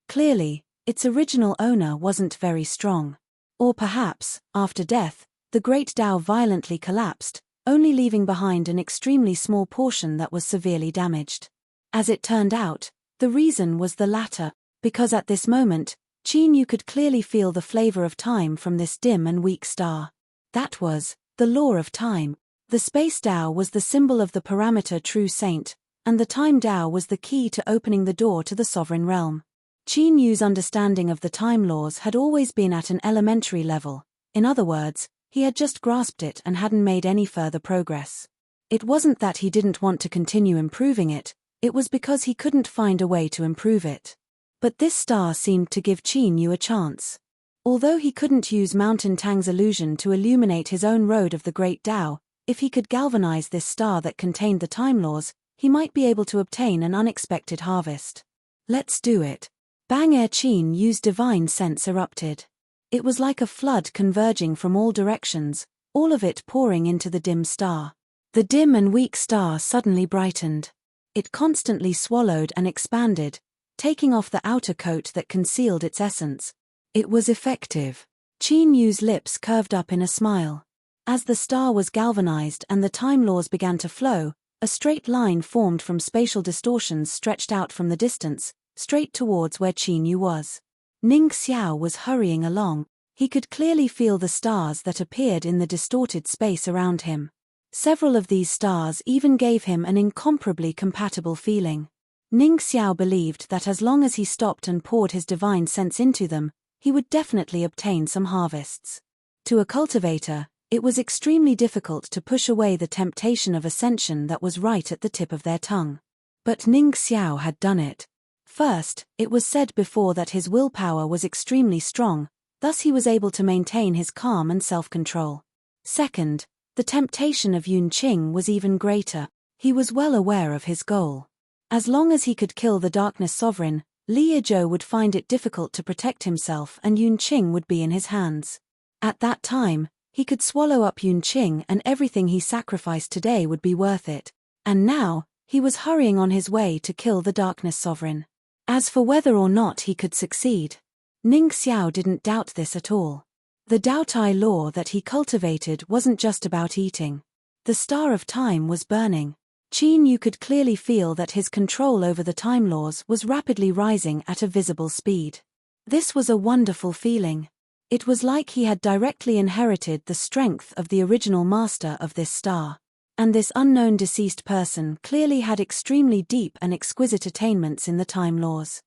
Clearly, its original owner wasn't very strong. Or perhaps, after death, the great Tao violently collapsed, only leaving behind an extremely small portion that was severely damaged. As it turned out, the reason was the latter, because at this moment, Qin could clearly feel the flavor of time from this dim and weak star. That was the law of time. The space Tao was the symbol of the parameter true saint, and the time Tao was the key to opening the door to the sovereign realm. Qin's understanding of the time laws had always been at an elementary level. In other words, he had just grasped it and hadn't made any further progress. It wasn't that he didn't want to continue improving it, it was because he couldn't find a way to improve it. But this star seemed to give Qin a chance. Although he couldn't use Mountain Tang's illusion to illuminate his own road of the great Tao, if he could galvanize this star that contained the time laws, he might be able to obtain an unexpected harvest. Let's do it. Bang! Qin's divine sense erupted. It was like a flood converging from all directions, all of it pouring into the dim star. The dim and weak star suddenly brightened. It constantly swallowed and expanded, taking off the outer coat that concealed its essence. It was effective. Qin's lips curved up in a smile. As the star was galvanized and the time laws began to flow, a straight line formed from spatial distortions stretched out from the distance, straight towards where Qin was. Ning Xiao was hurrying along. He could clearly feel the stars that appeared in the distorted space around him. Several of these stars even gave him an incomparably compatible feeling. Ning Xiao believed that as long as he stopped and poured his divine sense into them, he would definitely obtain some harvests. To a cultivator, it was extremely difficult to push away the temptation of ascension that was right at the tip of their tongue. But Ning Xiao had done it. First, it was said before that his willpower was extremely strong, thus he was able to maintain his calm and self-control. Second, the temptation of Yunqing was even greater. He was well aware of his goal. As long as he could kill the Darkness Sovereign, Li Yizhou would find it difficult to protect himself and Yunqing would be in his hands. At that time, he could swallow up Yunqing and everything he sacrificed today would be worth it. And now, he was hurrying on his way to kill the Darkness Sovereign. As for whether or not he could succeed, Ning Xiao didn't doubt this at all. The Daotai law that he cultivated wasn't just about eating. The star of time was burning. Qin could clearly feel that his control over the time laws was rapidly rising at a visible speed. This was a wonderful feeling. It was like he had directly inherited the strength of the original master of this star. And this unknown deceased person clearly had extremely deep and exquisite attainments in the time laws.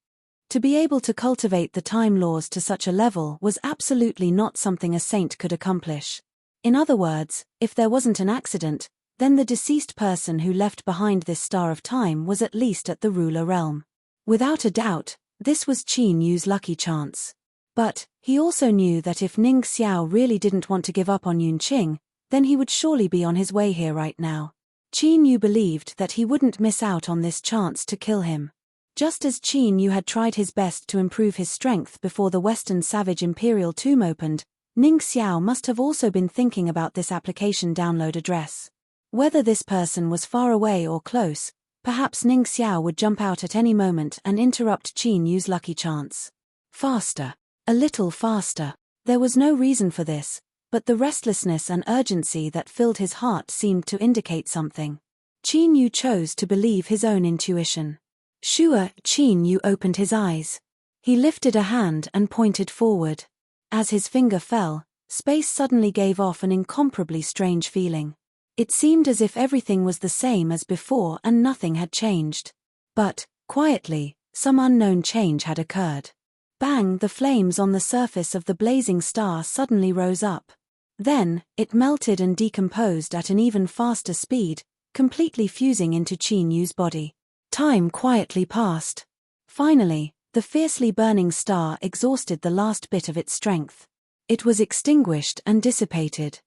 To be able to cultivate the time laws to such a level was absolutely not something a saint could accomplish. In other words, if there wasn't an accident, then the deceased person who left behind this star of time was at least at the ruler realm. Without a doubt, this was Qin Yu's lucky chance. But he also knew that if Ning Xiao really didn't want to give up on Yunqing, then he would surely be on his way here right now. Qin Yu believed that he wouldn't miss out on this chance to kill him. Just as Qin Yu had tried his best to improve his strength before the Western Savage Imperial tomb opened, Ning Xiao must have also been thinking about this application download address. Whether this person was far away or close, perhaps Ning Xiao would jump out at any moment and interrupt Qin Yu's lucky chance. Faster. A little faster. There was no reason for this, but the restlessness and urgency that filled his heart seemed to indicate something. Qin Yu chose to believe his own intuition. Sure, Qin Yu opened his eyes. He lifted a hand and pointed forward. As his finger fell, space suddenly gave off an incomparably strange feeling. It seemed as if everything was the same as before and nothing had changed. But, quietly, some unknown change had occurred. Bang! The flames on the surface of the blazing star suddenly rose up. Then, it melted and decomposed at an even faster speed, completely fusing into Qin Yu's body. Time quietly passed. Finally, the fiercely burning star exhausted the last bit of its strength. It was extinguished and dissipated.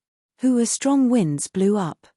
Strong winds blew up.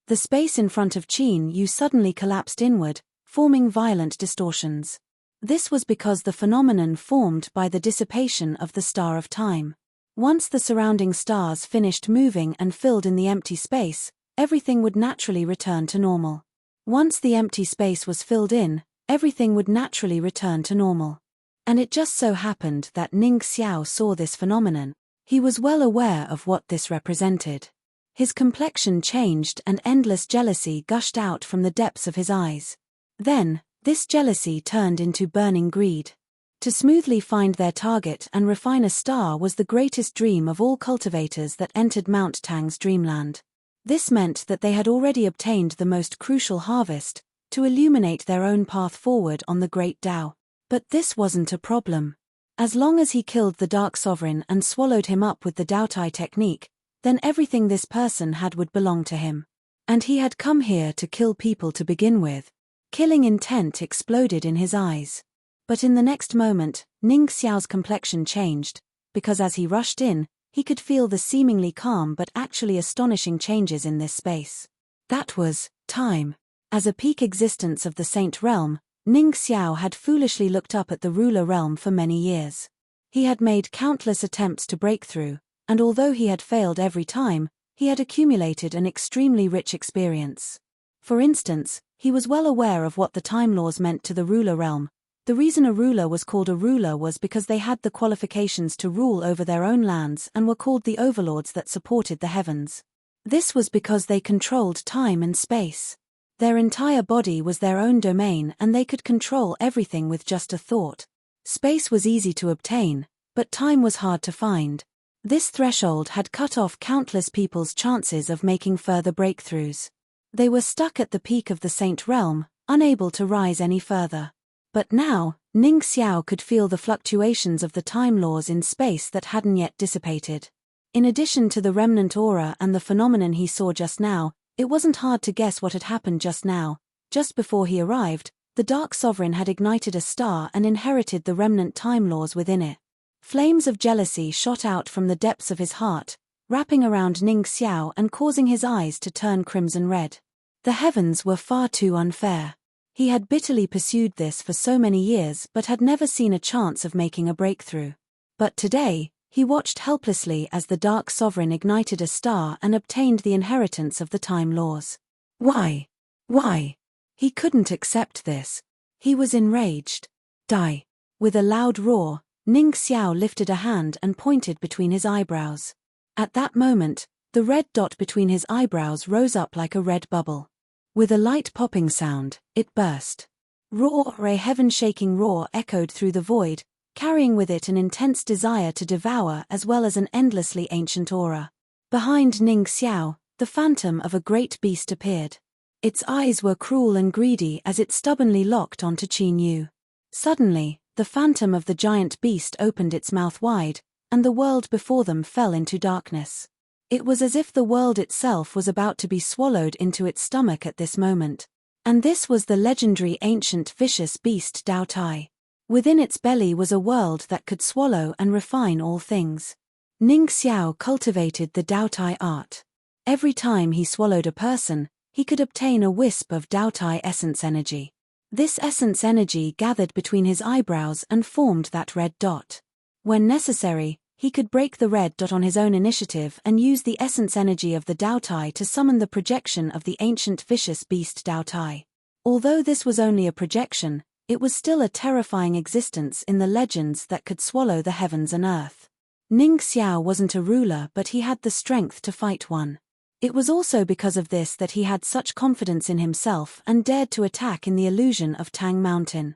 The space in front of Qin Yu suddenly collapsed inward, forming violent distortions. This was because the phenomenon formed by the dissipation of the star of time. Once the surrounding stars finished moving and filled in the empty space, everything would naturally return to normal. Once the empty space was filled in, everything would naturally return to normal. And it just so happened that Ning Xiao saw this phenomenon. He was well aware of what this represented. His complexion changed and endless jealousy gushed out from the depths of his eyes. Then, this jealousy turned into burning greed. To smoothly find their target and refine a star was the greatest dream of all cultivators that entered Mount Tang's dreamland. This meant that they had already obtained the most crucial harvest, to illuminate their own path forward on the Great Tao. But this wasn't a problem. As long as he killed the Dark Sovereign and swallowed him up with the Daotai technique, then everything this person had would belong to him. And he had come here to kill people to begin with. Killing intent exploded in his eyes. But in the next moment, Ning Xiao's complexion changed, because as he rushed in, he could feel the seemingly calm but actually astonishing changes in this space. That was time. As a peak existence of the Saint Realm, Ning Xiao had foolishly looked up at the ruler realm for many years. He had made countless attempts to break through, and although he had failed every time, he had accumulated an extremely rich experience. For instance, he was well aware of what the time laws meant to the ruler realm. The reason a ruler was called a ruler was because they had the qualifications to rule over their own lands and were called the overlords that supported the heavens. This was because they controlled time and space. Their entire body was their own domain and they could control everything with just a thought. Space was easy to obtain, but time was hard to find. This threshold had cut off countless people's chances of making further breakthroughs. They were stuck at the peak of the Saint Realm, unable to rise any further. But now, Ning Xiao could feel the fluctuations of the time laws in space that hadn't yet dissipated. In addition to the remnant aura and the phenomenon he saw just now, it wasn't hard to guess what had happened just now. Just before he arrived, the Dark Sovereign had ignited a star and inherited the remnant time laws within it. Flames of jealousy shot out from the depths of his heart, wrapping around Ning Xiao and causing his eyes to turn crimson red. The heavens were far too unfair. He had bitterly pursued this for so many years but had never seen a chance of making a breakthrough. But today, he watched helplessly as the Dark Sovereign ignited a star and obtained the inheritance of the time laws. Why? Why? He couldn't accept this. He was enraged. Die. With a loud roar, Ning Xiao lifted a hand and pointed between his eyebrows. At that moment, the red dot between his eyebrows rose up like a red bubble. With a light popping sound, it burst. Roar! A heaven-shaking roar echoed through the void, carrying with it an intense desire to devour as well as an endlessly ancient aura. Behind Ning Xiao, the phantom of a great beast appeared. Its eyes were cruel and greedy as it stubbornly locked onto Qin Yu. Suddenly, the phantom of the giant beast opened its mouth wide, and the world before them fell into darkness. It was as if the world itself was about to be swallowed into its stomach at this moment. And this was the legendary ancient vicious beast Dao Tai. Within its belly was a world that could swallow and refine all things. Ning Xiao cultivated the Dao Tai art. Every time he swallowed a person, he could obtain a wisp of Dao Tai essence energy. This essence energy gathered between his eyebrows and formed that red dot. When necessary, he could break the red dot on his own initiative and use the essence energy of the Dao Tai to summon the projection of the ancient vicious beast Dao Tai. Although this was only a projection, it was still a terrifying existence in the legends that could swallow the heavens and earth. Ning Xiao wasn't a ruler, but he had the strength to fight one. It was also because of this that he had such confidence in himself and dared to attack in the illusion of Tang Mountain.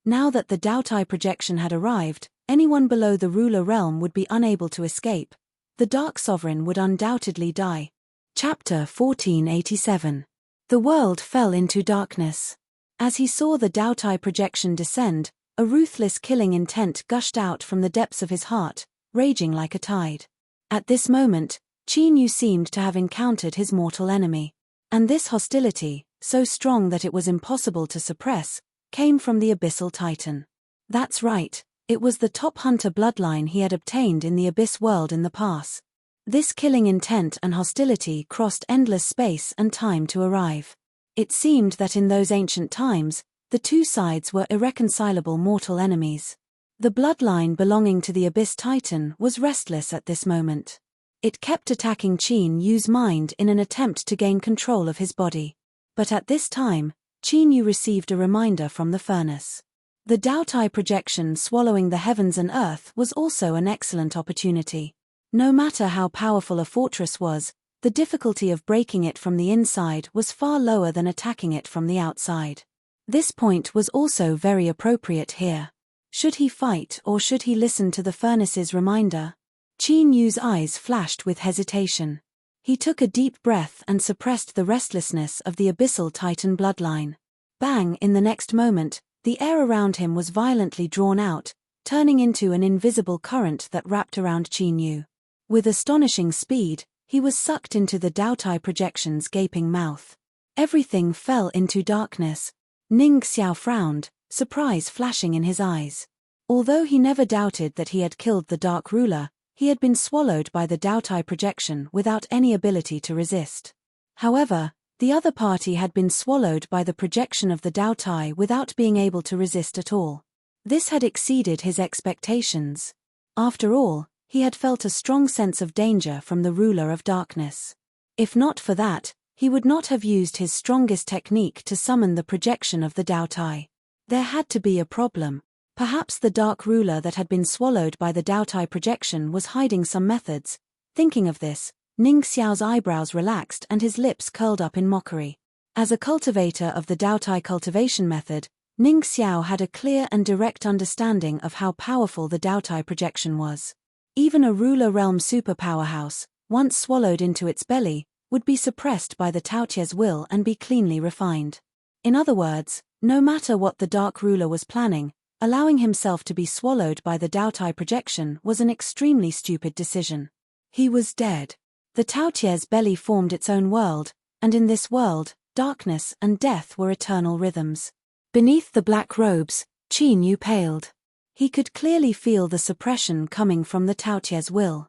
Now that the Dao Tai projection had arrived, anyone below the ruler realm would be unable to escape. The Dark Sovereign would undoubtedly die. Chapter 1487. The world fell into darkness. As he saw the Dao Tai projection descend, a ruthless killing intent gushed out from the depths of his heart, raging like a tide. At this moment, Qin Yu seemed to have encountered his mortal enemy. And this hostility, so strong that it was impossible to suppress, came from the Abyssal Titan. That's right, it was the top hunter bloodline he had obtained in the Abyss world in the past. This killing intent and hostility crossed endless space and time to arrive. It seemed that in those ancient times, the two sides were irreconcilable mortal enemies. The bloodline belonging to the Abyss Titan was restless at this moment. It kept attacking Qin Yu's mind in an attempt to gain control of his body. But at this time, Qin Yu received a reminder from the furnace. The Dao Tai projection swallowing the heavens and earth was also an excellent opportunity. No matter how powerful a fortress was, the difficulty of breaking it from the inside was far lower than attacking it from the outside. This point was also very appropriate here. Should he fight or should he listen to the furnace's reminder? Qin Yu's eyes flashed with hesitation. He took a deep breath and suppressed the restlessness of the Abyssal Titan bloodline. Bang! In the next moment, the air around him was violently drawn out, turning into an invisible current that wrapped around Qin Yu. With astonishing speed, he was sucked into the Dao Tai projection's gaping mouth. Everything fell into darkness. Ning Xiao frowned, surprise flashing in his eyes. Although he never doubted that he had killed the Dark Ruler, he had been swallowed by the Dao Tai projection without any ability to resist. However, the other party had been swallowed by the projection of the Dao Tai without being able to resist at all. This had exceeded his expectations. After all, he had felt a strong sense of danger from the ruler of darkness. If not for that, he would not have used his strongest technique to summon the projection of the Dao Tai. There had to be a problem. Perhaps the dark ruler that had been swallowed by the Dao Tai projection was hiding some methods. Thinking of this, Ning Xiao's eyebrows relaxed and his lips curled up in mockery. As a cultivator of the Dao Tai cultivation method, Ning Xiao had a clear and direct understanding of how powerful the Dao Tai projection was. Even a ruler realm superpowerhouse, once swallowed into its belly, would be suppressed by the Taotia's will and be cleanly refined. In other words, no matter what the dark ruler was planning, allowing himself to be swallowed by the Dao Tai projection was an extremely stupid decision. He was dead. The Taotia's belly formed its own world, and in this world, darkness and death were eternal rhythms. Beneath the black robes, Qin Yu paled. He could clearly feel the suppression coming from the Taotia's will.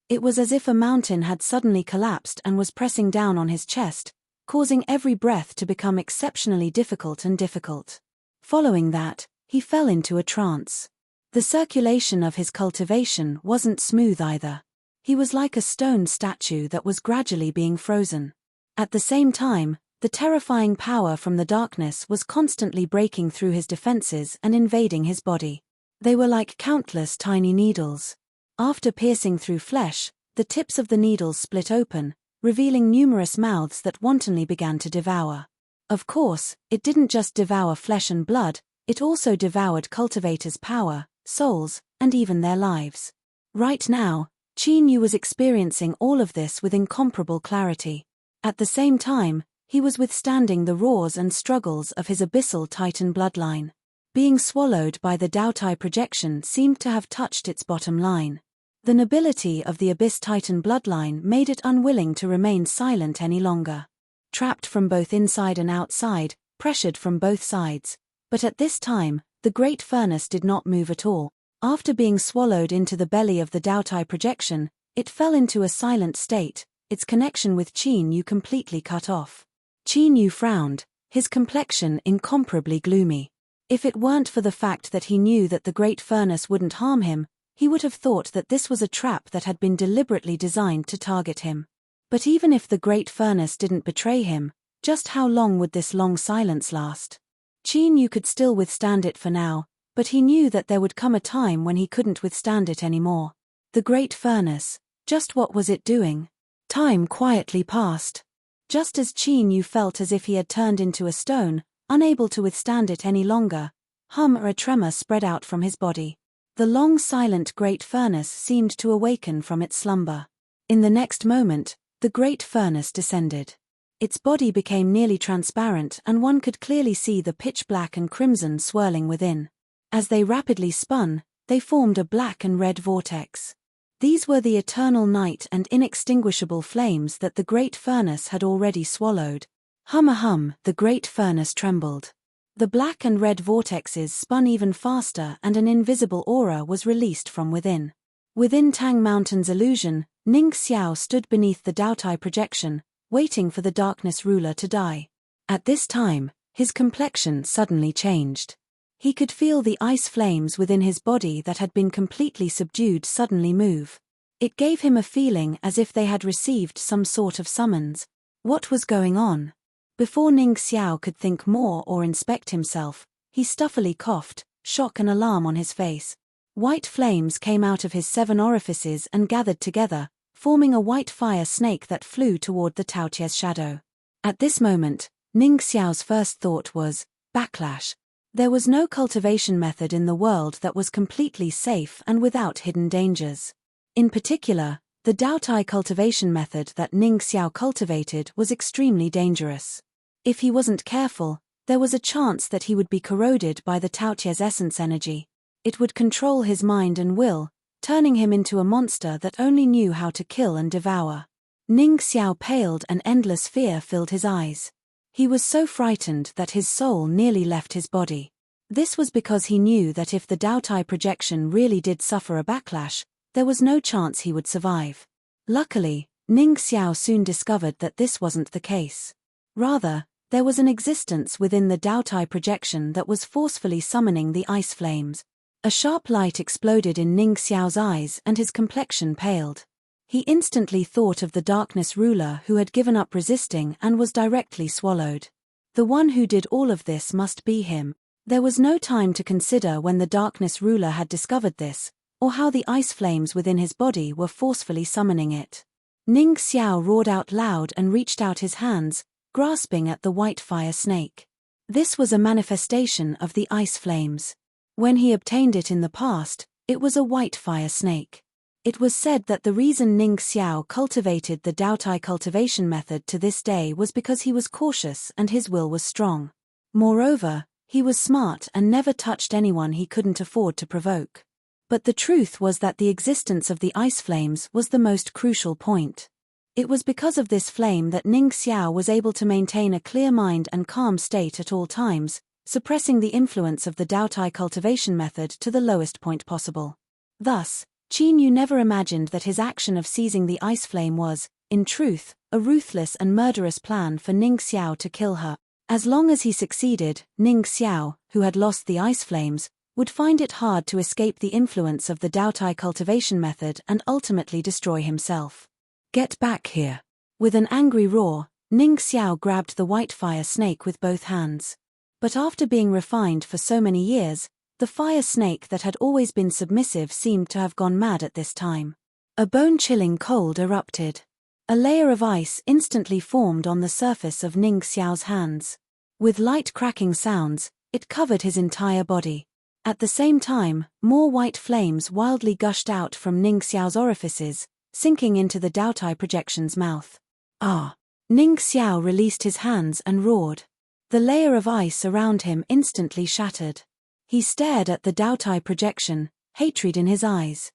It was as if a mountain had suddenly collapsed and was pressing down on his chest, causing every breath to become exceptionally difficult and difficult. Following that, he fell into a trance. The circulation of his cultivation wasn't smooth either. He was like a stone statue that was gradually being frozen. At the same time, the terrifying power from the darkness was constantly breaking through his defenses and invading his body. They were like countless tiny needles. After piercing through flesh, the tips of the needles split open, revealing numerous mouths that wantonly began to devour. Of course, it didn't just devour flesh and blood, it also devoured cultivators' power, souls, and even their lives. Right now, Qin Yu was experiencing all of this with incomparable clarity. At the same time, he was withstanding the roars and struggles of his Abyssal Titan bloodline. Being swallowed by the Dao Tai projection seemed to have touched its bottom line. The nobility of the Abyss Titan bloodline made it unwilling to remain silent any longer. Trapped from both inside and outside, pressured from both sides. But at this time, the great furnace did not move at all. After being swallowed into the belly of the Daotai projection, it fell into a silent state, its connection with Qin Yu completely cut off. Qin Yu frowned, his complexion incomparably gloomy. If it weren't for the fact that he knew that the great furnace wouldn't harm him, he would have thought that this was a trap that had been deliberately designed to target him. But even if the great furnace didn't betray him, just how long would this long silence last? Qin Yu could still withstand it for now, but he knew that there would come a time when he couldn't withstand it anymore. The great furnace, just what was it doing? Time quietly passed. Just as Qin Yu felt as if he had turned into a stone, unable to withstand it any longer, a tremor spread out from his body. The long silent great furnace seemed to awaken from its slumber. In the next moment, the great furnace descended. Its body became nearly transparent and one could clearly see the pitch black and crimson swirling within. As they rapidly spun, they formed a black and red vortex. These were the eternal night and inextinguishable flames that the great furnace had already swallowed. The great furnace trembled. The black and red vortexes spun even faster and an invisible aura was released from within. Within Tang Mountain's illusion, Ning Xiao stood beneath the Daotai projection, waiting for the darkness ruler to die. At this time, his complexion suddenly changed. He could feel the ice flames within his body that had been completely subdued suddenly move. It gave him a feeling as if they had received some sort of summons. What was going on? Before Ning Xiao could think more or inspect himself, he stuffily coughed, shock and alarm on his face. White flames came out of his 7 orifices and gathered together, forming a white fire snake that flew toward the Taotie's shadow. At this moment, Ning Xiao's first thought was, backlash. There was no cultivation method in the world that was completely safe and without hidden dangers. In particular, the Daotai cultivation method that Ning Xiao cultivated was extremely dangerous. If he wasn't careful, there was a chance that he would be corroded by the Taotie's essence energy. It would control his mind and will, turning him into a monster that only knew how to kill and devour. Ning Xiao paled and endless fear filled his eyes. He was so frightened that his soul nearly left his body. This was because he knew that if the Daotai projection really did suffer a backlash, there was no chance he would survive. Luckily, Ning Xiao soon discovered that this wasn't the case. Rather, there was an existence within the Daotai projection that was forcefully summoning the ice flames. A sharp light exploded in Ning Xiao's eyes and his complexion paled. He instantly thought of the darkness ruler who had given up resisting and was directly swallowed. The one who did all of this must be him. There was no time to consider when the darkness ruler had discovered this, or how the ice flames within his body were forcefully summoning it. Ning Xiao roared out loud and reached out his hands, grasping at the white fire snake. This was a manifestation of the ice flames. When he obtained it in the past, it was a white fire snake. It was said that the reason Ning Xiao cultivated the Daotai cultivation method to this day was because he was cautious and his will was strong. Moreover, he was smart and never touched anyone he couldn't afford to provoke. But the truth was that the existence of the ice flames was the most crucial point. It was because of this flame that Ning Xiao was able to maintain a clear mind and calm state at all times, suppressing the influence of the Daotai cultivation method to the lowest point possible. Thus, Qin Yu never imagined that his action of seizing the ice flame was, in truth, a ruthless and murderous plan for Ning Xiao to kill her. As long as he succeeded, Ning Xiao, who had lost the ice flames, would find it hard to escape the influence of the Daotai cultivation method and ultimately destroy himself. Get back here. With an angry roar, Ning Xiao grabbed the white fire snake with both hands. But after being refined for so many years, the fire snake that had always been submissive seemed to have gone mad at this time. A bone-chilling cold erupted. A layer of ice instantly formed on the surface of Ning Xiao's hands. With light cracking sounds, it covered his entire body. At the same time, more white flames wildly gushed out from Ning Xiao's orifices, sinking into the Daotai projection's mouth. Ah! Ning Xiao released his hands and roared. The layer of ice around him instantly shattered. He stared at the Daotai projection, hatred in his eyes.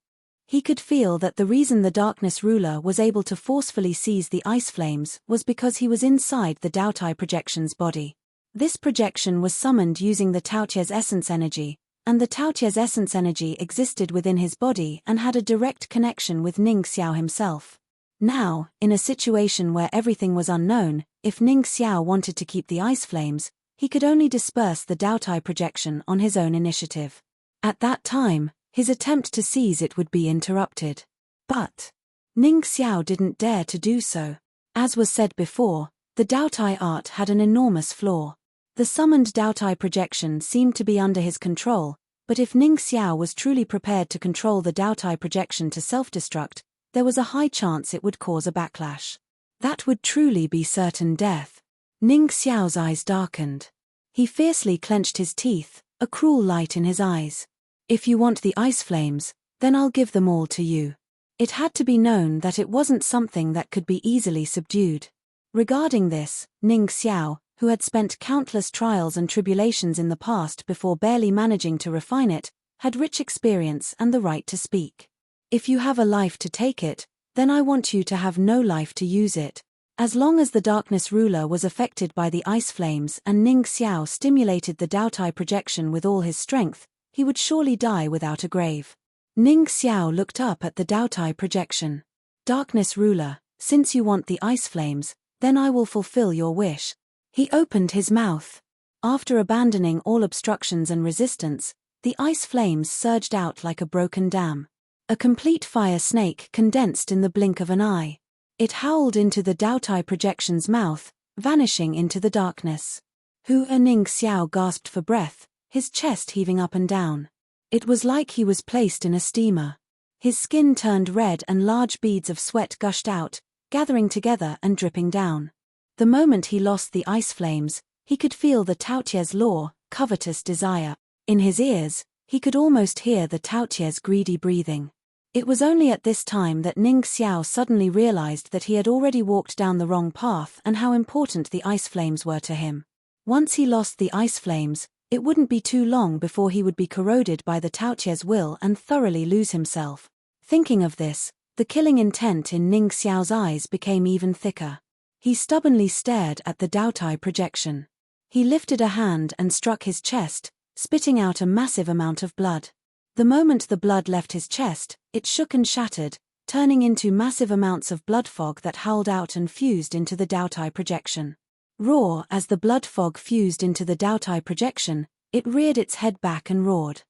He could feel that the reason the darkness ruler was able to forcefully seize the ice flames was because he was inside the Daotai projection's body. This projection was summoned using the Taotia's essence energy, and the Taotia's essence energy existed within his body and had a direct connection with Ning Xiao himself. Now, in a situation where everything was unknown, if Ning Xiao wanted to keep the ice flames, he could only disperse the Daotai projection on his own initiative. At that time, his attempt to seize it would be interrupted. But Ning Xiao didn't dare to do so. As was said before, the Daotai art had an enormous flaw. The summoned Daotai projection seemed to be under his control, but if Ning Xiao was truly prepared to control the Daotai projection to self-destruct, there was a high chance it would cause a backlash. That would truly be certain death. Ning Xiao's eyes darkened. He fiercely clenched his teeth, a cruel light in his eyes. If you want the ice flames, then I'll give them all to you. It had to be known that it wasn't something that could be easily subdued. Regarding this, Ning Xiao, who had spent countless trials and tribulations in the past before barely managing to refine it, had rich experience and the right to speak. If you have a life to take it, then I want you to have no life to use it. As long as the darkness ruler was affected by the ice flames and Ning Xiao stimulated the Daotai projection with all his strength, he would surely die without a grave. Ning Xiao looked up at the Daotai projection. Darkness ruler, since you want the ice flames, then I will fulfill your wish. He opened his mouth. After abandoning all obstructions and resistance, the ice flames surged out like a broken dam. A complete fire snake condensed in the blink of an eye. It howled into the Daotai projection's mouth, vanishing into the darkness. Ning Xiao gasped for breath, his chest heaving up and down. It was like he was placed in a steamer. His skin turned red and large beads of sweat gushed out, gathering together and dripping down. The moment he lost the ice flames, he could feel the Taotia's law, covetous desire. In his ears, he could almost hear the Taotia's greedy breathing. It was only at this time that Ning Xiao suddenly realized that he had already walked down the wrong path and how important the ice flames were to him. Once he lost the ice flames, it wouldn't be too long before he would be corroded by the Taotia's will and thoroughly lose himself. Thinking of this, the killing intent in Ning Xiao's eyes became even thicker. He stubbornly stared at the Daotai projection. He lifted a hand and struck his chest, spitting out a massive amount of blood. The moment the blood left his chest, it shook and shattered, turning into massive amounts of blood fog that howled out and fused into the Daotai projection. Raw as the blood fog fused into the Daotai projection, it reared its head back and roared.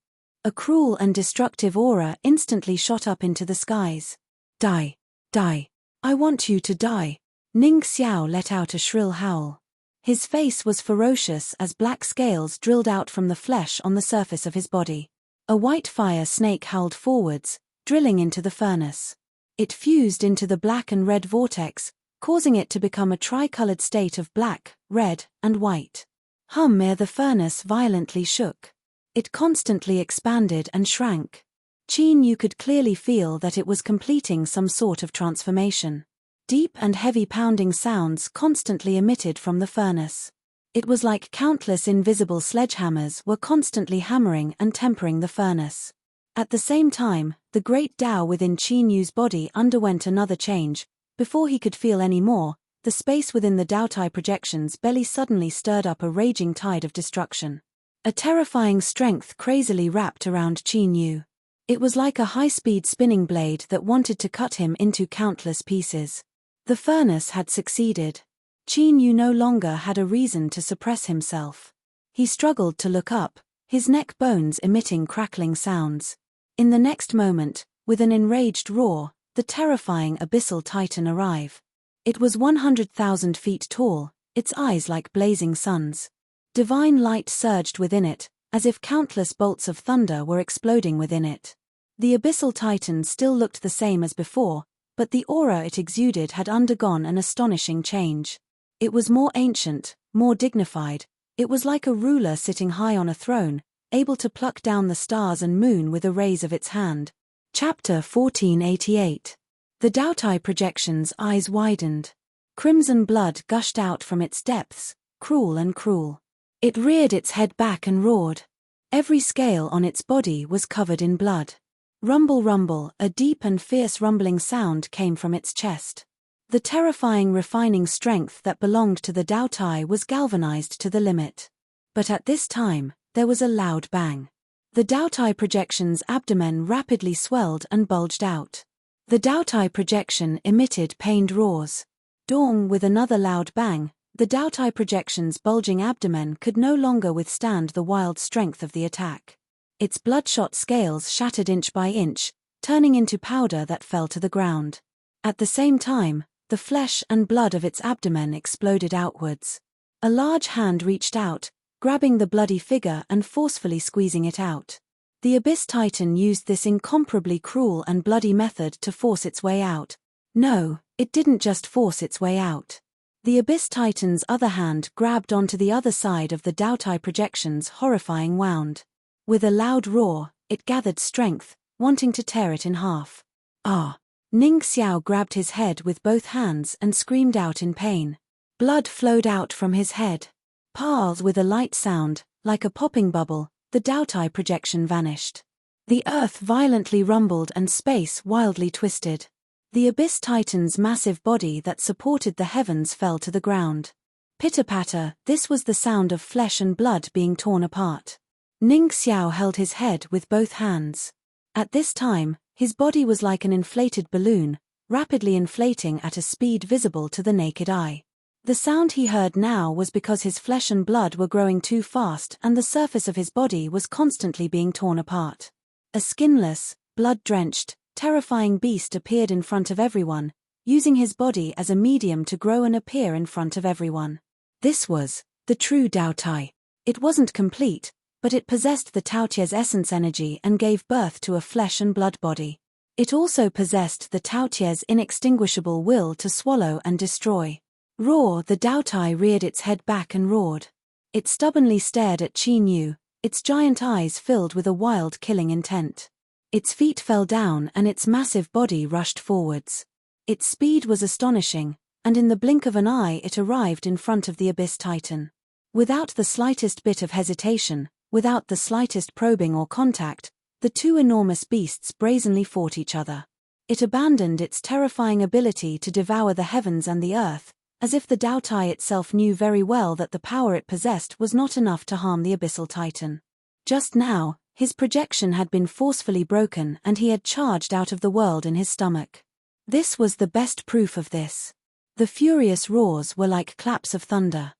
A cruel and destructive aura instantly shot up into the skies. Die! Die! I want you to die! Ning Xiao let out a shrill howl. His face was ferocious as black scales drilled out from the flesh on the surface of his body. A white fire snake howled forwards, drilling into the furnace. It fused into the black and red vortex, causing it to become a tricolored state of black, red, and white. The furnace violently shook. It constantly expanded and shrank. Qin Yu could clearly feel that it was completing some sort of transformation. Deep and heavy pounding sounds constantly emitted from the furnace. It was like countless invisible sledgehammers were constantly hammering and tempering the furnace. At the same time, the great Tao within Qin Yu's body underwent another change. Before he could feel any more, the space within the Daotai projection's belly suddenly stirred up a raging tide of destruction. A terrifying strength crazily wrapped around Qin Yu. It was like a high-speed spinning blade that wanted to cut him into countless pieces. The furnace had succeeded. Qin Yu no longer had a reason to suppress himself. He struggled to look up, his neck bones emitting crackling sounds. In the next moment, with an enraged roar, the terrifying abyssal titan arrived. It was 100,000 feet tall, its eyes like blazing suns. Divine light surged within it, as if countless bolts of thunder were exploding within it. The abyssal titan still looked the same as before, but the aura it exuded had undergone an astonishing change. It was more ancient, more dignified. It was like a ruler sitting high on a throne, able to pluck down the stars and moon with a raise of its hand. Chapter 1488. The Daotai projection's eyes widened. Crimson blood gushed out from its depths, cruel and cruel. It reared its head back and roared. Every scale on its body was covered in blood. Rumble, rumble, a deep and fierce rumbling sound came from its chest. The terrifying refining strength that belonged to the Daotai was galvanized to the limit. But at this time, there was a loud bang. The Daotai projection's abdomen rapidly swelled and bulged out. The Daotai projection emitted pained roars. Dong, with another loud bang, the Daotai projection's bulging abdomen could no longer withstand the wild strength of the attack. Its bloodshot scales shattered inch by inch, turning into powder that fell to the ground. At the same time, the flesh and blood of its abdomen exploded outwards. A large hand reached out, grabbing the bloody figure and forcefully squeezing it out. The Abyss Titan used this incomparably cruel and bloody method to force its way out. No, it didn't just force its way out. The Abyss Titan's other hand grabbed onto the other side of the Daotai projection's horrifying wound. With a loud roar, it gathered strength, wanting to tear it in half. Ah! Ning Xiao grabbed his head with both hands and screamed out in pain. Blood flowed out from his head. Pals, with a light sound, like a popping bubble, the Daotai projection vanished. The earth violently rumbled and space wildly twisted. The Abyss Titan's massive body that supported the heavens fell to the ground. Pitter-patter, this was the sound of flesh and blood being torn apart. Ning Xiao held his head with both hands. At this time, his body was like an inflated balloon, rapidly inflating at a speed visible to the naked eye. The sound he heard now was because his flesh and blood were growing too fast and the surface of his body was constantly being torn apart. A skinless, blood-drenched, terrifying beast appeared in front of everyone, using his body as a medium to grow and appear in front of everyone. This was the true Daotai. It wasn't complete, but it possessed the Taotie's essence energy and gave birth to a flesh and blood body. It also possessed the Taotie's inextinguishable will to swallow and destroy. Roar, the Daotai reared its head back and roared. It stubbornly stared at Qin Yu, its giant eyes filled with a wild killing intent. Its feet fell down and its massive body rushed forwards. Its speed was astonishing, and in the blink of an eye it arrived in front of the Abyss Titan. Without the slightest bit of hesitation, without the slightest probing or contact, the two enormous beasts brazenly fought each other. It abandoned its terrifying ability to devour the heavens and the earth, as if the Daotai itself knew very well that the power it possessed was not enough to harm the Abyssal Titan. Just now, his projection had been forcefully broken and he had charged out of the world in his stomach. This was the best proof of this. The furious roars were like claps of thunder.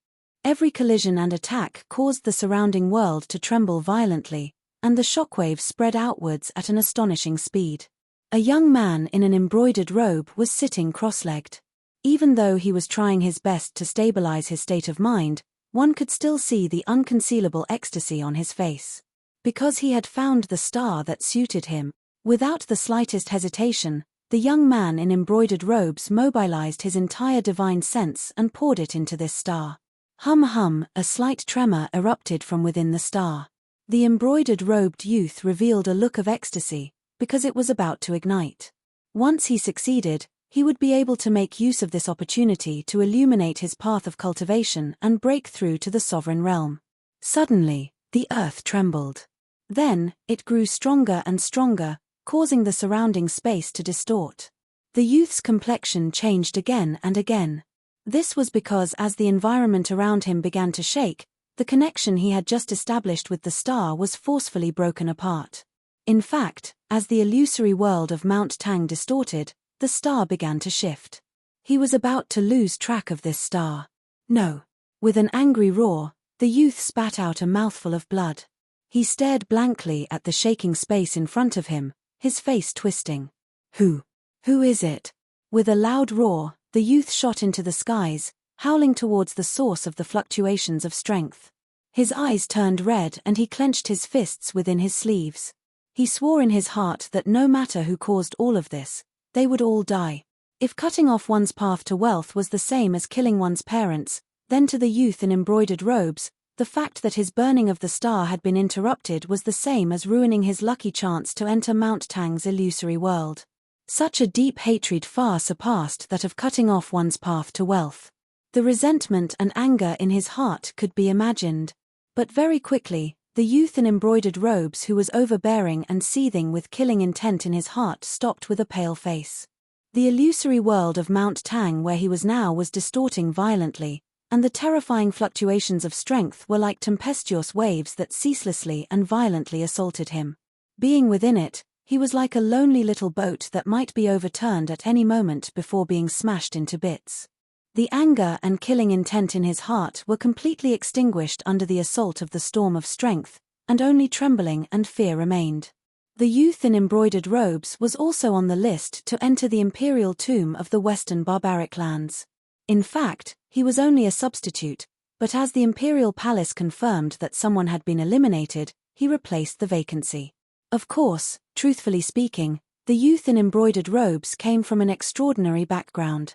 Every collision and attack caused the surrounding world to tremble violently, and the shockwaves spread outwards at an astonishing speed. A young man in an embroidered robe was sitting cross-legged. Even though he was trying his best to stabilize his state of mind, one could still see the unconcealable ecstasy on his face. Because he had found the star that suited him, without the slightest hesitation, the young man in embroidered robes mobilized his entire divine sense and poured it into this star. Hum hum, a slight tremor erupted from within the star. The embroidered robed youth revealed a look of ecstasy, because it was about to ignite. Once he succeeded, he would be able to make use of this opportunity to illuminate his path of cultivation and break through to the sovereign realm. Suddenly, the earth trembled. Then, it grew stronger and stronger, causing the surrounding space to distort. The youth's complexion changed again and again. This was because as the environment around him began to shake, the connection he had just established with the star was forcefully broken apart. In fact, as the illusory world of Mount Tang distorted, the star began to shift. He was about to lose track of this star. No. With an angry roar, the youth spat out a mouthful of blood. He stared blankly at the shaking space in front of him, his face twisting. Who is it? With a loud roar, the youth shot into the skies, howling towards the source of the fluctuations of strength. His eyes turned red and he clenched his fists within his sleeves. He swore in his heart that no matter who caused all of this, they would all die. If cutting off one's path to wealth was the same as killing one's parents, then to the youth in embroidered robes, the fact that his burning of the star had been interrupted was the same as ruining his lucky chance to enter Mount Tang's illusory world. Such a deep hatred far surpassed that of cutting off one's path to wealth. The resentment and anger in his heart could be imagined. But very quickly, The youth in embroidered robes, who was overbearing and seething with killing intent in his heart, stopped with a pale face. The illusory world of Mount Tang where he was now was distorting violently, and the terrifying fluctuations of strength were like tempestuous waves that ceaselessly and violently assaulted him. Being within it, he was like a lonely little boat that might be overturned at any moment before being smashed into bits. The anger and killing intent in his heart were completely extinguished under the assault of the storm of strength, and only trembling and fear remained. The youth in embroidered robes was also on the list to enter the imperial tomb of the western barbaric lands. In fact, he was only a substitute, but as the imperial palace confirmed that someone had been eliminated, he replaced the vacancy. Of course, truthfully speaking, the youth in embroidered robes came from an extraordinary background.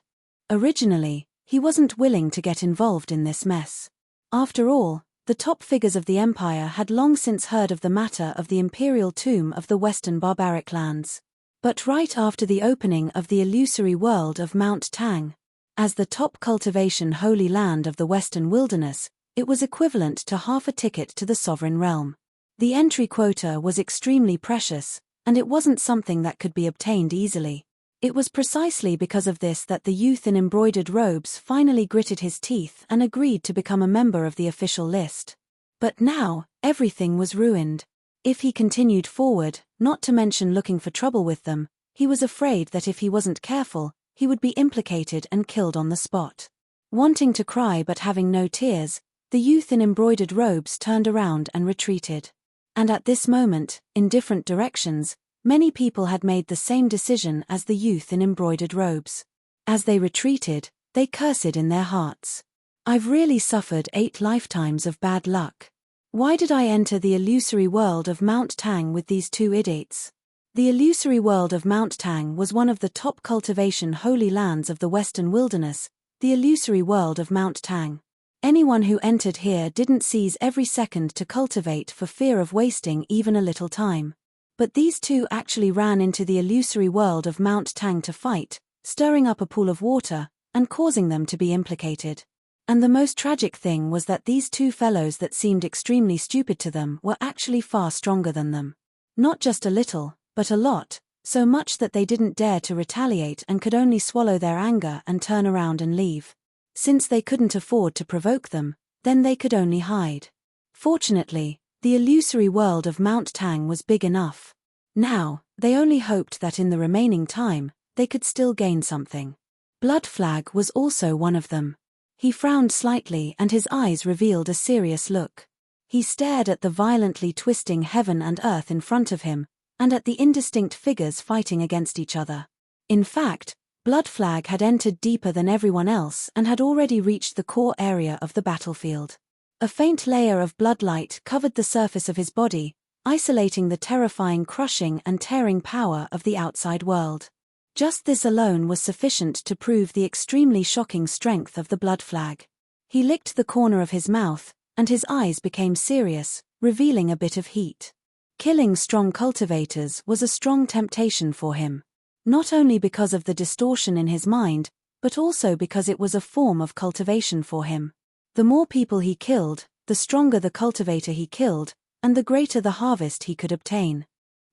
Originally, he wasn't willing to get involved in this mess. After all, the top figures of the empire had long since heard of the matter of the imperial tomb of the western barbaric lands. But right after the opening of the illusory world of Mount Tang, as the top cultivation holy land of the western wilderness, it was equivalent to half a ticket to the sovereign realm. The entry quota was extremely precious, and it wasn't something that could be obtained easily. It was precisely because of this that the youth in embroidered robes finally gritted his teeth and agreed to become a member of the official list. But now, everything was ruined. If he continued forward, not to mention looking for trouble with them, he was afraid that if he wasn't careful, he would be implicated and killed on the spot. Wanting to cry but having no tears, the youth in embroidered robes turned around and retreated. And at this moment, in different directions, many people had made the same decision as the youth in embroidered robes. As they retreated, they cursed in their hearts. I've really suffered 8 lifetimes of bad luck. Why did I enter the illusory world of Mount Tang with these 2 idiots? The illusory world of Mount Tang was one of the top cultivation holy lands of the western wilderness, the illusory world of Mount Tang. Anyone who entered here didn't seize every second to cultivate for fear of wasting even a little time. But these 2 actually ran into the illusory world of Mount Tang to fight, stirring up a pool of water, and causing them to be implicated. And the most tragic thing was that these 2 fellows that seemed extremely stupid to them were actually far stronger than them. Not just a little, but a lot, so much that they didn't dare to retaliate and could only swallow their anger and turn around and leave. Since they couldn't afford to provoke them, then they could only hide. Fortunately, the illusory world of Mount Tang was big enough. Now, they only hoped that in the remaining time, they could still gain something. Blood Flag was also one of them. He frowned slightly and his eyes revealed a serious look. He stared at the violently twisting heaven and earth in front of him, and at the indistinct figures fighting against each other. In fact, Blood Flag had entered deeper than everyone else and had already reached the core area of the battlefield. A faint layer of bloodlight covered the surface of his body, isolating the terrifying crushing and tearing power of the outside world. Just this alone was sufficient to prove the extremely shocking strength of the Blood Flag. He licked the corner of his mouth, and his eyes became serious, revealing a bit of heat. Killing strong cultivators was a strong temptation for him. Not only because of the distortion in his mind, but also because it was a form of cultivation for him. The more people he killed, the stronger the cultivator he killed, and the greater the harvest he could obtain.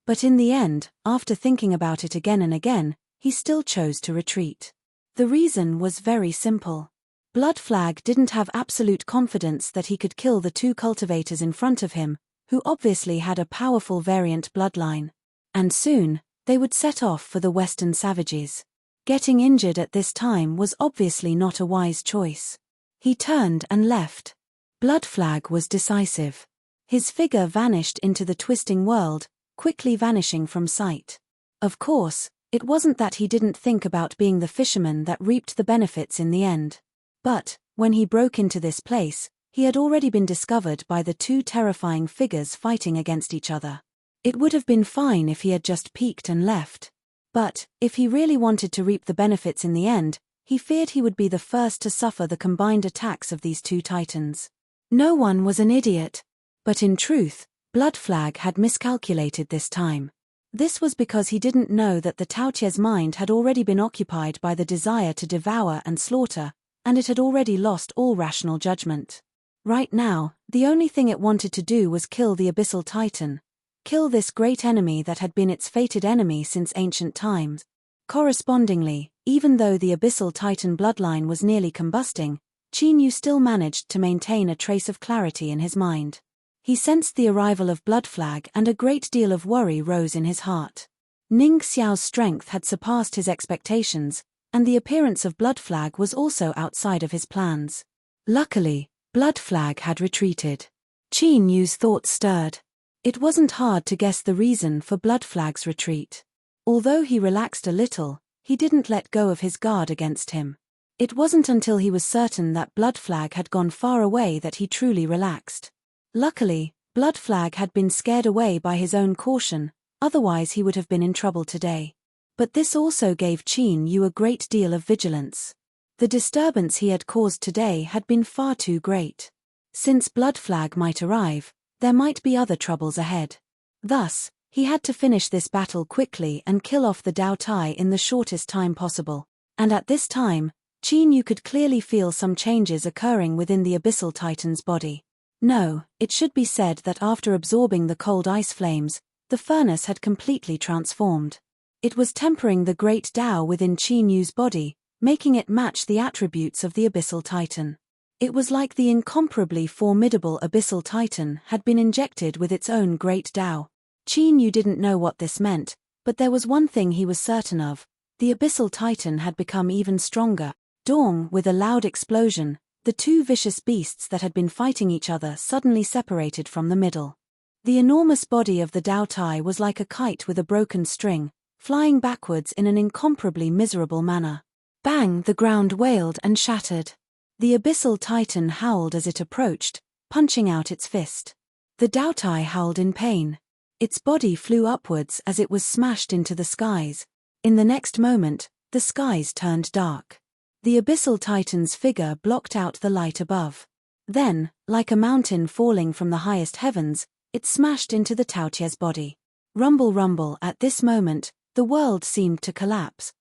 But in the end, after thinking about it again and again, he still chose to retreat. The reason was very simple. Blood Flag didn't have absolute confidence that he could kill the 2 cultivators in front of him, who obviously had a powerful variant bloodline. And soon, they would set off for the western savages. Getting injured at this time was obviously not a wise choice. He turned and left. Blood Flag was decisive. His figure vanished into the twisting world, quickly vanishing from sight. Of course, it wasn't that he didn't think about being the fisherman that reaped the benefits in the end. But, when he broke into this place, he had already been discovered by the 2 terrifying figures fighting against each other. It would have been fine if he had just peeked and left. But, if he really wanted to reap the benefits in the end, he feared he would be the first to suffer the combined attacks of these 2 titans. No one was an idiot. But in truth, Blood Flag had miscalculated this time. This was because he didn't know that the Taotie's mind had already been occupied by the desire to devour and slaughter, and it had already lost all rational judgment. Right now, the only thing it wanted to do was kill the Abyssal Titan. Kill this great enemy that had been its fated enemy since ancient times. Correspondingly, even though the Abyssal Titan bloodline was nearly combusting, Qin Yu still managed to maintain a trace of clarity in his mind. He sensed the arrival of Blood Flag and a great deal of worry rose in his heart. Ning Xiao's strength had surpassed his expectations, and the appearance of Blood Flag was also outside of his plans. Luckily, Blood Flag had retreated. Qin Yu's thoughts stirred. It wasn't hard to guess the reason for Blood Flag's retreat. Although he relaxed a little, he didn't let go of his guard against him. It wasn't until he was certain that Blood Flag had gone far away that he truly relaxed. Luckily, Blood Flag had been scared away by his own caution, otherwise he would have been in trouble today. But this also gave Qin Yu a great deal of vigilance. The disturbance he had caused today had been far too great. Since Blood Flag might arrive, there might be other troubles ahead. Thus, he had to finish this battle quickly and kill off the Dao Tai in the shortest time possible. And at this time, Qin Yu could clearly feel some changes occurring within the Abyssal Titan's body. No, it should be said that after absorbing the cold ice flames, the furnace had completely transformed. It was tempering the great Dao within Qin Yu's body, making it match the attributes of the Abyssal Titan. It was like the incomparably formidable Abyssal Titan had been injected with its own great Dao. Qin Yu didn't know what this meant, but there was one thing he was certain of: the Abyssal Titan had become even stronger. Dawn, with a loud explosion, the two vicious beasts that had been fighting each other suddenly separated from the middle. The enormous body of the Dao Tai was like a kite with a broken string, flying backwards in an incomparably miserable manner. Bang! The ground wailed and shattered. The Abyssal Titan howled as it approached, punching out its fist. The Dao Tai howled in pain. Its body flew upwards as it was smashed into the skies. In the next moment, the skies turned dark. The Abyssal Titan's figure blocked out the light above. Then, like a mountain falling from the highest heavens, it smashed into the Taotie's body. Rumble rumble. At this moment, the world seemed to collapse.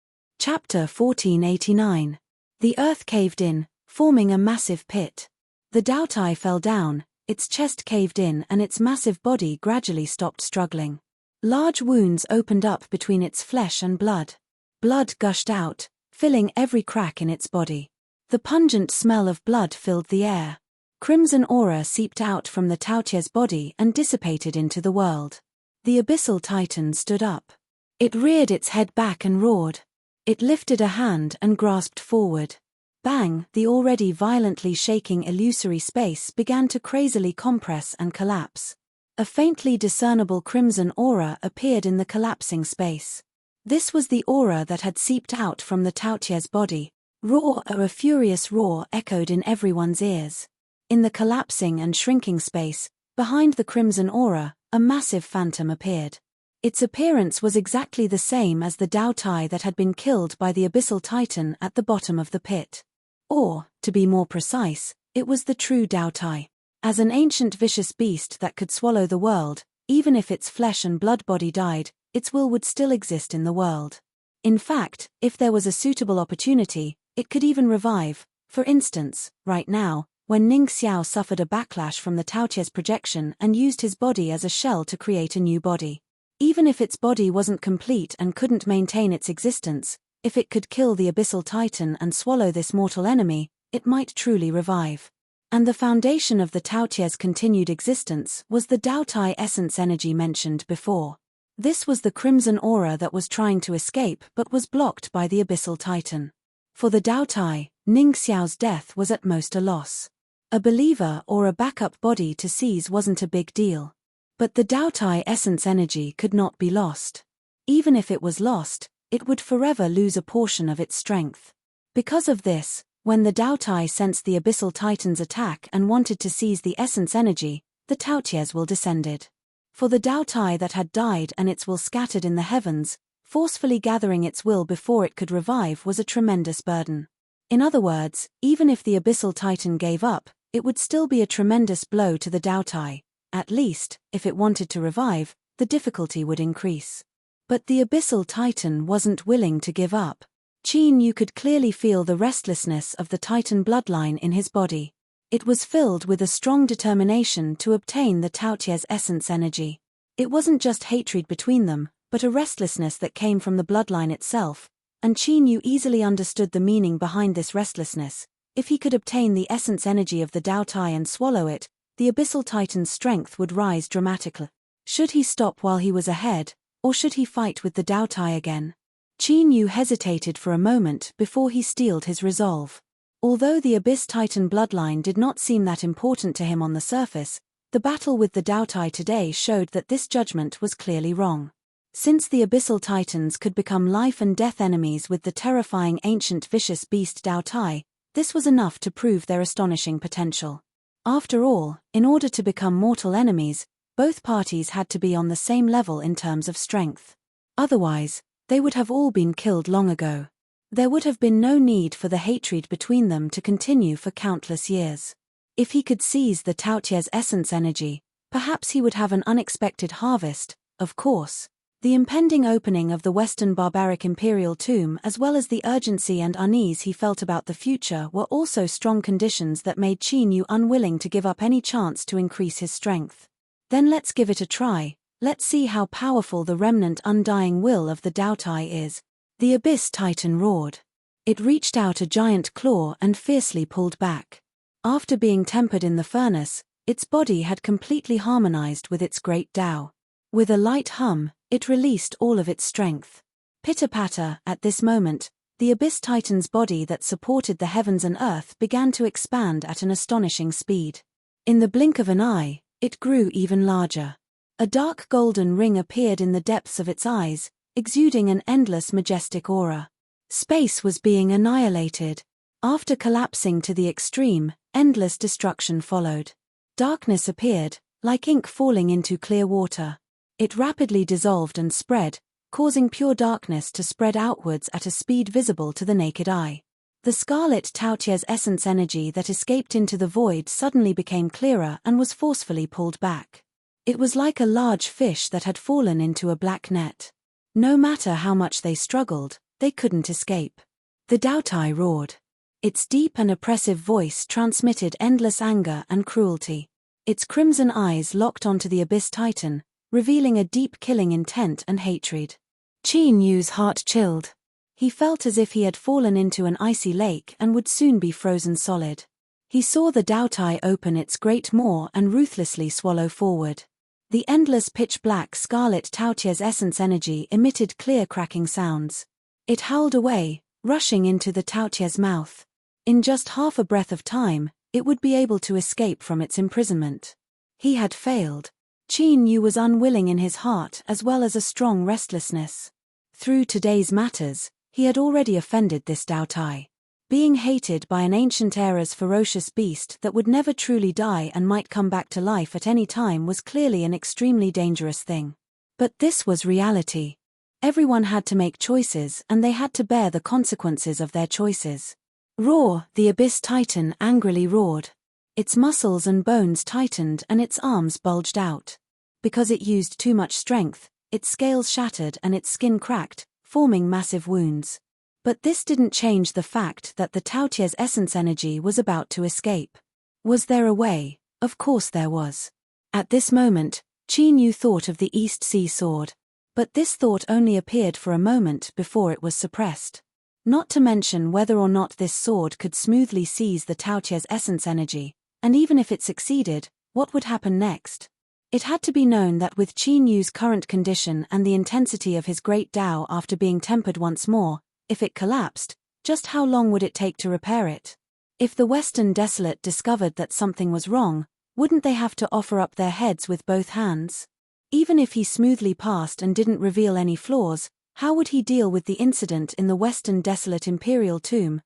Chapter 1489. The earth caved in, forming a massive pit. The Dao Tai fell down, its chest caved in and its massive body gradually stopped struggling. Large wounds opened up between its flesh and blood. Blood gushed out, filling every crack in its body. The pungent smell of blood filled the air. Crimson aura seeped out from the Taotie's body and dissipated into the world. The Abyssal Titan stood up. It reared its head back and roared. It lifted a hand and grasped forward. Bang! The already violently shaking illusory space began to crazily compress and collapse. A faintly discernible crimson aura appeared in the collapsing space. This was the aura that had seeped out from the Taotie's body. Roar! A furious roar echoed in everyone's ears. In the collapsing and shrinking space, behind the crimson aura, a massive phantom appeared. Its appearance was exactly the same as the Dao Tai that had been killed by the Abyssal Titan at the bottom of the pit. Or, to be more precise, it was the true Dao Tai. As an ancient vicious beast that could swallow the world, even if its flesh and blood body died, its will would still exist in the world. In fact, if there was a suitable opportunity, it could even revive. For instance, right now, when Ning Xiao suffered a backlash from the Taotie's projection and used his body as a shell to create a new body. Even if its body wasn't complete and couldn't maintain its existence, if it could kill the Abyssal Titan and swallow this mortal enemy, it might truly revive. And the foundation of the Taotie's continued existence was the Dao Tai essence energy mentioned before. This was the crimson aura that was trying to escape but was blocked by the Abyssal Titan. For the Dao Tai, Ning Xiao's death was at most a loss. A believer or a backup body to seize wasn't a big deal. But the Dao Tai essence energy could not be lost. Even if it was lost, it would forever lose a portion of its strength. Because of this, when the Dao Tai sensed the Abyssal Titan's attack and wanted to seize the essence energy, the Taotie's will descended. For the Dao Tai that had died and its will scattered in the heavens, forcefully gathering its will before it could revive was a tremendous burden. In other words, even if the Abyssal Titan gave up, it would still be a tremendous blow to the Dao Tai. At least, if it wanted to revive, the difficulty would increase. But the Abyssal Titan wasn't willing to give up. Qin Yu could clearly feel the restlessness of the Titan bloodline in his body. It was filled with a strong determination to obtain the Taotia's essence energy. It wasn't just hatred between them, but a restlessness that came from the bloodline itself, and Qin Yu easily understood the meaning behind this restlessness. If he could obtain the essence energy of the Dao Tai and swallow it, the Abyssal Titan's strength would rise dramatically. Should he stop while he was ahead, or should he fight with the Dao Tai again? Qin Yu hesitated for a moment before he steeled his resolve. Although the Abyss Titan bloodline did not seem that important to him on the surface, the battle with the Dao Tai today showed that this judgment was clearly wrong. Since the Abyssal Titans could become life and death enemies with the terrifying ancient vicious beast Dao Tai, this was enough to prove their astonishing potential. After all, in order to become mortal enemies, both parties had to be on the same level in terms of strength. Otherwise, they would have all been killed long ago. There would have been no need for the hatred between them to continue for countless years. If he could seize the Taotia's essence energy, perhaps he would have an unexpected harvest. Of course, the impending opening of the Western barbaric imperial tomb as well as the urgency and unease he felt about the future were also strong conditions that made Qin Yu unwilling to give up any chance to increase his strength. Then let's give it a try. Let's see how powerful the remnant undying will of the Dao Tai is. The Abyss Titan roared. It reached out a giant claw and fiercely pulled back. After being tempered in the furnace, its body had completely harmonized with its great Dao. With a light hum, it released all of its strength. Pitter-patter, at this moment, the Abyss Titan's body that supported the heavens and earth began to expand at an astonishing speed. In the blink of an eye, it grew even larger. A dark golden ring appeared in the depths of its eyes, exuding an endless majestic aura. Space was being annihilated. After collapsing to the extreme, endless destruction followed. Darkness appeared, like ink falling into clear water. It rapidly dissolved and spread, causing pure darkness to spread outwards at a speed visible to the naked eye. The scarlet Taotia's essence energy that escaped into the void suddenly became clearer and was forcefully pulled back. It was like a large fish that had fallen into a black net. No matter how much they struggled, they couldn't escape. The Dao Tai roared. Its deep and oppressive voice transmitted endless anger and cruelty. Its crimson eyes locked onto the Abyss Titan, revealing a deep killing intent and hatred. Qin Yu's heart chilled. He felt as if he had fallen into an icy lake and would soon be frozen solid. He saw the Dao Tai open its great maw and ruthlessly swallow forward. The endless pitch-black scarlet Taotia's essence energy emitted clear cracking sounds. It howled away, rushing into the Taotia's mouth. In just half a breath of time, it would be able to escape from its imprisonment. He had failed. Qin Yu was unwilling in his heart as well as a strong restlessness. Through today's matters, he had already offended this Dao Tai. Being hated by an ancient era's ferocious beast that would never truly die and might come back to life at any time was clearly an extremely dangerous thing. But this was reality. Everyone had to make choices and they had to bear the consequences of their choices. Roar, the Abyss Titan angrily roared. Its muscles and bones tightened and its arms bulged out. Because it used too much strength, its scales shattered and its skin cracked, forming massive wounds. But this didn't change the fact that the Taotia's essence energy was about to escape. Was there a way? Of course there was. At this moment, Qin Yu thought of the East Sea Sword. But this thought only appeared for a moment before it was suppressed. Not to mention whether or not this sword could smoothly seize the Taotia's essence energy, and even if it succeeded, what would happen next? It had to be known that with Qin Yu's current condition and the intensity of his great Dao after being tempered once more, if it collapsed, just how long would it take to repair it? If the Western Desolate discovered that something was wrong, wouldn't they have to offer up their heads with both hands? Even if he smoothly passed and didn't reveal any flaws, how would he deal with the incident in the Western Desolate Imperial Tomb?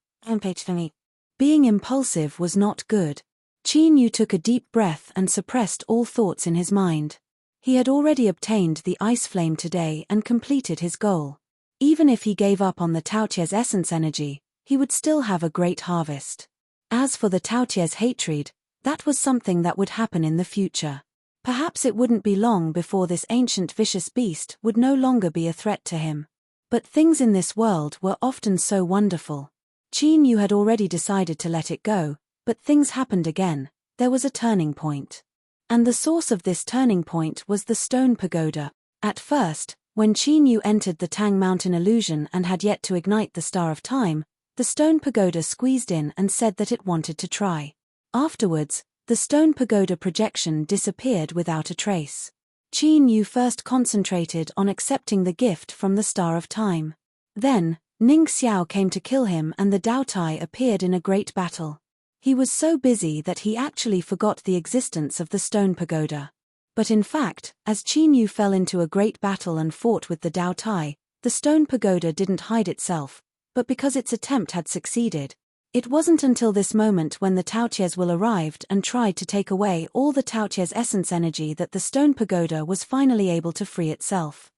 Being impulsive was not good. Qin Yu took a deep breath and suppressed all thoughts in his mind. He had already obtained the ice flame today and completed his goal. Even if he gave up on the Taotia's essence energy, he would still have a great harvest. As for the Taotia's hatred, that was something that would happen in the future. Perhaps it wouldn't be long before this ancient vicious beast would no longer be a threat to him. But things in this world were often so wonderful. Qin Yu had already decided to let it go, But things happened again. There was a turning point. And the source of this turning point was the stone pagoda. At first, when Qin Yu entered the Tang Mountain illusion and had yet to ignite the Star of Time, the stone pagoda squeezed in and said that it wanted to try. Afterwards, the stone pagoda projection disappeared without a trace. Qin Yu first concentrated on accepting the gift from the Star of Time. Then, Ning Xiao came to kill him and the Dao Tai appeared in a great battle. He was so busy that he actually forgot the existence of the stone pagoda. But in fact, as Qin Yu fell into a great battle and fought with the Dao Tai, the stone pagoda didn't hide itself, but because its attempt had succeeded. It wasn't until this moment when the Taoties will arrived and tried to take away all the Taoties' essence energy that the stone pagoda was finally able to free itself.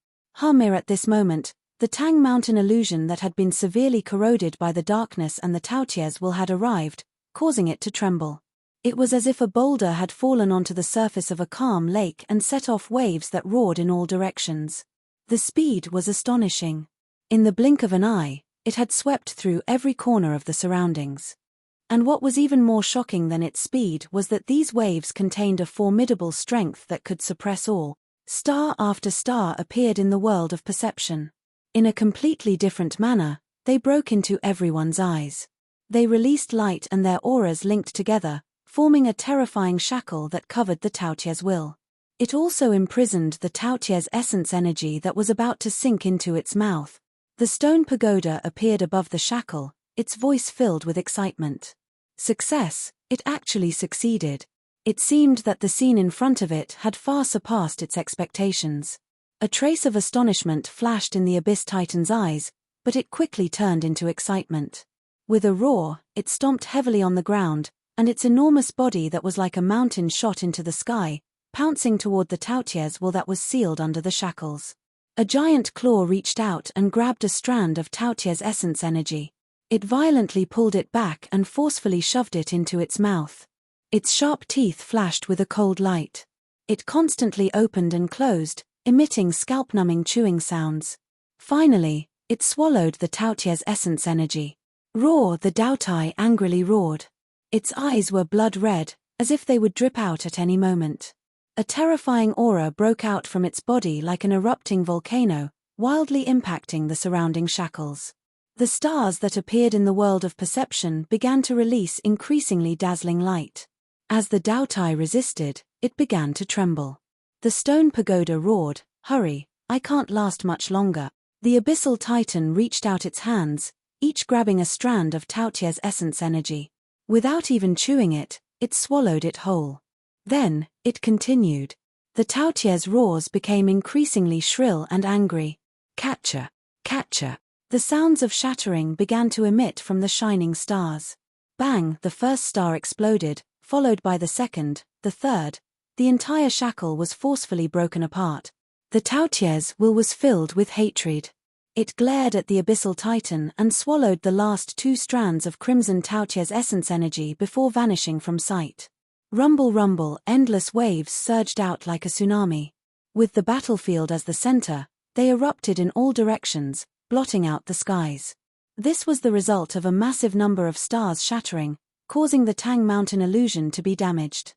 At this moment, the Tang Mountain illusion that had been severely corroded by the darkness and the Taoties will had arrived, causing it to tremble. It was as if a boulder had fallen onto the surface of a calm lake and set off waves that roared in all directions. The speed was astonishing. In the blink of an eye, it had swept through every corner of the surroundings. And what was even more shocking than its speed was that these waves contained a formidable strength that could suppress all. Star after star appeared in the world of perception. In a completely different manner, they broke into everyone's eyes. They released light and their auras linked together, forming a terrifying shackle that covered the Taoties' will. It also imprisoned the Taoties' essence energy that was about to sink into its mouth. The stone pagoda appeared above the shackle, its voice filled with excitement. Success, it actually succeeded. It seemed that the scene in front of it had far surpassed its expectations. A trace of astonishment flashed in the Abyss Titan's eyes, but it quickly turned into excitement. With a roar, it stomped heavily on the ground, and its enormous body that was like a mountain shot into the sky, pouncing toward the Taoties will that was sealed under the shackles. A giant claw reached out and grabbed a strand of Taoties' essence energy. It violently pulled it back and forcefully shoved it into its mouth. Its sharp teeth flashed with a cold light. It constantly opened and closed, emitting scalp-numbing chewing sounds. Finally, it swallowed the Taoties' essence energy. Roar! The Dao Tai angrily roared. Its eyes were blood red, as if they would drip out at any moment. A terrifying aura broke out from its body like an erupting volcano, wildly impacting the surrounding shackles. The stars that appeared in the world of perception began to release increasingly dazzling light. As the Dao Tai resisted, it began to tremble. The stone pagoda roared, "Hurry, I can't last much longer." The abyssal titan reached out its hands, each grabbing a strand of Taoties' essence energy. Without even chewing it, it swallowed it whole. Then, it continued. The Taoties' roars became increasingly shrill and angry. "Catcher! Catcher!" The sounds of shattering began to emit from the shining stars. Bang! The first star exploded, followed by the second, the third. The entire shackle was forcefully broken apart. The Taoties' will was filled with hatred. It glared at the abyssal titan and swallowed the last 2 strands of crimson Taoties' essence energy before vanishing from sight. Rumble rumble, endless waves surged out like a tsunami. With the battlefield as the center, they erupted in all directions, blotting out the skies. This was the result of a massive number of stars shattering, causing the Tang Mountain illusion to be damaged.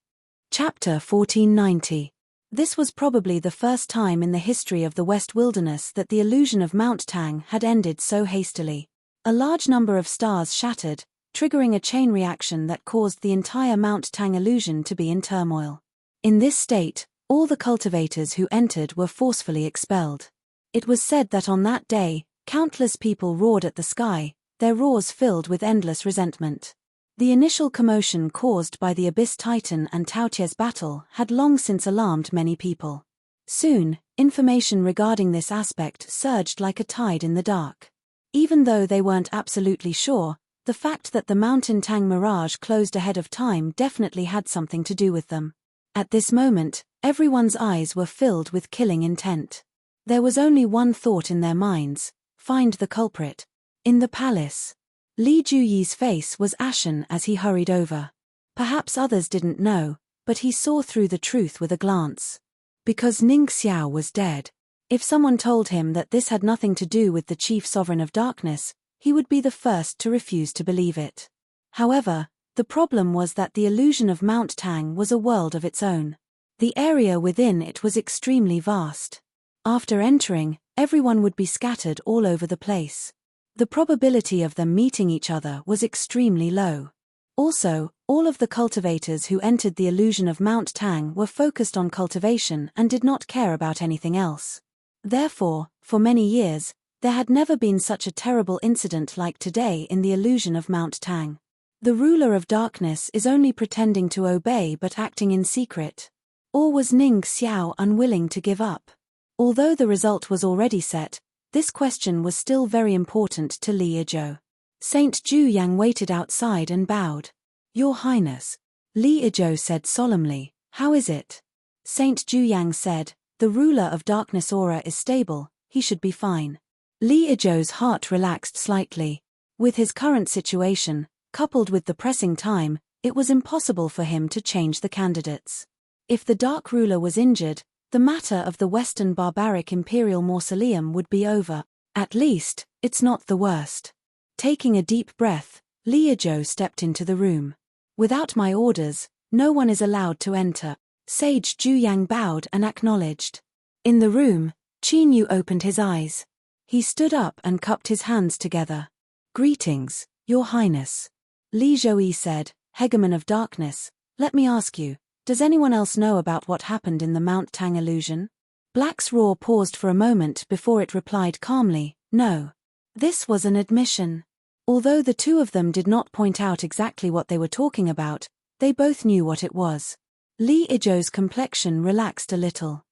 Chapter 1490. This was probably the first time in the history of the West Wilderness that the illusion of Mount Tang had ended so hastily. A large number of stars shattered, triggering a chain reaction that caused the entire Mount Tang illusion to be in turmoil. In this state, all the cultivators who entered were forcefully expelled. It was said that on that day, countless people roared at the sky, their roars filled with endless resentment. The initial commotion caused by the Abyss Titan and Taoties battle had long since alarmed many people. Soon, information regarding this aspect surged like a tide in the dark. Even though they weren't absolutely sure, the fact that the Mountain Tang mirage closed ahead of time definitely had something to do with them. At this moment, everyone's eyes were filled with killing intent. There was only one thought in their minds: find the culprit. In the palace. Li Juyi's face was ashen as he hurried over. Perhaps others didn't know, but he saw through the truth with a glance. Because Ning Xiao was dead. If someone told him that this had nothing to do with the chief sovereign of darkness, he would be the first to refuse to believe it. However, The problem was that the illusion of Mount Tang was a world of its own. The area within it was extremely vast. After entering, everyone would be scattered all over the place. The probability of them meeting each other was extremely low. Also, all of the cultivators who entered the illusion of Mount Tang were focused on cultivation and did not care about anything else. Therefore, for many years, there had never been such a terrible incident like today in the illusion of Mount Tang. The ruler of darkness is only pretending to obey but acting in secret. Or was Ning Xiao unwilling to give up? Although the result was already set, this question was still very important to Li Yizhou. Saint Ju Yang waited outside and bowed. "Your Highness," Li Yizhou said solemnly, "how is it?" Saint Ju Yang said, "The ruler of darkness aura is stable, he should be fine." Li Yizhou's heart relaxed slightly. With his current situation, coupled with the pressing time, it was impossible for him to change the candidates. If the Dark Ruler was injured, the matter of the Western barbaric imperial mausoleum would be over. At least, it's not the worst. Taking a deep breath, Li Yizhou stepped into the room. "Without my orders, no one is allowed to enter." Sage Ju Yang bowed and acknowledged. In the room, Qin Yu opened his eyes. He stood up and cupped his hands together. "Greetings, Your Highness." Li Zhouyi said, "Hegemon of Darkness, let me ask you, does anyone else know about what happened in the Mount Tang illusion?" Black's roar paused for a moment before it replied calmly, "No." This was an admission. Although the two of them did not point out exactly what they were talking about, they both knew what it was. Li Yizhou's complexion relaxed a little.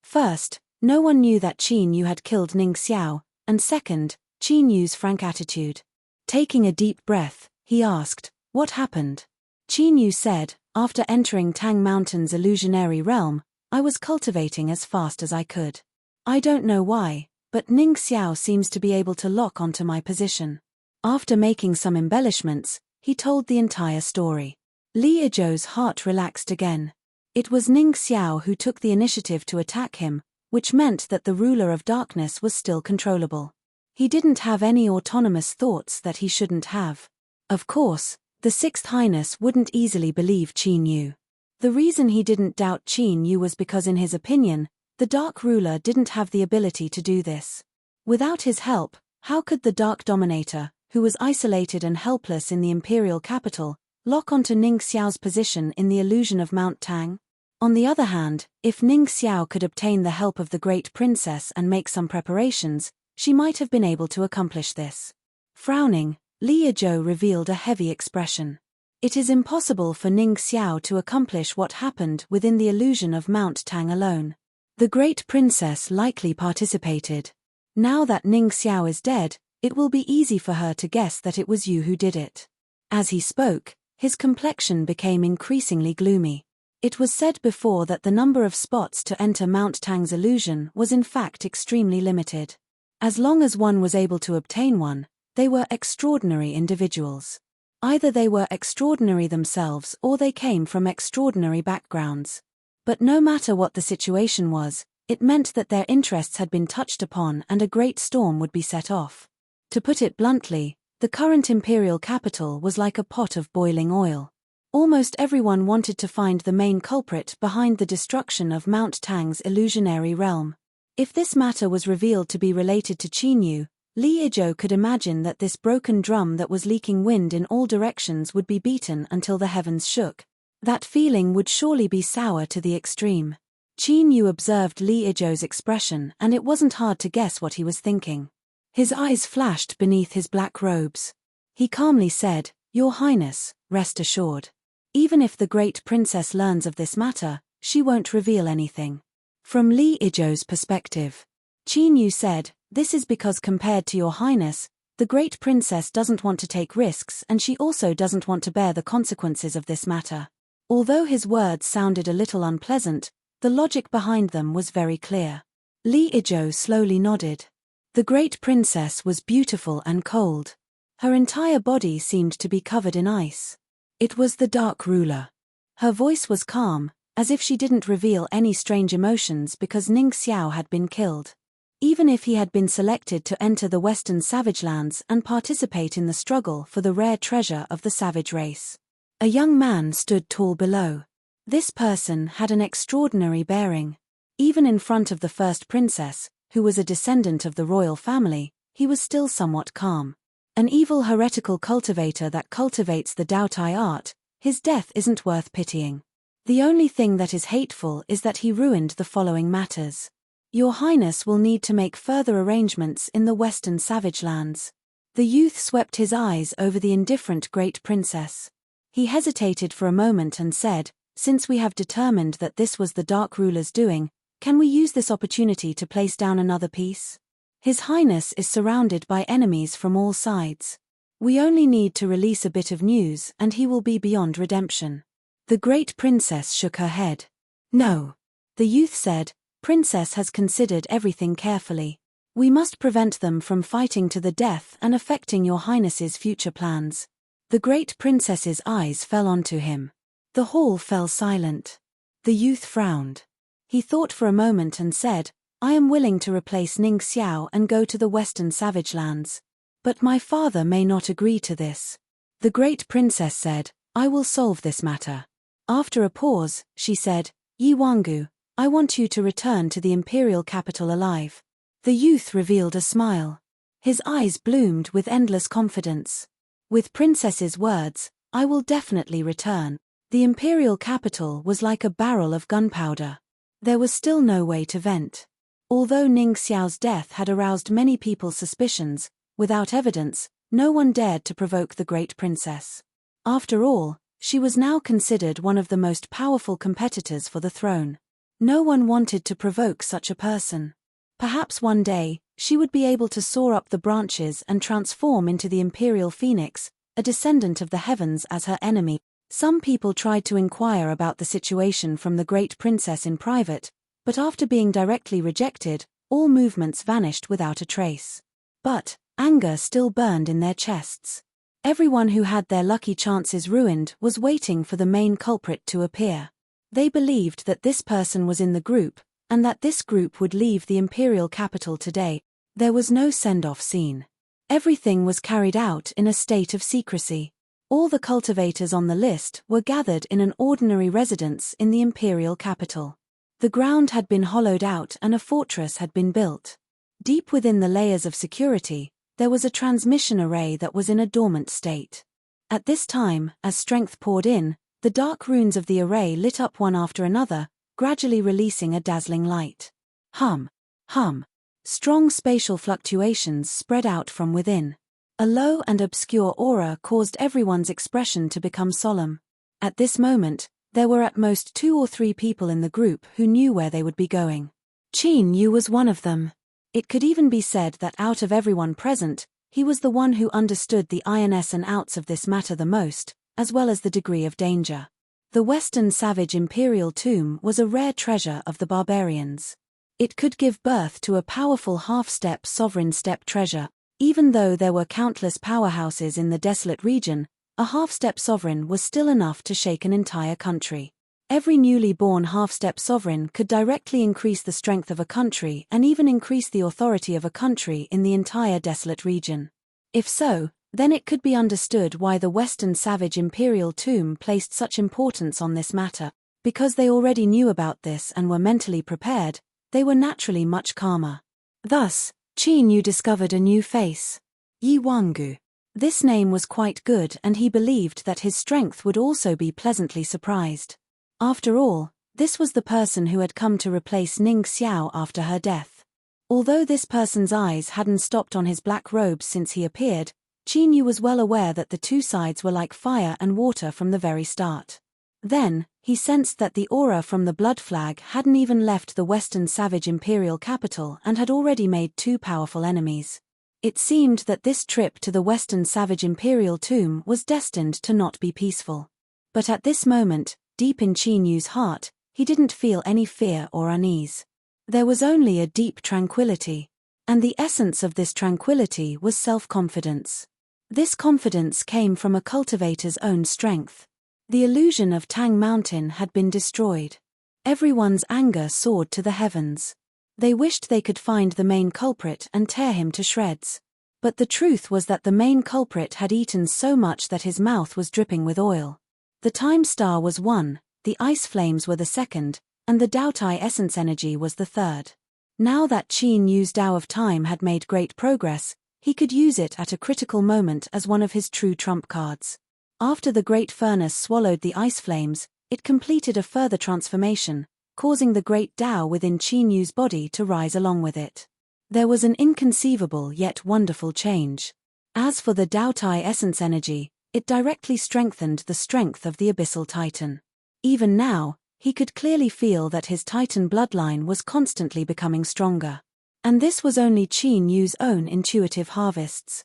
First, no one knew that Qin Yu had killed Ning Xiao, and second, Qin Yu's frank attitude. Taking a deep breath, he asked, "What happened?" Qin Yu said, "After entering Tang Mountain's illusionary realm, I was cultivating as fast as I could. I don't know why, but Ning Xiao seems to be able to lock onto my position." After making some embellishments, he told the entire story. Li Yizhou's heart relaxed again. It was Ning Xiao who took the initiative to attack him, which meant that the ruler of darkness was still controllable. He didn't have any autonomous thoughts that he shouldn't have. Of course, the Sixth Highness wouldn't easily believe Qin Yu. The reason he didn't doubt Qin Yu was because in his opinion, the Dark Ruler didn't have the ability to do this. Without his help, how could the Dark Dominator, who was isolated and helpless in the imperial capital, lock onto Ning Xiao's position in the illusion of Mount Tang? On the other hand, if Ning Xiao could obtain the help of the Great Princess and make some preparations, she might have been able to accomplish this. Frowning, Li Yizhou revealed a heavy expression. It is impossible for Ning Xiao to accomplish what happened within the illusion of Mount Tang alone. The Great Princess likely participated. Now that Ning Xiao is dead, it will be easy for her to guess that it was you who did it. As he spoke, his complexion became increasingly gloomy. It was said before that the number of spots to enter Mount Tang's illusion was in fact extremely limited. As long as one was able to obtain one, they were extraordinary individuals. Either they were extraordinary themselves or they came from extraordinary backgrounds. But no matter what the situation was, it meant that their interests had been touched upon and a great storm would be set off. To put it bluntly, the current imperial capital was like a pot of boiling oil. Almost everyone wanted to find the main culprit behind the destruction of Mount Tang's illusionary realm. If this matter was revealed to be related to Qin Yu, Li Yizhou could imagine that this broken drum that was leaking wind in all directions would be beaten until the heavens shook. That feeling would surely be sour to the extreme. Qin Yu observed Li Yizhou's expression and it wasn't hard to guess what he was thinking. His eyes flashed beneath his black robes. He calmly said, "Your Highness, rest assured. Even if the Great Princess learns of this matter, she won't reveal anything." From Li Yizhou's perspective, Qin Yu said, "This is because compared to Your Highness, the Great Princess doesn't want to take risks and she also doesn't want to bear the consequences of this matter." Although his words sounded a little unpleasant, the logic behind them was very clear. Li Yizhou slowly nodded. The Great Princess was beautiful and cold. Her entire body seemed to be covered in ice. It was the Dark Ruler. Her voice was calm, as if she didn't reveal any strange emotions because Ning Xiao had been killed. Even if he had been selected to enter the Western Savage Lands and participate in the struggle for the rare treasure of the savage race. A young man stood tall below. This person had an extraordinary bearing. Even in front of the first princess, who was a descendant of the royal family, he was still somewhat calm. An evil heretical cultivator that cultivates the Daotai art, his death isn't worth pitying. The only thing that is hateful is that he ruined the following matters. Your Highness will need to make further arrangements in the western savage lands. The youth swept his eyes over the indifferent great princess. He hesitated for a moment and said, "Since we have determined that this was the Dark Ruler's doing, can we use this opportunity to place down another piece? His Highness is surrounded by enemies from all sides. We only need to release a bit of news and he will be beyond redemption." The great princess shook her head. "No." The youth said, "Princess has considered everything carefully. We must prevent them from fighting to the death and affecting your Highness's future plans." The great princess's eyes fell onto him. The hall fell silent. The youth frowned. He thought for a moment and said, "I am willing to replace Ning Xiao and go to the western savage lands. But my father may not agree to this." The great princess said, "I will solve this matter." After a pause, she said, "Yi Wangu, I want you to return to the imperial capital alive." The youth revealed a smile. His eyes bloomed with endless confidence. With princess's words, "I will definitely return." The imperial capital was like a barrel of gunpowder. There was still no way to vent. Although Ning Xiao's death had aroused many people's suspicions, without evidence, no one dared to provoke the great princess. After all, she was now considered one of the most powerful competitors for the throne. No one wanted to provoke such a person. Perhaps one day, she would be able to soar up the branches and transform into the imperial phoenix, a descendant of the heavens, as her enemy. Some people tried to inquire about the situation from the great princess in private, but after being directly rejected, all movements vanished without a trace. But anger still burned in their chests. Everyone who had their lucky chances ruined was waiting for the main culprit to appear. They believed that this person was in the group, and that this group would leave the imperial capital today. There was no send-off scene. Everything was carried out in a state of secrecy. All the cultivators on the list were gathered in an ordinary residence in the imperial capital. The ground had been hollowed out and a fortress had been built. Deep within the layers of security, there was a transmission array that was in a dormant state. At this time, as strength poured in, the dark runes of the array lit up one after another, gradually releasing a dazzling light. Hum. Hum. Strong spatial fluctuations spread out from within. A low and obscure aura caused everyone's expression to become solemn. At this moment, there were at most 2 or 3 people in the group who knew where they would be going. Qin Yu was one of them. It could even be said that out of everyone present, he was the one who understood the ins and outs of this matter the most, as well as the degree of danger. The Western Savage Imperial Tomb was a rare treasure of the barbarians. It could give birth to a powerful half-step sovereign step treasure. Even though there were countless powerhouses in the desolate region, a half-step sovereign was still enough to shake an entire country. Every newly born half-step sovereign could directly increase the strength of a country and even increase the authority of a country in the entire desolate region. If so, then it could be understood why the Western Savage Imperial Tomb placed such importance on this matter. Because they already knew about this and were mentally prepared, they were naturally much calmer. Thus, Qin Yu discovered a new face. Yi Wangu. This name was quite good and he believed that his strength would also be pleasantly surprised. After all, this was the person who had come to replace Ning Xiao after her death. Although this person's eyes hadn't stopped on his black robes since he appeared, Qin Yu was well aware that the two sides were like fire and water from the very start. Then, he sensed that the aura from the blood flag hadn't even left the Western Savage Imperial capital and had already made 2 powerful enemies. It seemed that this trip to the Western Savage Imperial Tomb was destined to not be peaceful. But at this moment, deep in Qin Yu's heart, he didn't feel any fear or unease. There was only a deep tranquility. And the essence of this tranquility was self-confidence. This confidence came from a cultivator's own strength. The illusion of Tang Mountain had been destroyed. Everyone's anger soared to the heavens. They wished they could find the main culprit and tear him to shreds. But the truth was that the main culprit had eaten so much that his mouth was dripping with oil. The time star was 1, the ice flames were the second, and the Daotai essence energy was the third. Now that Qin Yu's Tao of Time had made great progress, he could use it at a critical moment as one of his true trump cards. After the great furnace swallowed the ice flames, it completed a further transformation, causing the great Tao within Qin Yu's body to rise along with it. There was an inconceivable yet wonderful change. As for the Daotai essence energy, it directly strengthened the strength of the Abyssal Titan. Even now, he could clearly feel that his Titan bloodline was constantly becoming stronger. And this was only Qin Yu's own intuitive harvests.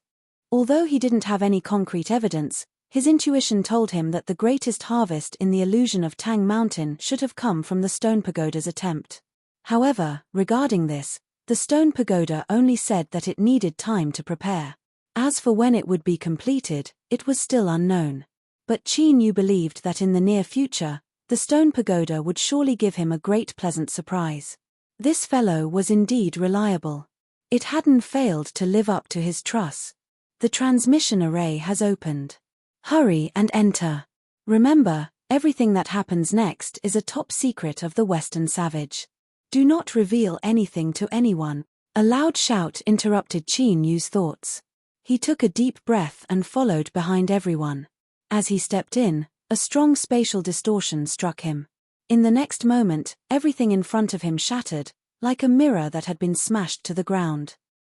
Although he didn't have any concrete evidence, his intuition told him that the greatest harvest in the illusion of Tang Mountain should have come from the stone pagoda's attempt. However, regarding this, the stone pagoda only said that it needed time to prepare. As for when it would be completed, it was still unknown. But Qin Yu believed that in the near future, the stone pagoda would surely give him a great pleasant surprise. This fellow was indeed reliable. It hadn't failed to live up to his trust. The transmission array has opened. Hurry and enter. Remember, everything that happens next is a top secret of the Western Savage. Do not reveal anything to anyone. A loud shout interrupted Qin Yu's thoughts. He took a deep breath and followed behind everyone. As he stepped in, a strong spatial distortion struck him. In the next moment, everything in front of him shattered, like a mirror that had been smashed to the ground.